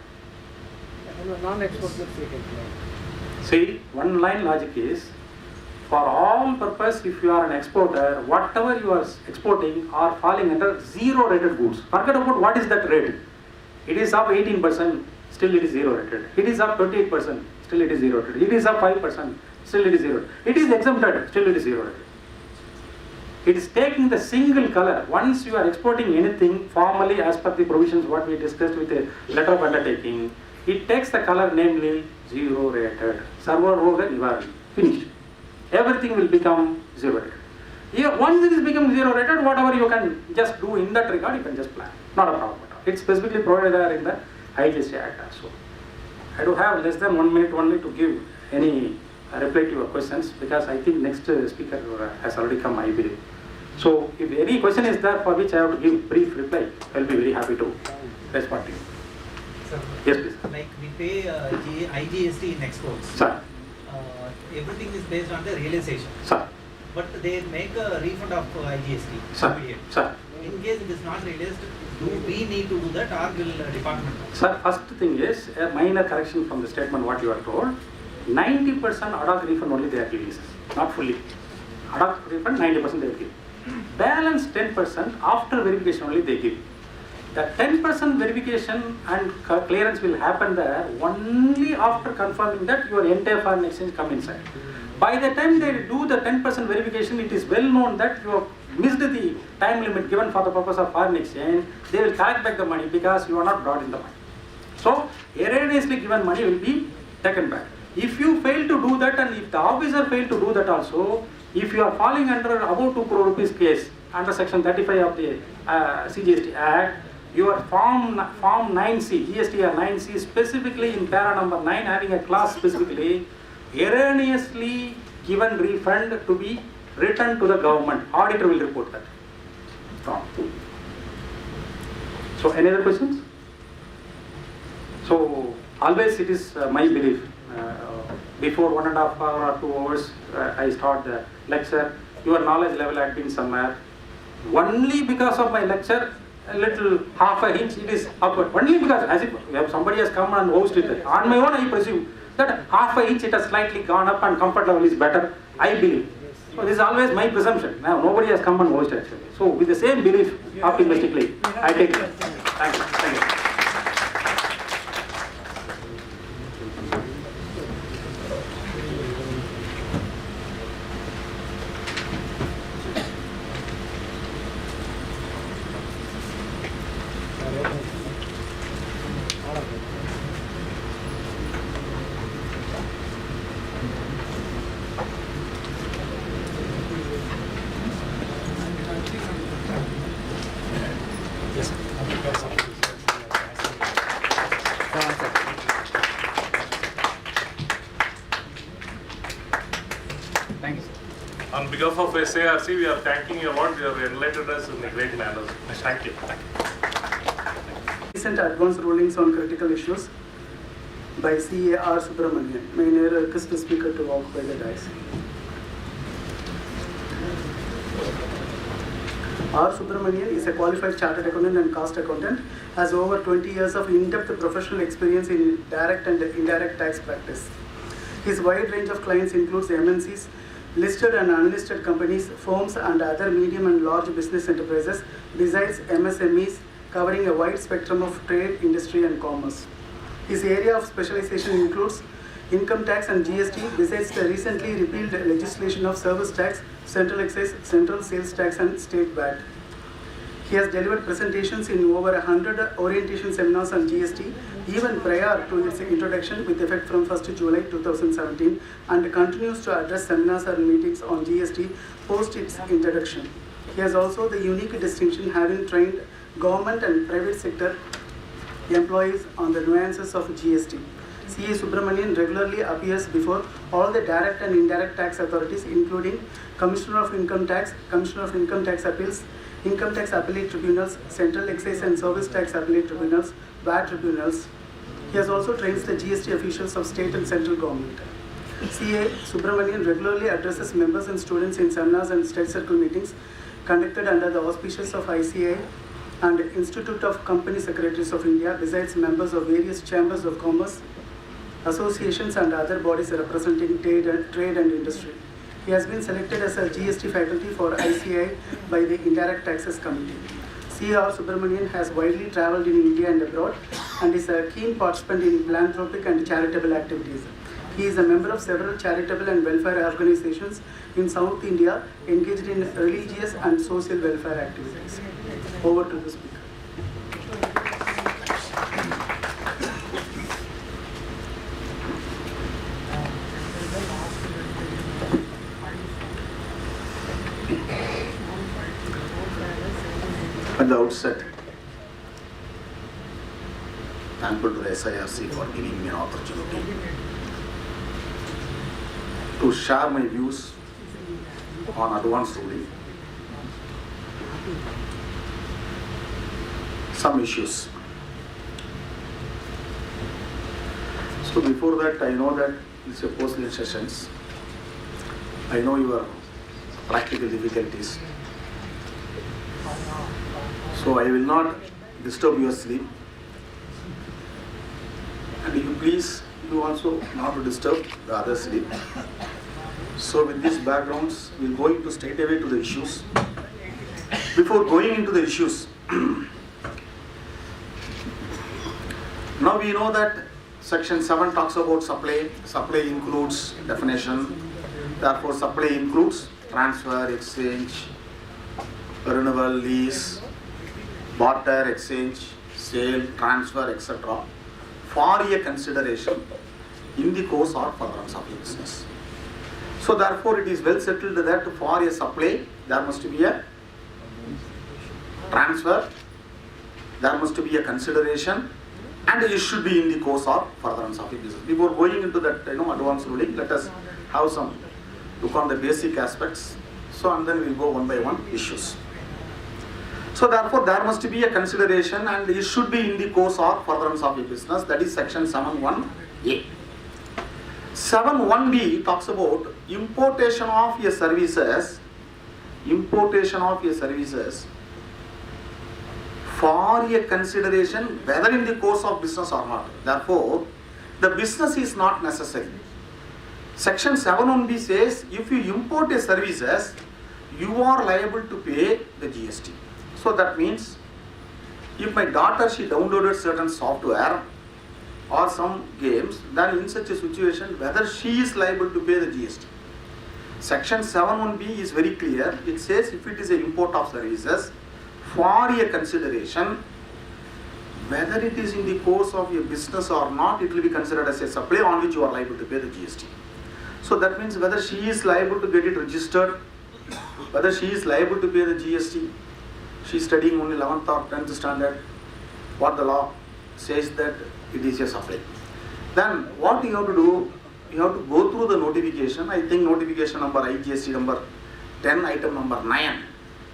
Non-export goods we can claim. See, one line logic is, for all purpose, if you are an exporter, whatever you are exporting are falling under zero rated goods. Forget about what is that rate. It is up 18%, still it is zero rated. It is up 28%, still it is zero rated. It is up 5%, still it is zero. It is exempted, still it is zero rated. It is taking the single color. Once you are exporting anything formally as per the provisions what we discussed with a letter of undertaking, it takes the color namely zero rated. Sarva roga nivaran. Finished. Everything will become zero rated. Here, once it is become zero rated, whatever you can just do in that regard, you can just plan. Not a problem at all. It's specifically provided there in the GST Act also. I do have less than 1 minute only to give any reply to your questions, because I think next speaker has already come, I believe. So if any question is there for which I have to give brief reply, I will be very happy to respond to you. Sir, yes, please. Like we pay IGST in exports. Sir. Everything is based on the realization. Sir. But they make a refund of IGST. Sir. Sir. In case it is not realized, do we need to do that, or will department? Sir, first thing is a minor correction from the statement what you are told. 90% ad hoc refund only they are giving, not fully. Ad hoc refund 90% they will give. Balance 10% after verification only they give. The 10% verification and clearance will happen there only after confirming that your entire foreign exchange come inside. By the time they do the 10% verification, it is well known that you have missed the time limit given for the purpose of foreign exchange. They will collect back the money because you are not brought in the money. So, erroneously given money will be taken back. If you fail to do that, and if the officer fail to do that also, if you are falling under about 2 crore rupees case under section 35 of the CGST Act, your form 9C, GSTR 9C, specifically in para number 9, having a clause specifically, erroneously given refund to be returned to the government. Auditor will report that. So, any other questions? So, always it is my belief, before 1.5 hours or 2 hours, I start the lecture, your knowledge level had been somewhere. Only because of my lecture, a little half a inch it is upward. Only because as if somebody has come and hosted it. On my own I presume that half a inch it has slightly gone up and comfort level is better, I believe. So this is always my presumption. Now nobody has come and hosted actually. So with the same belief, optimistically, I take it. Thank you. Thank you. On behalf of SARC, we are thanking you a lot. You have enlightened us in a great manner. Thank you. Recent advance rulings on critical issues by CA R. Subramanian. May I request the speaker to walk by the dais. R. Subramanian is a qualified chartered accountant and cost accountant, has over 20 years of in-depth professional experience in direct and indirect tax practice. His wide range of clients includes MNCs, listed and unlisted companies, firms and other medium and large business enterprises, besides MSMEs, covering a wide spectrum of trade, industry and commerce. His area of specialization includes income tax and GST, besides the recently repealed legislation of service tax, central excise, central sales tax and state VAT. He has delivered presentations in over 100 orientation seminars on GST, even prior to its introduction with effect from 1st July 2017, and continues to address seminars and meetings on GST post its introduction. He has also the unique distinction having trained government and private sector employees on the nuances of GST. CA Subramanian regularly appears before all the direct and indirect tax authorities, including Commissioner of Income Tax, Commissioner of Income Tax Appeals, Income Tax Appellate Tribunals, Central Excise and Service Tax Appellate Tribunals, VAT Tribunals. He has also trained the GST officials of state and central government. CA Subramanian regularly addresses members and students in seminars and study circle meetings conducted under the auspices of ICA and Institute of Company Secretaries of India, besides members of various chambers of commerce, associations and other bodies representing trade and industry. He has been selected as a GST faculty for ICI by the Indirect Taxes Committee. C.R. Subramanian has widely travelled in India and abroad and is a keen participant in philanthropic and charitable activities. He is a member of several charitable and welfare organizations in South India engaged in religious and social welfare activities. Over to the speaker. At the outset, thankful to the SIRC for giving me an opportunity to share my views on advanced ruling, some issues. So before that, I know that it's a post-lit sessions. I know your practical difficulties. So I will not disturb your sleep. And you please, you also not to disturb the other sleep. So with these backgrounds, we'll go into straight away to the issues. Before going into the issues, now we know that section 7 talks about supply. Supply includes definition. Therefore, supply includes transfer, exchange, renewal, lease, barter, exchange, sale, transfer, etc. for a consideration in the course or furtherance of the business. So therefore it is well settled that for a supply there must be a transfer, there must be a consideration, and it should be in the course or furtherance of the business. Before going into that advanced ruling, let us have some look on the basic aspects. So and then we will go one by one issues. So therefore there must be a consideration and it should be in the course or furtherance of the business. That is section 7.1a. 7.1b talks about importation of your services. Importation of your services for a consideration whether in the course of business or not. Therefore, the business is not necessary. Section 7.1b says if you import a services, you are liable to pay the GST. So that means if my daughter, she downloaded certain software or some games, then in such a situation, whether she is liable to pay the GST. Section 7.1b is very clear. It says if it is an import of services for a consideration, whether it is in the course of your business or not, it will be considered as a supply on which you are liable to pay the GST. So that means whether she is liable to get it registered, whether she is liable to pay the GST, she is studying only 11th or 10th standard, what the law says that it is a supply. Then what you have to do, you have to go through the notification. I think notification number IGST number 10, item number 9.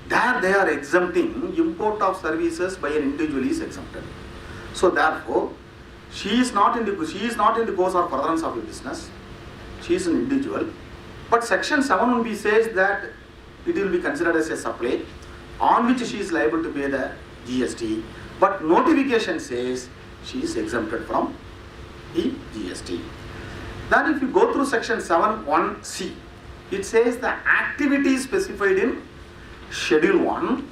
There they are exempting import of services by an individual is exempted. So therefore, she is not in the course or furtherance of a business. She is an individual. But section 7.1b says that it will be considered as a supply on which she is liable to pay the GST. But notification says she is exempted from the GST. Then if you go through section 7.1c, it says the activity specified in Schedule 1,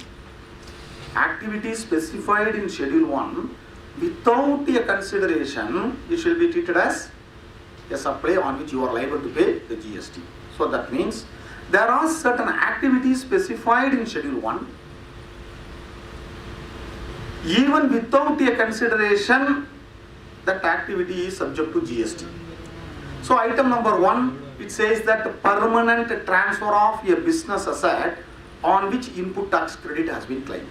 activity specified in Schedule 1 without a consideration, it shall be treated as a supply on which you are liable to pay the GST. So that means there are certain activities specified in Schedule 1, even without a consideration, that activity is subject to GST. So item number 1, it says that permanent transfer of a business asset on which input tax credit has been claimed.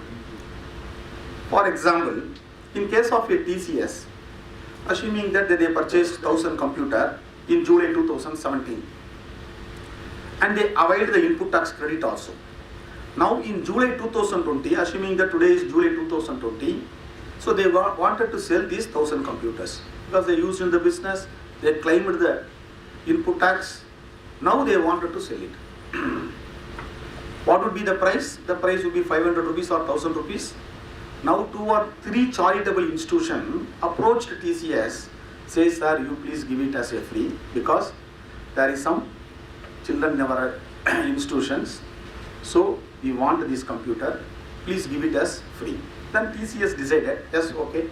For example, in case of a TCS, assuming that they purchased 1000 computer in July 2017 and they availed the input tax credit also. Now in July 2020, assuming that today is July 2020, so they wanted to sell these 1000 computers because they used in the business, they claimed the input tax. Now they wanted to sell it. What would be the price? The price would be 500 rupees or 1000 rupees. Now 2 or 3 charitable institutions approached TCS, says, sir, you please give it as a free, because there is some children never institutions, so we want this computer, please give it as free. Then TCS decided, yes, okay,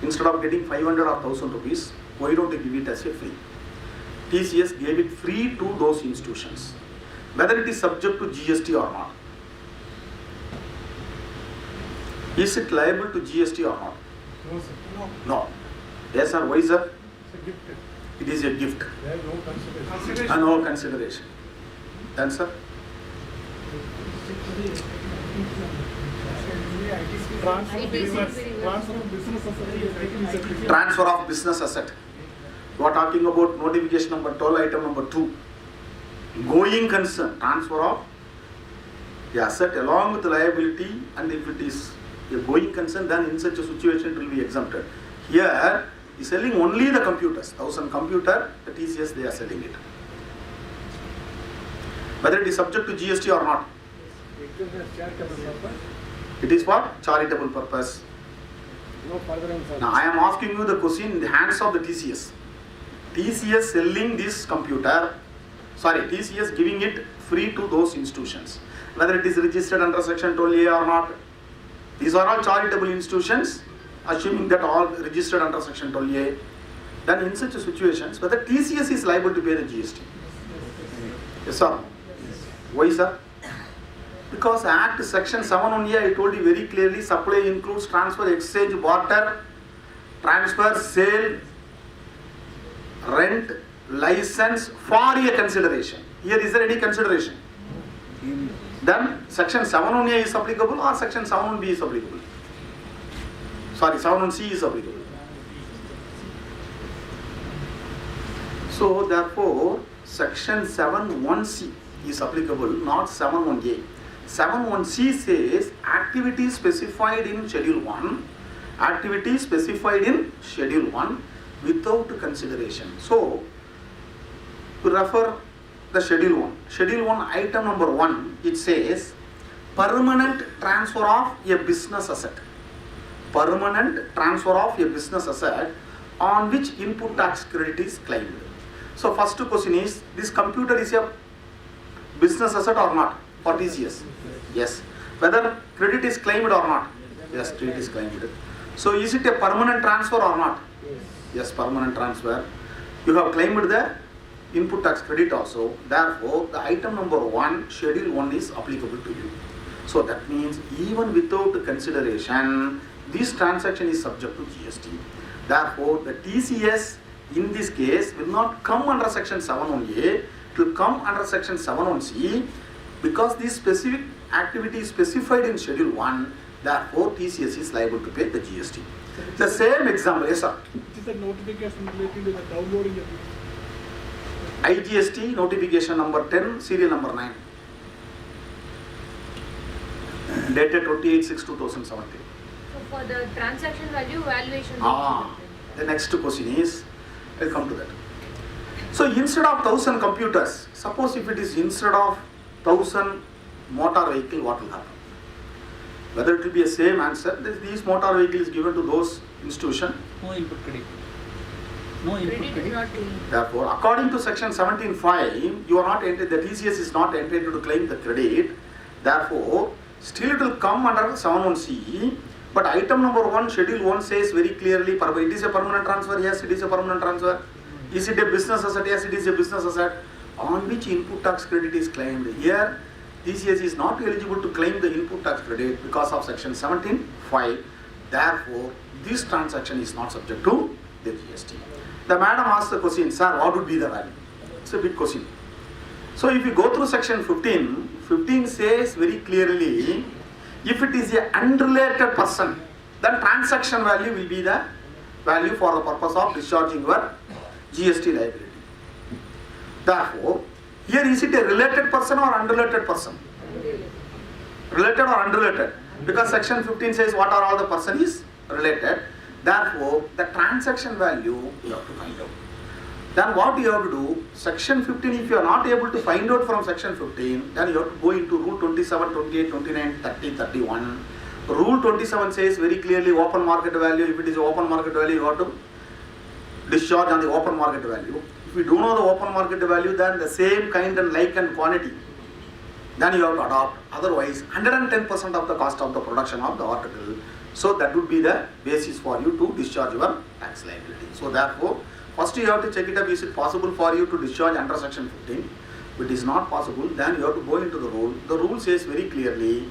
instead of getting 500 or 1000 rupees, why don't you give it as a free? TCS gave it free to those institutions, whether it is subject to GST or not. Is it liable to GST or not? No, sir. No. Yes or why, sir? It's a gift. It is a gift. There is no consideration. And no consideration. Answer? Transfer of business asset is taken separately. Transfer of business asset. You are talking about notification number 12, item number 2. Going concern, transfer of the asset along with the liability, and if it is a going concern, then in such a situation it will be exempted. Here, he is selling only the computers, 1000 computer, the TCS they are selling it. Whether it is subject to GST or not. It is for charitable purpose. No further answer. Now I am asking you the question in the hands of the TCS. TCS selling this computer, TCS giving it free to those institutions. Whether it is registered under section 12A or not. These are all charitable institutions, assuming that all registered under section 12A. Then in such situations, whether TCS is liable to pay the GST. Yes or no? Why, sir? Because Act section 7(1)A, I told you very clearly, supply includes transfer, exchange, barter, transfer, sale, rent, license for a consideration. Here is there any consideration? Then section 7(1)A is applicable or section 7(1)B is applicable? Sorry, 7(1)C is applicable. So therefore, section 7(1)C is applicable, not 7(1)A. 7(1)C says activity specified in Schedule 1, activity specified in Schedule 1 without consideration. So, to refer the Schedule 1. Schedule 1, item number 1, it says permanent transfer of a business asset. Permanent transfer of a business asset on which input tax credit is claimed. So, first question is, this computer is a business asset or not for TCS? Yes. Whether credit is claimed or not? Yes, credit is claimed. So, is it a permanent transfer or not? Yes, permanent transfer. You have claimed the input tax credit also. Therefore, the item number 1, Schedule 1 is applicable to you. So, that means even without consideration, this transaction is subject to GST. Therefore, the TCS in this case will not come under section 7(1)A, it will come under section 7(1)C, because this specific activity is specified in Schedule 1, therefore TCS is liable to pay the GST. The same example, yes sir. It is a notification relating to the downloading of IGST notification number 10, serial number 9, dated 28/6/2017. So for the transaction value, valuation. The next question is, I'll come to that. So instead of 1000 computers, suppose if it is instead of 1000 motor vehicle, what will happen? Whether it will be a same answer, these motor vehicles given to those institutions. No input credit. No input credit. Therefore, according to section 17(5), you are not entitled, the TCS is not entitled to claim the credit. Therefore, still it will come under 7(1)C. But item number 1, Schedule 1 says very clearly, it is a permanent transfer. Yes, it is a permanent transfer. Is it a business asset? Yes, it is a business asset on which input tax credit is claimed. Here, TCS is not eligible to claim the input tax credit because of section 17(5). Therefore, this transaction is not subject to the GST. The madam asked the question, sir, what would be the value? It's a big question. So if you go through section 15, 15 says very clearly, if it is an unrelated person, then transaction value will be the value for the purpose of discharging your GST liability. Therefore, here is it a related person or unrelated person? Related or unrelated? Because section 15 says what are all the person is related. Therefore, the transaction value you have to find out. Then what you have to do, section 15, if you are not able to find out from section 15, then you have to go into rule 27, 28, 29, 30, 31. Rule 27 says very clearly open market value. If it is open market value, you have to discharge on the open market value. If you do know the open market value, then the same kind and like and quantity, then you have to adopt. Otherwise, 110% of the cost of the production of the article. So that would be the basis for you to discharge your tax liability. So therefore, first you have to check it up, is it possible for you to discharge under section 15? If it is not possible, then you have to go into the rule. The rule says very clearly,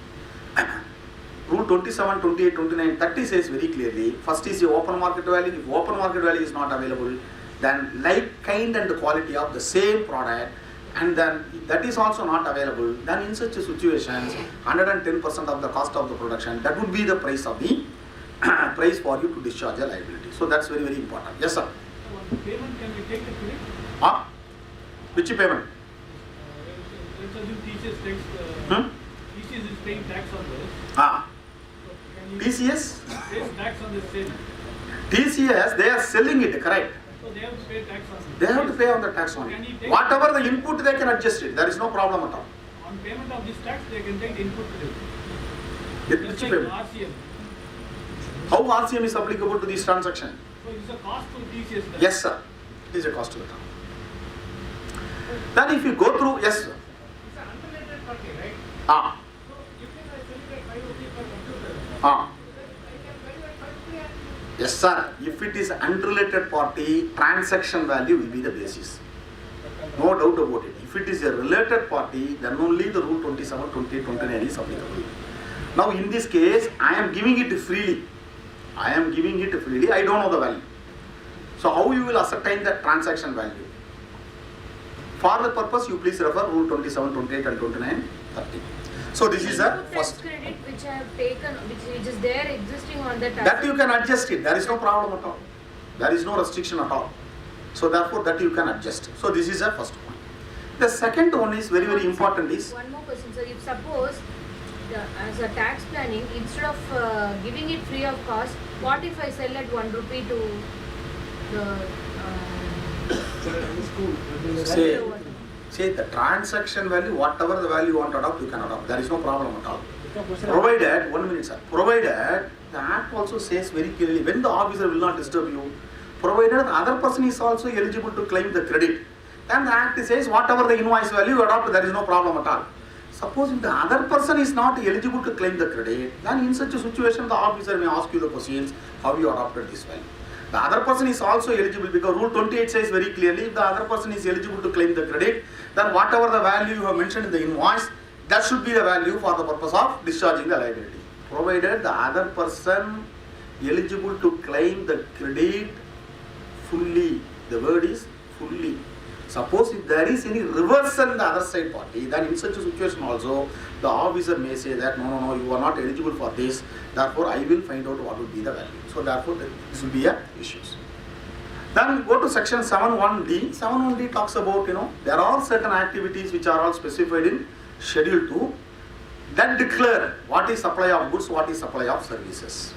rule 27, 28, 29, 30 says very clearly, first is the open market value. If open market value is not available, then like, kind and quality of the same product, and then that is also not available, then in such situations, 110% of the cost of the production, that would be the price of the price for you to discharge a liability. So that's very, very important. Yes, sir. Payment, can we take the credit? Ah, which payment? Let's assume TCS takes, TCS is paying tax on this. Ah, Can you TCS? pays tax on the sale? TCS, they are selling it, correct? So they have to pay tax on it. They have to pay on the tax on Can he it. take- Whatever the input, they can adjust it. There is no problem at all. On payment of this tax, they can take input credit. Which Just like payment? RCM. How RCM is applicable to this transaction? So it's a cost to TCS. then. Yes, sir. It is a cost to the town. Then if you go through, yes, sir. It's an unrelated party, right? Ah, So if I sell it at 5 rupees per computer, ah. I can value at 5 rupees and Yes, sir. If it is unrelated party, transaction value will be the basis. No doubt about it. If it is a related party, then only the rule 27, 28, 29 is applicable. Now in this case, I am giving it freely. I am giving it freely. I don't know the value. So how you will ascertain the transaction value? For the purpose, you please refer rule 27, 28 and 29, 30. So this is a Input first. tax credit which I have taken, which is there existing on the tax. That you can adjust it. There is no problem at all. There is no restriction at all. So therefore that you can adjust. So this is a first point. The second one is very, very important is, One more question, sir. If suppose as a tax planning, instead of giving it free of cost, what if I sell at 1 rupee to the say the transaction value, whatever the value you want to adopt, you can adopt. There is no problem at all. Provided, 1 minute sir, provided the act also says very clearly, when the officer will not disturb you, provided the other person is also eligible to claim the credit, then the act says whatever the invoice value you adopt, there is no problem at all. Suppose if the other person is not eligible to claim the credit, then in such a situation the officer may ask you the questions, how you adopted this value. The other person is also eligible because rule 28 says very clearly, if the other person is eligible to claim the credit, then whatever the value you have mentioned in the invoice, that should be the value for the purpose of discharging the liability. Provided the other person eligible to claim the credit fully, the word is fully. Suppose if there is any reversal in the other side party, then in such a situation also, the officer may say that no, you are not eligible for this, therefore I will find out what would be the value. So therefore this will be a issues. Then go to section 7.1d. 7.1d talks about, there are certain activities which are all specified in schedule 2 that declare what is supply of goods, what is supply of services.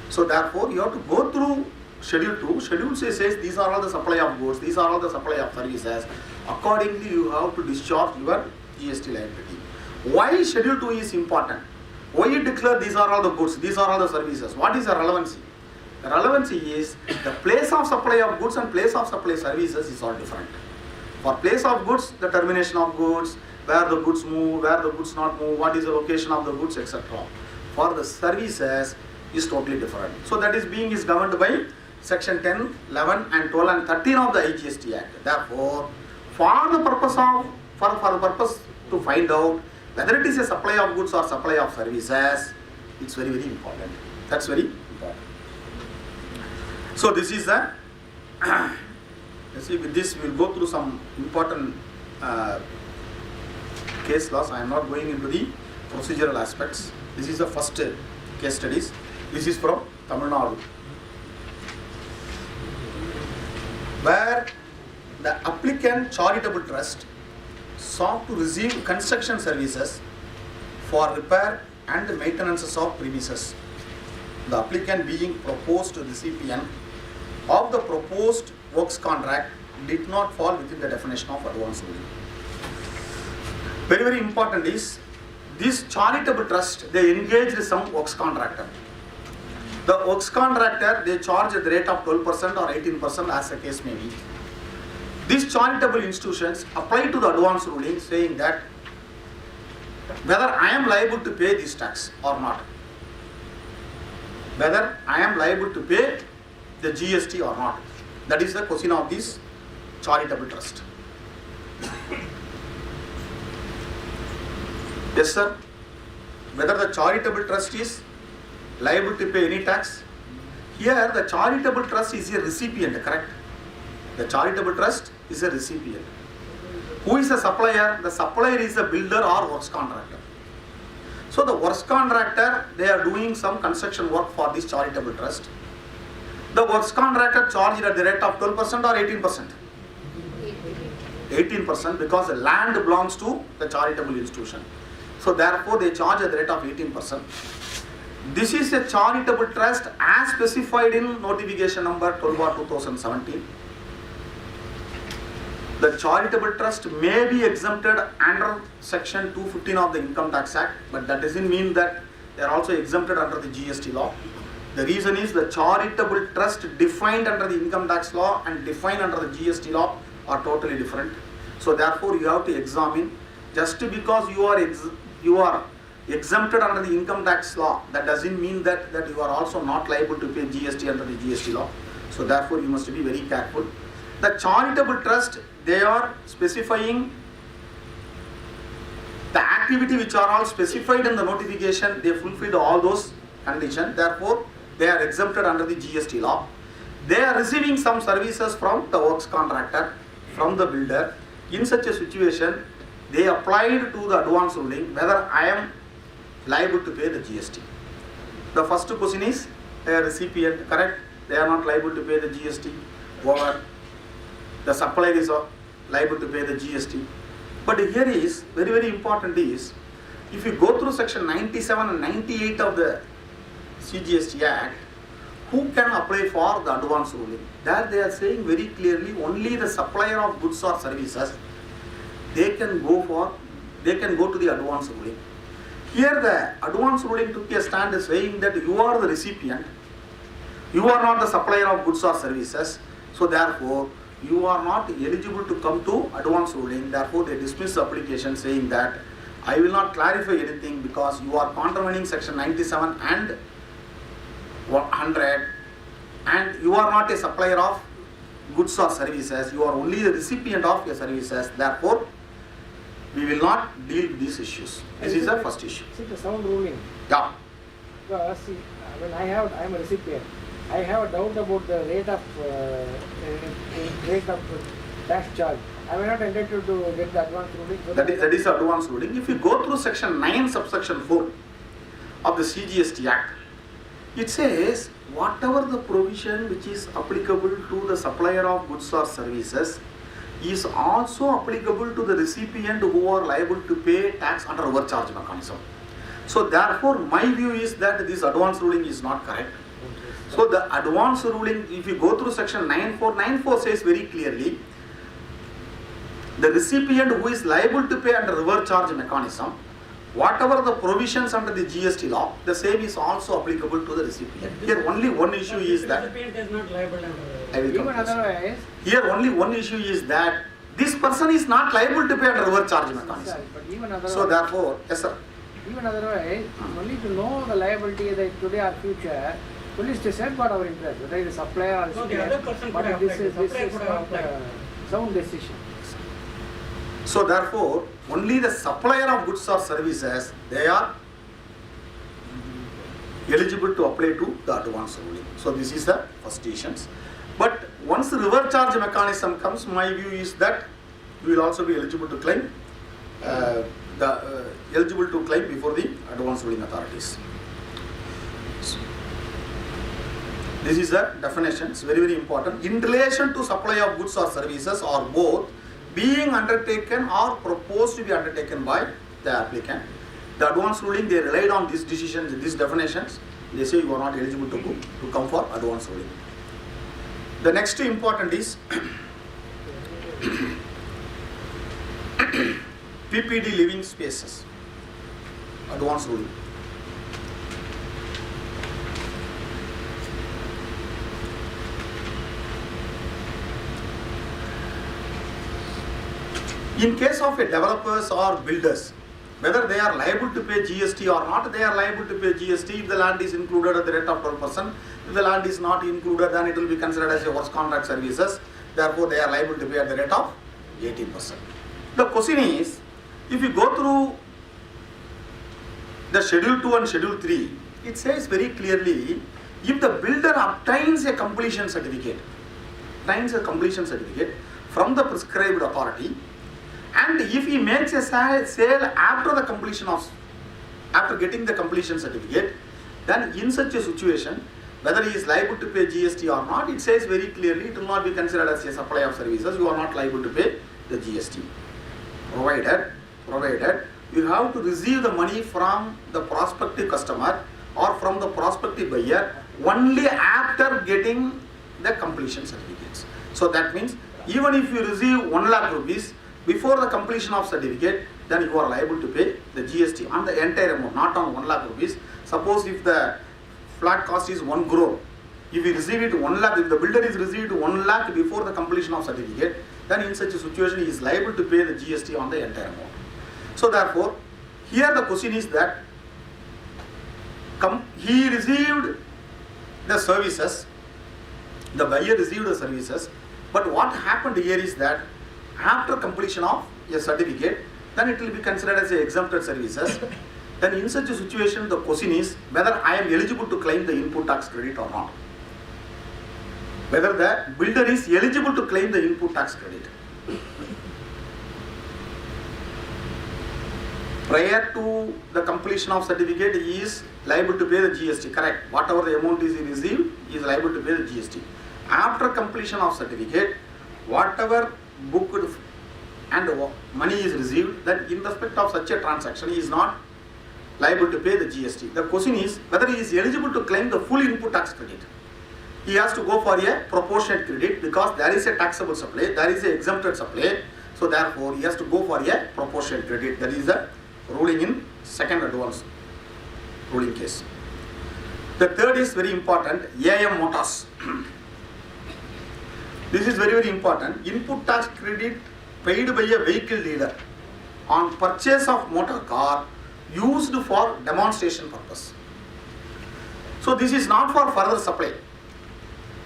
So therefore you have to go through schedule 2. Schedule says these are all the supply of goods, these are all the supply of services. Accordingly you have to discharge your GST liability. Why schedule 2 is important? Why you declare these are all the goods, these are all the services? What is the relevancy? The relevancy is the place of supply of goods and place of supply services is all different. For place of goods, the termination of goods, where the goods move, where the goods not move, what is the location of the goods, etc. For the services is totally different. So that is governed by section 10, 11 and 12 and 13 of the GST Act. Therefore, for the purpose to find out whether it is a supply of goods or supply of services, it's very, very important. That's very important. So this is the, with this we will go through some important case laws. I am not going into the procedural aspects. This is the first case studies. This is from Tamil Nadu, where the applicant charitable trust sought to receive construction services for repair and maintenance of premises. The applicant being proposed to the recipient of the proposed works contract did not fall within the definition of advance ruling. Very, very important is, this charitable trust, they engaged some works contractor. The works contractor, they charge at the rate of 12% or 18% as the case may be. These charitable institutions apply to the advance ruling saying that whether I am liable to pay this tax or not. Whether I am liable to pay the GST or not. That is the question of this charitable trust. Yes, sir. Whether the charitable trust is liable to pay any tax. Here the charitable trust is a recipient, correct? The charitable trust is a recipient. Who is the supplier? The supplier is the builder or works contractor. So the works contractor, they are doing some construction work for this charitable trust. The works contractor charged at the rate of 12% or 18%? 18%, because the land belongs to the charitable institution. So therefore they charge at the rate of 18%. This is a charitable trust as specified in notification number 12/2017. The charitable trust may be exempted under section 215 of the Income Tax Act, but that doesn't mean that they are also exempted under the GST law. The reason is the charitable trust defined under the income tax law and defined under the GST law are totally different. So therefore you have to examine. Just because you are exempted under the income tax law, that doesn't mean that you are also not liable to pay GST under the GST law. So therefore you must be very careful. The charitable trust, they are specifying the activity which are all specified in the notification, they fulfilled all those conditions. Therefore they are exempted under the GST law. They are receiving some services from the works contractor, from the builder. In such a situation, they applied to the advance ruling whether I am liable to pay the GST. The first question is, they are recipient, correct? They are not liable to pay the GST. Over. The supplier is liable to pay the GST. But here is, very, very important is, if you go through section 97 and 98 of the CGST Act, who can apply for the advance ruling? There they are saying very clearly, only the supplier of goods or services, they can go to the advance ruling. Here the advance ruling took a stand saying that you are the recipient, you are not the supplier of goods or services, so therefore you are not eligible to come to advance ruling. Therefore they dismiss the application saying that I will not clarify anything because you are contravening section 97 and 100 and you are not a supplier of goods or services, you are only the recipient of your services. Therefore we will not deal with these issues. This is the first issue. Is it a sound ruling? Yeah. Because see, when I am a recipient, I have a doubt about the rate of tax charge. I am not entitled to get the advance ruling. So that is the advance ruling. If you go through section 9 subsection 4 of the CGST Act, it says whatever the provision which is applicable to the supplier of goods or services is also applicable to the recipient who are liable to pay tax under overcharge mechanism. So therefore my view is that this advance ruling is not correct. So the advance ruling, if you go through section 9.4 says very clearly, the recipient who is liable to pay under reverse charge mechanism, whatever the provisions under the GST law, the same is also applicable to the recipient. Here only one issue is that, is not liable I will even come to this. otherwise. Here only one issue is that this person is not liable to pay under reverse charge mechanism. But even otherwise, So therefore, yes sir. even otherwise, only to know the liability that today or future, police to safeguard our interest, whether it is supplier or No, the other person but could have this applied, is the supplier could have not applied. sound decision. So therefore, only the supplier of goods or services, they are eligible to apply to the advance ruling. So this is the first issues. But once the reverse charge mechanism comes, my view is that you will also be eligible to claim before the advance ruling authorities. This is the definition. It's very, very important. In relation to supply of goods or services or both being undertaken or proposed to be undertaken by the applicant. The advance ruling, they relied on these decisions, these definitions. They say you are not eligible to come for advance ruling. The next important is PPD living spaces. Advanced ruling. In case of a developers or builders, whether they are liable to pay GST or not, they are liable to pay GST if the land is included at the rate of 12%. If the land is not included, then it will be considered as a works contract services. Therefore, they are liable to pay at the rate of 18%. The question is, if you go through the Schedule 2 and Schedule 3, it says very clearly, if the builder obtains a completion certificate from the prescribed authority, and if he makes a sale after getting the completion certificate, then in such a situation, whether he is liable to pay GST or not, it says very clearly it will not be considered as a supply of services. You are not liable to pay the GST. Provided you have to receive the money from the prospective customer or from the prospective buyer only after getting the completion certificates. So that means even if you receive 1 lakh rupees before the completion of certificate, then you are liable to pay the GST on the entire amount, not on 1 lakh rupees. Suppose if the flat cost is 1 crore, if you receive it 1 lakh, if the builder is received 1 lakh before the completion of certificate, then in such a situation he is liable to pay the GST on the entire amount. So therefore, here the question is that he received the services, the buyer received the services, but what happened here is that after completion of a certificate, then it will be considered as a exempted services. Then in such a situation, the question is whether I am eligible to claim the input tax credit or not. Whether the builder is eligible to claim the input tax credit. Prior to the completion of certificate, he is liable to pay the GST, correct. Whatever the amount is he received, he is liable to pay the GST. After completion of certificate, whatever booked and money is received, then in respect of such a transaction, he is not liable to pay the GST. The question is whether he is eligible to claim the full input tax credit. He has to go for a proportionate credit because there is a taxable supply, there is a exempted supply. So therefore, he has to go for a proportionate credit. That is the ruling in second advance ruling case. The third is very important, AM Motors. This is very, very important. Input tax credit paid by a vehicle dealer on purchase of motor car used for demonstration purpose. So this is not for further supply.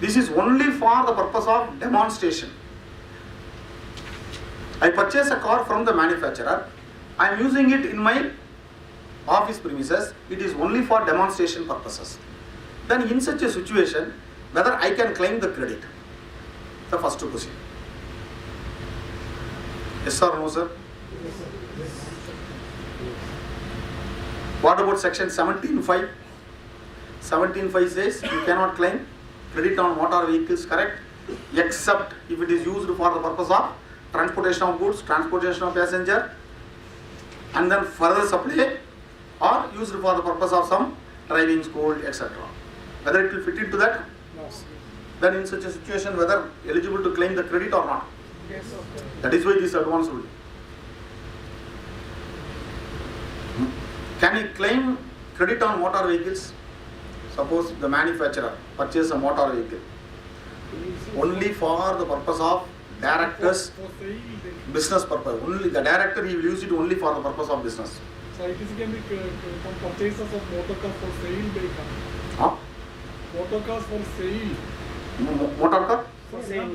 This is only for the purpose of demonstration. I purchase a car from the manufacturer. I am using it in my office premises. It is only for demonstration purposes. Then in such a situation, whether I can claim the credit? The first question. Yes or no, sir? What about section 17.5? 17.5 says you cannot claim credit on motor vehicles, correct? Except if it is used for the purpose of transportation of goods, transportation of passenger, and then further supply, or used for the purpose of some driving school, etc. Whether it will fit into that? No. Then in such a situation, whether eligible to claim the credit or not? Yes, okay. That is why this advance rule. Can he claim credit on motor vehicles? Suppose the manufacturer purchases a motor vehicle only for the purpose of director's business purpose. Only the director, he will use it only for the purpose of business. So it is can be from purchases of motor cars for sale they come. Huh? Motor cars for sale. Motor car? For sale.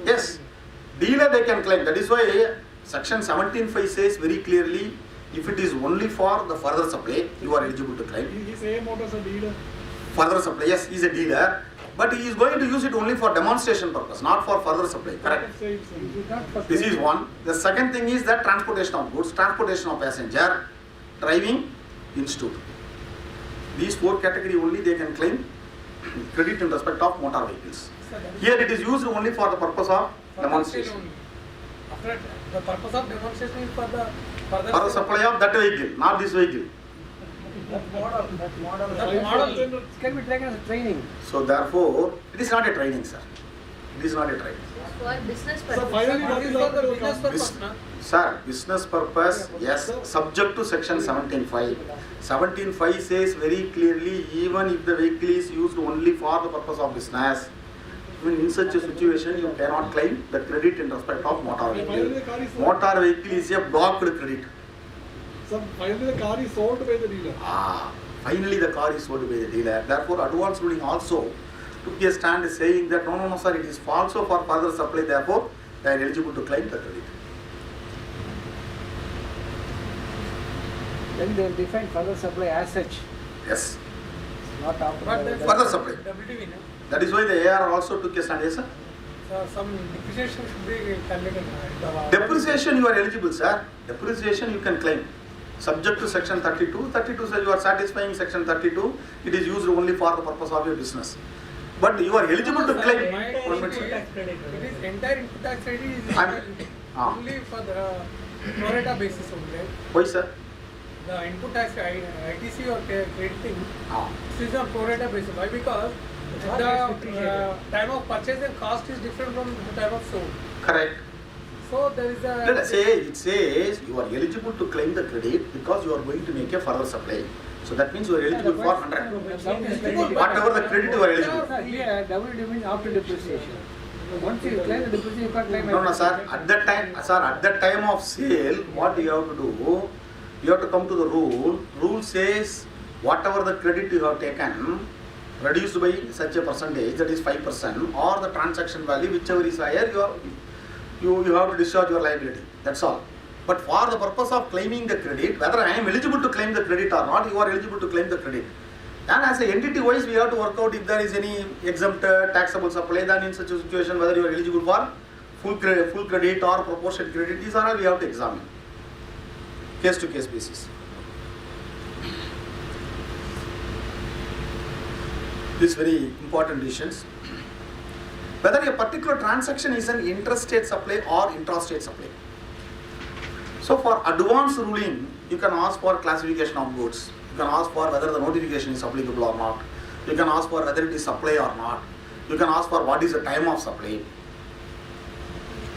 Yes. Dealer they can claim. That is why section 17.5 says very clearly, if it is only for the further supply, you are eligible to claim. He is a motor dealer. Further supply, yes, he is a dealer, but he is going to use it only for demonstration purpose, not for further supply, correct? This is one. The second thing is that transportation of goods, transportation of passenger, driving, institute. These four categories only they can claim credit in respect of motor vehicles. Here it is used only for the purpose of demonstration. After the purpose of demonstration is for the For the supply of that vehicle, not this vehicle. That model can be taken as a training. So therefore, it is not a training, sir. It is not a trade. For business So purpose. finally, what is For the the business purpose, na? Sir, business purpose, yes, subject to section 17.5. 17.5 says very clearly, even if the vehicle is used only for the purpose of business, even in such a situation, you cannot claim the credit in respect of motor vehicle. Motor vehicle is a blocked credit. So finally, the car is sold by the dealer. Finally the car is sold by the dealer. Therefore, advance ruling also took a stand saying that no, sir, it is also for further supply. Therefore, they are eligible to claim the credit. Then they will define further supply as such. Yes. Not after Further supply. WTV, na? That is why the AR also took a stand. Yes, sir. So some depreciation should be calculated. Depreciation you are eligible, sir. Depreciation you can claim. Subject to section 32. 32 says you are satisfying section 32. It is used only for the purpose of your business. But you are eligible to claim. One minute, sir. It is entire input tax credit is only for the pro rata basis only. Why, sir? The input tax ITC or crediting this is on pro rata basis. Why? Because the time of purchase and cost is different from the time of sold. Correct. So there is a. Let us say it says you are eligible to claim the credit because you are going to make a further supply. So that means you are eligible for 100. Whatever the credit you are eligible. Yeah, WD means after depreciation. Once you claim the depreciation, you can't claim. No, sir. At that time of sale, what you have to do? You have to come to the rule. Rule says whatever the credit you have taken, reduced by such a percentage, that is 5%, or the transaction value, whichever is higher, you have to discharge your liability. That's all. But for the purpose of claiming the credit, whether I am eligible to claim the credit or not, you are eligible to claim the credit. And as an entity wise, we have to work out if there is any exempt taxable supply. Then in such a situation, whether you are eligible for full credit or proportionate credit, these are all we have to examine. Case to case basis. These very important decisions. Whether a particular transaction is an interstate supply or intrastate supply. So for advance ruling, you can ask for classification of goods. You can ask for whether the notification is applicable or not. You can ask for whether it is supply or not. You can ask for what is the time of supply.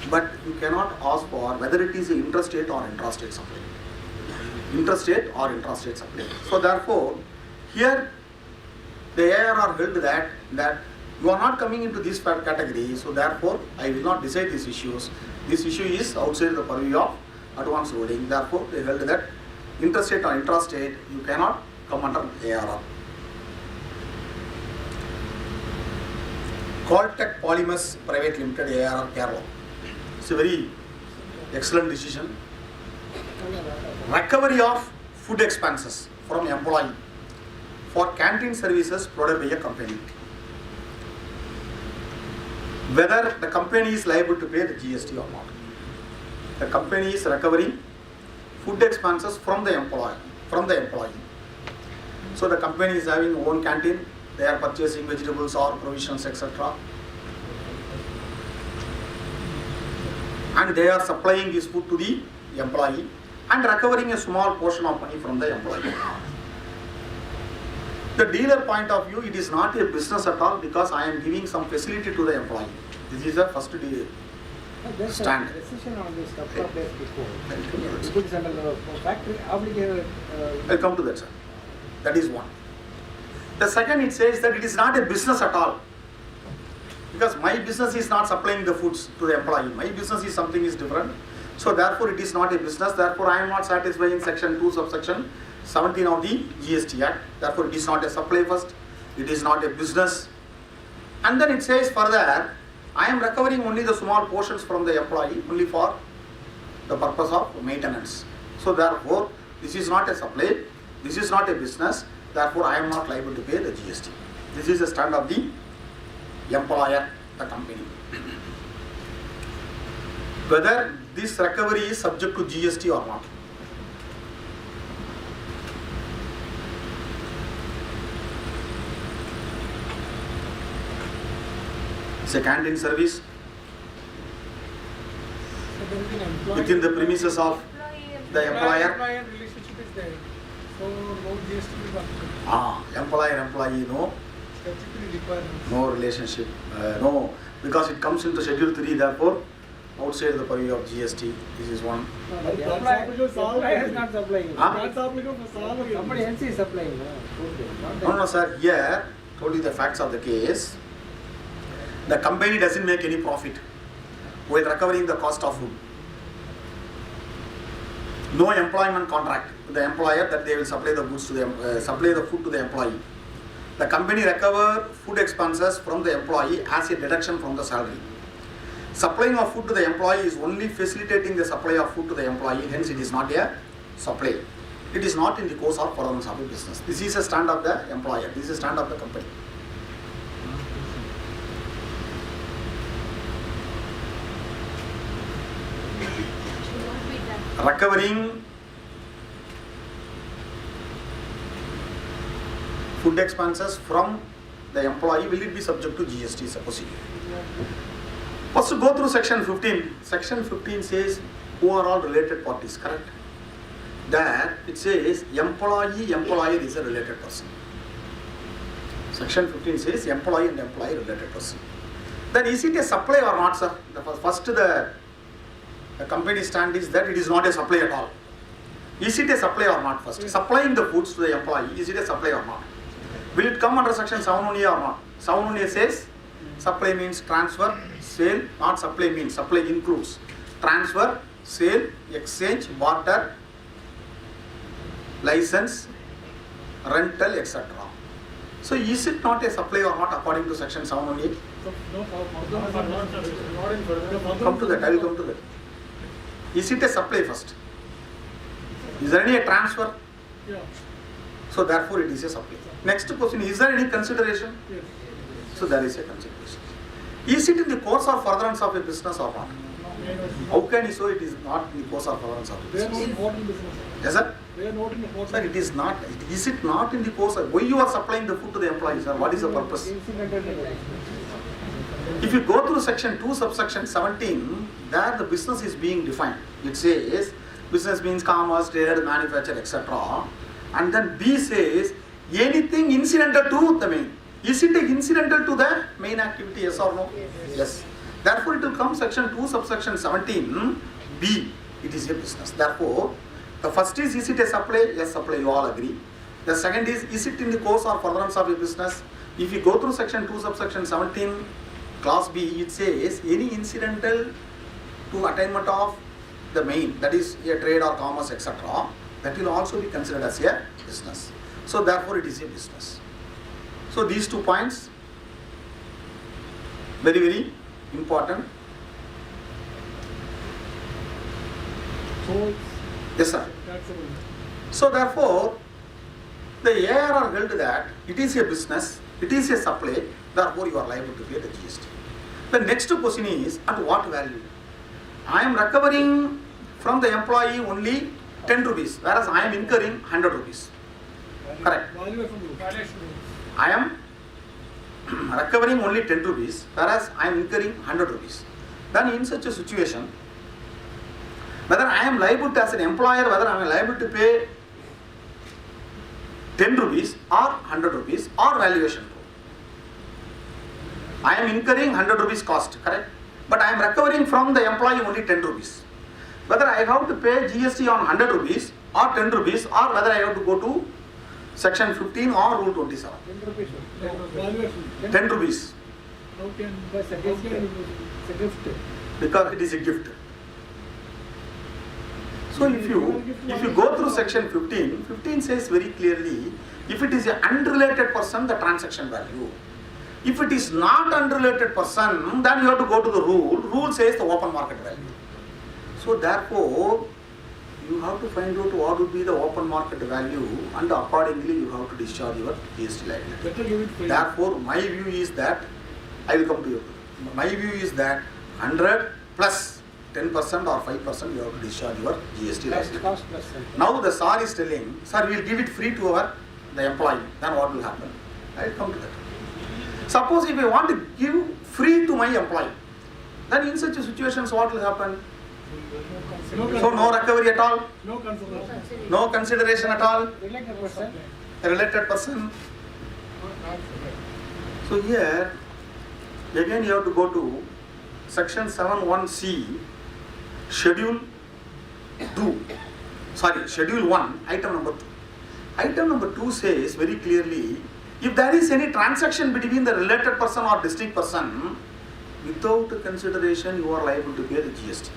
But you cannot ask for whether it is an interstate or intrastate supply. Interstate or intrastate supply. So therefore, here the ARR held that you are not coming into this category. So therefore, I will not decide these issues. This issue is outside the purview of advance ruling. Therefore, they held that interstate or intrastate, you cannot come under ARR. Caltech Polymers Private Limited, ARR, Kerala. It's a very excellent decision. Recovery of food expenses from employee for canteen services provided by a company. Whether the company is liable to pay the GST or not. The company is recovering food expenses from the employee. So the company is having own canteen, they are purchasing vegetables or provisions, etc. And they are supplying this food to the employee and recovering a small portion of money from the employee. The dealer point of view, it is not a business at all because I am giving some facility to the employee. This is the first stand. There's a decision on this couple of days before. It is under the factory obligated. I'll come to that, sir. That is one. The second, it says that it is not a business at all. Because my business is not supplying the foods to the employee. My business is something is different. So therefore, it is not a business. Therefore, I am not satisfying section 2 subsection 17 of the GST Act. Therefore, it is not a supply first. It is not a business. And then it says further, I am recovering only the small portions from the employee only for the purpose of maintenance. So therefore, this is not a supply. This is not a business. Therefore, I am not liable to pay the GST. This is the stand of the employer, the company. Whether this recovery is subject to GST or not. It's a canteen service within the premises of the employer. Employer relationship is there. So no GST is applicable. Employer-employee, no statutory requirements. No relationship. No, because it comes into Schedule 3, therefore, outside the purview of GST. This is one. That's applicable for Supply is not supplying. Huh? That's applicable for salary. Somebody else is supplying. No, sir. Here, told you the facts of the case. The company doesn't make any profit while recovering the cost of food. No employment contract with the employer that they will supply the goods to the supply the food to the employee. The company recover food expenses from the employee as a deduction from the salary. Supplying of food to the employee is only facilitating the supply of food to the employee, hence it is not a supply. It is not in the course or furtherance of a business. This is a stand of the employer, this is a stand of the company. Recovering food expenses from the employee, will it be subject to GST, suppose? First, go through section 15. Section 15 says who are all related parties, correct? There it says employer is a related person. Section 15 says employee and employee related person. Then is it a supply or not, sir? First the company stand is that it is not a supply at all. Is it a supply or not first? Supplying the foods to the employee, is it a supply or not? Will it come under section 7 or not? 7 says supply means transfer, sale, not supply means supply includes transfer, sale, exchange, barter, license, rental, etc. So is it not a supply or not according to section 718? Come to that, I will come to that. Is it a supply first? Is there any a transfer? Yeah. So therefore it is a supply. Next question, is there any consideration? Yes. So there is a consideration. Is it in the course or furtherance of a business or not? How can you say it is not in the course or furtherance of a They are business? not important business. Yes, sir? They are not in the important. Sir, it is not. Is it not in the course of, why you are supplying the food to the employees, sir? What is the purpose? If you go through section 2, subsection 17, there the business is being defined. It says business means commerce, trade, manufacture, etc. And then B says anything incidental to the main. Is it incidental to the main activity, yes or no? Yes. Therefore it will come section 2, subsection 17, B. It is a business. Therefore, the first is it a supply? Yes, supply, you all agree. The second is it in the course or furtherance of a business? If you go through section 2, subsection 17, class B, it says any incidental to attainment of the main, that is a trade or commerce, etc., that will also be considered as a business. So therefore it is a business. So these 2 points, very, very important. So Yes, sir. taxable. So therefore, the ARR held that it is a business, it is a supply, therefore you are liable to pay the GST. The next question is, at what value? I am recovering from the employee only 10 rupees, whereas I am incurring 100 rupees. Correct. Valuation rules. I am recovering only 10 rupees, whereas I am incurring 100 rupees. Then in such a situation, whether I am liable to, as an employer, whether I am liable to pay 10 rupees or 100 rupees or valuation rule. I am incurring 100 rupees cost, correct? But I am recovering from the employee only 10 rupees. Whether I have to pay GST on 100 rupees or 10 rupees or whether I have to go to section 15 or rule 27. 10 rupees. Valuation. 10 rupees. How can Because it's a gift. Because it is a gift. So if you go through section 15, 15 says very clearly, if it is an unrelated person, the transaction value. If it is not unrelated person, then you have to go to the rule. Rule says the open market value. So therefore, you have to find out what would be the open market value and accordingly you have to discharge your GST liability. Therefore, my view is that, I will come to you. My view is that 100 plus 10% or 5% you have to discharge your GST liability. Now the SAR is telling, sir, we will give it free to the employee. Then what will happen? I will come to that. Suppose if I want to give free to my employee, then in such situations what will happen? So no recovery at all? No consideration. No consideration at all? Related person. A related person? So here, again you have to go to section 7.1c, schedule 1, item number 2. Item number 2 says very clearly, if there is any transaction between the related person or distinct person, without consideration you are liable to pay the GST.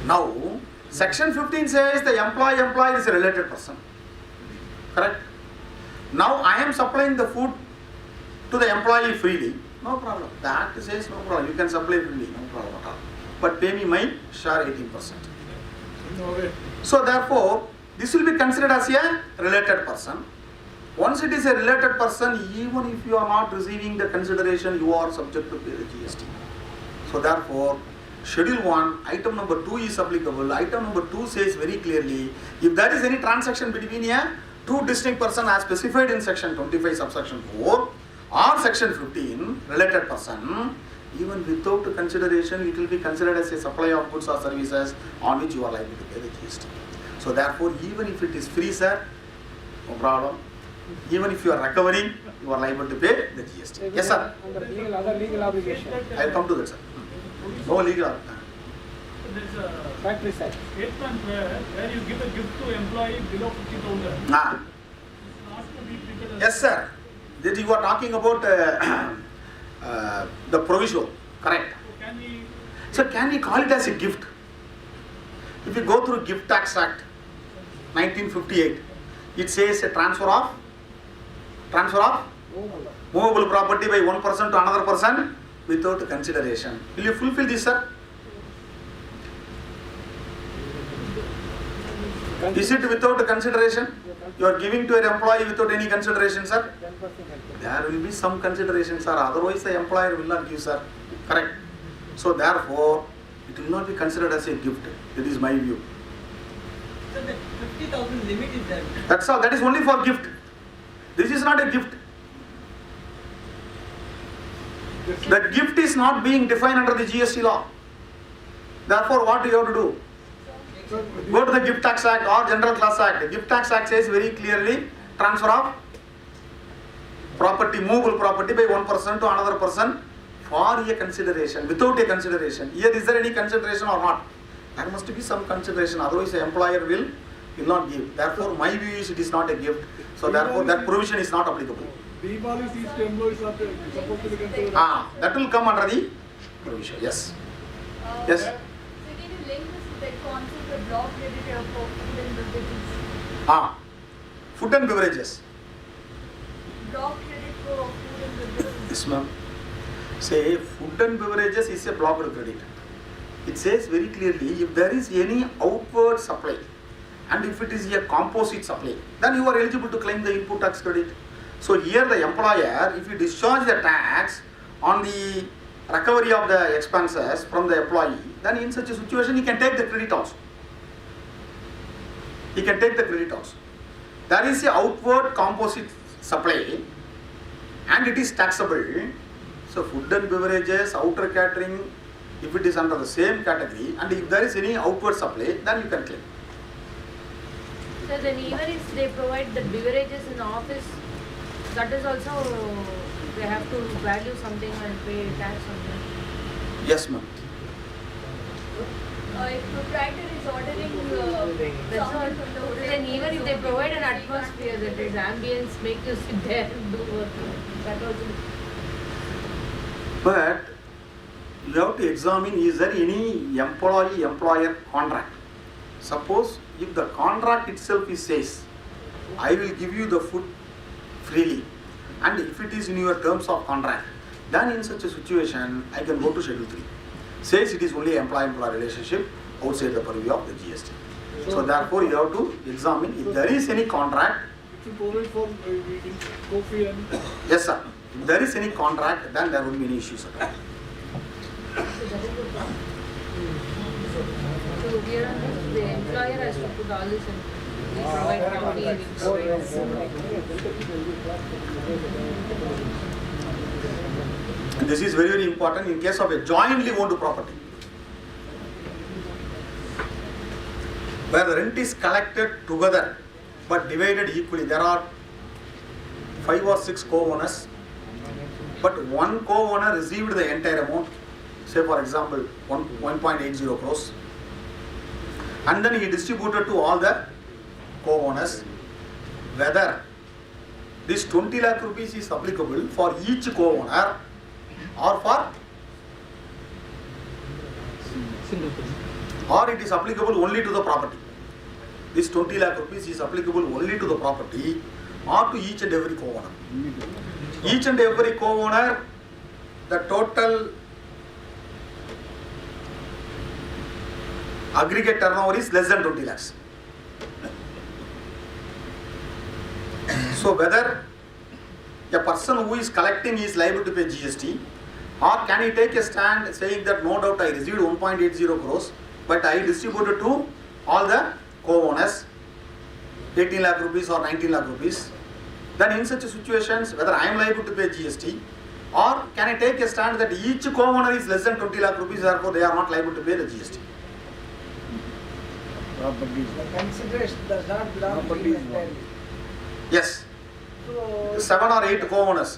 Now, section 15 says the employee is a related person. Correct? Now I am supplying the food to the employee freely. No problem. The act says no problem. You can supply freely. No problem at all. But pay me my share 18%. So therefore, this will be considered as a related person. Once it is a related person, even if you are not receiving the consideration, you are subject to pay the GST. So therefore, schedule 1, item number 2 is applicable. Item number 2 says very clearly, if there is any transaction between a two distinct person as specified in section 25 subsection 4 or section 15, related person, even without consideration, it will be considered as a supply of goods or services on which you are liable to pay the GST. So therefore, even if it is free, sir, no problem. Even if you are recovering, you are liable to pay the GST. Yes, sir. Under other legal obligation. I will come to that, sir. No legal obligation. There is a factory side statement where you give a gift to employee below 50,000. Ah. Not to be treated as Yes, sir. That you are talking about the provisional, correct? So can we call it as a gift? If you go through Gift Tax Act 1958, it says a transfer of movable property by one person to another person without consideration. Will you fulfill this, sir? Is it without consideration? You are giving to an employee without any consideration, sir? There will be some consideration, sir. Otherwise, the employer will not give, sir. Correct. So therefore, it will not be considered as a gift. That is my view. So the 50,000 limit is there. That's all. That is only for gift. This is not a gift. The gift is not being defined under the GST law. Therefore, what do you have to do? Go to the Gift Tax Act or General Class Act. The Gift Tax Act says very clearly, transfer of property, movable property by one person to another person for a consideration, without a consideration. Here, is there any consideration or not? There must be some consideration, otherwise the employer will not give. Therefore, my view is it is not a gift. So therefore, that provision is not applicable. policies to employees are supposed to be considered. That will come under the provision. Yes. Yes. So can you link this with the concept of block credit for food and beverages? Food and beverages. Block credit for food and beverages. Yes, ma'am. Say food and beverages is a blocked credit. It says very clearly, if there is any outward supply and if it is a composite supply, then you are eligible to claim the input tax credit. So here the employer, if you discharge the tax on the recovery of the expenses from the employee, then in such a situation he can take the credit also. He can take the credit also. There is a outward composite supply and it is taxable. So food and beverages, outer catering, if it is under the same category and if there is any outward supply, then you can claim. So then even if they provide the beverages in the office, that is also, they have to value something and pay tax on that. Yes, ma'am. If proprietor is ordering someone from the hotel, then even if they provide an atmosphere, that is ambience, make you sit there and do work, that also. But you have to examine, is there any employee-employer contract? Suppose if the contract itself says, I will give you the food freely, and if it is in your terms of contract, then in such a situation, I can go to Schedule 3. Says it is only employee-employer relationship outside the purview of the GST. So therefore, you have to examine if there is any contract. It should provide for coffee and... Yes, sir. If there is any contract, then there will be any issues at all. So here on this, the employer has to put all this in. We provide coffee, we provide. This is very, very important in case of a jointly owned property, where the rent is collected together but divided equally. There are 5 or 6 co-owners but one co-owner received the entire amount, say for example 1.80 crores, and then he distributed to all the co-owners, whether this 20 lakh rupees is applicable for each co-owner or for or it is applicable only to the property. This 20 lakh rupees is applicable only to the property or to each and every co-owner. Each and every co-owner, the total aggregate turnover is less than 20 lakhs. So whether a person who is collecting is liable to pay GST, or can he take a stand saying that no doubt I received 1.80 crores, but I distributed to all the co-owners 18 lakh rupees or 19 lakh rupees. Then in such situations, whether I am liable to pay GST, or can I take a stand that each co-owner is less than 20 lakh rupees, therefore they are not liable to pay the GST. The consideration does not belong to him entirely. Yes. So 7 or 8 co-owners.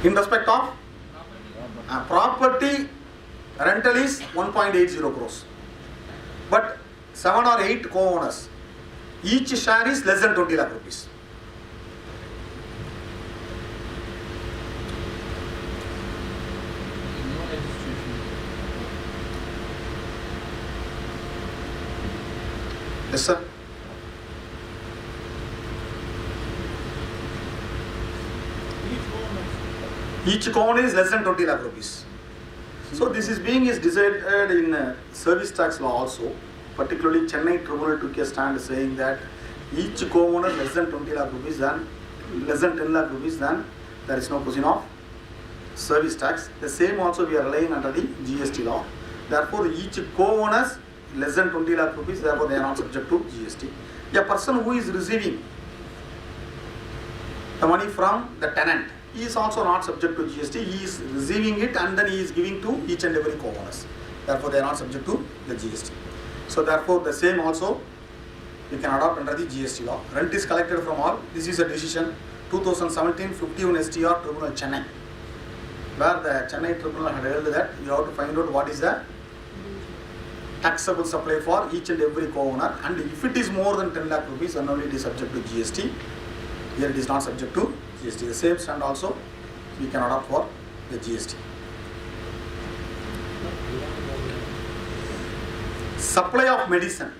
In respect of property, rental is 1.80 crores. But 7 or 8 co-owners, each share is less than 20 lakh rupees. Yes, sir. Each co-owner is less than 20 lakh rupees. So this is decided in service tax law also. Particularly Chennai Tribunal took a stand saying that each co-owner less than 20 lakh rupees, then less than 10 lakh rupees, then there is no question of service tax. The same also we are relying under the GST law. Therefore each co-owners less than 20 lakh rupees, therefore they are not subject to GST. A person who is receiving the money from the tenant, he is also not subject to GST. He is receiving it and then he is giving to each and every co-owners. Therefore they are not subject to the GST. So therefore the same also we can adopt under the GST law. Rent is collected from all. This is a decision 2017 51 STR Tribunal Chennai, where the Chennai Tribunal had held that you have to find out what is the taxable supply for each and every co-owner, and if it is more than 10 lakh rupees, then only it is subject to GST. Here it is not subject to GST. The same stand also we can adopt for the GST. Supply of medicine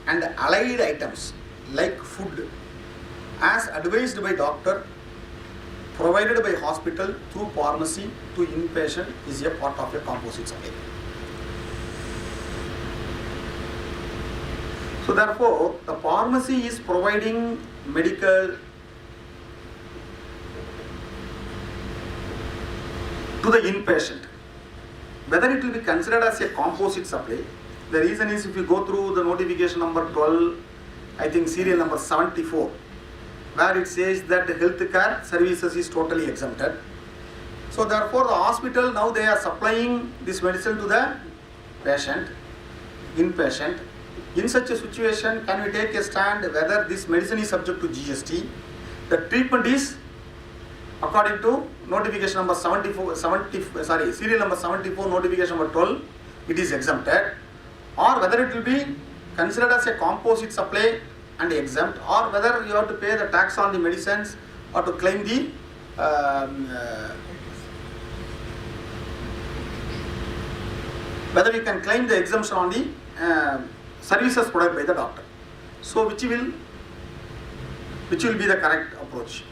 and allied items like food as advised by doctor, provided by hospital through pharmacy to inpatient is a part of a composite supply. So therefore, the pharmacy is providing medical to the inpatient. Whether it will be considered as a composite supply, the reason is if you go through the notification number 12, I think serial number 74, where it says that healthcare services is totally exempted. So therefore, the hospital now they are supplying this medicine to the patient, inpatient. In such a situation, can we take a stand whether this medicine is subject to GST? The treatment is according to notification number serial number 74, notification number 12, it is exempted, or whether it will be considered as a composite supply and exempt, or whether you have to pay the tax on the medicines or to claim the whether you can claim the exemption on the services provided by the doctor. So which will be the correct approach?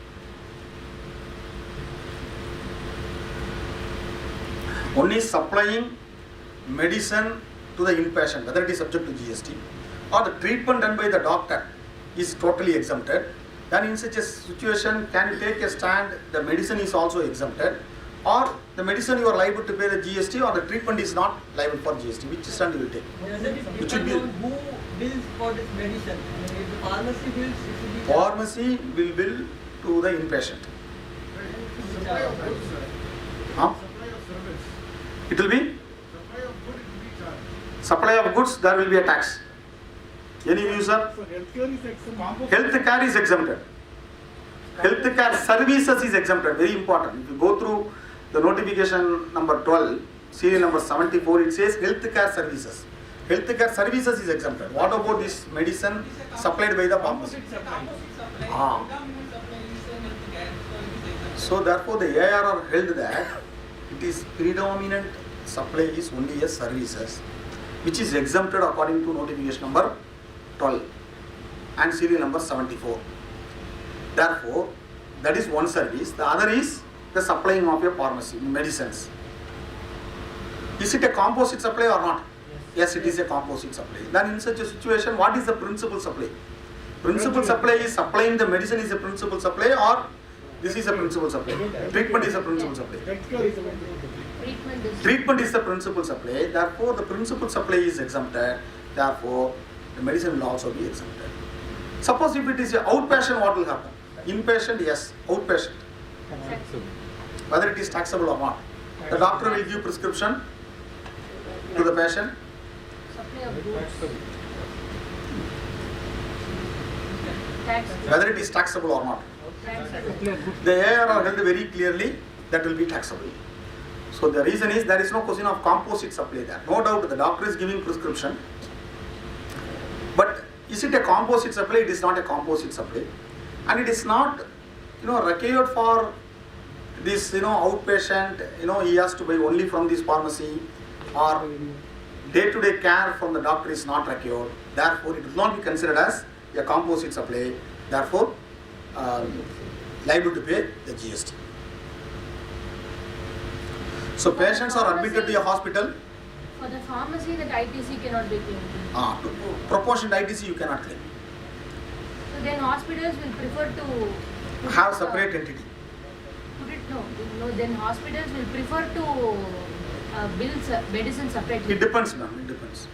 One is supplying medicine to the inpatient, whether it is subject to GST, or the treatment done by the doctor is totally exempted. Then in such a situation, can you take a stand the medicine is also exempted, or the medicine you are liable to pay the GST, or the treatment is not liable for GST? Which stand you will take? Which will be who bills for this medicine? If the pharmacy bills, it will be Pharmacy will bill to the inpatient. Supply of goods, sir. Huh? Supply of service. It will be Supply of goods will be charged. supply of goods, there will be a tax. Any view, sir? So healthcare is exempt. Health care is exempted. Healthcare services is exempted, very important. If you go through the notification number 12, serial number 74, it says healthcare services. Healthcare services is exempted. What about this medicine supplied by the pharmacy? So therefore the ARR held that it is predominant supply is only a services which is exempted according to notification number 12 and serial number 74. Therefore, that is one service. The other is the supplying of a pharmacy, medicines. Is it a composite supply or not? Yes, it is a composite supply. Then in such a situation, what is the principal supply? Principal supply is supplying the medicine is a principal supply, or this is a principal supply? Treatment is a principal supply. Treatment is the principal supply. Therefore, the principal supply is exempted. Therefore, the medicine will also be exempted. Suppose if it is a outpatient, what will happen? Inpatient, yes. Outpatient, whether it is taxable or not. The doctor will give prescription to the patient. Whether it is taxable or not. The ARR held very clearly that will be taxable. So the reason is there is no question of composite supply there. No doubt the doctor is giving prescription. But is it a composite supply? It is not a composite supply. And it is not, required for this, outpatient, he has to buy only from this pharmacy, or day-to-day care from the doctor is not required. Therefore, it will not be considered as a composite supply. Therefore, liable to pay the GST. So patients are admitted to a hospital. For the pharmacy, that ITC cannot be claimed. To proportionate ITC you cannot claim. So then hospitals will prefer to have separate entity. No, then hospitals will prefer to bill medicine separately. It depends, ma'am. It depends.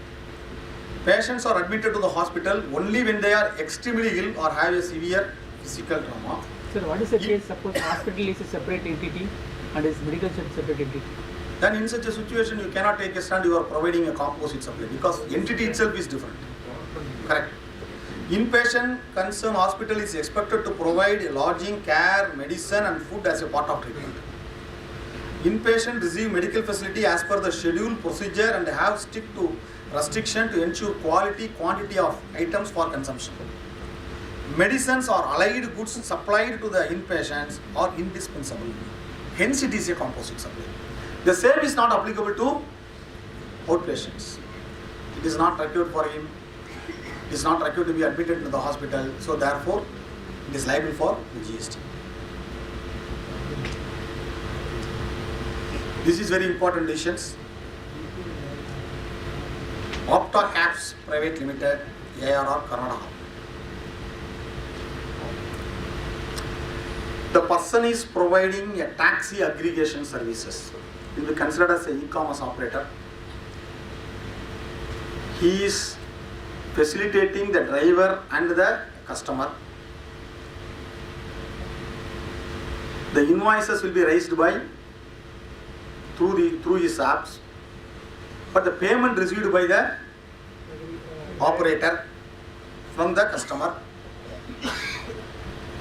Patients are admitted to the hospital only when they are extremely ill or have a severe physical trauma. Sir, what is the case? Suppose hospital is a separate entity and is medical is a separate entity. Then in such a situation you cannot take a stand, you are providing a composite supply because entity itself is different. Correct. Inpatient concern hospital is expected to provide lodging, care, medicine and food as a part of treatment. Inpatient receive medical facility as per the schedule, procedure and have stick to restriction to ensure quality, quantity of items for consumption. Medicines or allied goods supplied to the inpatients are indispensable. Hence it is a composite supply. The same is not applicable to outpatients. It is not required for him. It is not required to be admitted into the hospital. So therefore, it is liable for the GST. This is very important decisions. Opta Caps Private Limited, ARR Karnataka. The person is providing a taxi aggregation services. He will be considered as an e-commerce operator. He is facilitating the driver and the customer. The invoices will be raised by through his apps, but the payment received by the operator from the customer.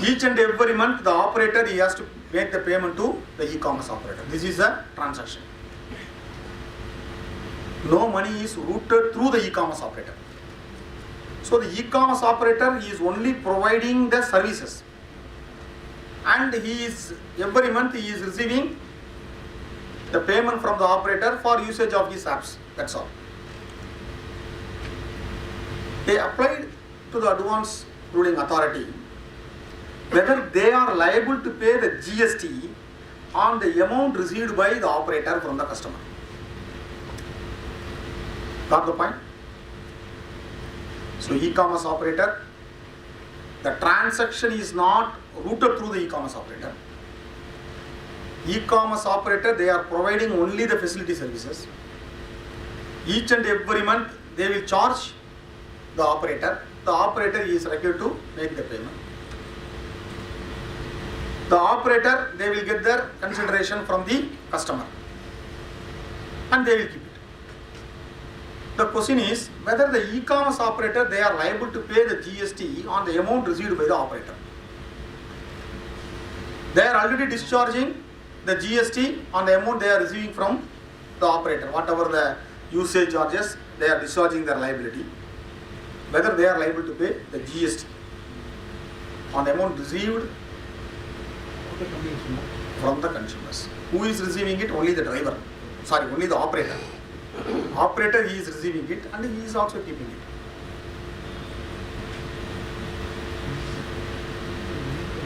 Each and every month the operator he has to make the payment to the e-commerce operator. This is a transaction. No money is routed through the e-commerce operator. So the e-commerce operator is only providing the services, and he is every month he is receiving the payment from the operator for usage of his apps. That's all. They applied to the advance ruling authority whether they are liable to pay the GST on the amount received by the operator from the customer. Got the point? So e-commerce operator, the transaction is not routed through the e-commerce operator. E-commerce operator, they are providing only the facility services. Each and every month they will charge the operator. The operator is required to make the payment. The operator, they will get their consideration from the customer and they will keep it. The question is whether the e-commerce operator, they are liable to pay the GST on the amount received by the operator. They are already discharging the GST on the amount they are receiving from the operator. Whatever the usage charges, they are discharging their liability. Whether they are liable to pay the GST on the amount received from the consumers. Who is receiving it? Only the driver. Sorry, only the operator. Operator, he is receiving it and he is also keeping it.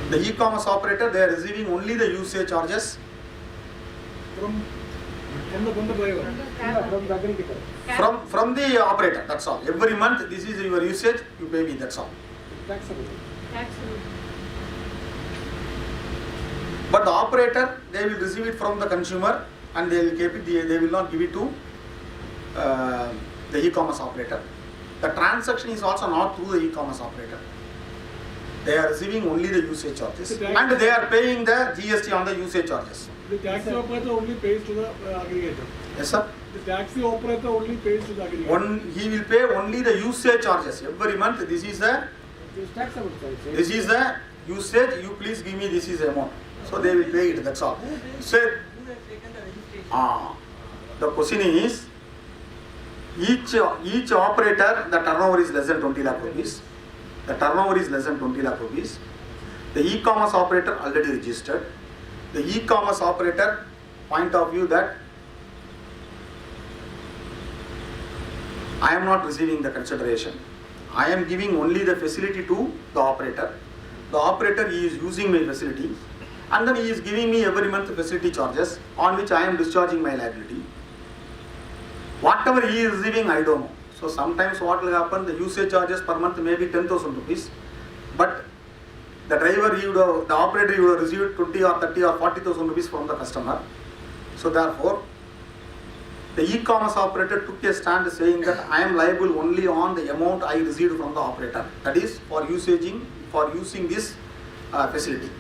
The e-commerce operator, they are receiving only the usage charges from the driver, from the aggregator, from the operator. That's all. Every month, this is your usage. You pay me. That's all. taxable. But the operator, they will receive it from the consumer and they will keep it. They will not give it to the e-commerce operator. The transaction is also not through the e-commerce operator. They are receiving only the usage charges and they are paying the GST on the usage charges. The taxi operator only pays to the aggregator. Yes, sir. The taxi operator only pays to the aggregator. He will pay only the usage charges every month. This is the usage. You please give me this is the amount. So they will pay it. That's all. So, the question is, each operator, the turnover is less than 20 lakh rupees. The turnover is less than 20 lakh rupees. The e-commerce operator already registered. The e-commerce operator point of view that I am not receiving the consideration. I am giving only the facility to the operator. The operator, he is using my facility and then he is giving me every month facility charges on which I am discharging my liability. Whatever he is receiving, I don't know. So sometimes what will happen, the usage charges per month may be 10,000 rupees, but the driver, the operator, you would have received 20 or 30 or 40,000 rupees from the customer. So therefore, the e-commerce operator took a stand saying that I am liable only on the amount I received from the operator. That is for using this facility.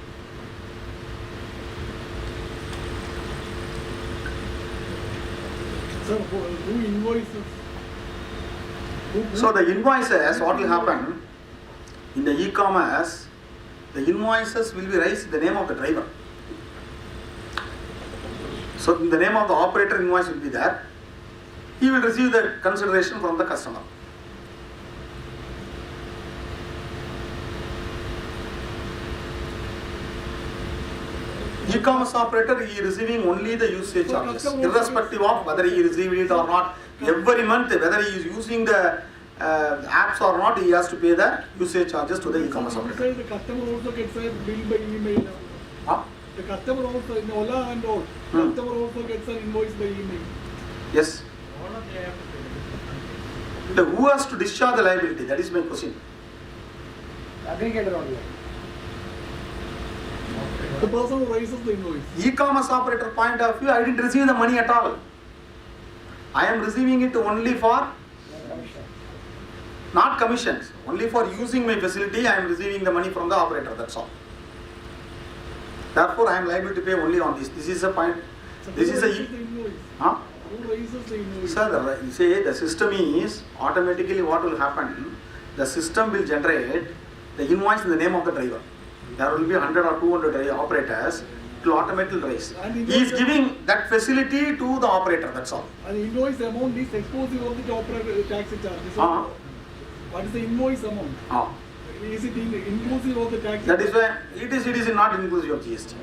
Sir, who invoices? So the invoices, what will happen in the e-commerce, the invoices will be raised in the name of the driver. So in the name of the operator, invoice will be there. He will receive the consideration from the customer. E-commerce operator, he is receiving only the usage charges, irrespective of whether he received it or not. Every month, whether he is using the apps or not, he has to pay the usage charges to the e-commerce operator. The customer also gets a bill by email. The customer also, in Ola and all, customer also gets an invoice by email. Yes. Who has to discharge the liability? That is my question. Aggregator only. The person who raises the invoice. E-commerce operator point of view, I didn't receive the money at all. I am receiving it only for not commissions, only for using my facility. I am receiving the money from the operator. That's all. Therefore, I am liable to pay only on this. This is the point. So this is a. Who raises the invoice? Sir, you say the system is automatically what will happen? The system will generate the invoice in the name of the driver. There will be 100 or 200 operators. It will automatically raise. He is giving that facility to the operator. That's all. And the invoice amount is exclusive of the operator taxi charges. What is the invoice amount? Is it inclusive of the tax? That is why it is not inclusive of GST.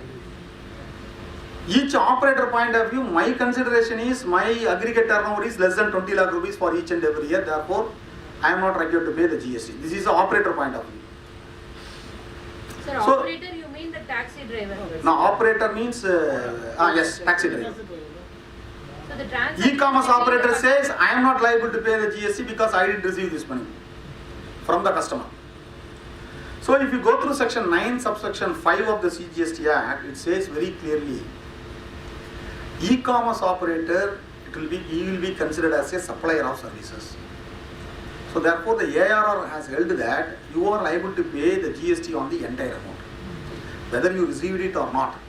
Each operator point of view, my consideration is my aggregate turnover is less than 20 lakh rupees for each and every year. Therefore, I am not required to pay the GST. This is the operator point of view. Sir, operator, you mean the taxi driver? Now, operator means yes, taxi driver. So the transaction. E-commerce operator says I am not liable to pay the GST because I didn't receive this money from the customer. So if you go through section 9 subsection 5 of the CGST Act, it says very clearly, e-commerce operator, he will be considered as a supplier of services. So therefore the ARR has held that you are liable to pay the GST on the entire amount, whether you received it or not.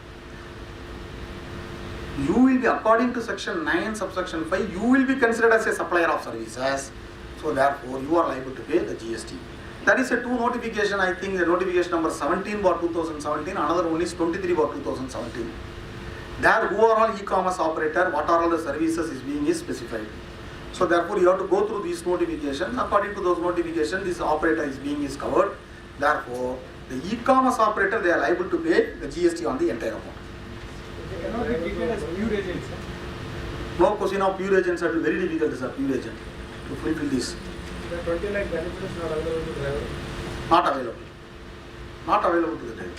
You will be, according to section 9 subsection 5, you will be considered as a supplier of services. So therefore you are liable to pay the GST. There is a two notification, I think the notification number 17/2017, another one is 23/2017. There who are all e-commerce operator, what are all the services is being specified. So therefore you have to go through these notifications. According to those notifications, this operator is covered. Therefore, the e-commerce operator, they are liable to pay the GST on the entire amount. They cannot be treated as pure agents. No question of pure agents are very difficult as a pure agent to fulfill this. The 20 lakh benefit is not available to driver. Not available. Not available to the driver.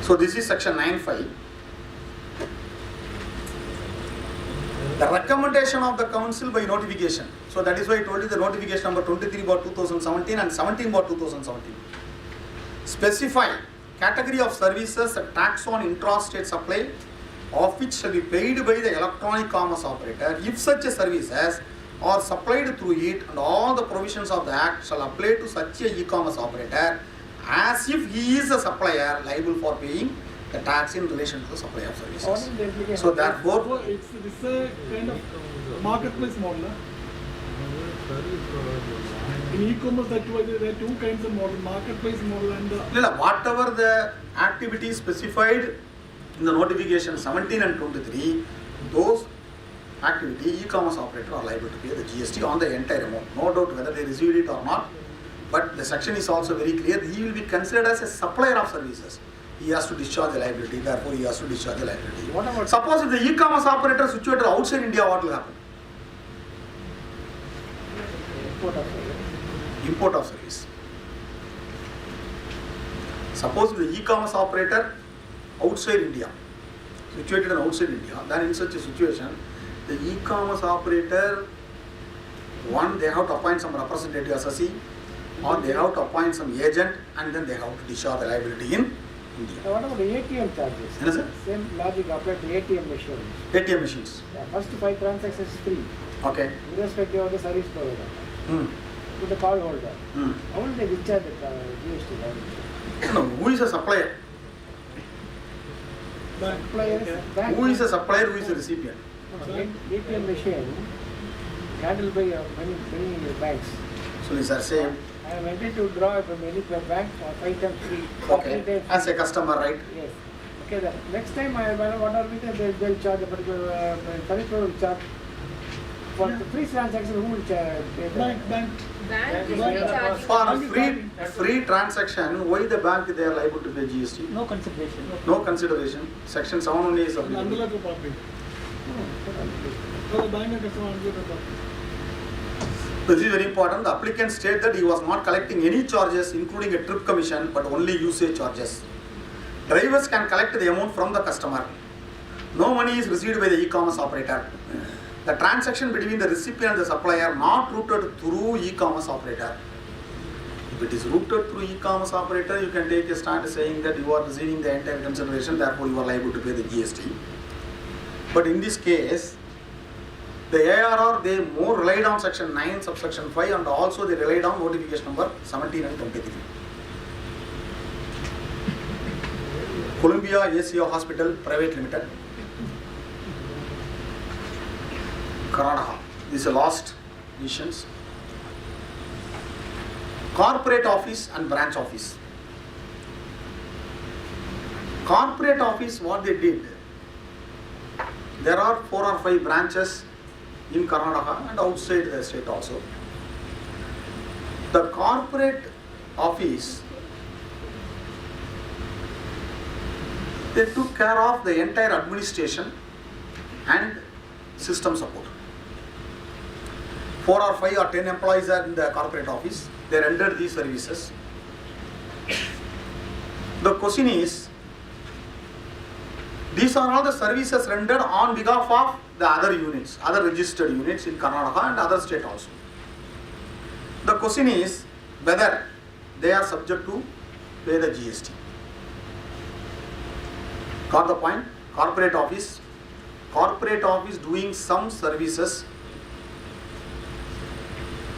So this is section 9.5. The recommendation of the council by notification. So that is why I told you the notification number 23/2017 and 17/2017. Specify category of services at tax on intrastate supply of which shall be paid by the electronic commerce operator if such a services are supplied through it, and all the provisions of the act shall apply to such a e-commerce operator as if he is a supplier liable for paying the tax in relation to the supply of services. So therefore, it's a kind of marketplace model. In e-commerce, there are two kinds of model: marketplace model and whatever the activity specified in the notification 17 and 23, those activity e-commerce operator are liable to pay the GST on the entire amount. No doubt whether they received it or not. But the section is also very clear. He will be considered as a supplier of services. He has to discharge the liability. Therefore, he has to discharge the liability. Suppose if the e-commerce operator is situated outside India, what will happen? Import of service. Suppose if the e-commerce operator outside India, situated in outside India, then in such a situation, the e-commerce operator, one, they have to appoint some representative SSE, or they have to appoint some agent, and then they have to discharge the liability in India. So what about the ATM charges? Yes, sir? Same logic applied to ATM machines. ATM machines. Yeah, first 5 transactions is free. Okay. Irrespective of the service provider. To the card holder. How will they discharge the GST liability? No, who is a supplier? Who is a supplier, who is a recipient? ATM machine handled by many banks. So these are same. I am entitled to draw from any bank for 5 times free. Okay. As a customer, right? Yes. Okay. The next time whatever they'll charge a particular service provider will charge for the free transaction. Who will charge? Bank. For free transaction, why the bank they are liable to pay GST? No consideration. No consideration. Section 7 only is applicable. Unlike property. So the bank and customer unlike property. This is very important. The applicant stated that he was not collecting any charges, including a trip commission, but only usage charges. Drivers can collect the amount from the customer. No money is received by the e-commerce operator. The transaction between the recipient and the supplier not routed through e-commerce operator. If it is routed through e-commerce operator, you can take a stand saying that you are receiving the entire consideration, therefore you are liable to pay the GST. But in this case, the ARR, they more relied on section 9, subsection 5, and also they relied on notification number 17 and 23. Columbia ACO Hospital Private Limited, Karnataka. This is the last missions. Corporate office and branch office. Corporate office, what they did, there are 4 or 5 branches in Karnataka and outside the state also. The corporate office, they took care of the entire administration and system support. 4 or 5 or 10 employees are in the corporate office. They render these services. The question is, these are all the services rendered on behalf of the other units, other registered units in Karnataka and other state also. The question is whether they are subject to pay the GST. Got the point? Corporate office doing some services.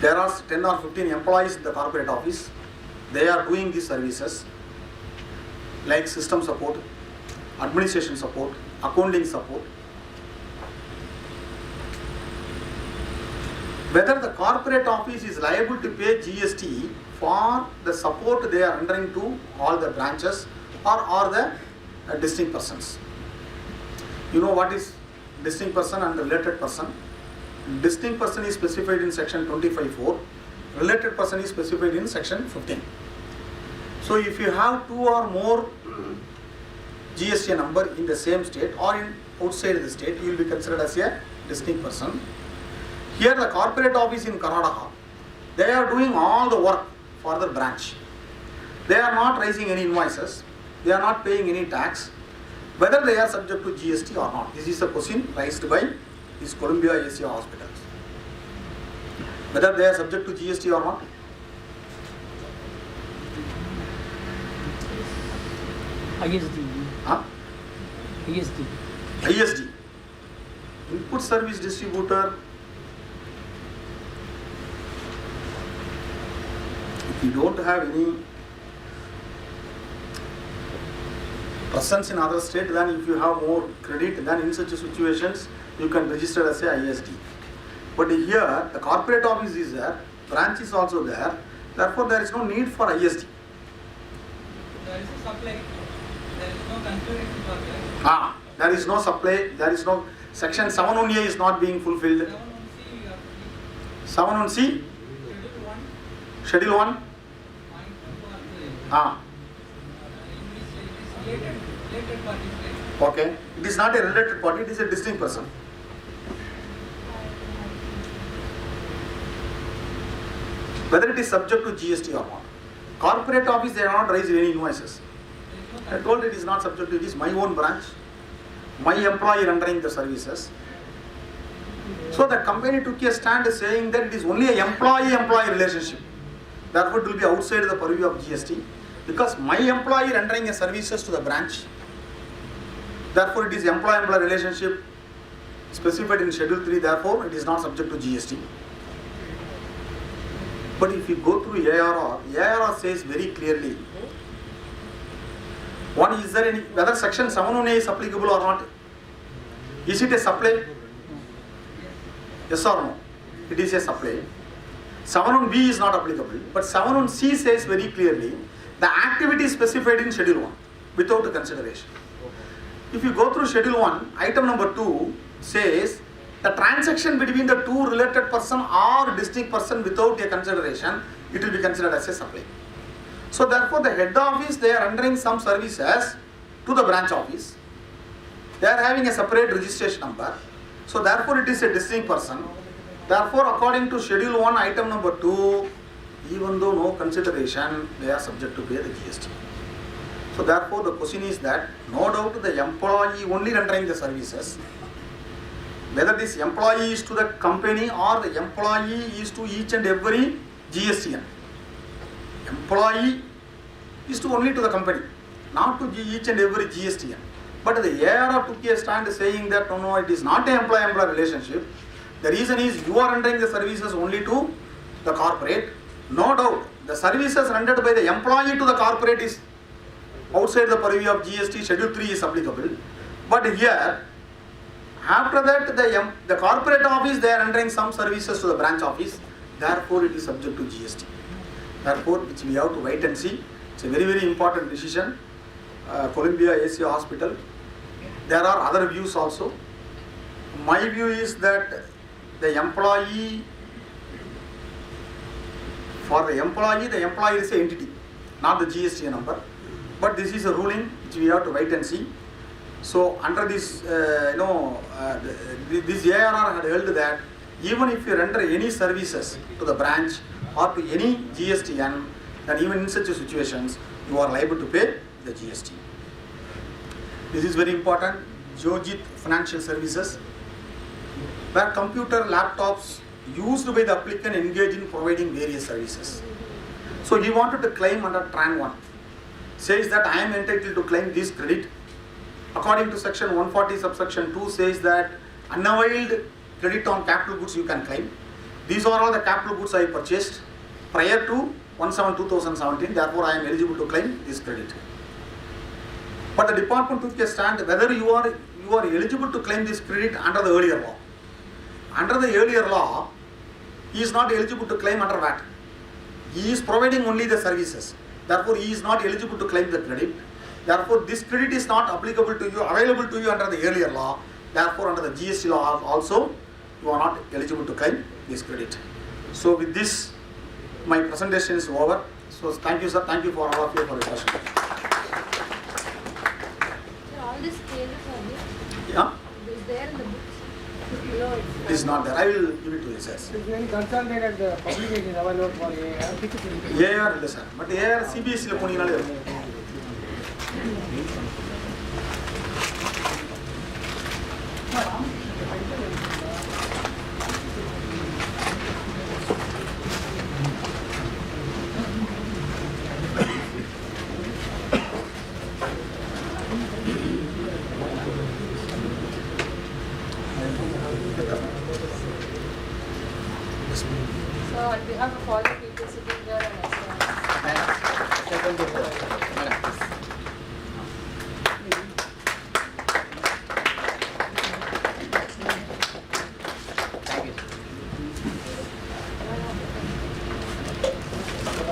There are 10 or 15 employees in the corporate office. They are doing these services like system support, administration support, accounting support. whether the corporate office is liable to pay GST for the support they are rendering to all the branches or the distinct persons. You know what is distinct person and related person? Distinct person is specified in section 25(4). Related person is specified in section 15. So if you have two or more GST number in the same state or in outside the state, you will be considered as a distinct person. Here the corporate office in Karnataka, they are doing all the work for the branch. They are not raising any invoices, they are not paying any tax, whether they are subject to GST or not. This is a question raised by these Columbia ACO hospitals. Whether they are subject to GST or not. ISD. Huh? ISD. ISD. Input service distributor. If you don't have any presence in other state, then if you have more credit, then in such situations you can register as a ISD. But here the corporate office is there, branch is also there, therefore there is no need for ISD. There is a supply, there is no consideration for that. There is no supply, there is no section 7(1)(a) is not being fulfilled. 7(1)(c)? Schedule 1? Related party. Okay. It is not a related party, it is a distinct person. Whether it is subject to GST or not. Corporate office, they are not raising any invoices. I told it is not subject to it is my own branch, my employee rendering the services. So the company took a stand saying that it is only an employee-employee relationship. Therefore, it will be outside the purview of GST because my employee rendering a services to the branch. Therefore, it is employee-employee relationship specified in Schedule 3. Therefore, it is not subject to GST. But if you go through ARR says very clearly, one, is there any, whether section 7(1)(a) is applicable or not? Is it a supply? Yes or no? It is a supply. 7(1)(b) is not applicable, but 7(1)(c) says very clearly, the activity is specified in Schedule 1 without a consideration. If you go through Schedule 1, item number 2 says, the transaction between the two related person or distinct person without a consideration, it will be considered as a supply. So therefore the head office, they are rendering some services to the branch office. They are having a separate registration number. So therefore it is a distinct person. Therefore according to Schedule 1 item number 2, even though no consideration, they are subject to pay the GST. So therefore the question is that, no doubt the employee only rendering the services, whether this employee is to the company or the employee is to each and every GSTN. Employee is to only to the company, not to each and every GSTN. But the ARR took a stand saying that no, it is not an employee-employee relationship. The reason is you are rendering the services only to the corporate. No doubt, the services rendered by the employee to the corporate is outside the purview of GST, Schedule 3 is applicable. But here, after that, the corporate office, they are rendering some services to the branch office. Therefore, it is subject to GST. Therefore, which we have to wait and see. It's a very, very important decision. Columbia ACO Hospital. There are other views also. My view is that the employee, for the employee is an entity, not the GST number. But this is a ruling which we have to wait and see. So under this, this ARR had held that even if you render any services to the branch or to any GSTN, then even in such situations, you are liable to pay the GST. This is very important. Jojit Financial Services, where computer laptops used by the applicant engage in providing various services. So he wanted to claim under Tran 1. Says that I am entitled to claim this credit. According to section 140 subsection 2 says that unavailed credit on capital goods you can claim. These are all the capital goods I purchased prior to 1/7/2017. Therefore, I am eligible to claim this credit. But the department took a stand whether you are eligible to claim this credit under the earlier law. Under the earlier law, he is not eligible to claim under VAT. He is providing only the services. Therefore, he is not eligible to claim the credit. Therefore, this credit is not applicable to you, available to you under the earlier law. Therefore, under the GST law also, you are not eligible to claim this credit. So, with this, my presentation is over. So, thank you, sir. Thank you for all of you for your question. All these changes are there? Yeah, Is there in the books? No, it's this is not there. I will give it to you, sir. Is there any consolidated publication available for AR? AR இல்லை sir, but AR CBSE போனீங்கனாலே இருக்கும். So on behalf of all the people sitting there and us,